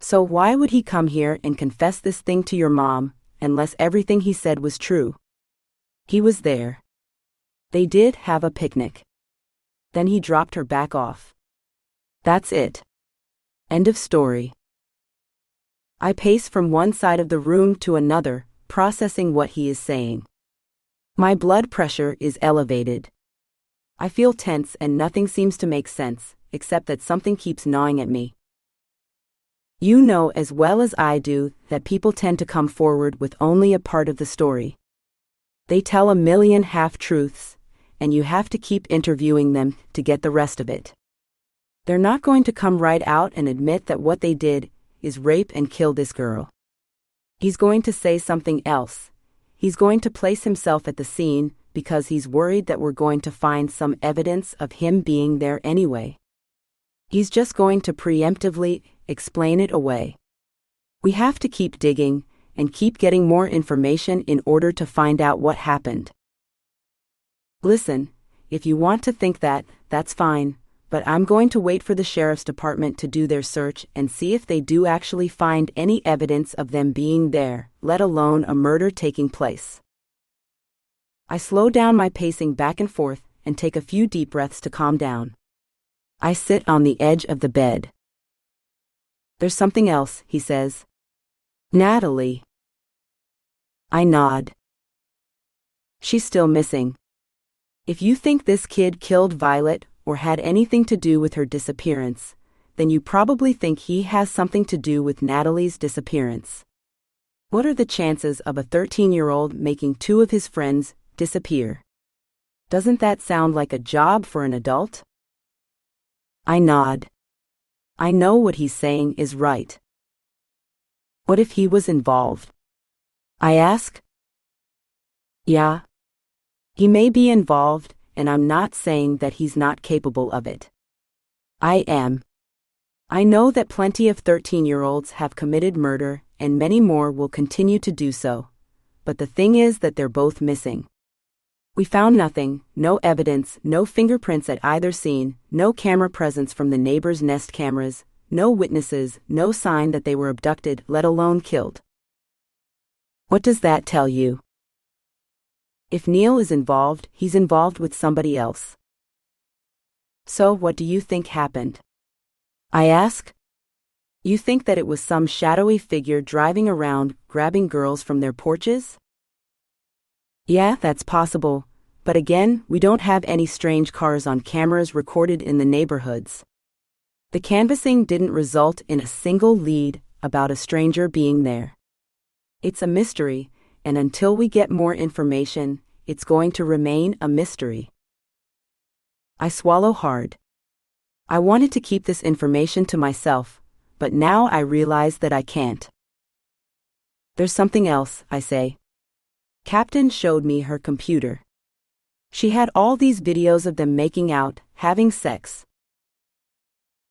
So why would he come here and confess this thing to your mom, unless everything he said was true? He was there. They did have a picnic. Then he dropped her back off. That's it. End of story. I pace from one side of the room to another, processing what he is saying. My blood pressure is elevated. I feel tense and nothing seems to make sense, except that something keeps gnawing at me. You know as well as I do that people tend to come forward with only a part of the story. They tell a million half-truths, and you have to keep interviewing them to get the rest of it. They're not going to come right out and admit that what they did is rape and kill this girl. He's going to say something else. He's going to place himself at the scene because he's worried that we're going to find some evidence of him being there anyway. He's just going to preemptively explain it away. We have to keep digging and keep getting more information in order to find out what happened. Listen, if you want to think that, that's fine, but I'm going to wait for the sheriff's department to do their search and see if they do actually find any evidence of them being there, let alone a murder taking place. I slow down my pacing back and forth and take a few deep breaths to calm down. I sit on the edge of the bed. There's something else, he says. Natalie. I nod. She's still missing. If you think this kid killed Violet or had anything to do with her disappearance, then you probably think he has something to do with Natalie's disappearance. What are the chances of a 13-year-old making two of his friends disappear? Doesn't that sound like a job for an adult? I nod. I know what he's saying is right. What if he was involved? I ask. Yeah. He may be involved, and I'm not saying that he's not capable of it. I am. I know that plenty of 13-year-olds have committed murder, and many more will continue to do so. But the thing is that they're both missing. We found nothing, no evidence, no fingerprints at either scene, no camera presence from the neighbors' Nest cameras, no witnesses, no sign that they were abducted, let alone killed. What does that tell you? If Neil is involved, he's involved with somebody else. So what do you think happened? I ask. You think that it was some shadowy figure driving around, grabbing girls from their porches? Yeah, that's possible, but again, we don't have any strange cars on cameras recorded in the neighborhoods. The canvassing didn't result in a single lead about a stranger being there. It's a mystery, and until we get more information, it's going to remain a mystery. I swallow hard. I wanted to keep this information to myself, but now I realize that I can't. There's something else, I say. Captain showed me her computer. She had all these videos of them making out, having sex.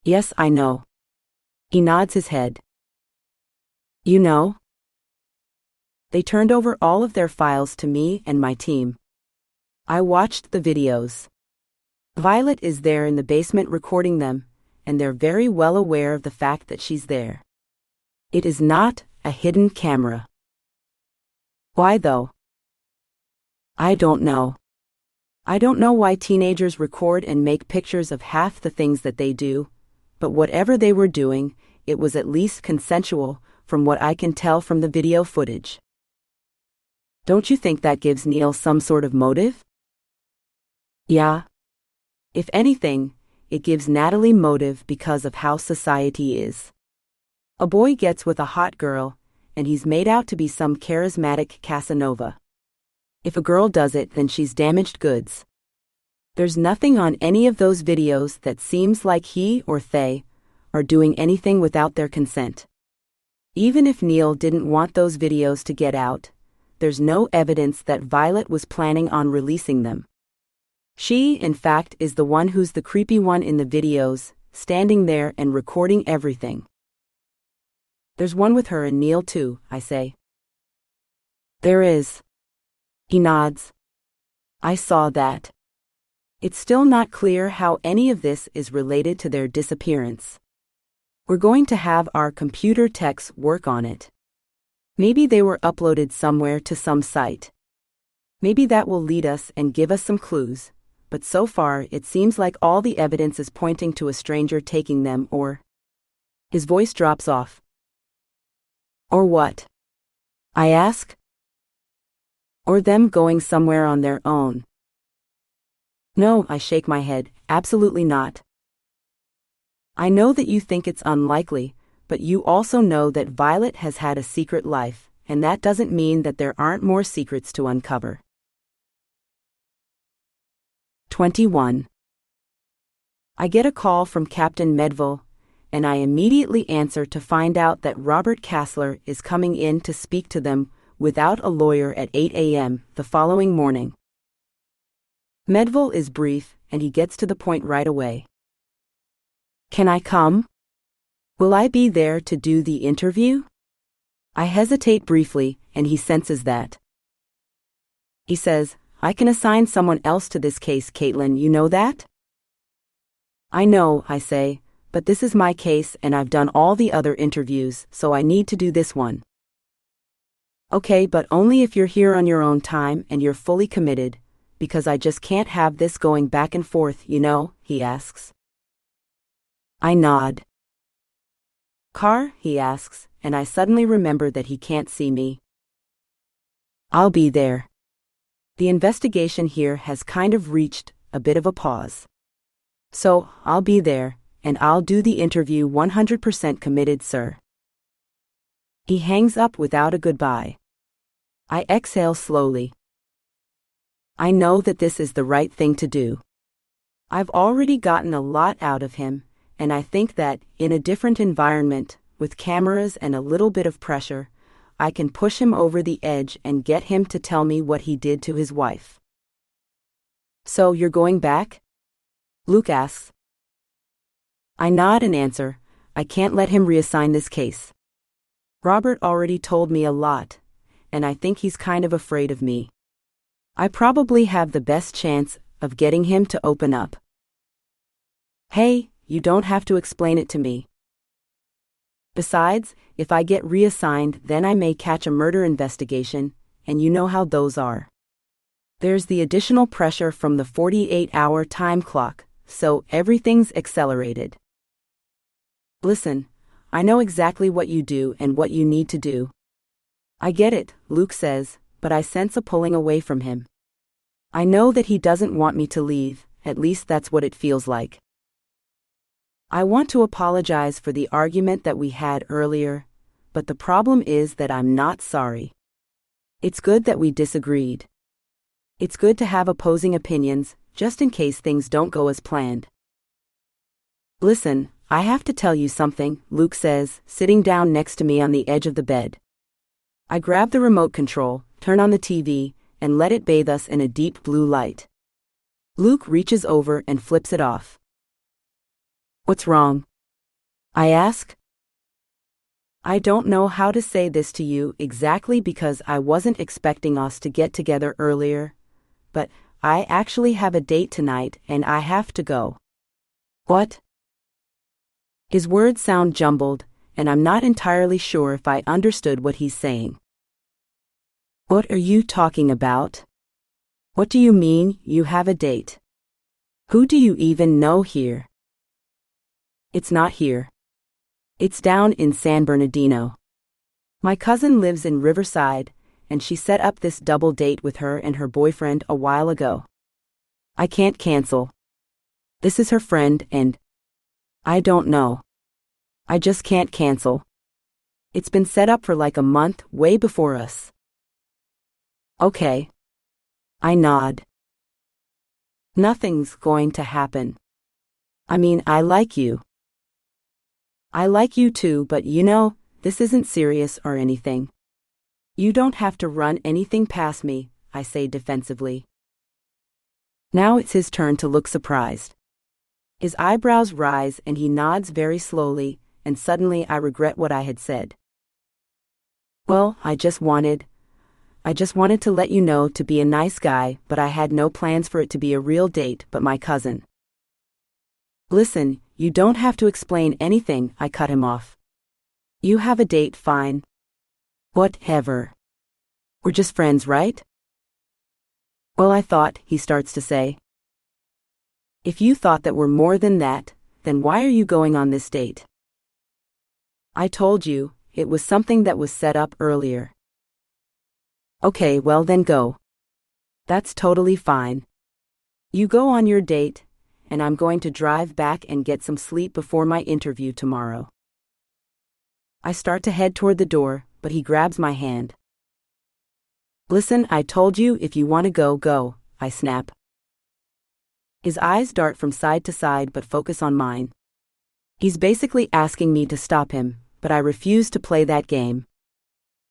Yes, I know. He nods his head. You know? They turned over all of their files to me and my team. I watched the videos. Violet is there in the basement recording them, and they're very well aware of the fact that she's there. It is not a hidden camera. Why though? I don't know. I don't know why teenagers record and make pictures of half the things that they do, but whatever they were doing, it was at least consensual, from what I can tell from the video footage. Don't you think that gives Neil some sort of motive? Yeah. If anything, it gives Natalie motive because of how society is. A boy gets with a hot girl, and he's made out to be some charismatic Casanova. If a girl does it, then she's damaged goods. There's nothing on any of those videos that seems like he or they are doing anything without their consent. Even if Neil didn't want those videos to get out, there's no evidence that Violet was planning on releasing them. She, in fact, is the one who's the creepy one in the videos, standing there and recording everything. There's one with her and Neil too, I say. There is. He nods. I saw that. It's still not clear how any of this is related to their disappearance. We're going to have our computer techs work on it. Maybe they were uploaded somewhere to some site. Maybe that will lead us and give us some clues. But so far, it seems like all the evidence is pointing to a stranger taking them or... His voice drops off. Or what? I ask. Or them going somewhere on their own. No, I shake my head, absolutely not. I know that you think it's unlikely, but you also know that Violet has had a secret life, and that doesn't mean that there aren't more secrets to uncover. 21. I get a call from Captain Medville, and I immediately answer to find out that Robert Kassler is coming in to speak to them without a lawyer at 8 a.m. the following morning. Medville is brief, and he gets to the point right away. Can I come? Will I be there to do the interview? I hesitate briefly, and he senses that. He says, I can assign someone else to this case, Kaitlyn, you know that? I know, I say, but this is my case and I've done all the other interviews, so I need to do this one. Okay, but only if you're here on your own time and you're fully committed, because I just can't have this going back and forth, he asks. I nod. Carr, he asks, and I suddenly remember that he can't see me. I'll be there. The investigation here has kind of reached a bit of a pause. So, I'll be there, and I'll do the interview 100% committed, sir. He hangs up without a goodbye. I exhale slowly. I know that this is the right thing to do. I've already gotten a lot out of him, and I think that, in a different environment, with cameras and a little bit of pressure, I can push him over the edge and get him to tell me what he did to his wife. So you're going back? Luke asks. I nod and answer, I can't let him reassign this case. Robert already told me a lot, and I think he's kind of afraid of me. I probably have the best chance of getting him to open up. Hey, you don't have to explain it to me. Besides, if I get reassigned, then I may catch a murder investigation, and you know how those are. There's the additional pressure from the 48-hour time clock, so everything's accelerated. Listen, I know exactly what you do and what you need to do. I get it, Luke says, but I sense a pulling away from him. I know that he doesn't want me to leave, at least that's what it feels like. I want to apologize for the argument that we had earlier, but the problem is that I'm not sorry. It's good that we disagreed. It's good to have opposing opinions, just in case things don't go as planned. Listen, I have to tell you something, Luke says, sitting down next to me on the edge of the bed. I grab the remote control, turn on the TV, and let it bathe us in a deep blue light. Luke reaches over and flips it off. What's wrong? I ask. I don't know how to say this to you exactly because I wasn't expecting us to get together earlier, but I actually have a date tonight and I have to go. What? His words sound jumbled, and I'm not entirely sure if I understood what he's saying. What are you talking about? What do you mean, you have a date? Who do you even know here? It's not here. It's down in San Bernardino. My cousin lives in Riverside, and she set up this double date with her and her boyfriend a while ago. I can't cancel. This is her friend and I don't know. I just can't cancel. It's been set up for like a month, way before us. Okay. I nod. Nothing's going to happen. I mean, I like you. I like you too, but this isn't serious or anything. You don't have to run anything past me, I say defensively. Now it's his turn to look surprised. His eyebrows rise and he nods very slowly, and suddenly I regret what I had said. Well, I just wanted to let you know to be a nice guy, but I had no plans for it to be a real date, but my cousin. Listen, you don't have to explain anything, I cut him off. You have a date, fine. Whatever. We're just friends, right? Well, I thought, he starts to say. If you thought that we're more than that, then why are you going on this date? I told you, it was something that was set up earlier. Okay, well then go. That's totally fine. You go on your date, and I'm going to drive back and get some sleep before my interview tomorrow. I start to head toward the door, but he grabs my hand. Listen, I told you if you want to go, go, I snap. His eyes dart from side to side but focus on mine. He's basically asking me to stop him, but I refuse to play that game.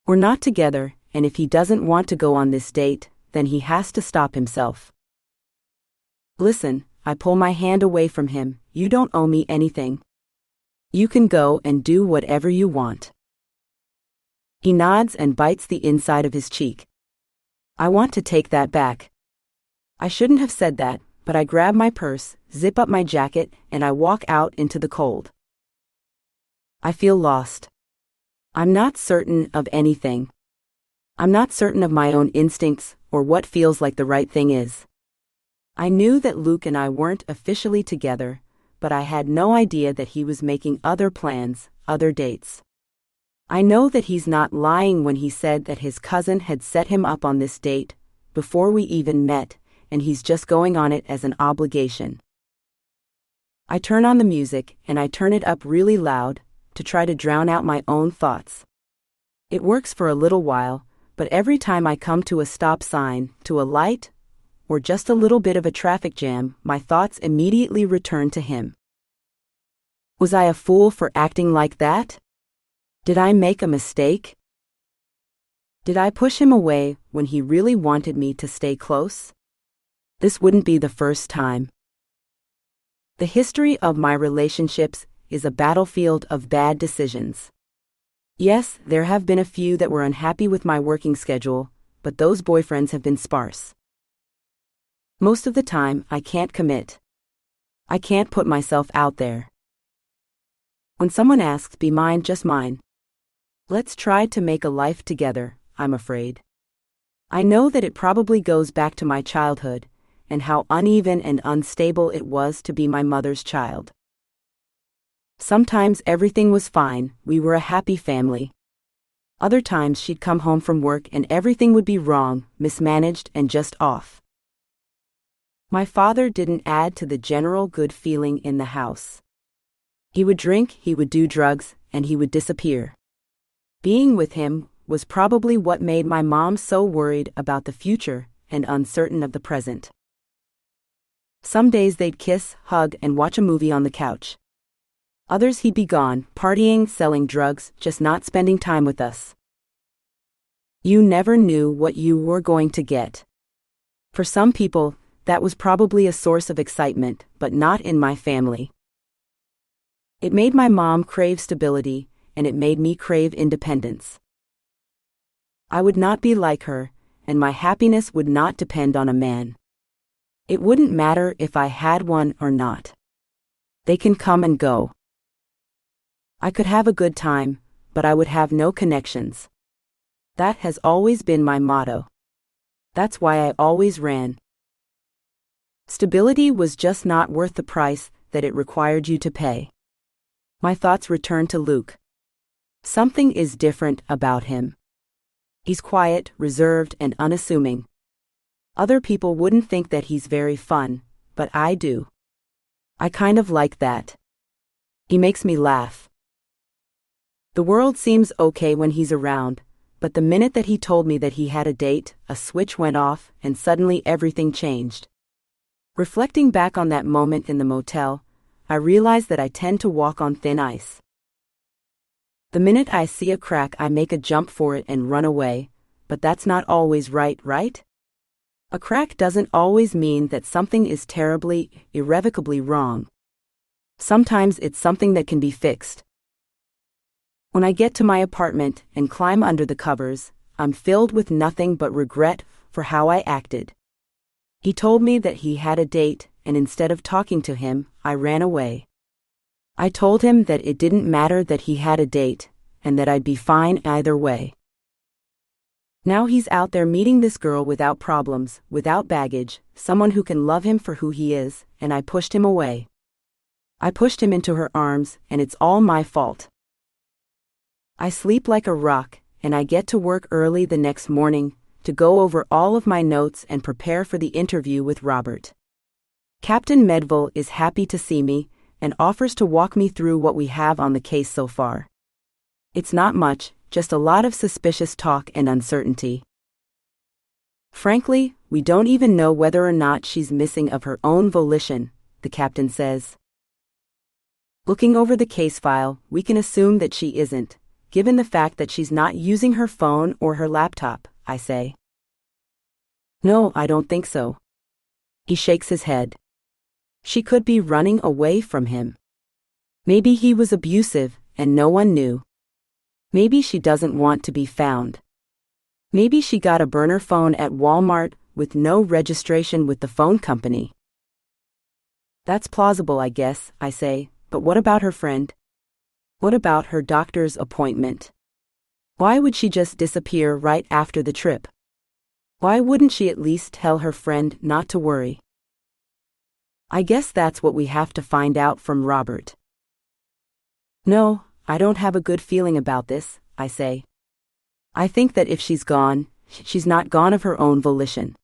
We're not together, and if he doesn't want to go on this date, then he has to stop himself. Listen, I pull my hand away from him, you don't owe me anything. You can go and do whatever you want. He nods and bites the inside of his cheek. I want to take that back. I shouldn't have said that, but I grab my purse, zip up my jacket, and I walk out into the cold. I feel lost. I'm not certain of anything. I'm not certain of my own instincts or what feels like the right thing is. I knew that Luke and I weren't officially together, but I had no idea that he was making other plans, other dates. I know that he's not lying when he said that his cousin had set him up on this date before we even met, and he's just going on it as an obligation. I turn on the music and I turn it up really loud to try to drown out my own thoughts. It works for a little while, but every time I come to a stop sign, to a light, or just a little bit of a traffic jam, my thoughts immediately return to him. Was I a fool for acting like that? Did I make a mistake? Did I push him away when he really wanted me to stay close? This wouldn't be the first time. The history of my relationships is a battlefield of bad decisions. Yes, there have been a few that were unhappy with my working schedule, but those boyfriends have been sparse. Most of the time, I can't commit. I can't put myself out there. When someone asks, "Be mine, just mine. Let's try to make a life together," I'm afraid. I know that it probably goes back to my childhood, and how uneven and unstable it was to be my mother's child. Sometimes everything was fine, we were a happy family. Other times she'd come home from work and everything would be wrong, mismanaged, and just off. My father didn't add to the general good feeling in the house. He would drink, he would do drugs, and he would disappear. Being with him was probably what made my mom so worried about the future and uncertain of the present. Some days they'd kiss, hug, and watch a movie on the couch. Others he'd be gone, partying, selling drugs, just not spending time with us. You never knew what you were going to get. For some people, that was probably a source of excitement, but not in my family. It made my mom crave stability, and it made me crave independence. I would not be like her, and my happiness would not depend on a man. It wouldn't matter if I had one or not. They can come and go. I could have a good time, but I would have no connections. That has always been my motto. That's why I always ran. Stability was just not worth the price that it required you to pay. My thoughts returned to Luke. Something is different about him. He's quiet, reserved, and unassuming. Other people wouldn't think that he's very fun, but I do. I kind of like that. He makes me laugh. The world seems okay when he's around, but the minute that he told me that he had a date, a switch went off, and suddenly everything changed. Reflecting back on that moment in the motel, I realize that I tend to walk on thin ice. The minute I see a crack, I make a jump for it and run away, but that's not always right? A crack doesn't always mean that something is terribly, irrevocably wrong. Sometimes it's something that can be fixed. When I get to my apartment and climb under the covers, I'm filled with nothing but regret for how I acted. He told me that he had a date, and instead of talking to him, I ran away. I told him that it didn't matter that he had a date, and that I'd be fine either way. Now he's out there meeting this girl without problems, without baggage, someone who can love him for who he is, and I pushed him away. I pushed him into her arms, and it's all my fault. I sleep like a rock, and I get to work early the next morning to go over all of my notes and prepare for the interview with Robert. Captain Medville is happy to see me and offers to walk me through what we have on the case so far. It's not much, just a lot of suspicious talk and uncertainty. Frankly, we don't even know whether or not she's missing of her own volition, the captain says. Looking over the case file, we can assume that she isn't, given the fact that she's not using her phone or her laptop, I say. No, I don't think so. He shakes his head. She could be running away from him. Maybe he was abusive and no one knew. Maybe she doesn't want to be found. Maybe she got a burner phone at Walmart with no registration with the phone company. That's plausible, I guess, I say, but what about her friend? What about her doctor's appointment? Why would she just disappear right after the trip? Why wouldn't she at least tell her friend not to worry? I guess that's what we have to find out from Robert. No, I don't have a good feeling about this, I say. I think that if she's gone, she's not gone of her own volition.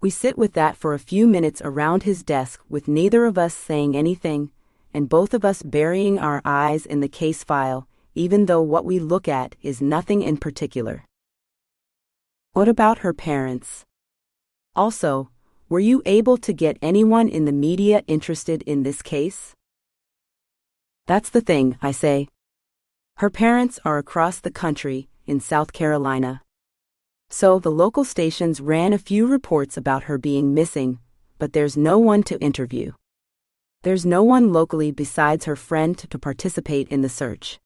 We sit with that for a few minutes around his desk with neither of us saying anything, and both of us burying our eyes in the case file, even though what we look at is nothing in particular. What about her parents? Also, were you able to get anyone in the media interested in this case? That's the thing, I say. Her parents are across the country, in South Carolina. So the local stations ran a few reports about her being missing, but there's no one to interview. There's no one locally besides her friend to participate in the search.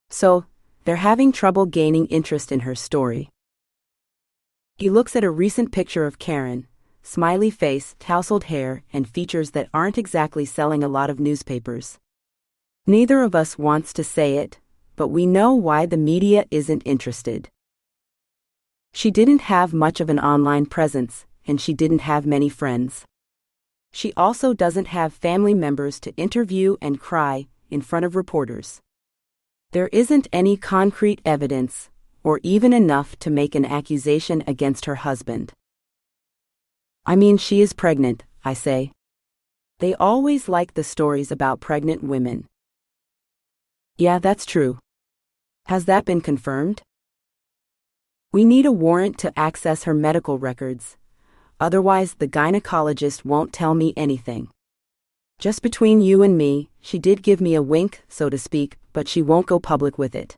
So, they're having trouble gaining interest in her story. He looks at a recent picture of Karen, smiley face, tousled hair, and features that aren't exactly selling a lot of newspapers. Neither of us wants to say it, but we know why the media isn't interested. She didn't have much of an online presence, and she didn't have many friends. She also doesn't have family members to interview and cry in front of reporters. There isn't any concrete evidence, or even enough to make an accusation against her husband. I mean, she is pregnant, I say. They always like the stories about pregnant women. Yeah, that's true. Has that been confirmed? We need a warrant to access her medical records. Otherwise, the gynecologist won't tell me anything. Just between you and me, she did give me a wink, so to speak, but she won't go public with it.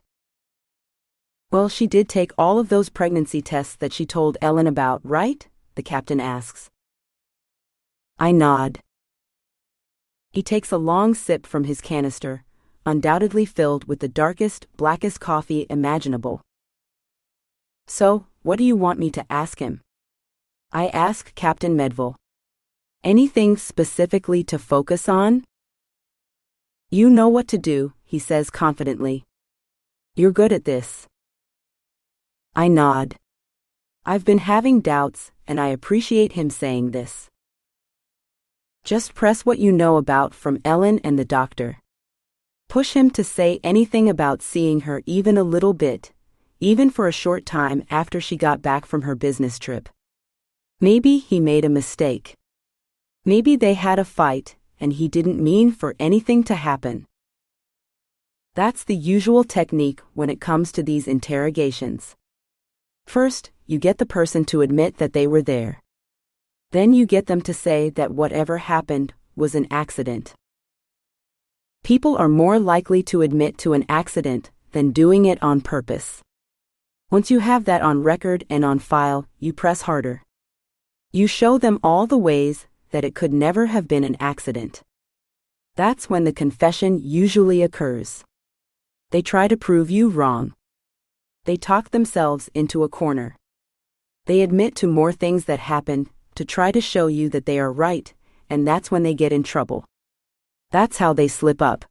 Well, she did take all of those pregnancy tests that she told Ellen about, right? The captain asks. I nod. He takes a long sip from his canister, undoubtedly filled with the darkest, blackest coffee imaginable. So, what do you want me to ask him? I ask Captain Medville. Anything specifically to focus on? You know what to do, he says confidently. You're good at this. I nod. I've been having doubts, and I appreciate him saying this. Just press what you know about from Ellen and the doctor. Push him to say anything about seeing her even a little bit, even for a short time after she got back from her business trip. Maybe he made a mistake. Maybe they had a fight, and he didn't mean for anything to happen. That's the usual technique when it comes to these interrogations. First, you get the person to admit that they were there. Then you get them to say that whatever happened was an accident. People are more likely to admit to an accident than doing it on purpose. Once you have that on record and on file, you press harder. You show them all the ways that it could never have been an accident. That's when the confession usually occurs. They try to prove you wrong. They talk themselves into a corner. They admit to more things that happened to try to show you that they are right, and that's when they get in trouble. That's how they slip up.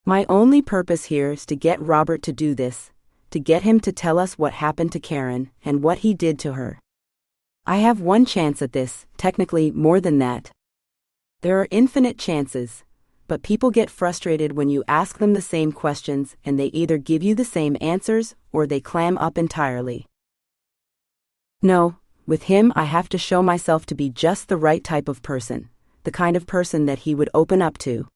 My only purpose here is to get Robert to do this, to get him to tell us what happened to Karen and what he did to her. I have one chance at this, technically more than that. There are infinite chances, but people get frustrated when you ask them the same questions and they either give you the same answers or they clam up entirely. No, with him I have to show myself to be just the right type of person, the kind of person that he would open up to.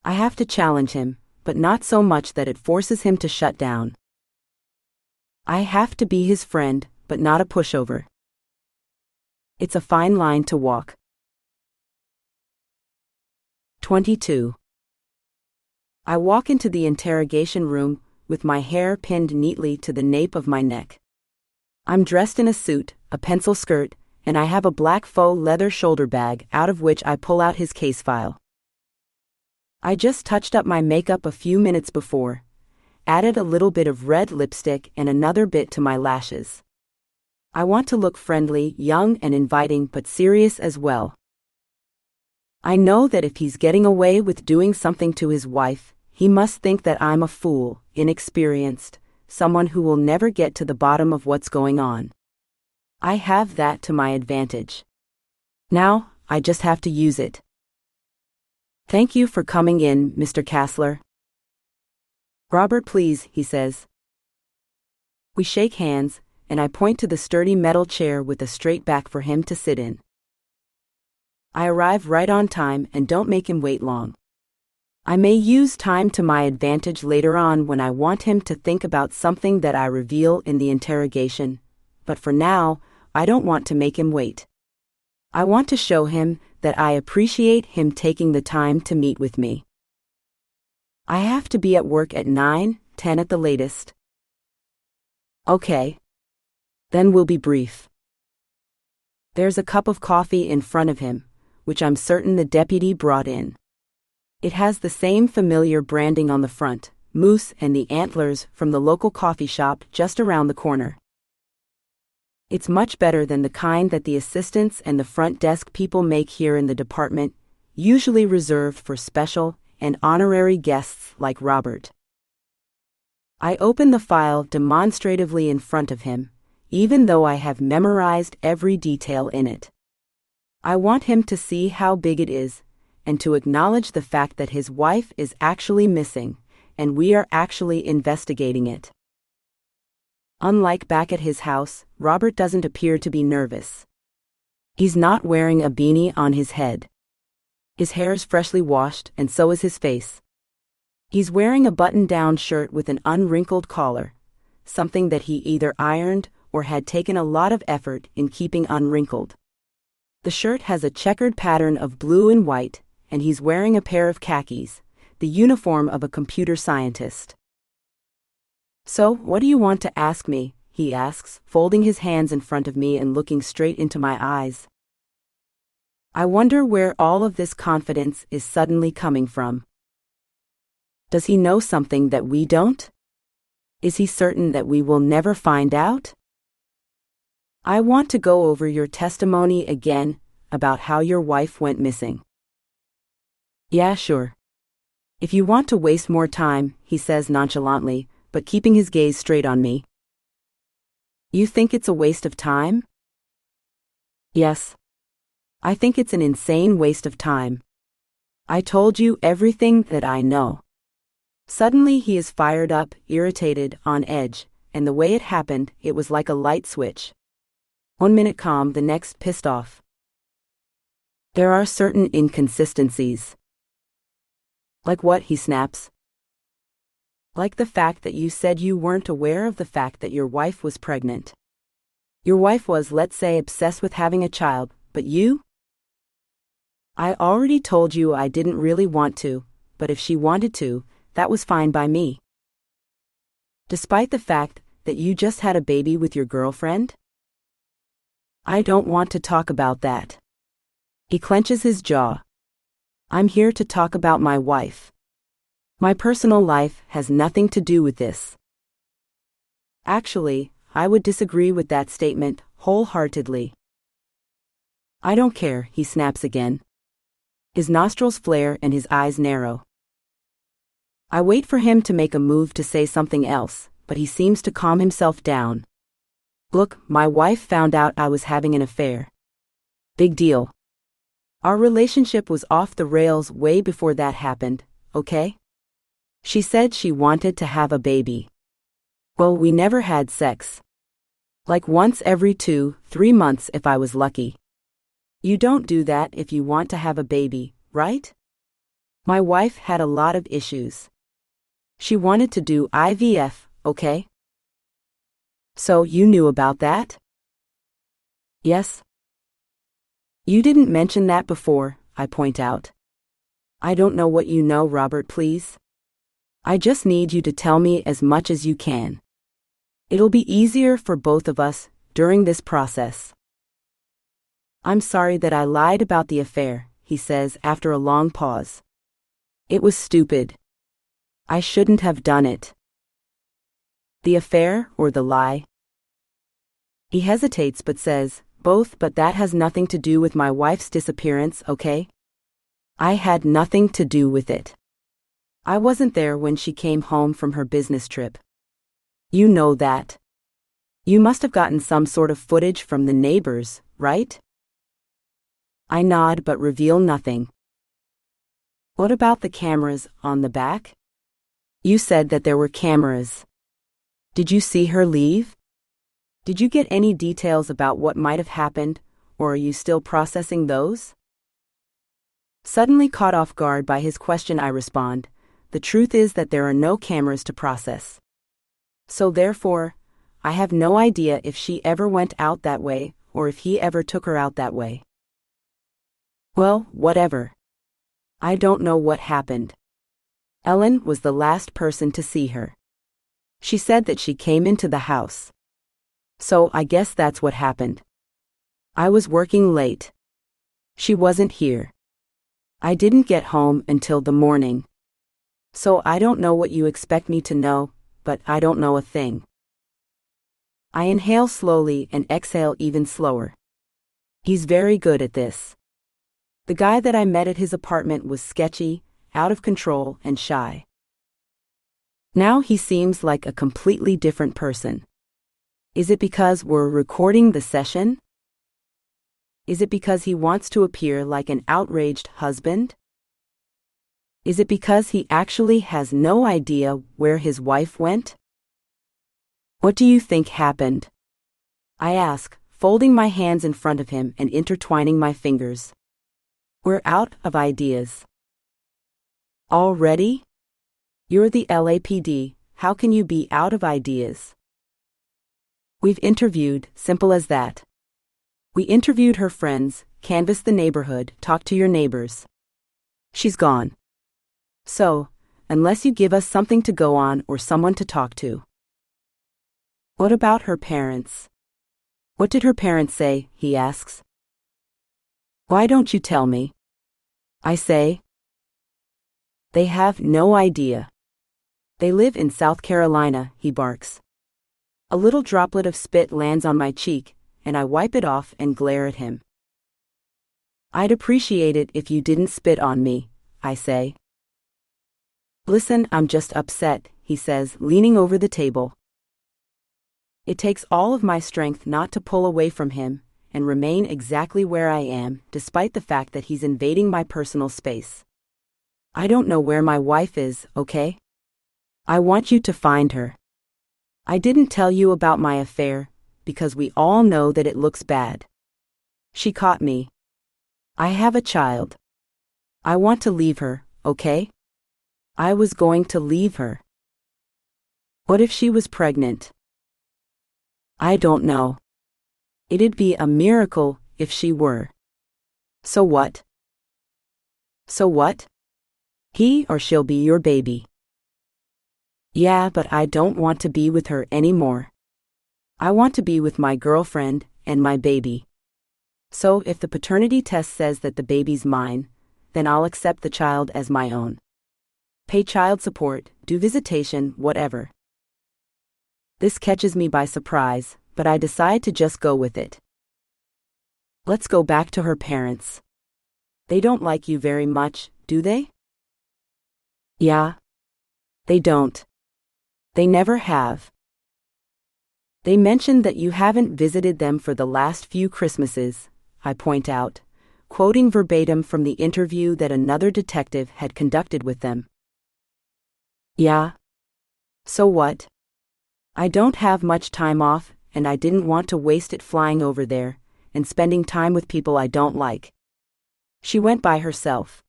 I have to challenge him, but not so much that it forces him to shut down. I have to be his friend, but not a pushover. It's a fine line to walk. 22. I walk into the interrogation room with my hair pinned neatly to the nape of my neck. I'm dressed in a suit, a pencil skirt, and I have a black faux leather shoulder bag out of which I pull out his case file. I just touched up my makeup a few minutes before, added a little bit of red lipstick and another bit to my lashes. I want to look friendly, young and inviting, but serious as well. I know that if he's getting away with doing something to his wife, he must think that I'm a fool, inexperienced, someone who will never get to the bottom of what's going on. I have that to my advantage. Now, I just have to use it. Thank you for coming in, Mr. Kassler. Robert, please, he says. We shake hands, and I point to the sturdy metal chair with a straight back for him to sit in. I arrive right on time and don't make him wait long. I may use time to my advantage later on when I want him to think about something that I reveal in the interrogation, but for now, I don't want to make him wait. I want to show him that I appreciate him taking the time to meet with me. I have to be at work at 9:10 at the latest. Okay. Then we'll be brief. There's a cup of coffee in front of him, which I'm certain the deputy brought in. It has the same familiar branding on the front, moose and the antlers from the local coffee shop just around the corner. It's much better than the kind that the assistants and the front desk people make here in the department, usually reserved for special and honorary guests like Robert. I open the file demonstratively in front of him, even though I have memorized every detail in it. I want him to see how big it is, and to acknowledge the fact that his wife is actually missing, and we are actually investigating it. Unlike back at his house, Robert doesn't appear to be nervous. He's not wearing a beanie on his head. His hair is freshly washed, and so is his face. He's wearing a button-down shirt with an unwrinkled collar, something that he either ironed or had taken a lot of effort in keeping unwrinkled. The shirt has a checkered pattern of blue and white, and he's wearing a pair of khakis, the uniform of a computer scientist. So, what do you want to ask me? He asks, folding his hands in front of me and looking straight into my eyes. I wonder where all of this confidence is suddenly coming from. Does he know something that we don't? Is he certain that we will never find out? I want to go over your testimony again about how your wife went missing. Yeah, sure. If you want to waste more time, he says nonchalantly, but keeping his gaze straight on me. You think it's a waste of time? Yes. I think it's an insane waste of time. I told you everything that I know. Suddenly he is fired up, irritated, on edge, and the way it happened, it was like a light switch. 1 minute calm, the next pissed off. There are certain inconsistencies. Like what? He snaps. Like the fact that you said you weren't aware of the fact that your wife was pregnant. Your wife was, let's say, obsessed with having a child, but you? I already told you I didn't really want to, but if she wanted to, that was fine by me. Despite the fact that you just had a baby with your girlfriend? I don't want to talk about that. He clenches his jaw. I'm here to talk about my wife. My personal life has nothing to do with this. Actually, I would disagree with that statement wholeheartedly. I don't care, he snaps again. His nostrils flare and his eyes narrow. I wait for him to make a move to say something else, but he seems to calm himself down. Look, my wife found out I was having an affair. Big deal. Our relationship was off the rails way before that happened, okay? She said she wanted to have a baby. Well, we never had sex. Like once every 2-3 months if I was lucky. You don't do that if you want to have a baby, right? My wife had a lot of issues. She wanted to do IVF, okay? So you knew about that? Yes. You didn't mention that before, I point out. I don't know what you know, Robert, please. I just need you to tell me as much as you can. It'll be easier for both of us during this process. I'm sorry that I lied about the affair, he says after a long pause. It was stupid. I shouldn't have done it. The affair or the lie? He hesitates but says, both, but that has nothing to do with my wife's disappearance, okay? I had nothing to do with it. I wasn't there when she came home from her business trip. You know that. You must have gotten some sort of footage from the neighbors, right? I nod but reveal nothing. What about the cameras on the back? You said that there were cameras. Did you see her leave? Did you get any details about what might have happened, or are you still processing those? Suddenly caught off guard by his question, I respond, the truth is that there are no cameras to process. So therefore, I have no idea if she ever went out that way, or if he ever took her out that way. Well, whatever. I don't know what happened. Ellen was the last person to see her. She said that she came into the house. So I guess that's what happened. I was working late. She wasn't here. I didn't get home until the morning. So I don't know what you expect me to know, but I don't know a thing. I inhale slowly and exhale even slower. He's very good at this. The guy that I met at his apartment was sketchy, out of control, and shy. Now he seems like a completely different person. Is it because we're recording the session? Is it because he wants to appear like an outraged husband? Is it because he actually has no idea where his wife went? What do you think happened? I ask, folding my hands in front of him and intertwining my fingers. We're out of ideas. Already? You're the LAPD, how can you be out of ideas? We've interviewed, simple as that. We interviewed her friends, canvassed the neighborhood, talked to your neighbors. She's gone. So, unless you give us something to go on or someone to talk to. What about her parents? What did her parents say, he asks. Why don't you tell me? I say. They have no idea. They live in South Carolina, he barks. A little droplet of spit lands on my cheek, and I wipe it off and glare at him. I'd appreciate it if you didn't spit on me, I say. Listen, I'm just upset, he says, leaning over the table. It takes all of my strength not to pull away from him and remain exactly where I am, despite the fact that he's invading my personal space. I don't know where my wife is, okay? I want you to find her. I didn't tell you about my affair, because we all know that it looks bad. She caught me. I have a child. I want to leave her, okay? I was going to leave her. What if she was pregnant? I don't know. It'd be a miracle if she were. So what? So what? He or she'll be your baby. Yeah, but I don't want to be with her anymore. I want to be with my girlfriend and my baby. So if the paternity test says that the baby's mine, then I'll accept the child as my own. Pay child support, do visitation, whatever. This catches me by surprise, but I decide to just go with it. Let's go back to her parents. They don't like you very much, do they? Yeah. They don't. They never have. They mentioned that you haven't visited them for the last few Christmases, I point out, quoting verbatim from the interview that another detective had conducted with them. Yeah. So what? I don't have much time off, and I didn't want to waste it flying over there and spending time with people I don't like. She went by herself.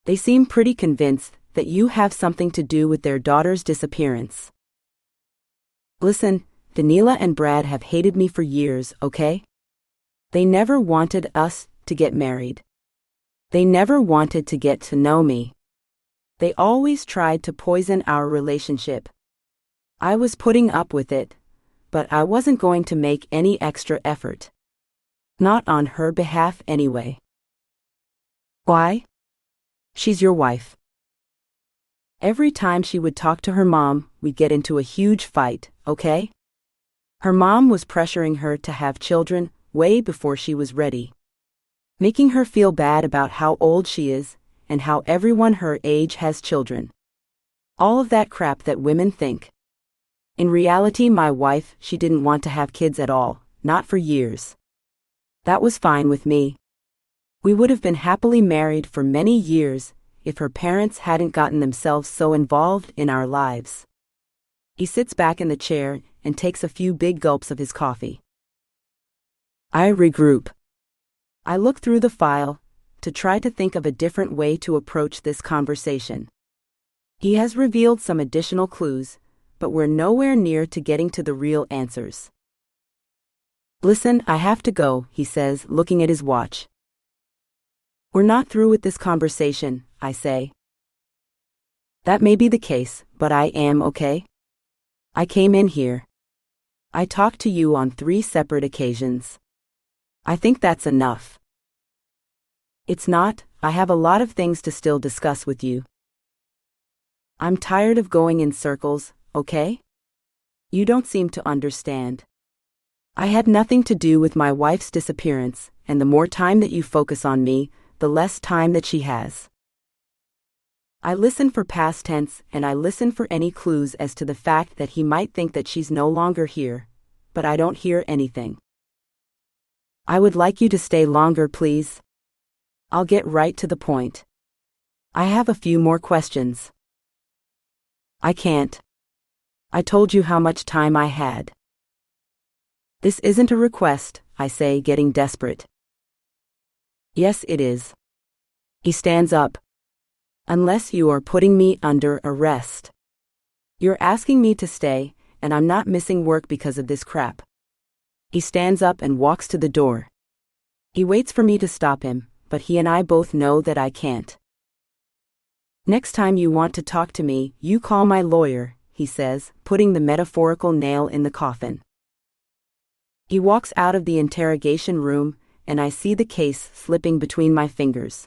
They seem pretty convinced that you have something to do with their daughter's disappearance. Listen, Daniela and Brad have hated me for years, okay? They never wanted us to get married. They never wanted to get to know me. They always tried to poison our relationship. I was putting up with it, but I wasn't going to make any extra effort. Not on her behalf anyway. Why? She's your wife. Every time she would talk to her mom, we'd get into a huge fight, okay? Her mom was pressuring her to have children way before she was ready. Making her feel bad about how old she is and how everyone her age has children. All of that crap that women think. In reality, my wife, she didn't want to have kids at all, not for years. That was fine with me, We would have been happily married for many years if her parents hadn't gotten themselves so involved in our lives. He sits back in the chair and takes a few big gulps of his coffee. I regroup. I look through the file to try to think of a different way to approach this conversation. He has revealed some additional clues, but we're nowhere near to getting to the real answers. Listen, I have to go, he says, looking at his watch. We're not through with this conversation, I say. That may be the case, but I am okay. I came in here. I talked to you on 3 separate occasions. I think that's enough. It's not. I have a lot of things to still discuss with you. I'm tired of going in circles, okay? You don't seem to understand. I had nothing to do with my wife's disappearance, and the more time that you focus on me, the less time that she has. I listen for past tense, and I listen for any clues as to the fact that he might think that she's no longer here, but I don't hear anything. I would like you to stay longer, please. I'll get right to the point. I have a few more questions. I can't. I told you how much time I had. This isn't a request, I say, getting desperate. Yes, it is. He stands up. Unless you are putting me under arrest. You're asking me to stay, and I'm not missing work because of this crap. He stands up and walks to the door. He waits for me to stop him, but he and I both know that I can't. Next time you want to talk to me, you call my lawyer, he says, putting the metaphorical nail in the coffin. He walks out of the interrogation room, and I see the case slipping between my fingers.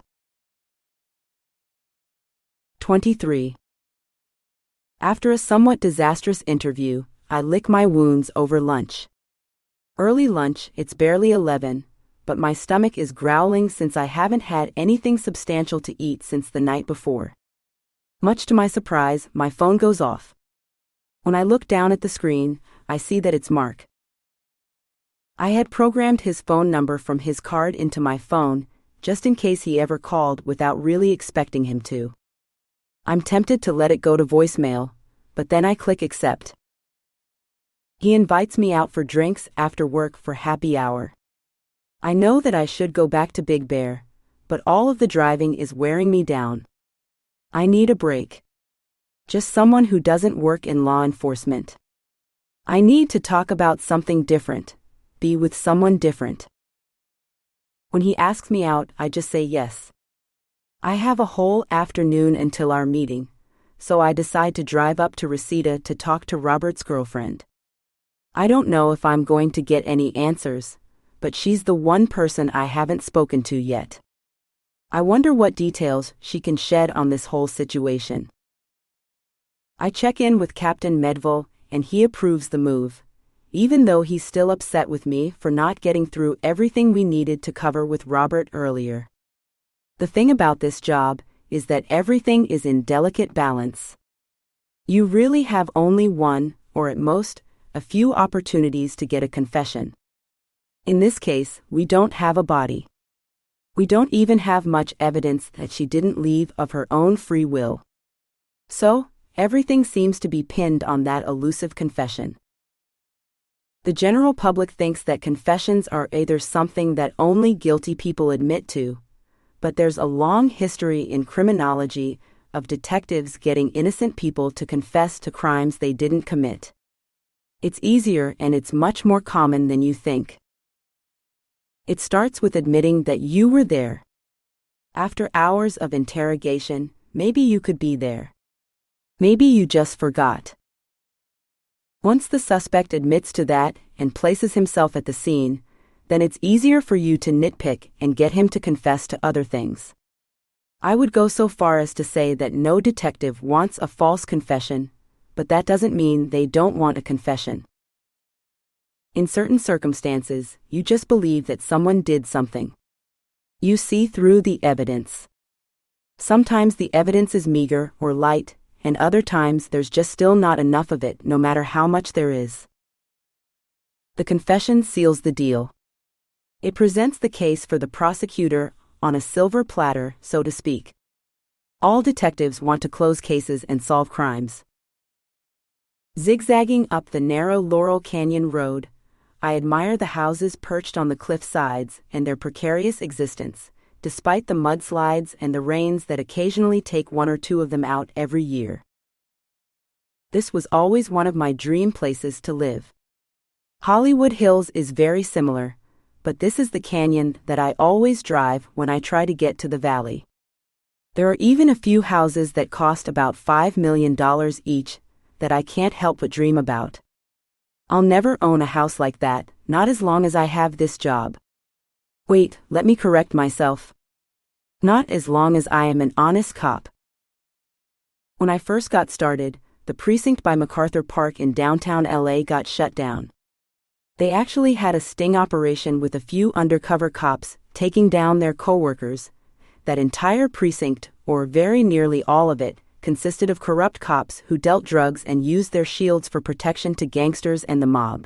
23. After a somewhat disastrous interview, I lick my wounds over lunch. Early lunch, it's barely 11, but my stomach is growling since I haven't had anything substantial to eat since the night before. Much to my surprise, my phone goes off. When I look down at the screen, I see that it's Mark. I had programmed his phone number from his card into my phone, just in case he ever called without really expecting him to. I'm tempted to let it go to voicemail, but then I click accept. He invites me out for drinks after work for happy hour. I know that I should go back to Big Bear, but all of the driving is wearing me down. I need a break. Just someone who doesn't work in law enforcement. I need to talk about something different, be with someone different. When he asks me out, I just say yes. I have a whole afternoon until our meeting, so I decide to drive up to Reseda to talk to Robert's girlfriend. I don't know if I'm going to get any answers, but she's the one person I haven't spoken to yet. I wonder what details she can shed on this whole situation. I check in with Captain Medville, and he approves the move, even though he's still upset with me for not getting through everything we needed to cover with Robert earlier. The thing about this job is that everything is in delicate balance. You really have only one, or at most, a few opportunities to get a confession. In this case, we don't have a body. We don't even have much evidence that she didn't leave of her own free will. So, everything seems to be pinned on that elusive confession. The general public thinks that confessions are either something that only guilty people admit to, but there's a long history in criminology of detectives getting innocent people to confess to crimes they didn't commit. It's easier and it's much more common than you think. It starts with admitting that you were there. After hours of interrogation, maybe you could be there. Maybe you just forgot. Once the suspect admits to that and places himself at the scene, then it's easier for you to nitpick and get him to confess to other things. I would go so far as to say that no detective wants a false confession, but that doesn't mean they don't want a confession. In certain circumstances, you just believe that someone did something. You see through the evidence. Sometimes the evidence is meager or light, and other times there's just still not enough of it, no matter how much there is. The confession seals the deal. It presents the case for the prosecutor on a silver platter, so to speak. All detectives want to close cases and solve crimes. Zigzagging up the narrow Laurel Canyon Road, I admire the houses perched on the cliff sides and their precarious existence, despite the mudslides and the rains that occasionally take one or two of them out every year. This was always one of my dream places to live. Hollywood Hills is very similar, but this is the canyon that I always drive when I try to get to the valley. There are even a few houses that cost about $5 million each that I can't help but dream about. I'll never own a house like that, not as long as I have this job. Wait, let me correct myself. Not as long as I am an honest cop. When I first got started, the precinct by MacArthur Park in downtown LA got shut down. They actually had a sting operation with a few undercover cops taking down their coworkers. That entire precinct, or very nearly all of it, consisted of corrupt cops who dealt drugs and used their shields for protection to gangsters and the mob.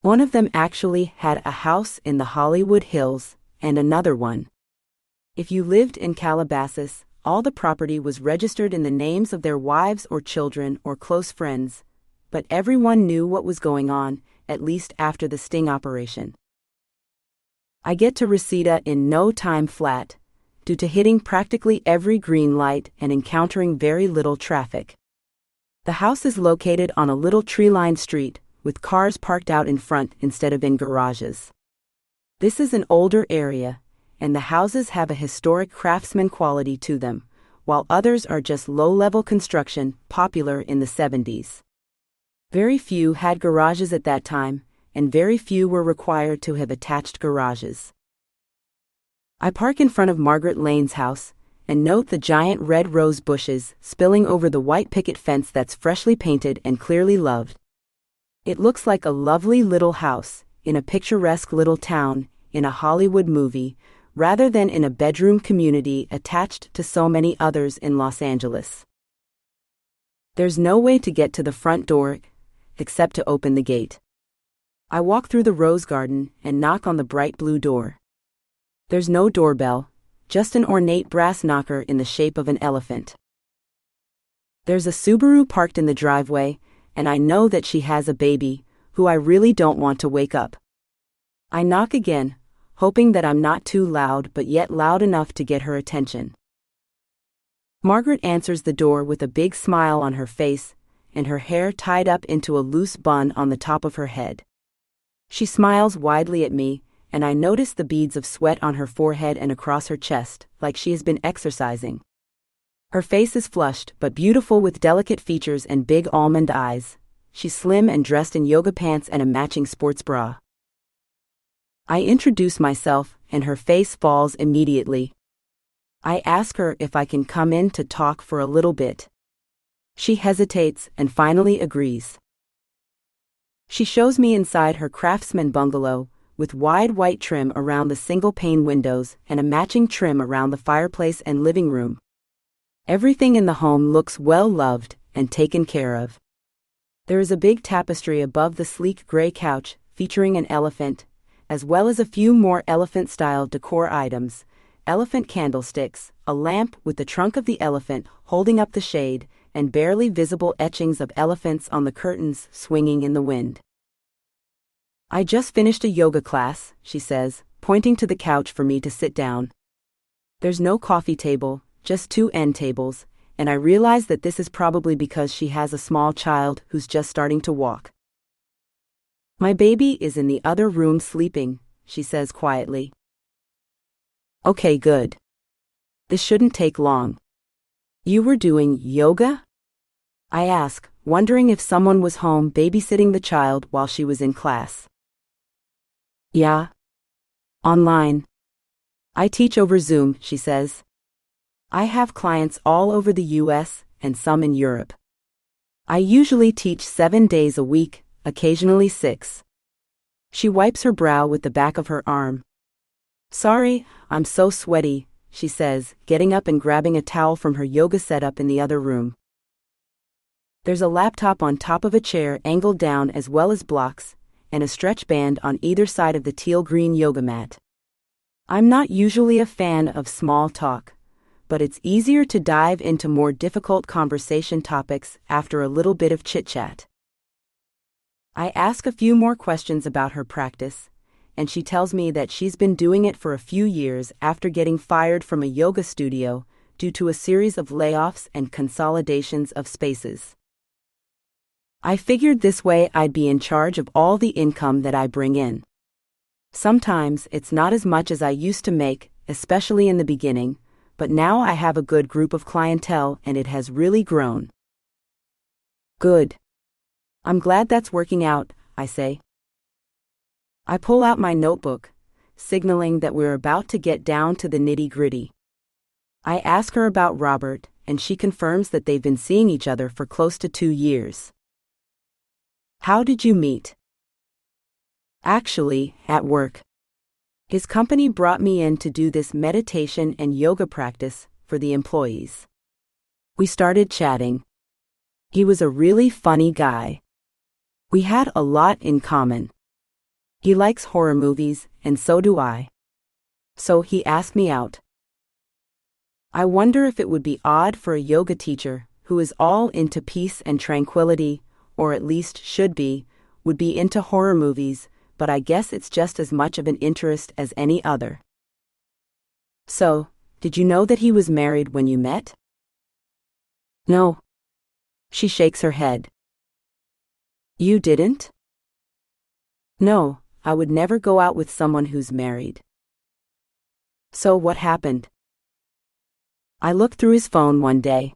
One of them actually had a house in the Hollywood Hills, and another one. If you lived in Calabasas, all the property was registered in the names of their wives or children or close friends, but everyone knew what was going on, at least after the sting operation. I get to Reseda in no time flat, due to hitting practically every green light and encountering very little traffic. The house is located on a little tree-lined street, with cars parked out in front instead of in garages. This is an older area, and the houses have a historic craftsman quality to them, while others are just low-level construction popular in the 70s. Very few had garages at that time, and very few were required to have attached garages. I park in front of Margaret Lane's house, and note the giant red rose bushes spilling over the white picket fence that's freshly painted and clearly loved. It looks like a lovely little house, in a picturesque little town, in a Hollywood movie, rather than in a bedroom community attached to so many others in Los Angeles. There's no way to get to the front door, except to open the gate. I walk through the rose garden and knock on the bright blue door. There's no doorbell, just an ornate brass knocker in the shape of an elephant. There's a Subaru parked in the driveway, and I know that she has a baby, who I really don't want to wake up. I knock again, hoping that I'm not too loud but yet loud enough to get her attention. Margaret answers the door with a big smile on her face, and her hair tied up into a loose bun on the top of her head. She smiles widely at me, and I notice the beads of sweat on her forehead and across her chest, like she has been exercising. Her face is flushed but beautiful with delicate features and big almond eyes. She's slim and dressed in yoga pants and a matching sports bra. I introduce myself, and her face falls immediately. I ask her if I can come in to talk for a little bit. She hesitates and finally agrees. She shows me inside her craftsman bungalow, with wide white trim around the single-pane windows and a matching trim around the fireplace and living room. Everything in the home looks well-loved and taken care of. There is a big tapestry above the sleek gray couch, featuring an elephant, as well as a few more elephant-style decor items, elephant candlesticks, a lamp with the trunk of the elephant holding up the shade, and barely visible etchings of elephants on the curtains swinging in the wind. I just finished a yoga class, she says, pointing to the couch for me to sit down. There's no coffee table, just two end tables, and I realize that this is probably because she has a small child who's just starting to walk. My baby is in the other room sleeping, she says quietly. Okay, good. This shouldn't take long. You were doing yoga? I ask, wondering if someone was home babysitting the child while she was in class. Yeah. Online. I teach over Zoom, she says. I have clients all over the US and some in Europe. I usually teach 7 days a week, occasionally 6. She wipes her brow with the back of her arm. Sorry, I'm so sweaty, she says, getting up and grabbing a towel from her yoga setup in the other room. There's a laptop on top of a chair angled down as well as blocks, and a stretch band on either side of the teal-green yoga mat. I'm not usually a fan of small talk, but it's easier to dive into more difficult conversation topics after a little bit of chit-chat. I ask a few more questions about her practice, and she tells me that she's been doing it for a few years after getting fired from a yoga studio due to a series of layoffs and consolidations of spaces. I figured this way I'd be in charge of all the income that I bring in. Sometimes it's not as much as I used to make, especially in the beginning, but now I have a good group of clientele and it has really grown. Good. I'm glad that's working out, I say. I pull out my notebook, signaling that we're about to get down to the nitty-gritty. I ask her about Robert, and she confirms that they've been seeing each other for close to 2 years. How did you meet? Actually, at work. His company brought me in to do this meditation and yoga practice for the employees. We started chatting. He was a really funny guy. We had a lot in common. He likes horror movies, and so do I. So he asked me out. I wonder if it would be odd for a yoga teacher who is all into peace and tranquility, or at least should be, would be into horror movies, but I guess it's just as much of an interest as any other. So, did you know that he was married when you met? No. She shakes her head. You didn't? No, I would never go out with someone who's married. So what happened? I looked through his phone one day.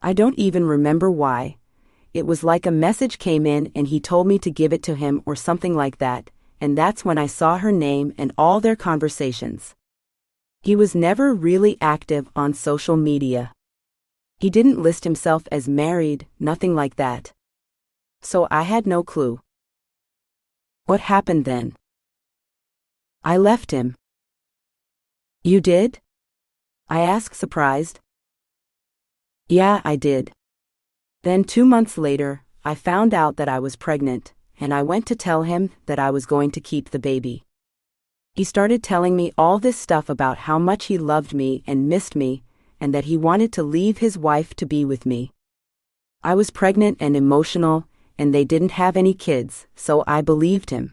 I don't even remember why. It was like a message came in and he told me to give it to him or something like that, and that's when I saw her name and all their conversations. He was never really active on social media. He didn't list himself as married, nothing like that. So I had no clue. What happened then? I left him. You did? I asked, surprised. Yeah, I did. Then 2 months later, I found out that I was pregnant, and I went to tell him that I was going to keep the baby. He started telling me all this stuff about how much he loved me and missed me, and that he wanted to leave his wife to be with me. I was pregnant and emotional, and they didn't have any kids, so I believed him.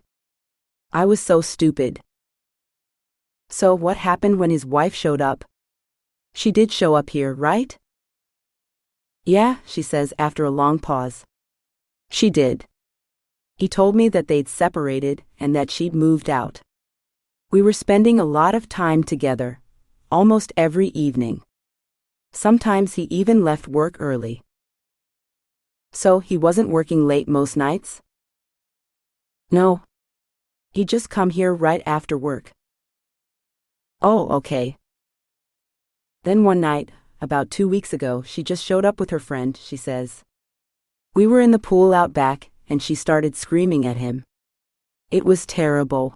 I was so stupid. So what happened when his wife showed up? She did show up here, right? Yeah, she says after a long pause. She did. He told me that they'd separated and that she'd moved out. We were spending a lot of time together, almost every evening. Sometimes he even left work early. So he wasn't working late most nights? No. He'd just come here right after work. Oh, okay. Then one night, about 2 weeks ago, she just showed up with her friend, she says. We were in the pool out back, and she started screaming at him. It was terrible.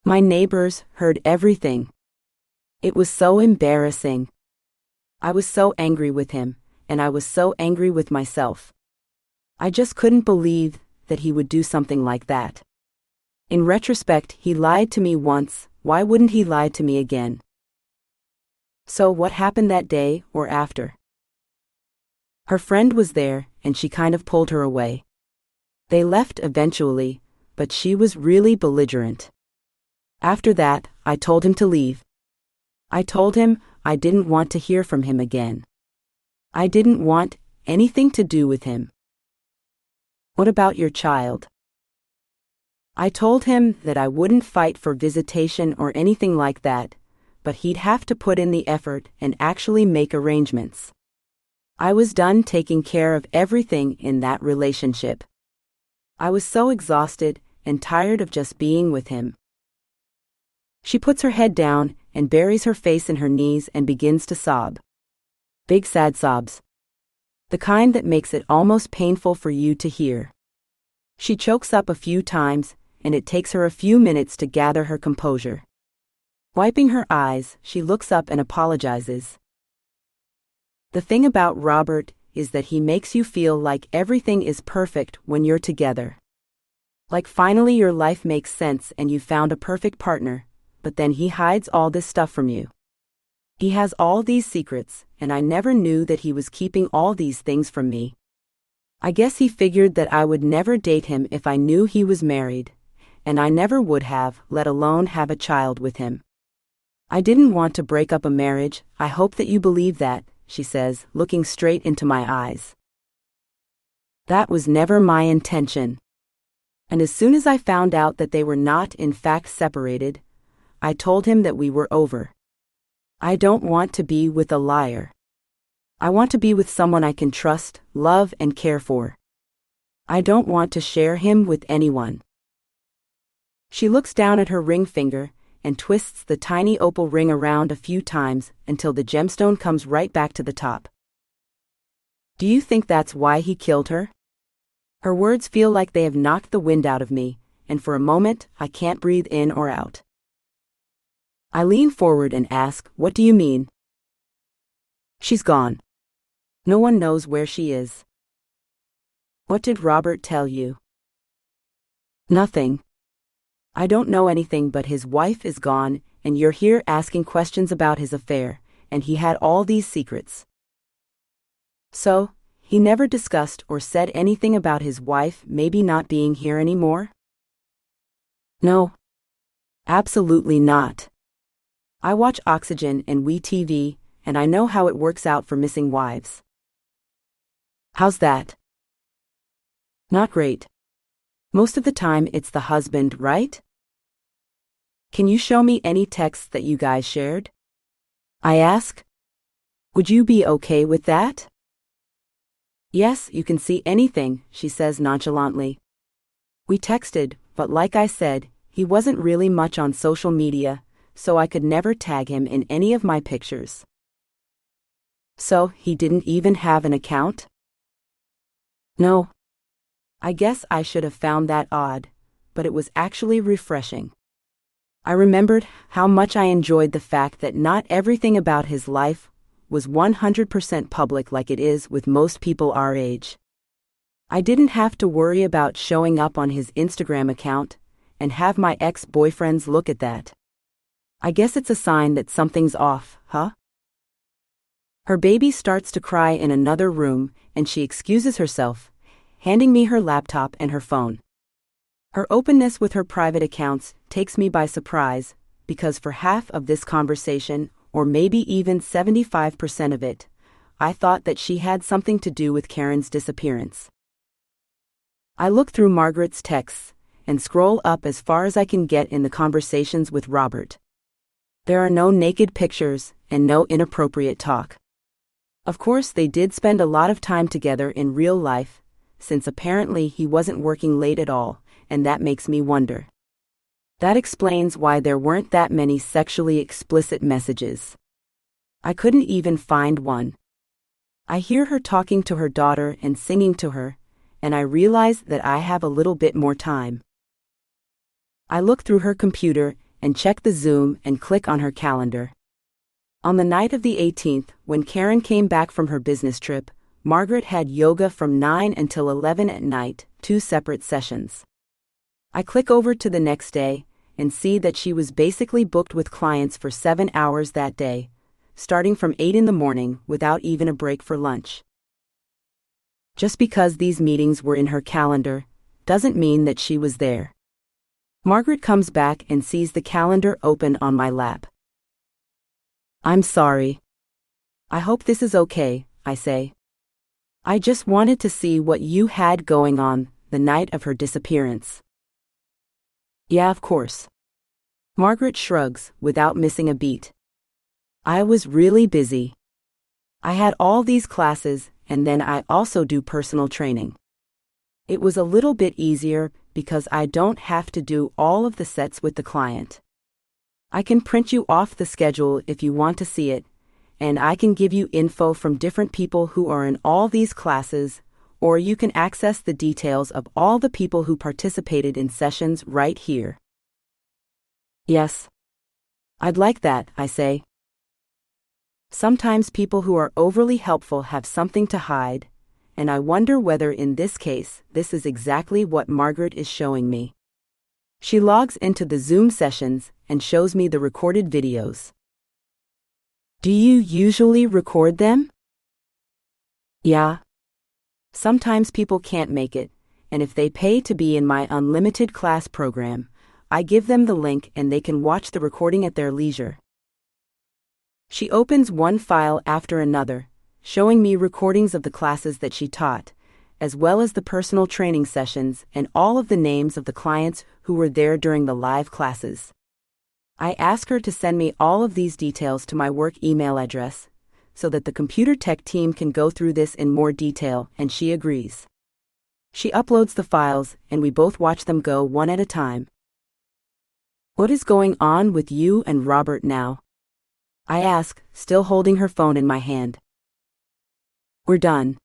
My neighbors heard everything. It was so embarrassing. I was so angry with him, and I was so angry with myself. I just couldn't believe that he would do something like that. In retrospect, he lied to me once, why wouldn't he lie to me again? So what happened that day or after? Her friend was there, and she kind of pulled her away. They left eventually, but she was really belligerent. After that, I told him to leave. I told him I didn't want to hear from him again. I didn't want anything to do with him. What about your child? I told him that I wouldn't fight for visitation or anything like that, but he'd have to put in the effort and actually make arrangements. I was done taking care of everything in that relationship. I was so exhausted and tired of just being with him. She puts her head down and buries her face in her knees and begins to sob. Big sad sobs. The kind that makes it almost painful for you to hear. She chokes up a few times, and it takes her a few minutes to gather her composure. Wiping her eyes, she looks up and apologizes. The thing about Robert is that he makes you feel like everything is perfect when you're together. Like finally your life makes sense and you found a perfect partner, but then he hides all this stuff from you. He has all these secrets, and I never knew that he was keeping all these things from me. I guess he figured that I would never date him if I knew he was married, and I never would have, let alone have a child with him. I didn't want to break up a marriage. I hope that you believe that, she says, looking straight into my eyes. That was never my intention. And as soon as I found out that they were not in fact separated, I told him that we were over. I don't want to be with a liar. I want to be with someone I can trust, love, and care for. I don't want to share him with anyone. She looks down at her ring finger and twists the tiny opal ring around a few times until the gemstone comes right back to the top. Do you think that's why he killed her? Her words feel like they have knocked the wind out of me, and for a moment I can't breathe in or out. I lean forward and ask, "What do you mean?" She's gone. No one knows where she is. What did Robert tell you? Nothing. I don't know anything, but his wife is gone, and you're here asking questions about his affair, and he had all these secrets. So, he never discussed or said anything about his wife maybe not being here anymore? No. Absolutely not. I watch Oxygen and WeTV, and I know how it works out for missing wives. How's that? Not great. Most of the time it's the husband, right? Can you show me any texts that you guys shared? I ask. Would you be okay with that? Yes, you can see anything, she says nonchalantly. We texted, but like I said, he wasn't really much on social media, so I could never tag him in any of my pictures. So, he didn't even have an account? No. I guess I should have found that odd, but it was actually refreshing. I remembered how much I enjoyed the fact that not everything about his life was 100% public like it is with most people our age. I didn't have to worry about showing up on his Instagram account and have my ex-boyfriends look at that. I guess it's a sign that something's off, huh? Her baby starts to cry in another room, and she excuses herself, handing me her laptop and her phone. Her openness with her private accounts takes me by surprise, because for half of this conversation, or maybe even 75% of it, I thought that she had something to do with Karen's disappearance. I look through Margaret's texts and scroll up as far as I can get in the conversations with Robert. There are no naked pictures and no inappropriate talk. Of course, they did spend a lot of time together in real life, since apparently he wasn't working late at all, and that makes me wonder. That explains why there weren't that many sexually explicit messages. I couldn't even find one. I hear her talking to her daughter and singing to her, and I realize that I have a little bit more time. I look through her computer and check the Zoom and click on her calendar. On the night of the 18th, when Karen came back from her business trip, Margaret had yoga from 9 until 11 at night, 2 separate sessions. I click over to the next day and see that she was basically booked with clients for 7 hours that day, starting from 8 in the morning without even a break for lunch. Just because these meetings were in her calendar doesn't mean that she was there. Margaret comes back and sees the calendar open on my lap. I'm sorry. I hope this is okay, I say. I just wanted to see what you had going on the night of her disappearance. Yeah, of course. Margaret shrugs without missing a beat. I was really busy. I had all these classes, and then I also do personal training. It was a little bit easier because I don't have to do all of the sets with the client. I can print you off the schedule if you want to see it, and I can give you info from different people who are in all these classes, or you can access the details of all the people who participated in sessions right here. Yes. I'd like that, I say. Sometimes people who are overly helpful have something to hide, and I wonder whether in this case this is exactly what Margaret is showing me. She logs into the Zoom sessions and shows me the recorded videos. Do you usually record them? Yeah. Sometimes people can't make it, and if they pay to be in my unlimited class program, I give them the link and they can watch the recording at their leisure. She opens one file after another, showing me recordings of the classes that she taught, as well as the personal training sessions and all of the names of the clients who were there during the live classes. I ask her to send me all of these details to my work email address, so that the computer tech team can go through this in more detail, and she agrees. She uploads the files, and we both watch them go one at a time. What is going on with you and Robert now? I ask, still holding her phone in my hand. We're done.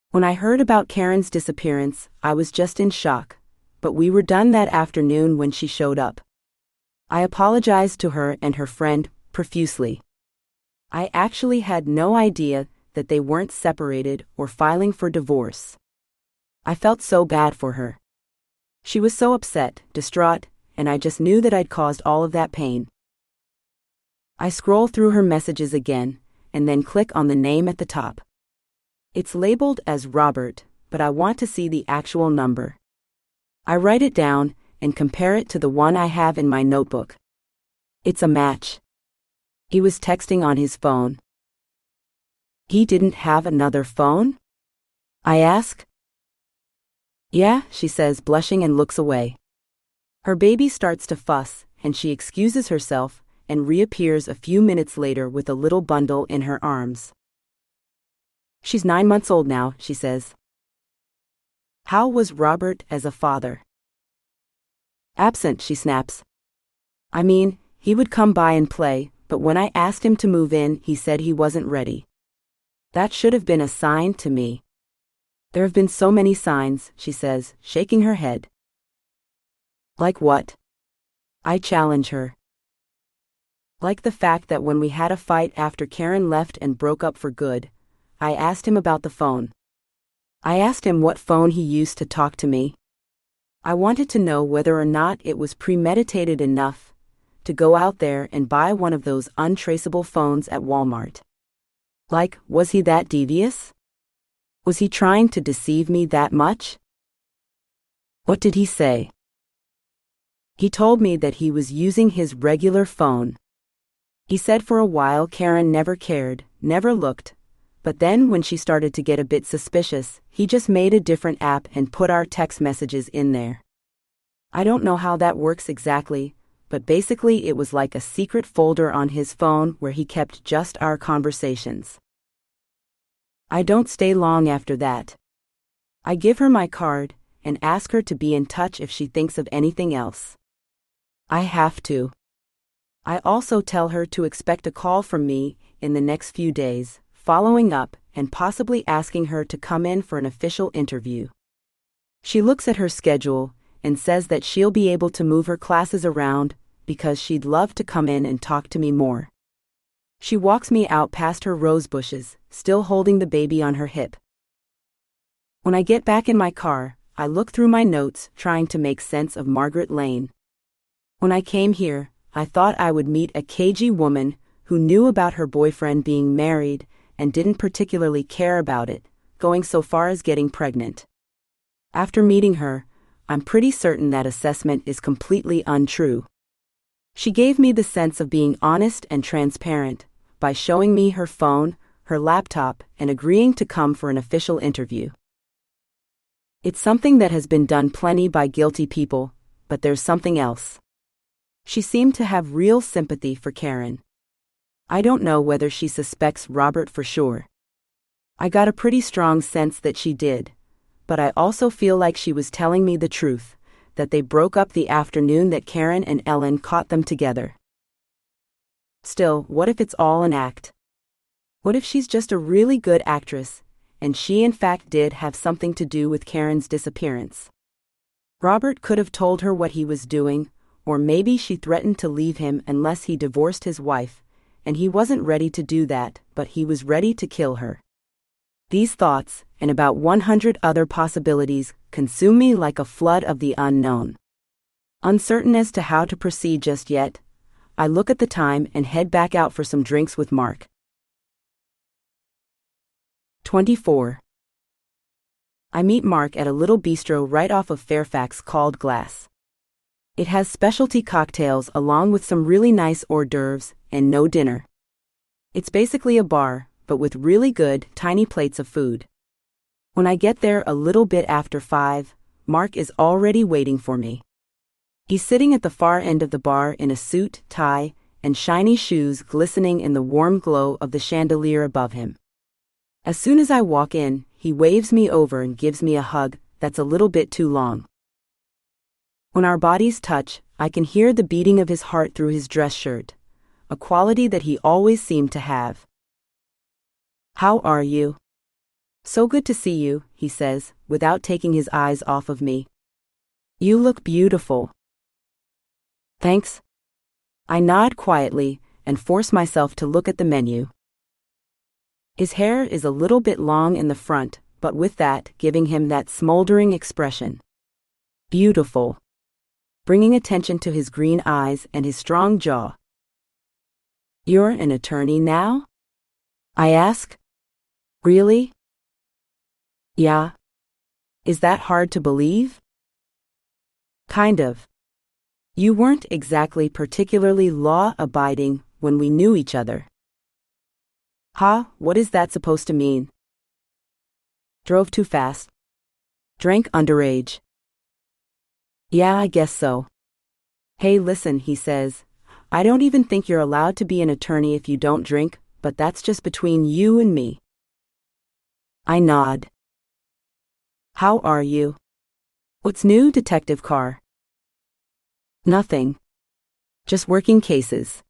When I heard about Karen's disappearance, I was just in shock, but we were done that afternoon when she showed up. I apologized to her and her friend profusely. I actually had no idea that they weren't separated or filing for divorce. I felt so bad for her. She was so upset, distraught, and I just knew that I'd caused all of that pain. I scroll through her messages again, and then click on the name at the top. It's labeled as Robert, but I want to see the actual number. I write it down and compare it to the one I have in my notebook. It's a match. He was texting on his phone. He didn't have another phone? I ask. Yeah, she says, blushing, and looks away. Her baby starts to fuss, and she excuses herself and reappears a few minutes later with a little bundle in her arms. She's 9 months old now, she says. How was Robert as a father? Absent, she snaps. I mean, he would come by and play, but when I asked him to move in, he said he wasn't ready. That should have been a sign to me. There have been so many signs, she says, shaking her head. Like what? I challenge her. Like the fact that when we had a fight after Karen left and broke up for good, I asked him about the phone. I asked him what phone he used to talk to me. I wanted to know whether or not it was premeditated enough to go out there and buy one of those untraceable phones at Walmart. Like, was he that devious? Was he trying to deceive me that much? What did he say? He told me that he was using his regular phone. He said for a while Karen never cared, never looked, but then when she started to get a bit suspicious, he just made a different app and put our text messages in there. I don't know how that works exactly, but basically it was like a secret folder on his phone where he kept just our conversations. I don't stay long after that. I give her my card and ask her to be in touch if she thinks of anything else. I have to. I also tell her to expect a call from me in the next few days, following up and possibly asking her to come in for an official interview. She looks at her schedule and says that she'll be able to move her classes around because she'd love to come in and talk to me more. She walks me out past her rose bushes, still holding the baby on her hip. When I get back in my car, I look through my notes trying to make sense of Margaret Lane. When I came here, I thought I would meet a cagey woman who knew about her boyfriend being married and didn't particularly care about it, going so far as getting pregnant. After meeting her, I'm pretty certain that assessment is completely untrue. She gave me the sense of being honest and transparent by showing me her phone, her laptop, and agreeing to come for an official interview. It's something that has been done plenty by guilty people, but there's something else. She seemed to have real sympathy for Karen. I don't know whether she suspects Robert for sure. I got a pretty strong sense that she did, but I also feel like she was telling me the truth, that they broke up the afternoon that Karen and Ellen caught them together. Still, what if it's all an act? What if she's just a really good actress, and she in fact did have something to do with Karen's disappearance? Robert could have told her what he was doing, or maybe she threatened to leave him unless he divorced his wife, and he wasn't ready to do that, but he was ready to kill her. These thoughts, and about 100 other possibilities, consume me like a flood of the unknown. Uncertain as to how to proceed just yet, I look at the time and head back out for some drinks with Mark. 24. I meet Mark at a little bistro right off of Fairfax called Glass. It has specialty cocktails along with some really nice hors d'oeuvres and no dinner. It's basically a bar, but with really good, tiny plates of food. When I get there a little bit after 5, Mark is already waiting for me. He's sitting at the far end of the bar in a suit, tie, and shiny shoes glistening in the warm glow of the chandelier above him. As soon as I walk in, he waves me over and gives me a hug that's a little bit too long. When our bodies touch, I can hear the beating of his heart through his dress shirt, a quality that he always seemed to have. "How are you?" "So good to see you," he says, without taking his eyes off of me. "You look beautiful." "Thanks." I nod quietly and force myself to look at the menu. His hair is a little bit long in the front, but with that, giving him that smoldering expression. Beautiful. Bringing attention to his green eyes and his strong jaw. "You're an attorney now?" I ask. "Really?" "Yeah. Is that hard to believe?" "Kind of. You weren't exactly particularly law-abiding when we knew each other." "Huh, what is that supposed to mean?" "Drove too fast. Drank underage." "Yeah, I guess so." "Hey, listen," he says, "I don't even think you're allowed to be an attorney if you don't drink, but that's just between you and me." I nod. "How are you?" "What's new, Detective Carr?" "Nothing. Just working cases.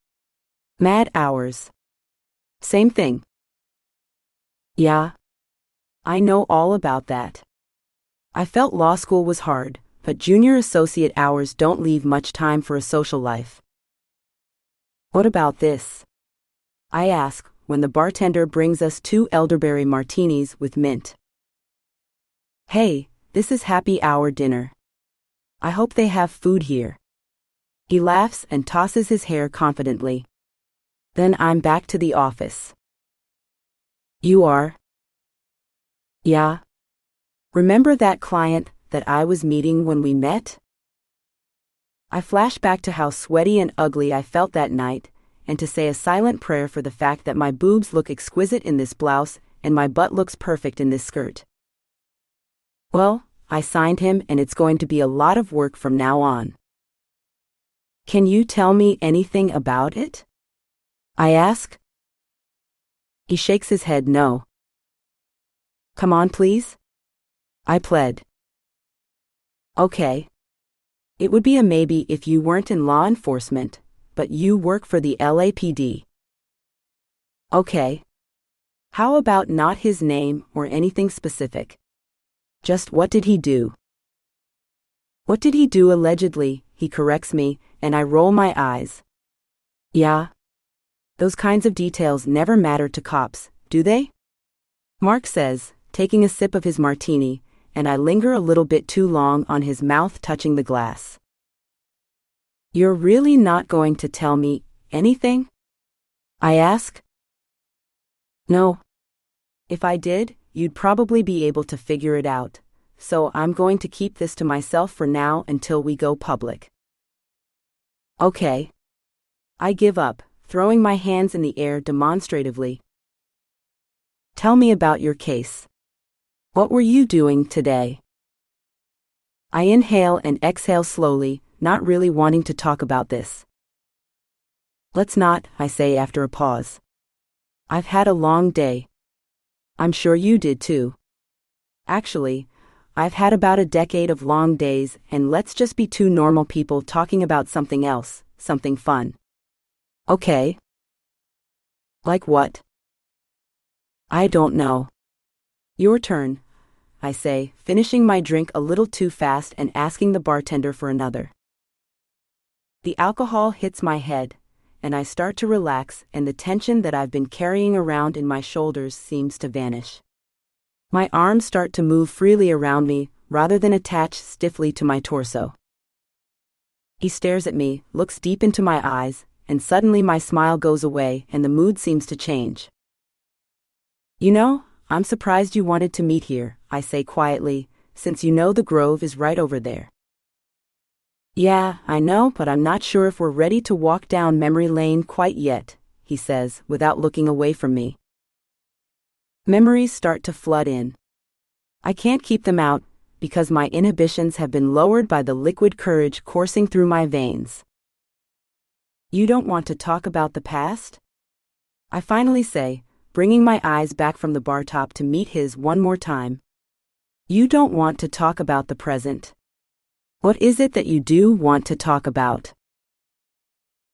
Mad hours. Same thing." "Yeah. I know all about that. I felt law school was hard, but junior associate hours don't leave much time for a social life." "What about this?" I ask, when the bartender brings us 2 elderberry martinis with mint. "Hey, this is happy hour dinner. I hope they have food here." He laughs and tosses his hair confidently. Then I'm back to the office. "You are?" "Yeah. Remember that client that I was meeting when we met?" I flash back to how sweaty and ugly I felt that night, and to say a silent prayer for the fact that my boobs look exquisite in this blouse and my butt looks perfect in this skirt. "Well, I signed him and it's going to be a lot of work from now on." "Can you tell me anything about it?" I ask. He shakes his head no. "Come on, please?" I pled. "Okay. It would be a maybe if you weren't in law enforcement, but you work for the LAPD." "Okay. How about not his name or anything specific? Just what did he do?" "What did he do allegedly?" he corrects me, and I roll my eyes. "Yeah. Those kinds of details never matter to cops, do they?" Mark says, taking a sip of his martini, and I linger a little bit too long on his mouth touching the glass. "You're really not going to tell me anything?" I ask. "No. If I did, you'd probably be able to figure it out, so I'm going to keep this to myself for now until we go public." "Okay." I give up, throwing my hands in the air demonstratively. "Tell me about your case. What were you doing today?" I inhale and exhale slowly, not really wanting to talk about this. "Let's not," I say after a pause. "I've had a long day. I'm sure you did too. Actually, I've had about a decade of long days, and let's just be 2 normal people talking about something else, something fun." "Okay." "Like what?" "I don't know." "Your turn," I say, finishing my drink a little too fast and asking the bartender for another. The alcohol hits my head, and I start to relax, and the tension that I've been carrying around in my shoulders seems to vanish. My arms start to move freely around me, rather than attach stiffly to my torso. He stares at me, looks deep into my eyes, and suddenly my smile goes away and the mood seems to change. You know, I'm surprised you wanted to meet here, I say quietly, since you know the grove is right over there. Yeah, I know, but I'm not sure if we're ready to walk down memory lane quite yet, he says, without looking away from me. Memories start to flood in. I can't keep them out, because my inhibitions have been lowered by the liquid courage coursing through my veins. You don't want to talk about the past? I finally say, bringing my eyes back from the bar top to meet his one more time. You don't want to talk about the present. What is it that you do want to talk about?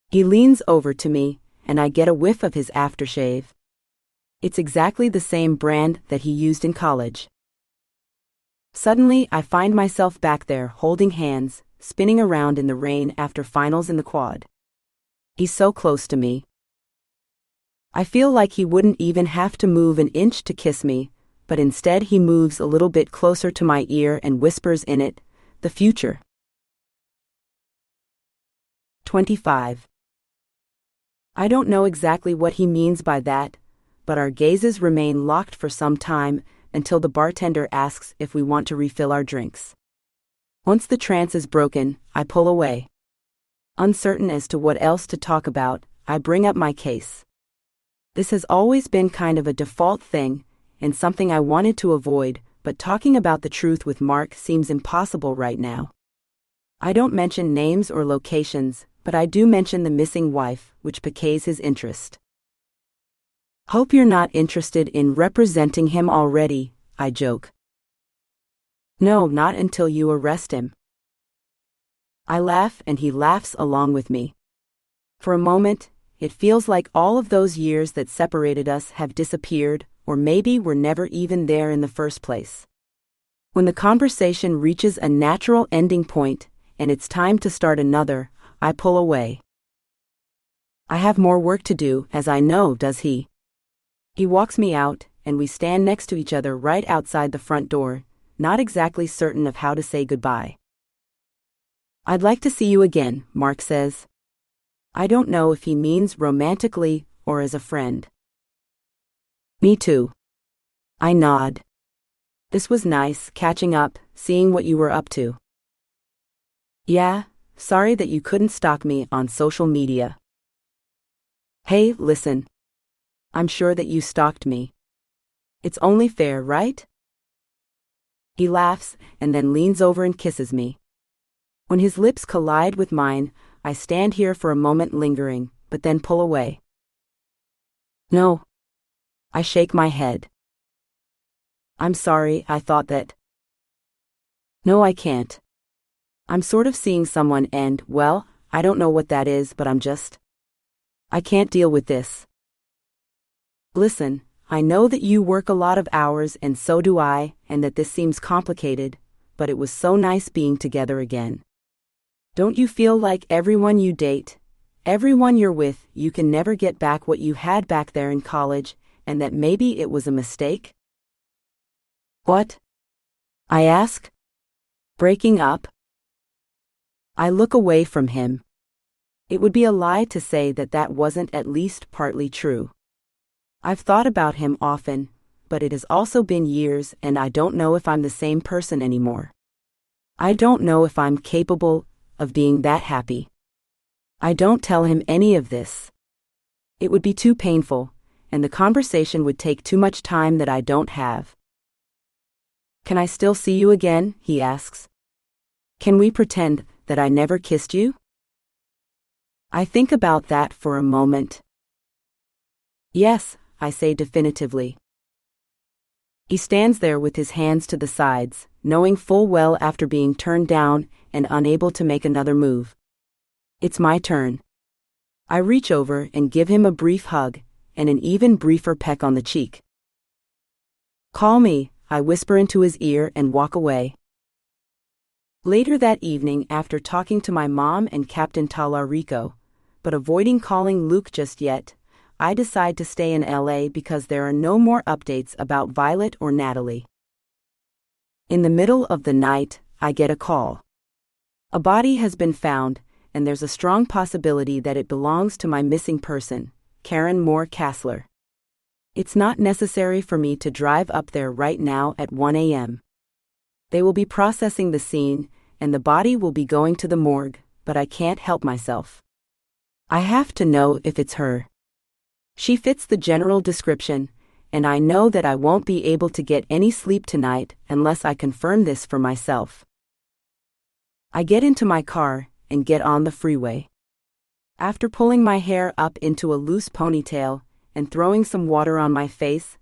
He leans over to me, and I get a whiff of his aftershave. It's exactly the same brand that he used in college. Suddenly, I find myself back there holding hands, spinning around in the rain after finals in the quad. He's so close to me. I feel like he wouldn't even have to move an inch to kiss me, but instead he moves a little bit closer to my ear and whispers in it, the future. 25. I don't know exactly what he means by that, but our gazes remain locked for some time until the bartender asks if we want to refill our drinks. Once the trance is broken, I pull away. Uncertain as to what else to talk about, I bring up my case. This has always been kind of a default thing, and something I wanted to avoid, but talking about the truth with Mark seems impossible right now. I don't mention names or locations, but I do mention the missing wife, which piques his interest. Hope you're not interested in representing him already, I joke. No, not until you arrest him. I laugh and he laughs along with me. For a moment, it feels like all of those years that separated us have disappeared, or maybe were never even there in the first place. When the conversation reaches a natural ending point, and it's time to start another, I pull away. I have more work to do, as I know, does he? He walks me out, and we stand next to each other right outside the front door, not exactly certain of how to say goodbye. I'd like to see you again, Mark says. I don't know if he means romantically or as a friend. Me too. I nod. This was nice, catching up, seeing what you were up to. Yeah, sorry that you couldn't stalk me on social media. Hey, listen. I'm sure that you stalked me. It's only fair, right? He laughs and then leans over and kisses me. When his lips collide with mine, I stand here for a moment lingering, but then pull away. No. I shake my head. I'm sorry, I thought that. No, I can't. I'm sort of seeing someone and, well, I don't know what that is, but I can't deal with this. Listen, I know that you work a lot of hours and so do I, and that this seems complicated, but it was so nice being together again. Don't you feel like everyone you date, everyone you're with, you can never get back what you had back there in college, and that maybe it was a mistake? What? I ask. Breaking up? I look away from him. It would be a lie to say that that wasn't at least partly true. I've thought about him often, but it has also been years and I don't know if I'm the same person anymore. I don't know if I'm capable of being that happy. I don't tell him any of this. It would be too painful, and the conversation would take too much time that I don't have. Can I still see you again? He asks. Can we pretend that I never kissed you? I think about that for a moment. Yes, I say definitively. He stands there with his hands to the sides, knowing full well after being turned down and unable to make another move. It's my turn. I reach over and give him a brief hug, and an even briefer peck on the cheek. Call me, I whisper into his ear and walk away. Later that evening, after talking to my mom and Captain Talarico, but avoiding calling Luke just yet, I decide to stay in LA because there are no more updates about Violet or Natalie. In the middle of the night, I get a call. A body has been found, and there's a strong possibility that it belongs to my missing person, Karen Moore Kassler. It's not necessary for me to drive up there right now at 1 a.m. They will be processing the scene, and the body will be going to the morgue, but I can't help myself. I have to know if it's her. She fits the general description, and I know that I won't be able to get any sleep tonight unless I confirm this for myself. I get into my car and get on the freeway. After pulling my hair up into a loose ponytail and throwing some water on my face,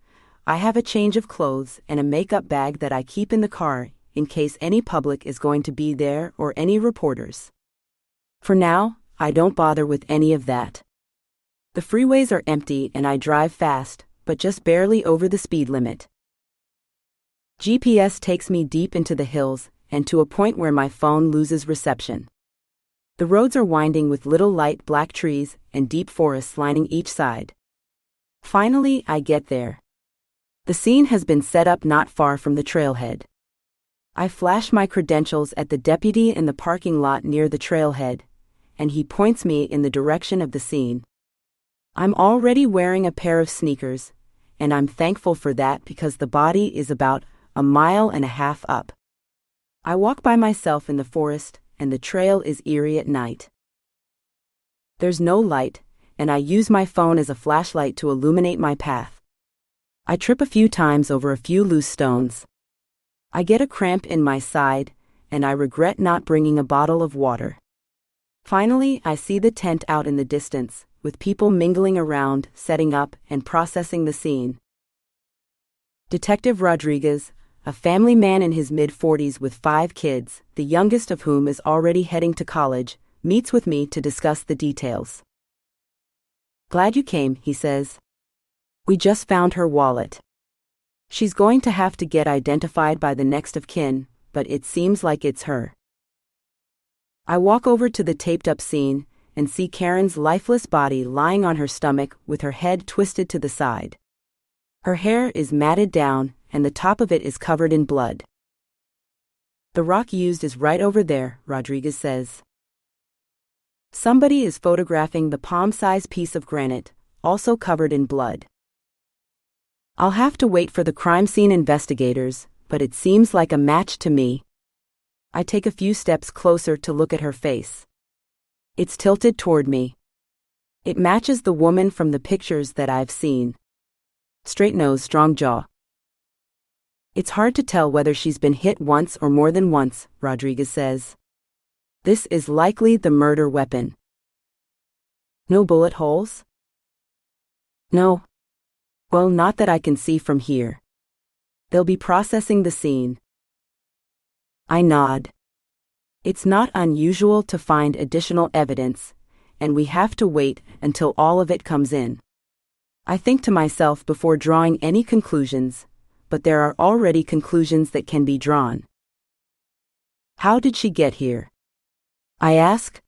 I have a change of clothes and a makeup bag that I keep in the car in case any public is going to be there or any reporters. For now, I don't bother with any of that. The freeways are empty and I drive fast, but just barely over the speed limit. GPS takes me deep into the hills and to a point where my phone loses reception. The roads are winding with little light black trees and deep forests lining each side. Finally, I get there. The scene has been set up not far from the trailhead. I flash my credentials at the deputy in the parking lot near the trailhead, and he points me in the direction of the scene. I'm already wearing a pair of sneakers, and I'm thankful for that because the body is about 1.5 miles up. I walk by myself in the forest, and the trail is eerie at night. There's no light, and I use my phone as a flashlight to illuminate my path. I trip a few times over a few loose stones. I get a cramp in my side, and I regret not bringing a bottle of water. Finally, I see the tent out in the distance, with people mingling around, setting up, and processing the scene. Detective Rodriguez, a family man in his mid-40s with 5 kids, the youngest of whom is already heading to college, meets with me to discuss the details. "Glad you came," he says. "We just found her wallet. She's going to have to get identified by the next of kin, but it seems like it's her." I walk over to the taped-up scene and see Karen's lifeless body lying on her stomach with her head twisted to the side. Her hair is matted down, and the top of it is covered in blood. "The rock used is right over there," Rodriguez says. Somebody is photographing the palm-sized piece of granite, also covered in blood. I'll have to wait for the crime scene investigators, but it seems like a match to me. I take a few steps closer to look at her face. It's tilted toward me. It matches the woman from the pictures that I've seen. Straight nose, strong jaw. "It's hard to tell whether she's been hit once or more than once," Rodriguez says. "This is likely the murder weapon." "No bullet holes?" "No. Well, not that I can see from here. They'll be processing the scene." I nod. It's not unusual to find additional evidence, and we have to wait until all of it comes in. I think to myself before drawing any conclusions, but there are already conclusions that can be drawn. "How did she get here?" I ask.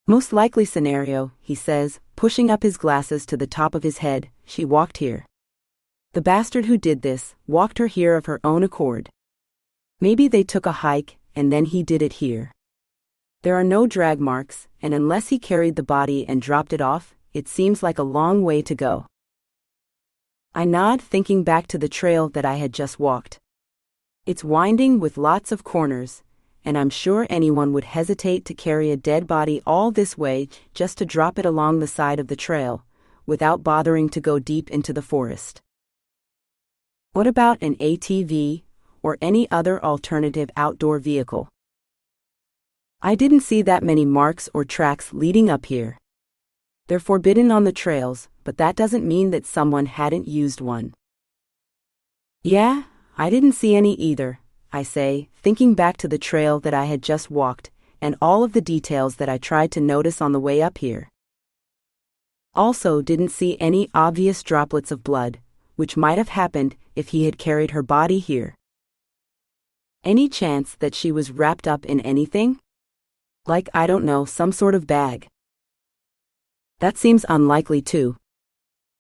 "Most likely scenario," he says, pushing up his glasses to the top of his head, "she walked here. The bastard who did this walked her here of her own accord. Maybe they took a hike, and then he did it here. There are no drag marks, and unless he carried the body and dropped it off, it seems like a long way to go." I nod, thinking back to the trail that I had just walked. It's winding with lots of corners, and I'm sure anyone would hesitate to carry a dead body all this way just to drop it along the side of the trail, without bothering to go deep into the forest. What about an ATV, or any other alternative outdoor vehicle? I didn't see that many marks or tracks leading up here. They're forbidden on the trails, but that doesn't mean that someone hadn't used one. "Yeah, I didn't see any either," I say, thinking back to the trail that I had just walked, and all of the details that I tried to notice on the way up here. Also didn't see any obvious droplets of blood, which might have happened if he had carried her body here. Any chance that she was wrapped up in anything? Like, I don't know, some sort of bag? That seems unlikely too.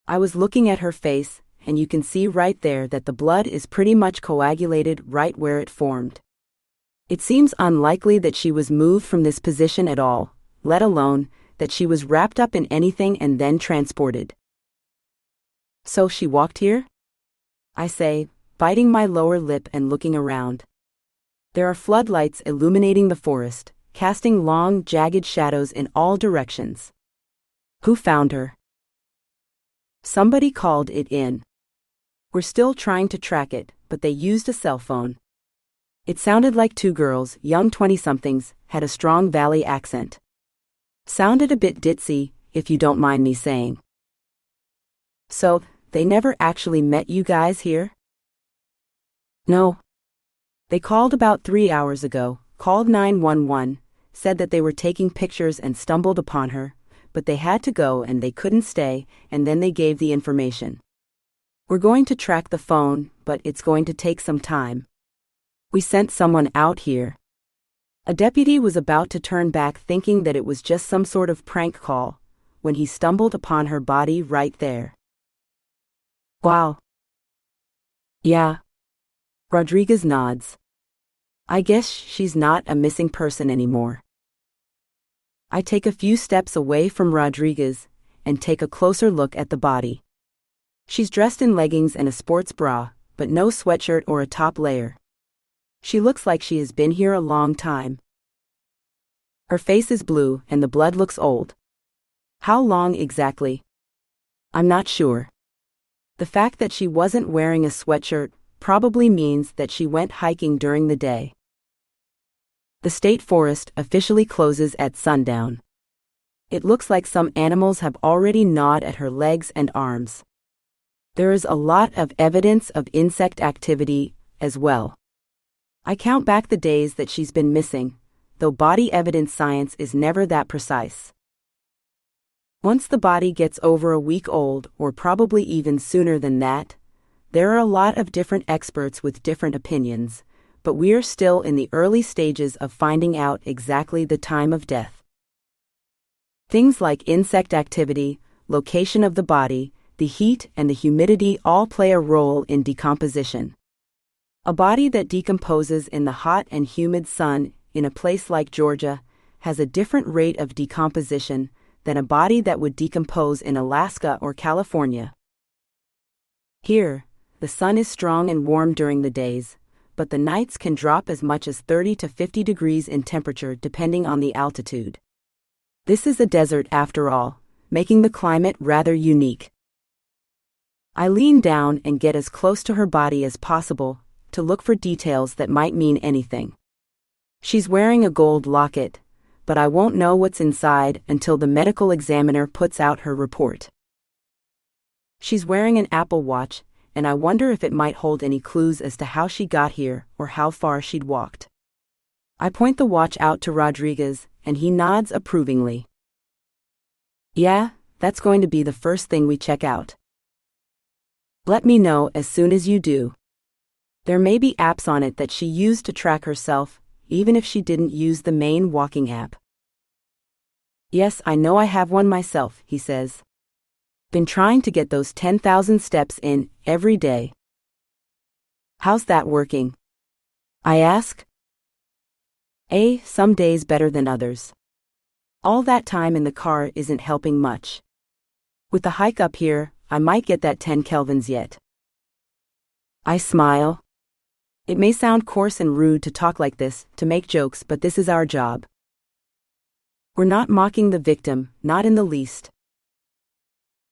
I was looking at her face, and you can see right there that the blood is pretty much coagulated right where it formed. It seems unlikely that she was moved from this position at all, let alone that she was wrapped up in anything and then transported. So she walked here? I say, biting my lower lip and looking around. There are floodlights illuminating the forest, casting long, jagged shadows in all directions. Who found her? Somebody called it in. We're still trying to track it, but they used a cell phone. It sounded like two girls, young 20-somethings, had a strong Valley accent. Sounded a bit ditzy, if you don't mind me saying. So, they never actually met you guys here? No. They called about 3 hours ago, called 911, said that they were taking pictures and stumbled upon her, but they had to go and they couldn't stay, and then they gave the information. We're going to track the phone, but it's going to take some time. We sent someone out here. A deputy was about to turn back thinking that it was just some sort of prank call, when he stumbled upon her body right there. Wow. Yeah. Rodriguez nods. I guess she's not a missing person anymore. I take a few steps away from Rodriguez and take a closer look at the body. She's dressed in leggings and a sports bra, but no sweatshirt or a top layer. She looks like she has been here a long time. Her face is blue and the blood looks old. How long exactly? I'm not sure. The fact that she wasn't wearing a sweatshirt probably means that she went hiking during the day. The state forest officially closes at sundown. It looks like some animals have already gnawed at her legs and arms. There is a lot of evidence of insect activity as well. I count back the days that she's been missing, though body evidence science is never that precise. Once the body gets over a week old, or probably even sooner than that, there are a lot of different experts with different opinions, but we're still in the early stages of finding out exactly the time of death. Things like insect activity, location of the body, the heat and the humidity all play a role in decomposition. A body that decomposes in the hot and humid sun in a place like Georgia has a different rate of decomposition than a body that would decompose in Alaska or California. Here, the sun is strong and warm during the days, but the nights can drop as much as 30 to 50 degrees in temperature depending on the altitude. This is a desert after all, making the climate rather unique. I lean down and get as close to her body as possible to look for details that might mean anything. She's wearing a gold locket, but I won't know what's inside until the medical examiner puts out her report. She's wearing an Apple Watch, and I wonder if it might hold any clues as to how she got here or how far she'd walked. I point the watch out to Rodriguez, and he nods approvingly. Yeah, that's going to be the first thing we check out. Let me know as soon as you do. There may be apps on it that she used to track herself, even if she didn't use the main walking app. Yes, I know I have one myself, he says. Been trying to get those 10,000 steps in every day. How's that working? I ask. Some days better than others. All that time in the car isn't helping much. With the hike up here, I might get that 10 kelvins yet. I smile. It may sound coarse and rude to talk like this, to make jokes, but this is our job. We're not mocking the victim, not in the least.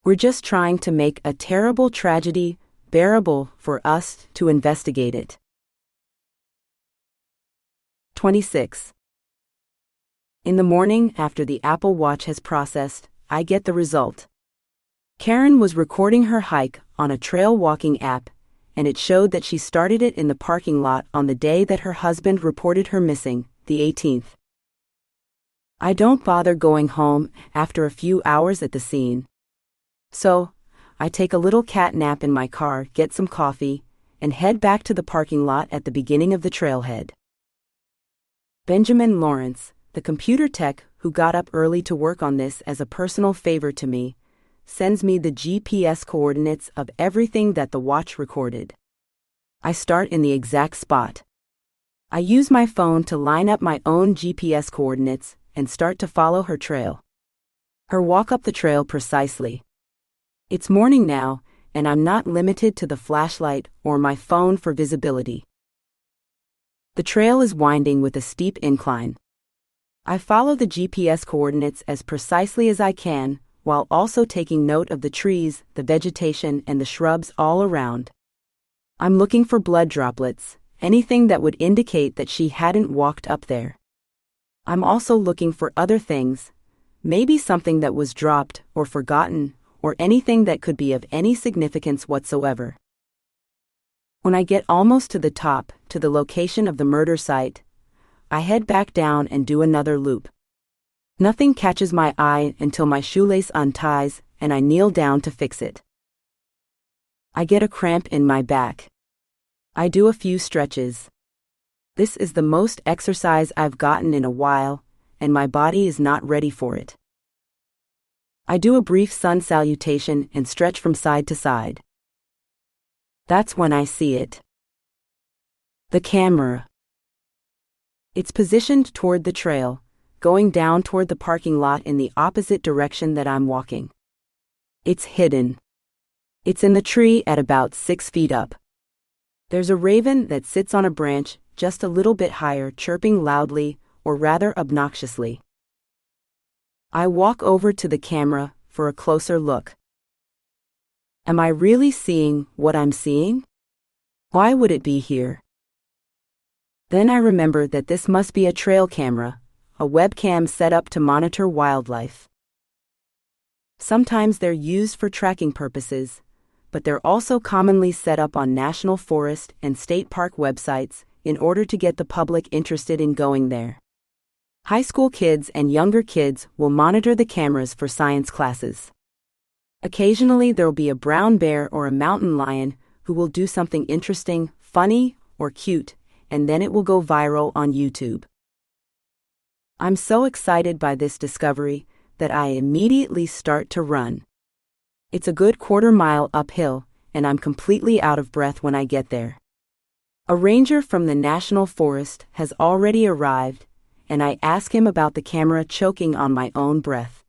We're just trying to make a terrible tragedy bearable for us to investigate it. 26. In the morning after the Apple Watch has processed, I get the result. Karen was recording her hike on a trail walking app, and it showed that she started it in the parking lot on the day that her husband reported her missing, the 18th. I don't bother going home after a few hours at the scene. So, I take a little cat nap in my car, get some coffee, and head back to the parking lot at the beginning of the trailhead. Benjamin Lawrence, the computer tech who got up early to work on this as a personal favor to me, sends me the GPS coordinates of everything that the watch recorded. I start in the exact spot. I use my phone to line up my own GPS coordinates and start to follow her trail. Her walk up the trail precisely. It's morning now, and I'm not limited to the flashlight or my phone for visibility. The trail is winding with a steep incline. I follow the GPS coordinates as precisely as I can, while also taking note of the trees, the vegetation, and the shrubs all around. I'm looking for blood droplets, anything that would indicate that she hadn't walked up there. I'm also looking for other things, maybe something that was dropped or forgotten, or anything that could be of any significance whatsoever. When I get almost to the top, to the location of the murder site, I head back down and do another loop. Nothing catches my eye until my shoelace unties and I kneel down to fix it. I get a cramp in my back. I do a few stretches. This is the most exercise I've gotten in a while, and my body is not ready for it. I do a brief sun salutation and stretch from side to side. That's when I see it. The camera. It's positioned toward the trail, going down toward the parking lot in the opposite direction that I'm walking. It's hidden. It's in the tree at about 6 feet up. There's a raven that sits on a branch just a little bit higher, chirping loudly, or rather obnoxiously. I walk over to the camera for a closer look. Am I really seeing what I'm seeing? Why would it be here? Then I remember that this must be a trail camera, a webcam set up to monitor wildlife. Sometimes they're used for tracking purposes, but they're also commonly set up on national forest and state park websites in order to get the public interested in going there. High school kids and younger kids will monitor the cameras for science classes. Occasionally there'll be a brown bear or a mountain lion who will do something interesting, funny, or cute, and then it will go viral on YouTube. I'm so excited by this discovery that I immediately start to run. It's a good quarter-mile uphill, and I'm completely out of breath when I get there. A ranger from the National Forest has already arrived, and I ask him about the camera, choking on my own breath.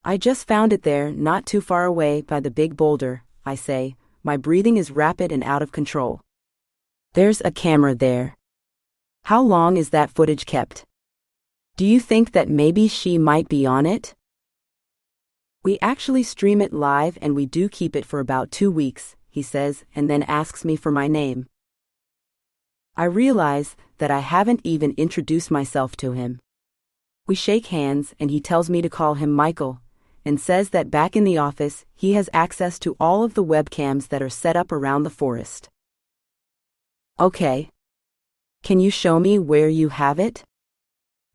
I just found it there, not too far away by the big boulder, I say. My breathing is rapid and out of control. There's a camera there. How long is that footage kept? Do you think that maybe she might be on it? We actually stream it live and we do keep it for about 2 weeks, he says, and then asks me for my name. I realize that I haven't even introduced myself to him. We shake hands and he tells me to call him Michael, and says that back in the office he has access to all of the webcams that are set up around the forest. Okay. Can you show me where you have it?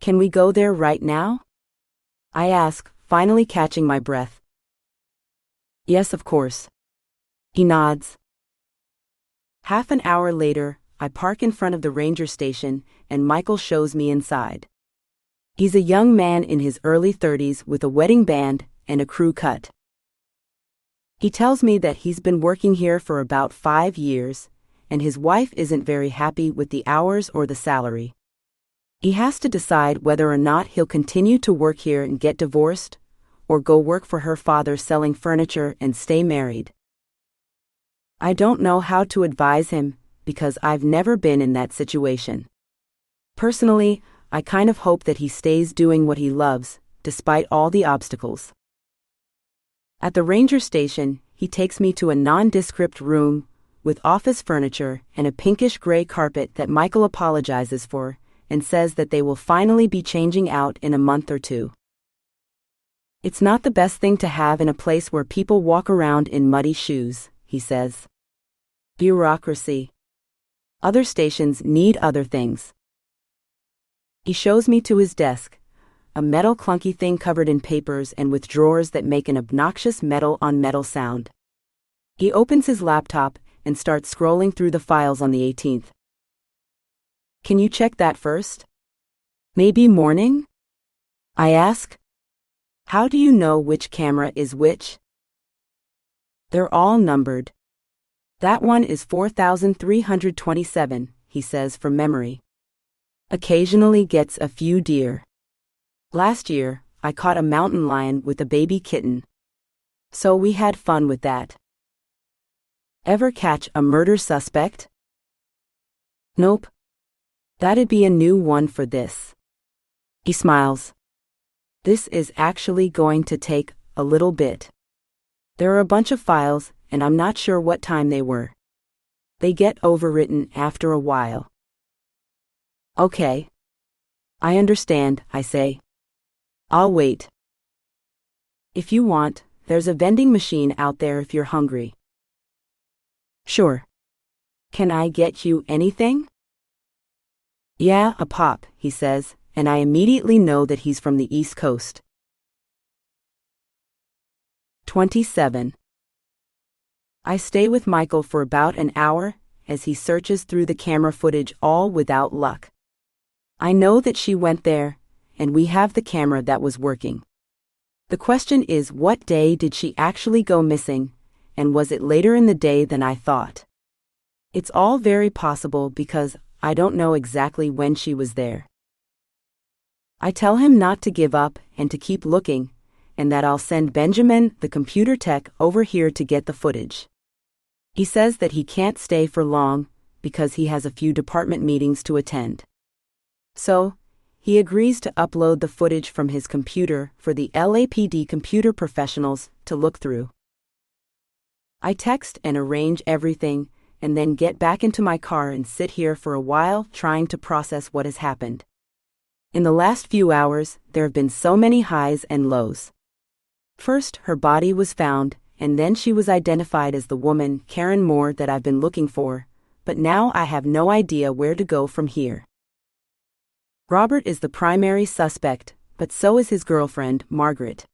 Can we go there right now? I ask, finally catching my breath. Yes, of course. He nods. Half an hour later, I park in front of the ranger station and Michael shows me inside. He's a young man in his early 30s with a wedding band and a crew cut. He tells me that he's been working here for about 5 years, and his wife isn't very happy with the hours or the salary. He has to decide whether or not he'll continue to work here and get divorced, or go work for her father selling furniture and stay married. I don't know how to advise him, because I've never been in that situation. Personally, I kind of hope that he stays doing what he loves, despite all the obstacles. At the ranger station, he takes me to a nondescript room with office furniture and a pinkish-gray carpet that Michael apologizes for and says that they will finally be changing out in a month or 2. It's not the best thing to have in a place where people walk around in muddy shoes, he says. Bureaucracy. Other stations need other things. He shows me to his desk, a metal clunky thing covered in papers and with drawers that make an obnoxious metal-on-metal sound. He opens his laptop and starts scrolling through the files on the 18th. Can you check that first? Maybe morning? I ask. How do you know which camera is which? They're all numbered. That one is 4327, he says from memory. Occasionally gets a few deer. Last year, I caught a mountain lion with a baby kitten. So we had fun with that. Ever catch a murder suspect? Nope. That'd be a new one for this. He smiles. This is actually going to take a little bit. There are a bunch of files, and I'm not sure what time they were. They get overwritten after a while. Okay. I understand, I say. I'll wait. If you want, there's a vending machine out there if you're hungry. Sure. Can I get you anything? Yeah, a pop, he says, and I immediately know that he's from the East Coast. 27. I stay with Michael for about an hour as he searches through the camera footage, all without luck. I know that she went there, and we have the camera that was working. The question is, what day did she actually go missing, and was it later in the day than I thought? It's all very possible because I don't know exactly when she was there. I tell him not to give up and to keep looking, and that I'll send Benjamin, the computer tech, over here to get the footage. He says that he can't stay for long because he has a few department meetings to attend. So, he agrees to upload the footage from his computer for the LAPD computer professionals to look through. I text and arrange everything, and then get back into my car and sit here for a while trying to process what has happened. In the last few hours, there have been so many highs and lows. First, her body was found, and then she was identified as the woman, Karen Moore, that I've been looking for, but now I have no idea where to go from here. Robert is the primary suspect, but so is his girlfriend, Margaret.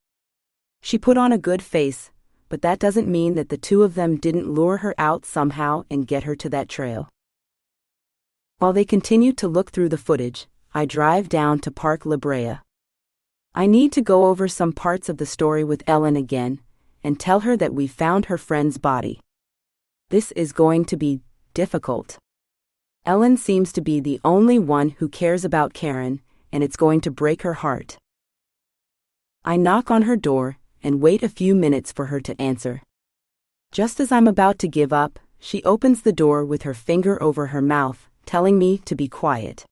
She put on a good face, but that doesn't mean that the two of them didn't lure her out somehow and get her to that trail. While they continue to look through the footage, I drive down to Park La Brea. I need to go over some parts of the story with Ellen again, and tell her that we found her friend's body. This is going to be difficult. Ellen seems to be the only one who cares about Karen, and it's going to break her heart. I knock on her door and wait a few minutes for her to answer. Just as I'm about to give up, she opens the door with her finger over her mouth, telling me to be quiet.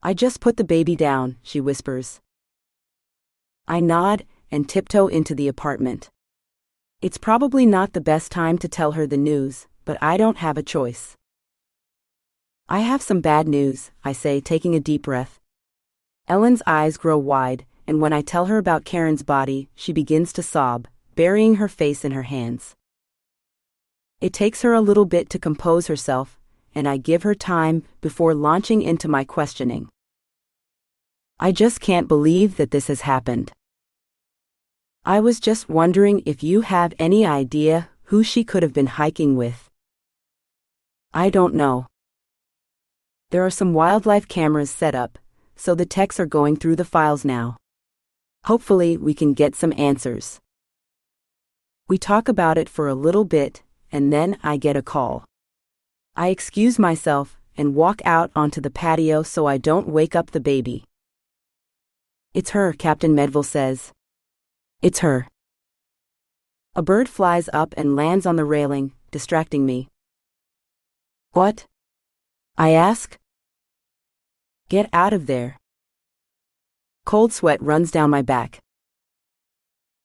I just put the baby down, she whispers. I nod and tiptoe into the apartment. It's probably not the best time to tell her the news, but I don't have a choice. I have some bad news, I say, taking a deep breath. Ellen's eyes grow wide, and when I tell her about Karen's body, she begins to sob, burying her face in her hands. It takes her a little bit to compose herself, and I give her time before launching into my questioning. I just can't believe that this has happened. I was just wondering if you have any idea who she could have been hiking with. I don't know. There are some wildlife cameras set up, so the techs are going through the files now. Hopefully we can get some answers. We talk about it for a little bit, and then I get a call. I excuse myself and walk out onto the patio so I don't wake up the baby. It's her, Captain Medville says. It's her. A bird flies up and lands on the railing, distracting me. What? I ask. Get out of there. Cold sweat runs down my back.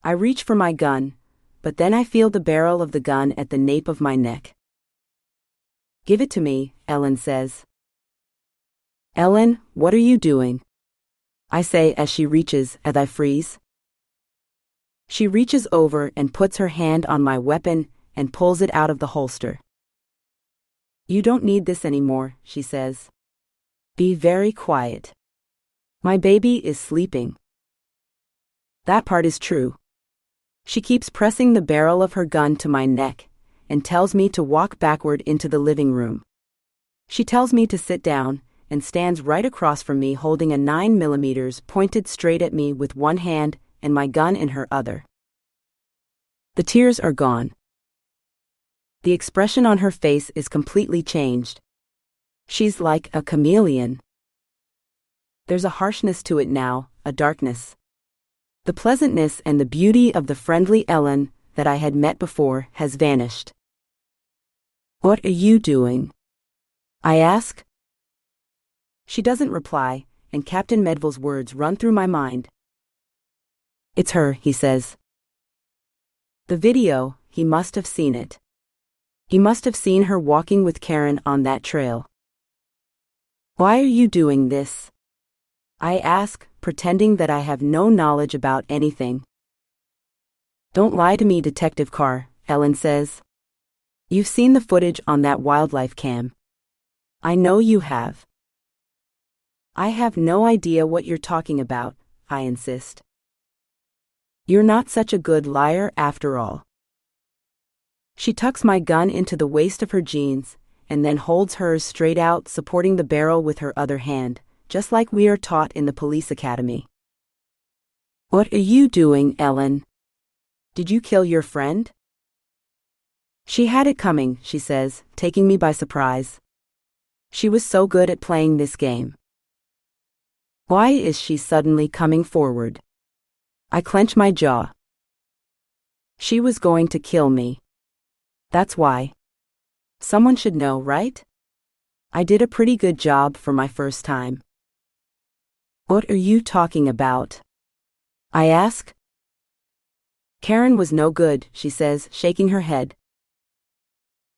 I reach for my gun, but then I feel the barrel of the gun at the nape of my neck. Give it to me, Ellen says. Ellen, what are you doing? I say as she reaches, as I freeze. She reaches over and puts her hand on my weapon and pulls it out of the holster. You don't need this anymore, she says. Be very quiet. My baby is sleeping. That part is true. She keeps pressing the barrel of her gun to my neck and tells me to walk backward into the living room. She tells me to sit down and stands right across from me holding a 9mm pointed straight at me with one hand and my gun in her other. The tears are gone. The expression on her face is completely changed. She's like a chameleon. There's a harshness to it now, a darkness. The pleasantness and the beauty of the friendly Ellen that I had met before has vanished. What are you doing? I ask. She doesn't reply, and Captain Medville's words run through my mind. It's her, he says. The video, he must have seen it. He must have seen her walking with Karen on that trail. Why are you doing this? I ask, pretending that I have no knowledge about anything. Don't lie to me, Detective Carr, Ellen says. You've seen the footage on that wildlife cam. I know you have. I have no idea what you're talking about, I insist. You're not such a good liar after all. She tucks my gun into the waist of her jeans, and then holds hers straight out, supporting the barrel with her other hand, just like we are taught in the police academy. What are you doing, Ellen? Did you kill your friend? She had it coming, she says, taking me by surprise. She was so good at playing this game. Why is she suddenly coming forward? I clench my jaw. She was going to kill me. That's why. Someone should know, right? I did a pretty good job for my first time. What are you talking about? I ask. Karen was no good, she says, shaking her head.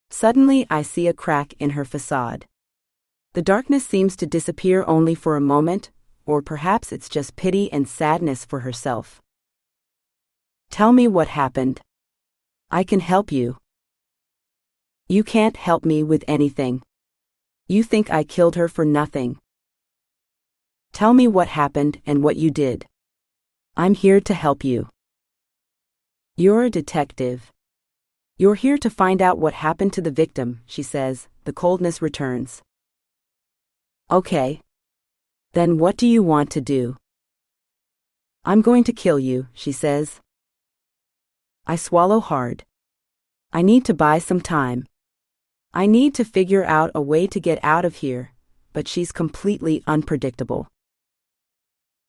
Suddenly I see a crack in her facade. The darkness seems to disappear only for a moment, or perhaps it's just pity and sadness for herself. Tell me what happened. I can help you. You can't help me with anything. You think I killed her for nothing. Tell me what happened and what you did. I'm here to help you. You're a detective. You're here to find out what happened to the victim, she says. The coldness returns. Okay. Then what do you want to do? I'm going to kill you, she says. I swallow hard. I need to buy some time. I need to figure out a way to get out of here, but she's completely unpredictable.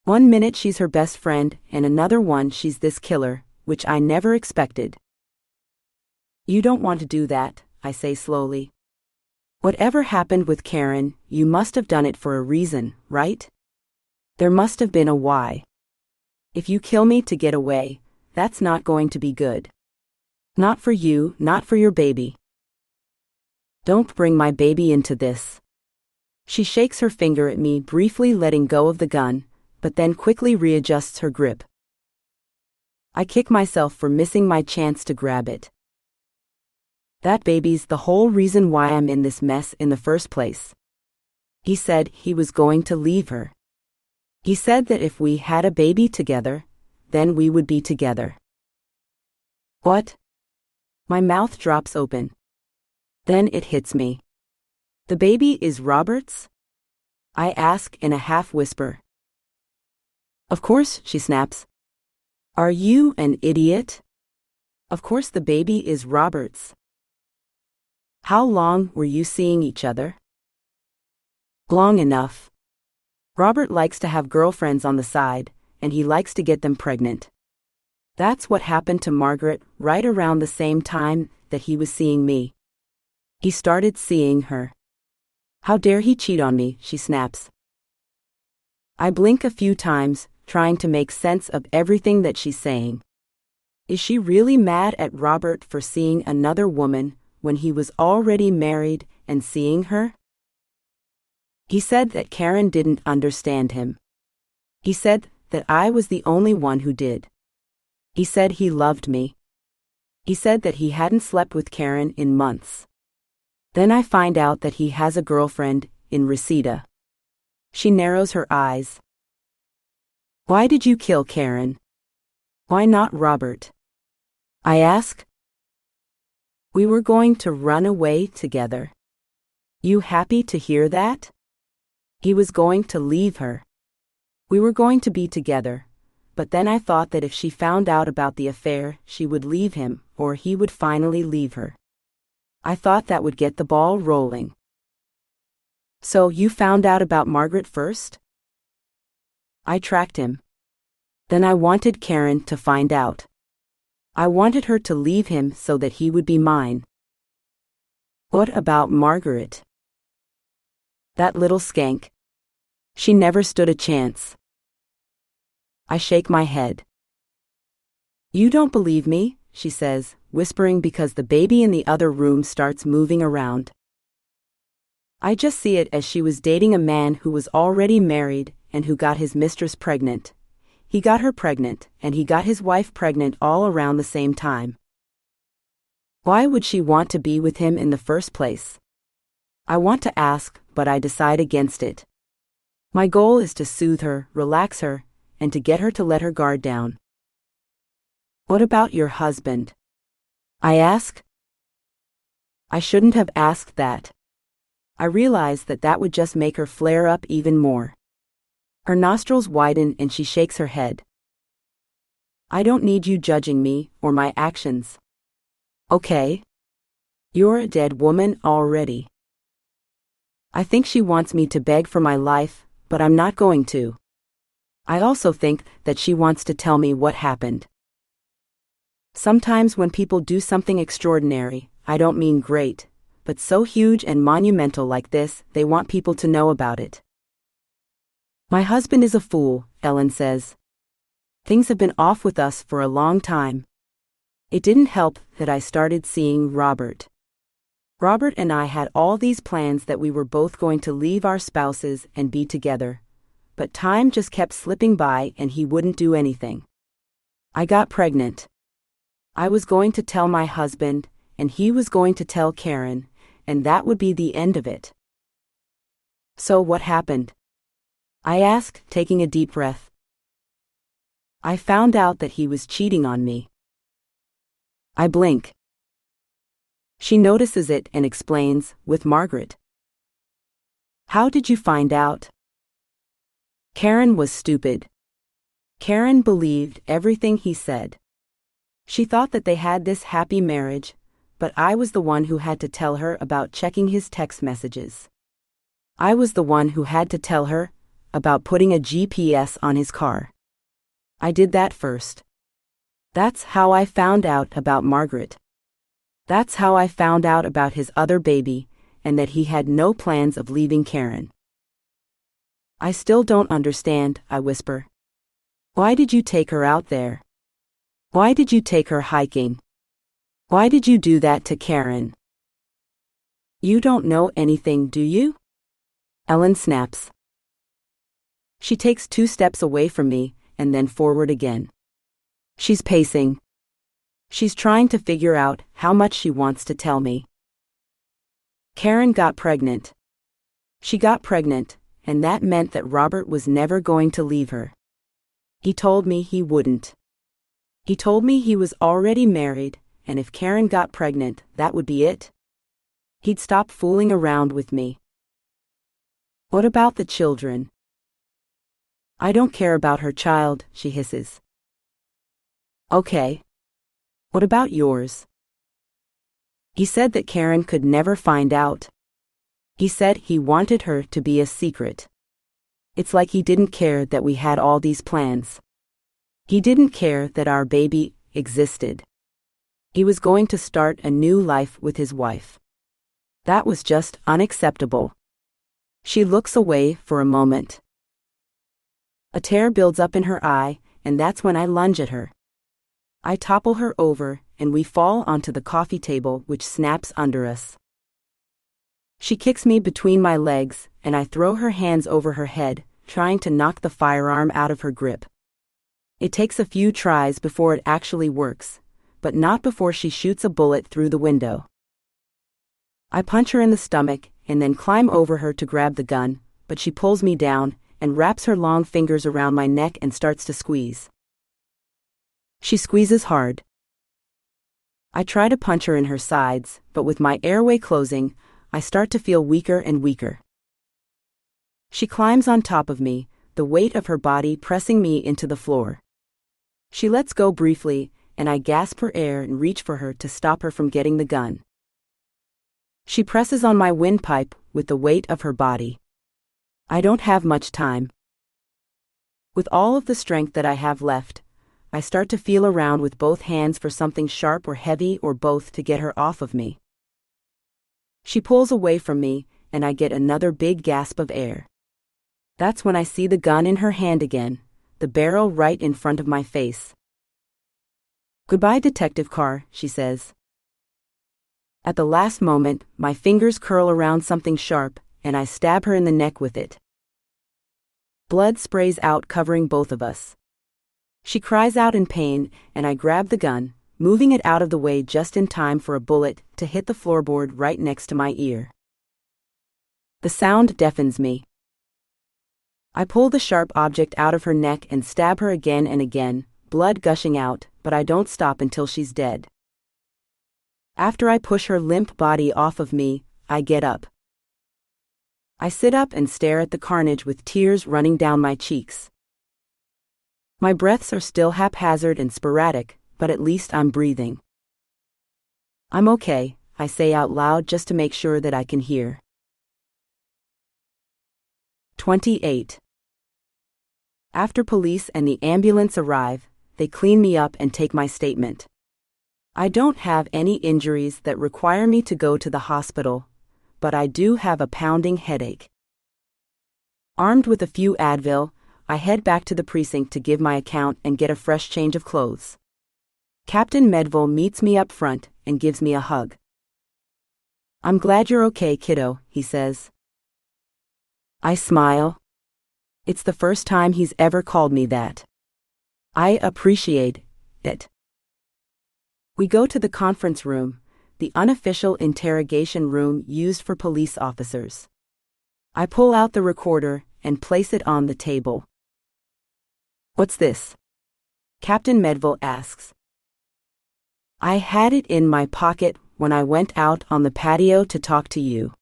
One minute she's her best friend, and another one she's this killer, which I never expected. You don't want to do that, I say slowly. Whatever happened with Karen, you must have done it for a reason, right? There must have been a why. If you kill me to get away, that's not going to be good. Not for you, not for your baby. Don't bring my baby into this. She shakes her finger at me, briefly letting go of the gun, but then quickly readjusts her grip. I kick myself for missing my chance to grab it. That baby's the whole reason why I'm in this mess in the first place. He said he was going to leave her. He said that if we had a baby together, then we would be together. What? My mouth drops open. Then it hits me. The baby is Robert's? I ask in a half-whisper. Of course, she snaps. Are you an idiot? Of course the baby is Robert's. How long were you seeing each other? Long enough. Robert likes to have girlfriends on the side, and he likes to get them pregnant. That's what happened to Margaret right around the same time that he was seeing me. He started seeing her. How dare he cheat on me, she snaps. I blink a few times, trying to make sense of everything that she's saying. Is she really mad at Robert for seeing another woman when he was already married and seeing her? He said that Karen didn't understand him. He said that I was the only one who did. He said he loved me. He said that he hadn't slept with Karen in months. Then I find out that he has a girlfriend in Reseda. She narrows her eyes. Why did you kill Karen? Why not Robert? I ask. We were going to run away together. You happy to hear that? He was going to leave her. We were going to be together, but then I thought that if she found out about the affair, she would leave him, or he would finally leave her. I thought that would get the ball rolling. So you found out about Margaret first? I tracked him. Then I wanted Karen to find out. I wanted her to leave him so that he would be mine. What about Margaret? That little skank. She never stood a chance. I shake my head. You don't believe me, she says, whispering because the baby in the other room starts moving around. I just see it as she was dating a man who was already married and who got his mistress pregnant. He got her pregnant, and he got his wife pregnant all around the same time. Why would she want to be with him in the first place? I want to ask, but I decide against it. My goal is to soothe her, relax her, and to get her to let her guard down. What about your husband? I ask. I shouldn't have asked that. I realize that that would just make her flare up even more. Her nostrils widen and she shakes her head. I don't need you judging me or my actions. Okay? You're a dead woman already. I think she wants me to beg for my life, but I'm not going to. I also think that she wants to tell me what happened. Sometimes when people do something extraordinary, I don't mean great, but so huge and monumental like this, they want people to know about it. My husband is a fool, Ellen says. Things have been off with us for a long time. It didn't help that I started seeing Robert. Robert and I had all these plans that we were both going to leave our spouses and be together. But time just kept slipping by and he wouldn't do anything. I got pregnant. I was going to tell my husband, and he was going to tell Karen, and that would be the end of it. So what happened? I asked, taking a deep breath. I found out that he was cheating on me. I blink. She notices it and explains, with Margaret. How did you find out? Karen was stupid. Karen believed everything he said. She thought that they had this happy marriage, but I was the one who had to tell her about checking his text messages. I was the one who had to tell her about putting a GPS on his car. I did that first. That's how I found out about Margaret. That's how I found out about his other baby, and that he had no plans of leaving Karen. I still don't understand, I whisper. Why did you take her out there? Why did you take her hiking? Why did you do that to Karen? You don't know anything, do you? Ellen snaps. She takes 2 steps away from me, and then forward again. She's pacing. She's trying to figure out how much she wants to tell me. Karen got pregnant. She got pregnant, and that meant that Robert was never going to leave her. He told me he wouldn't. He told me he was already married, and if Karen got pregnant, that would be it. He'd stop fooling around with me. What about the children? I don't care about her child, she hisses. Okay. What about yours? He said that Karen could never find out. He said he wanted her to be a secret. It's like he didn't care that we had all these plans. He didn't care that our baby existed. He was going to start a new life with his wife. That was just unacceptable. She looks away for a moment. A tear builds up in her eye, and that's when I lunge at her. I topple her over, and we fall onto the coffee table, which snaps under us. She kicks me between my legs, and I throw her hands over her head, trying to knock the firearm out of her grip. It takes a few tries before it actually works, but not before she shoots a bullet through the window. I punch her in the stomach, and then climb over her to grab the gun, but she pulls me down, and wraps her long fingers around my neck and starts to squeeze. She squeezes hard. I try to punch her in her sides, but with my airway closing, I start to feel weaker and weaker. She climbs on top of me, the weight of her body pressing me into the floor. She lets go briefly, and I gasp for air and reach for her to stop her from getting the gun. She presses on my windpipe with the weight of her body. I don't have much time. With all of the strength that I have left, I start to feel around with both hands for something sharp or heavy or both to get her off of me. She pulls away from me, and I get another big gasp of air. That's when I see the gun in her hand again, the barrel right in front of my face. "Goodbye, Detective Carr," she says. At the last moment, my fingers curl around something sharp, and I stab her in the neck with it. Blood sprays out, covering both of us. She cries out in pain, and I grab the gun, moving it out of the way just in time for a bullet to hit the floorboard right next to my ear. The sound deafens me. I pull the sharp object out of her neck and stab her again and again, blood gushing out, but I don't stop until she's dead. After I push her limp body off of me, I get up. I sit up and stare at the carnage with tears running down my cheeks. My breaths are still haphazard and sporadic, but at least I'm breathing. "I'm okay," I say out loud just to make sure that I can hear. 28. After police and the ambulance arrive, they clean me up and take my statement. I don't have any injuries that require me to go to the hospital, but I do have a pounding headache. Armed with a few Advil, I head back to the precinct to give my account and get a fresh change of clothes. Captain Medville meets me up front and gives me a hug. "I'm glad you're okay, kiddo," he says. I smile. It's the first time he's ever called me that. I appreciate it. We go to the conference room, the unofficial interrogation room used for police officers. I pull out the recorder and place it on the table. "What's this?" Captain Medville asks. "I had it in my pocket when I went out on the patio to talk to you.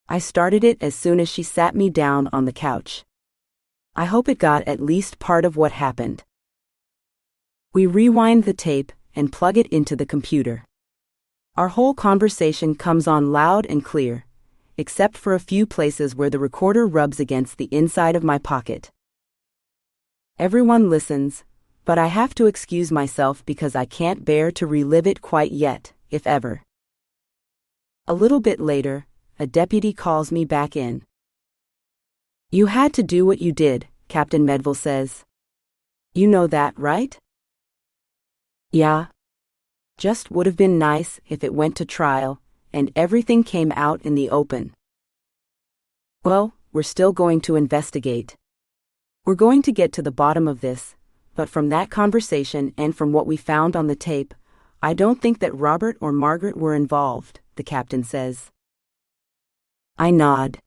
I started it as soon as she sat me down on the couch. I hope it got at least part of what happened." We rewind the tape and plug it into the computer. Our whole conversation comes on loud and clear, except for a few places where the recorder rubs against the inside of my pocket. Everyone listens, but I have to excuse myself because I can't bear to relive it quite yet, if ever. A little bit later, a deputy calls me back in. "You had to do what you did," Captain Medville says. "You know that, right?" "Yeah. Just would have been nice if it went to trial, and everything came out in the open." "Well, we're still going to investigate. We're going to get to the bottom of this, but from that conversation and from what we found on the tape, I don't think that Robert or Margaret were involved," the captain says. I nod.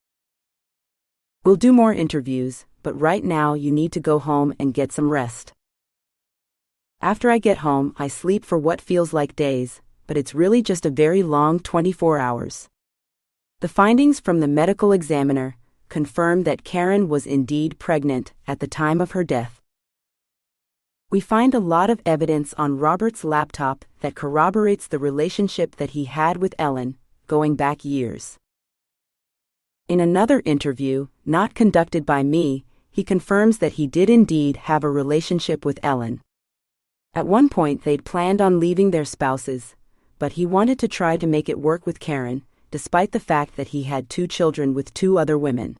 "We'll do more interviews, but right now you need to go home and get some rest." After I get home, I sleep for what feels like days, but it's really just a very long 24 hours. The findings from the medical examiner confirm that Karen was indeed pregnant at the time of her death. We find a lot of evidence on Robert's laptop that corroborates the relationship that he had with Ellen, going back years. In another interview, not conducted by me, he confirms that he did indeed have a relationship with Ellen. At one point they'd planned on leaving their spouses, but he wanted to try to make it work with Karen, despite the fact that he had 2 children with 2 other women.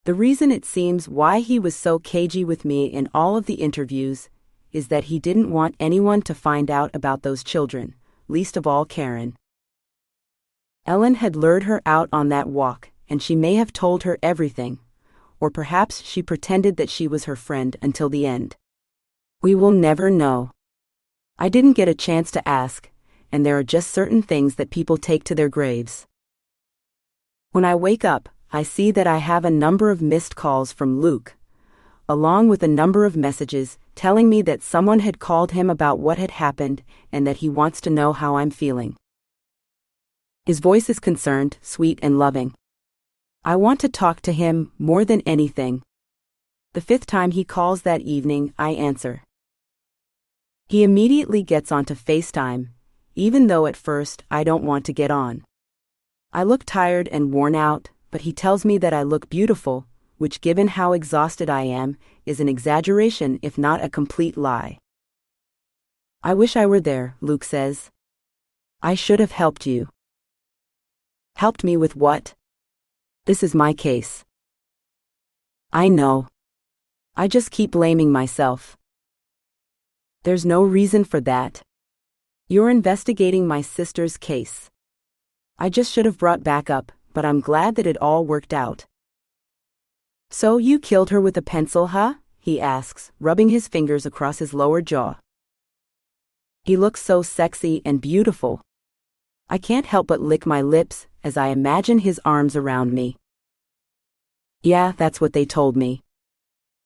The reason it seems why he was so cagey with me in all of the interviews is that he didn't want anyone to find out about those children, least of all Karen. Ellen had lured her out on that walk, and she may have told her everything, or perhaps she pretended that she was her friend until the end. We will never know. I didn't get a chance to ask, and there are just certain things that people take to their graves. When I wake up, I see that I have a number of missed calls from Luke, along with a number of messages telling me that someone had called him about what had happened and that he wants to know how I'm feeling. His voice is concerned, sweet and loving. I want to talk to him more than anything. The 5th time he calls that evening, I answer. He immediately gets onto FaceTime, even though at first I don't want to get on. I look tired and worn out, but he tells me that I look beautiful, which, given how exhausted I am, is an exaggeration if not a complete lie. I wish I were there, Luke says. I should have helped you. Helped me with what? This is my case. I know. I just keep blaming myself. There's no reason for that. You're investigating my sister's case. I just should have brought backup, but I'm glad that it all worked out. So you killed her with a pencil, huh? He asks, rubbing his fingers across his lower jaw. He looks so sexy and beautiful. I can't help but lick my lips as I imagine his arms around me. Yeah, that's what they told me.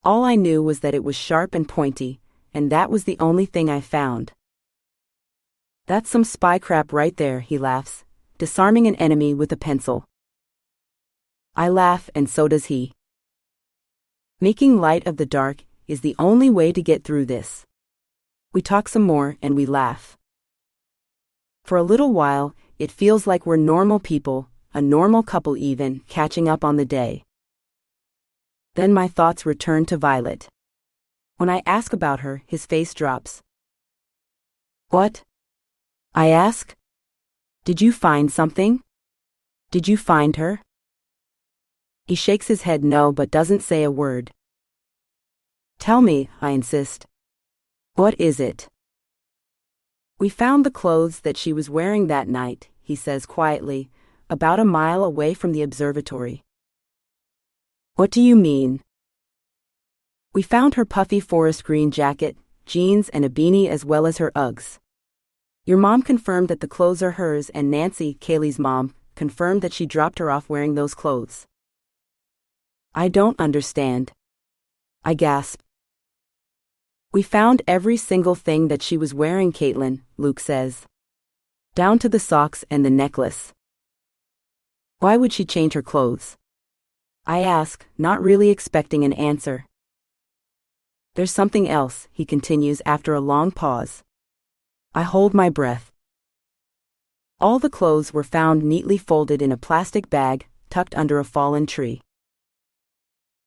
All I knew was that it was sharp and pointy, and that was the only thing I found. That's some spy crap right there, he laughs, disarming an enemy with a pencil. I laugh, and so does he. Making light of the dark is the only way to get through this. We talk some more and we laugh. For a little while, it feels like we're normal people, a normal couple even, catching up on the day. Then my thoughts return to Violet. When I ask about her, his face drops. What? I ask. Did you find something? Did you find her? He shakes his head no but doesn't say a word. Tell me, I insist. What is it? We found the clothes that she was wearing that night, he says quietly, about a mile away from the observatory. What do you mean? We found her puffy forest green jacket, jeans and a beanie as well as her Uggs. Your mom confirmed that the clothes are hers and Nancy, Kaylee's mom, confirmed that she dropped her off wearing those clothes. I don't understand. I gasp. We found every single thing that she was wearing, Kaitlyn, Luke says. Down to the socks and the necklace. Why would she change her clothes? I ask, not really expecting an answer. There's something else, he continues after a long pause. I hold my breath. All the clothes were found neatly folded in a plastic bag, tucked under a fallen tree.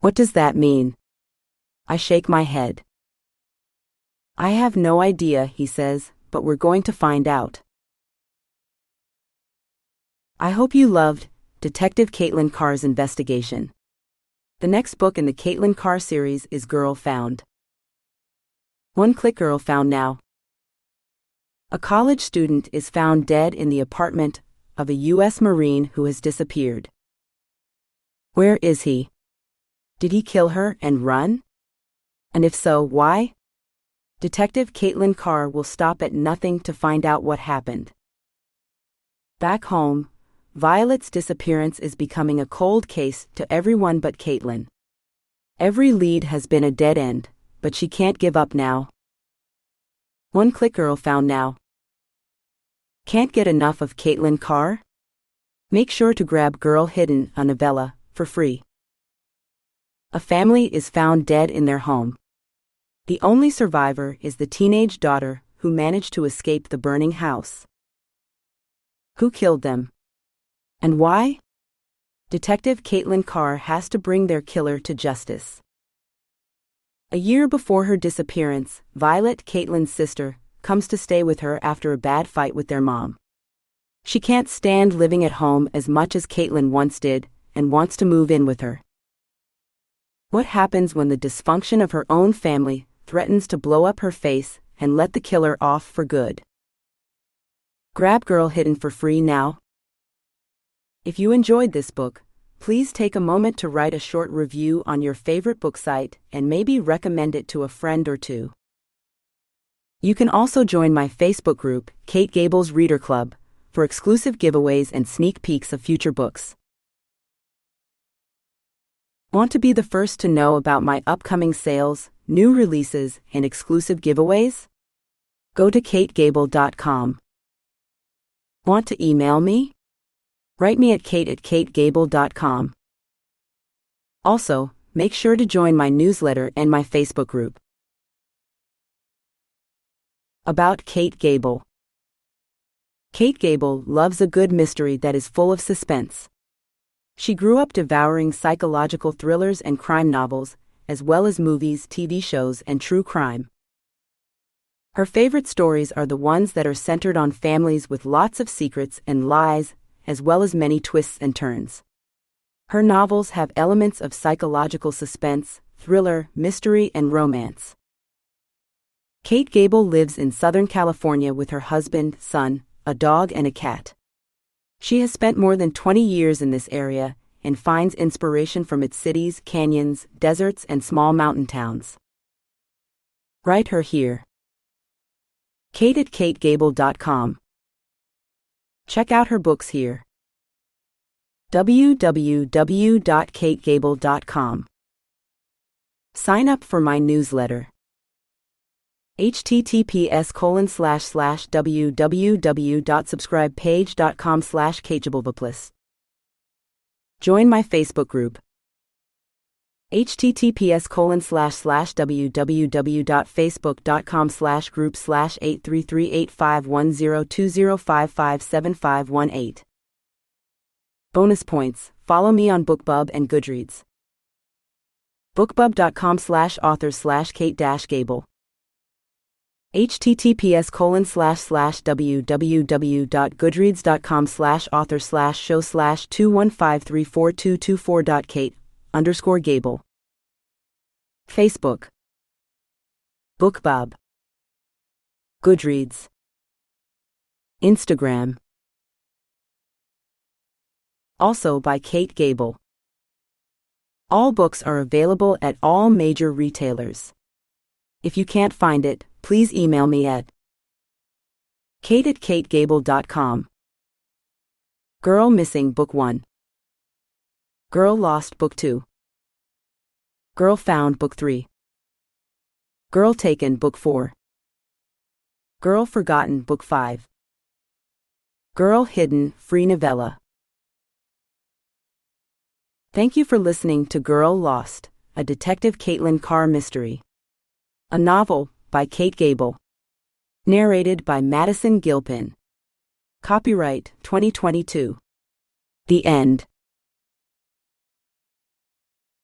What does that mean? I shake my head. I have no idea, he says, but we're going to find out. I hope you loved Detective Kaitlyn Carr's investigation. The next book in the Kaitlyn Carr series is Girl Found. One-click Girl Found now. A college student is found dead in the apartment of a U.S. Marine who has disappeared. Where is he? Did he kill her and run? And if so, why? Detective Kaitlyn Carr will stop at nothing to find out what happened. Back home, Violet's disappearance is becoming a cold case to everyone but Kaitlyn. Every lead has been a dead end, but she can't give up now. One-click Girl Found now. Can't get enough of Kaitlyn Carr? Make sure to grab Girl Hidden, a novella, for free. A family is found dead in their home. The only survivor is the teenage daughter who managed to escape the burning house. Who killed them? And why? Detective Kaitlyn Carr has to bring their killer to justice. A year before her disappearance, Violet, Kaitlyn's sister, comes to stay with her after a bad fight with their mom. She can't stand living at home as much as Kaitlyn once did and wants to move in with her. What happens when the dysfunction of her own family threatens to blow up her face and let the killer off for good? Grab Girl Hidden for free now. If you enjoyed this book, please take a moment to write a short review on your favorite book site and maybe recommend it to a friend or two. You can also join my Facebook group, Kate Gable's Reader Club, for exclusive giveaways and sneak peeks of future books. Want to be the first to know about my upcoming sales, new releases, and exclusive giveaways? Go to kategable.com. Want to email me? Write me at kate@kategable.com. Also, make sure to join my newsletter and my Facebook group. About Kate Gable. Kate Gable loves a good mystery that is full of suspense. She grew up devouring psychological thrillers and crime novels, as well as movies, TV shows, and true crime. Her favorite stories are the ones that are centered on families with lots of secrets and lies, as well as many twists and turns. Her novels have elements of psychological suspense, thriller, mystery, and romance. Kate Gable lives in Southern California with her husband, son, a dog, and a cat. She has spent more than 20 years in this area and finds inspiration from its cities, canyons, deserts, and small mountain towns. Write her here. Kate@kategable.com. Check out her books here. www.kategable.com. Sign up for my newsletter. https://www.subscribepage.com/kategable+. Join my Facebook group. https://www.facebook.com/group/83385102055755518. Bonus points. Follow me on BookBub and Goodreads. bookbub.com/authors/Kate-Gable. https://www.goodreads.com/author/show/215342224.Kate_Gable. Facebook. BookBub. Goodreads. Instagram. Also by Kate Gable. All books are available at all major retailers. If you can't find it, please email me at kate@kategable.com. Girl Missing Book 1. Girl Lost Book 2. Girl Found Book 3. Girl Taken Book 4. Girl Forgotten Book 5. Girl Hidden Free Novella. Thank you for listening to Girl Lost, a Detective Kaitlyn Carr mystery. A novel by Kate Gable. Narrated by Madison Gilpin. Copyright 2022. The End.